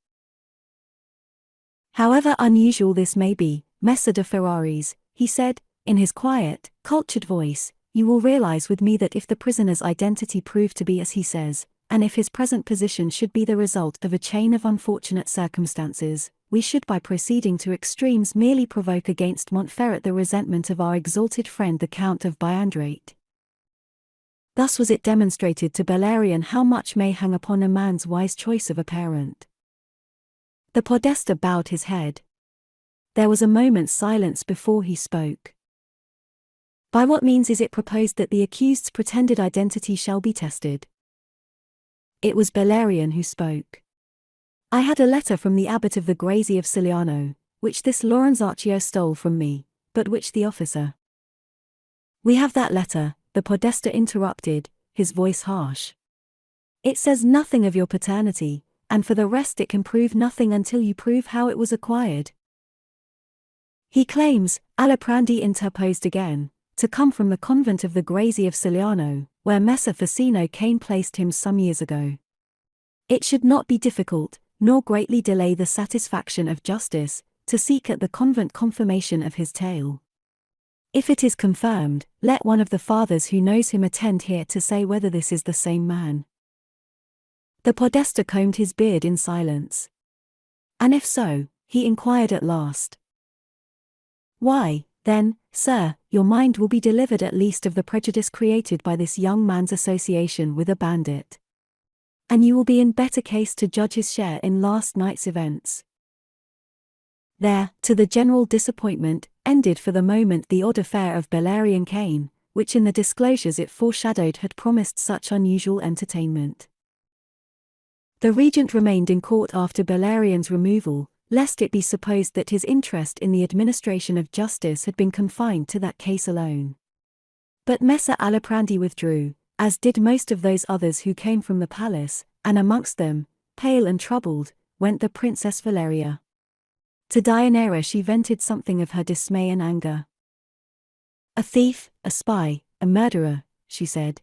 Speaker 1: However unusual this may be, Messer de Ferraris, he said, in his quiet, cultured voice, you will realize with me that if the prisoner's identity prove to be as he says, and if his present position should be the result of a chain of unfortunate circumstances, we should by proceeding to extremes merely provoke against Montferrat the resentment of our exalted friend the Count of Biandrate. Thus was it demonstrated to Bellarion how much may hang upon a man's wise choice of a parent. The podesta bowed his head. There was a moment's silence before he spoke. By what means is it proposed that the accused's pretended identity shall be tested? It was Bellarion who spoke. I had a letter from the abbot of the Grazie of Siliano, which this Lorenzaccio stole from me, but which the officer. We have that letter, the podesta interrupted, his voice harsh. It says nothing of your paternity, and for the rest it can prove nothing until you prove how it was acquired. He claims, Aliprandi interposed again, to come from the convent of the Grazie of Siliano, where Messer Facino Cane placed him some years ago. It should not be difficult, nor greatly delay the satisfaction of justice, to seek at the convent confirmation of his tale. If it is confirmed, let one of the fathers who knows him attend here to say whether this is the same man. The podesta combed his beard in silence. And if so, he inquired at last. Why, then, sir, your mind will be delivered at least of the prejudice created by this young man's association with a bandit. And you will be in better case to judge his share in last night's events. There, to the general disappointment, ended for the moment the odd affair of Bellarion Cane, which in the disclosures it foreshadowed had promised such unusual entertainment. The regent remained in court after Bellarion's removal, lest it be supposed that his interest in the administration of justice had been confined to that case alone. But Messer Aliprandi withdrew, as did most of those others who came from the palace, and amongst them, pale and troubled, went the Princess Valeria. To Deianira she vented something of her dismay and anger. "A thief, a spy, a murderer," she said.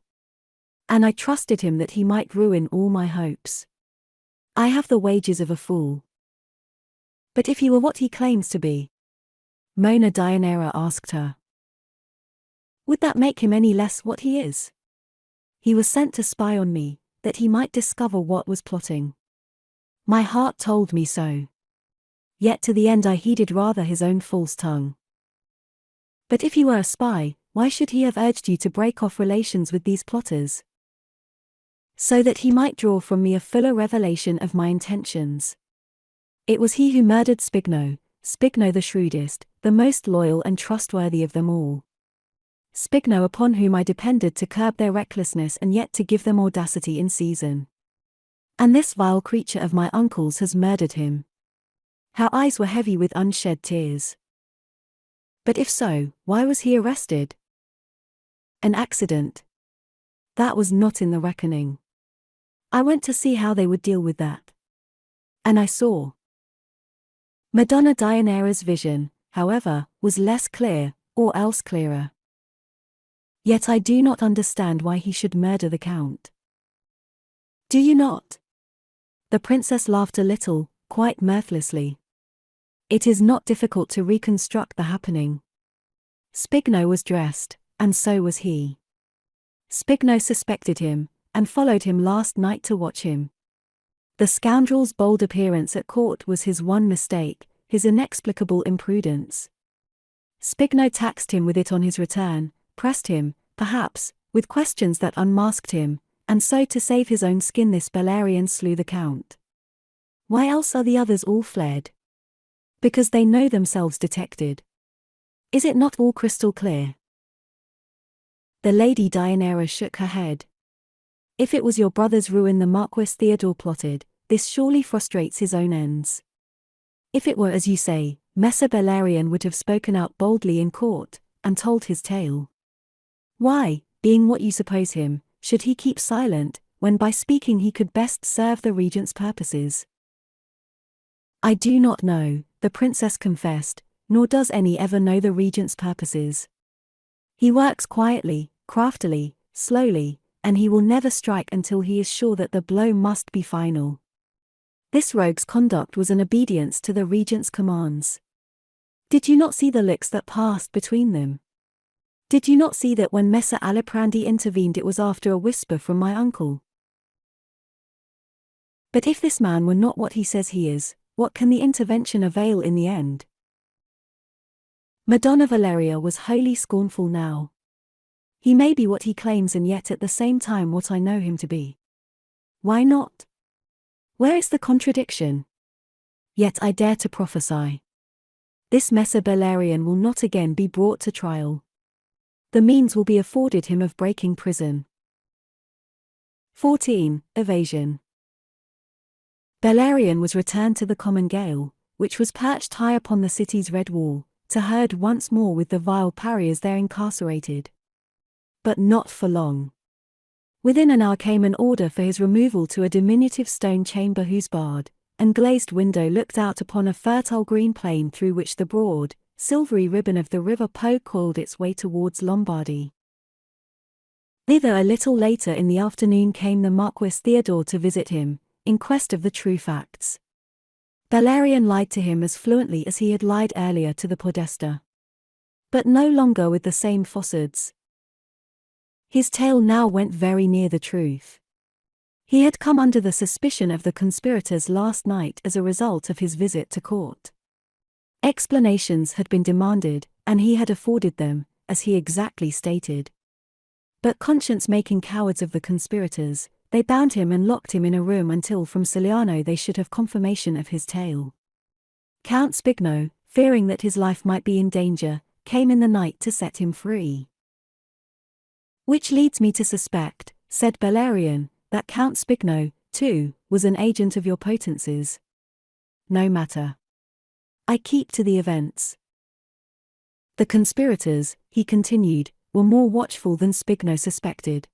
Speaker 1: "And I trusted him that he might ruin all my hopes. I have the wages of a fool." "But if he were what he claims to be?" Mona Deianira asked her. "Would that make him any less what he is? He was sent to spy on me, that he might discover what was plotting. My heart told me so. Yet to the end I heeded rather his own false tongue." "But if he were a spy, why should he have urged you to break off relations with these plotters?" "So that he might draw from me a fuller revelation of my intentions. It was he who murdered Spigno, Spigno the shrewdest, the most loyal and trustworthy of them all. Spigno upon whom I depended to curb their recklessness and yet to give them audacity in season. And this vile creature of my uncle's has murdered him." Her eyes were heavy with unshed tears. "But if so, why was he arrested?" "An accident. That was not in the reckoning. I went to see how they would deal with that. And I saw." Madonna Deianira's vision, however, was less clear, or else clearer. "Yet I do not understand why he should murder the Count." "Do you not?" The princess laughed a little, quite mirthlessly. "It is not difficult to reconstruct the happening. Spigno was dressed, and so was he. Spigno suspected him, and followed him last night to watch him. The scoundrel's bold appearance at court was his one mistake, his inexplicable imprudence. Spigno taxed him with it on his return, pressed him, perhaps, with questions that unmasked him, and so to save his own skin this Bellarion slew the Count. Why else are the others all fled? Because they know themselves detected. Is it not all crystal clear?" The Lady Deianira shook her head. "If it was your brother's ruin the Marquis Theodore plotted, this surely frustrates his own ends. If it were as you say, Messer Bellarion would have spoken out boldly in court, and told his tale. Why, being what you suppose him, should he keep silent, when by speaking he could best serve the regent's purposes?" "I do not know," the princess confessed, "nor does any ever know the regent's purposes. He works quietly, craftily, slowly, and he will never strike until he is sure that the blow must be final. This rogue's conduct was an obedience to the regent's commands. Did you not see the looks that passed between them? Did you not see that when Messer Aliprandi intervened it was after a whisper from my uncle? But if this man were not what he says he is, what can the intervention avail in the end?" Madonna Valeria was wholly scornful now. "He may be what he claims and yet at the same time what I know him to be. Why not? Where is the contradiction? Yet I dare to prophesy. This Messer Bellarion will not again be brought to trial. The means will be afforded him of breaking prison." 14. Evasion. Bellarion was returned to the common gaol, which was perched high upon the city's red wall, to herd once more with the vile pariahs there incarcerated. But not for long. Within an hour came an order for his removal to a diminutive stone chamber whose barred and glazed window looked out upon a fertile green plain through which the broad, silvery ribbon of the river Po coiled its way towards Lombardy. Thither a little later in the afternoon came the Marquis Theodore to visit him, in quest of the true facts. Bellarion lied to him as fluently as he had lied earlier to the Podesta. But no longer with the same falsehoods. His tale now went very near the truth. He had come under the suspicion of the conspirators last night as a result of his visit to court. Explanations had been demanded, and he had afforded them, as he exactly stated. But conscience-making cowards of the conspirators, they bound him and locked him in a room until from Siliano they should have confirmation of his tale. Count Spigno, fearing that his life might be in danger, came in the night to set him free. "Which leads me to suspect," said Bellarion, "that Count Spigno, too, was an agent of your potencies. No matter. I keep to the events. The conspirators," he continued, "were more watchful than Spigno suspected.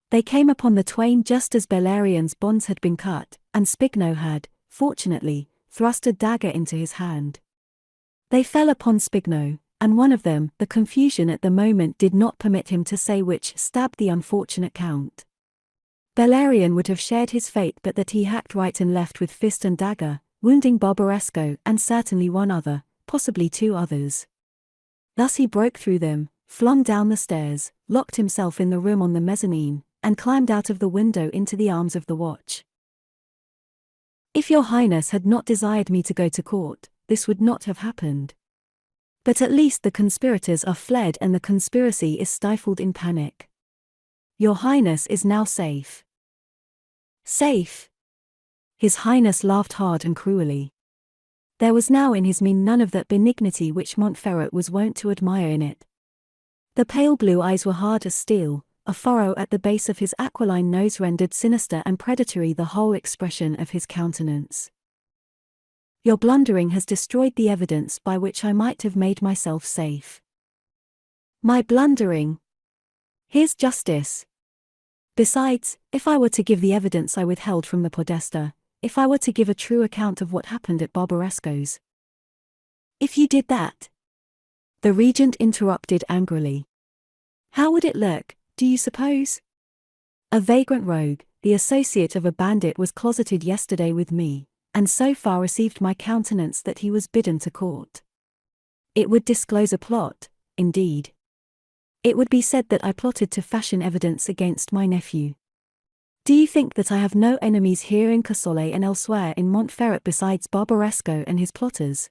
Speaker 1: They came upon the twain just as Bellarion's bonds had been cut, and Spigno had, fortunately, thrust a dagger into his hand. They fell upon Spigno, and one of them, the confusion at the moment did not permit him to say which, stabbed the unfortunate count. Bellarion would have shared his fate but that he hacked right and left with fist and dagger, wounding Barbaresco and certainly one other, possibly two others. Thus he broke through them, flung down the stairs, locked himself in the room on the mezzanine, and climbed out of the window into the arms of the watch. If your Highness had not desired me to go to court, this would not have happened. But at least the conspirators are fled and the conspiracy is stifled in panic. Your Highness is now safe. Safe? His Highness laughed hard and cruelly. There was now in his mien none of that benignity which Montferrat was wont to admire in it. The pale blue eyes were hard as steel, a furrow at the base of his aquiline nose rendered sinister and predatory the whole expression of his countenance. Your blundering has destroyed the evidence by which I might have made myself safe. My blundering? Here's justice. Besides, if I were to give the evidence I withheld from the Podesta, if I were to give a true account of what happened at Barbaresco's. If you did that? The regent interrupted angrily. How would it look, do you suppose? A vagrant rogue, the associate of a bandit, was closeted yesterday with me, and so far received my countenance that he was bidden to court. It would disclose a plot, indeed. It would be said that I plotted to fashion evidence against my nephew. Do you think that I have no enemies here in Casole and elsewhere in Montferrat besides Barbaresco and his plotters?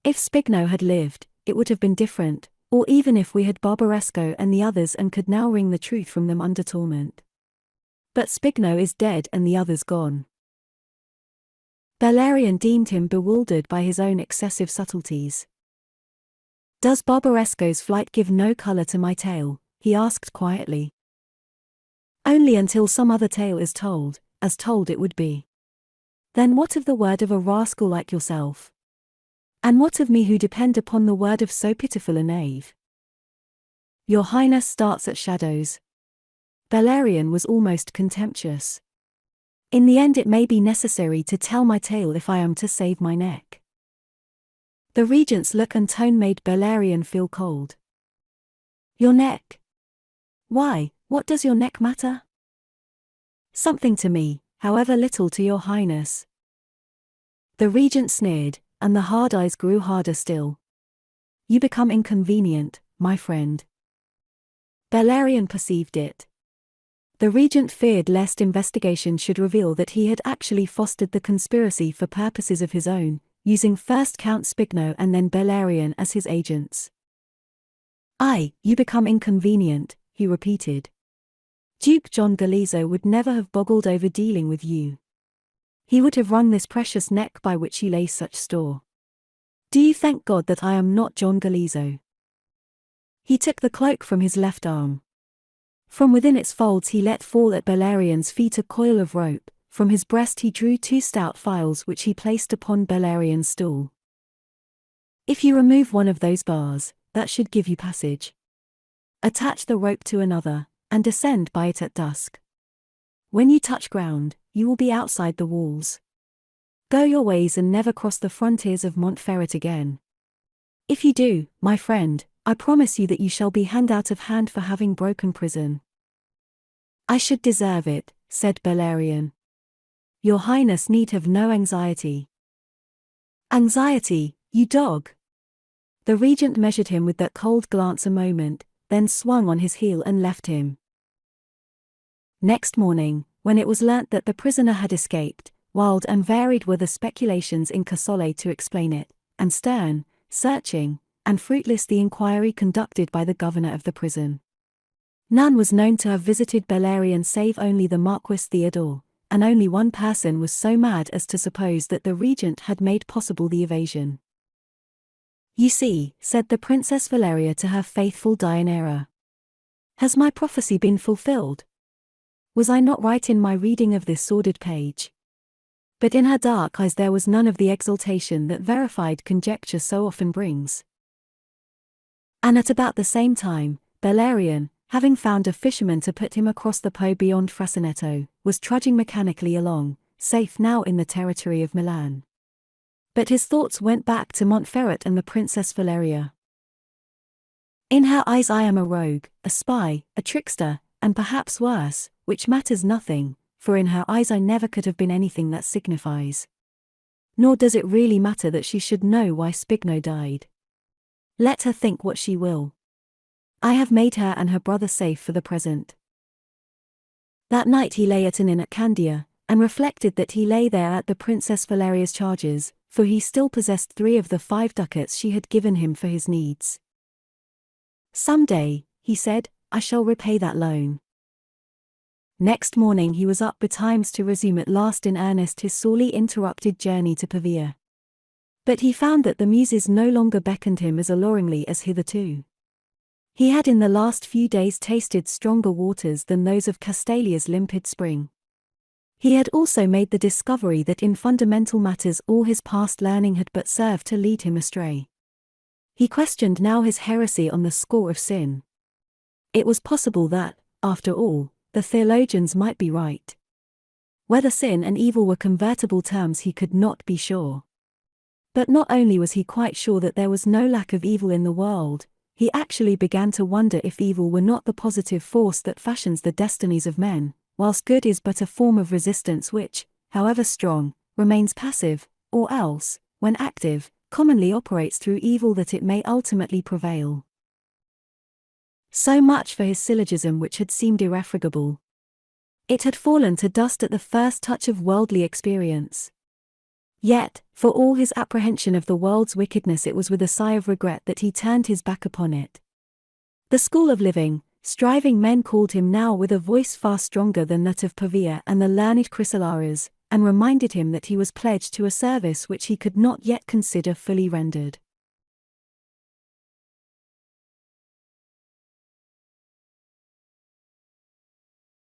Speaker 1: If Spigno had lived, it would have been different, or even if we had Barbaresco and the others and could now wring the truth from them under torment. But Spigno is dead and the others gone. Bellarion deemed him bewildered by his own excessive subtleties. Does Barbaresco's flight give no colour to my tale? He asked quietly. Only until some other tale is told, as told it would be. Then what of the word of a rascal like yourself? And what of me who depend upon the word of so pitiful a knave? Your Highness starts at shadows. Bellarion was almost contemptuous. In the end it may be necessary to tell my tale if I am to save my neck. The regent's look and tone made Bellarion feel cold. Your neck? Why, what does your neck matter? Something to me, however little to your Highness. The regent sneered, and the hard eyes grew harder still. You become inconvenient, my friend. Bellarion perceived it. The regent feared lest investigation should reveal that he had actually fostered the conspiracy for purposes of his own, using first Count Spigno and then Bellarion as his agents. Aye, you become inconvenient, he repeated. Duke Gian Galeazzo would never have boggled over dealing with you. He would have wrung this precious neck by which you lay such store. Do you thank God that I am not Gian Galeazzo? He took the cloak from his left arm. From within its folds he let fall at Bellarion's feet a coil of rope. From his breast he drew two stout files which he placed upon Bellarion's stool. If you remove one of those bars, that should give you passage. Attach the rope to another, and descend by it at dusk. When you touch ground, you will be outside the walls. Go your ways and never cross the frontiers of Montferrat again. If you do, my friend, I promise you that you shall be hand out of hand for having broken prison. I should deserve it, said Bellarion. Your Highness need have no anxiety. Anxiety, you dog! The regent measured him with that cold glance a moment, then swung on his heel and left him. Next morning, when it was learnt that the prisoner had escaped, wild and varied were the speculations in Casole to explain it, and stern, searching, and fruitless the inquiry conducted by the governor of the prison. None was known to have visited Bellarion save only the Marquis Theodore, and only one person was so mad as to suppose that the regent had made possible the evasion. You see, said the Princess Valeria to her faithful Deianira. Has my prophecy been fulfilled? Was I not right in my reading of this sordid page? But in her dark eyes there was none of the exultation that verified conjecture so often brings. And at about the same time, Bellarion, having found a fisherman to put him across the Po beyond Frasinetto, was trudging mechanically along, safe now in the territory of Milan. But his thoughts went back to Montferrat and the Princess Valeria. In her eyes I am a rogue, a spy, a trickster, and perhaps worse, which matters nothing, for in her eyes I never could have been anything that signifies. Nor does it really matter that she should know why Spigno died. Let her think what she will. I have made her and her brother safe for the present. That night he lay at an inn at Candia, and reflected that he lay there at the Princess Valeria's charges, for he still possessed 3 of the 5 ducats she had given him for his needs. Some day, he said, I shall repay that loan. Next morning he was up betimes to resume at last in earnest his sorely interrupted journey to Pavia. But he found that the muses no longer beckoned him as alluringly as hitherto. He had in the last few days tasted stronger waters than those of Castalia's limpid spring. He had also made the discovery that in fundamental matters all his past learning had but served to lead him astray. He questioned now his heresy on the score of sin. It was possible that, after all, the theologians might be right. Whether sin and evil were convertible terms he could not be sure. But not only was he quite sure that there was no lack of evil in the world, he actually began to wonder if evil were not the positive force that fashions the destinies of men, whilst good is but a form of resistance which, however strong, remains passive, or else, when active, commonly operates through evil that it may ultimately prevail. So much for his syllogism which had seemed irrefragable. It had fallen to dust at the first touch of worldly experience. Yet, for all his apprehension of the world's wickedness, it was with a sigh of regret that he turned his back upon it. The school of living, striving men called him now with a voice far stronger than that of Pavia and the learned Chrysolares, and reminded him that he was pledged to a service which he could not yet consider fully rendered.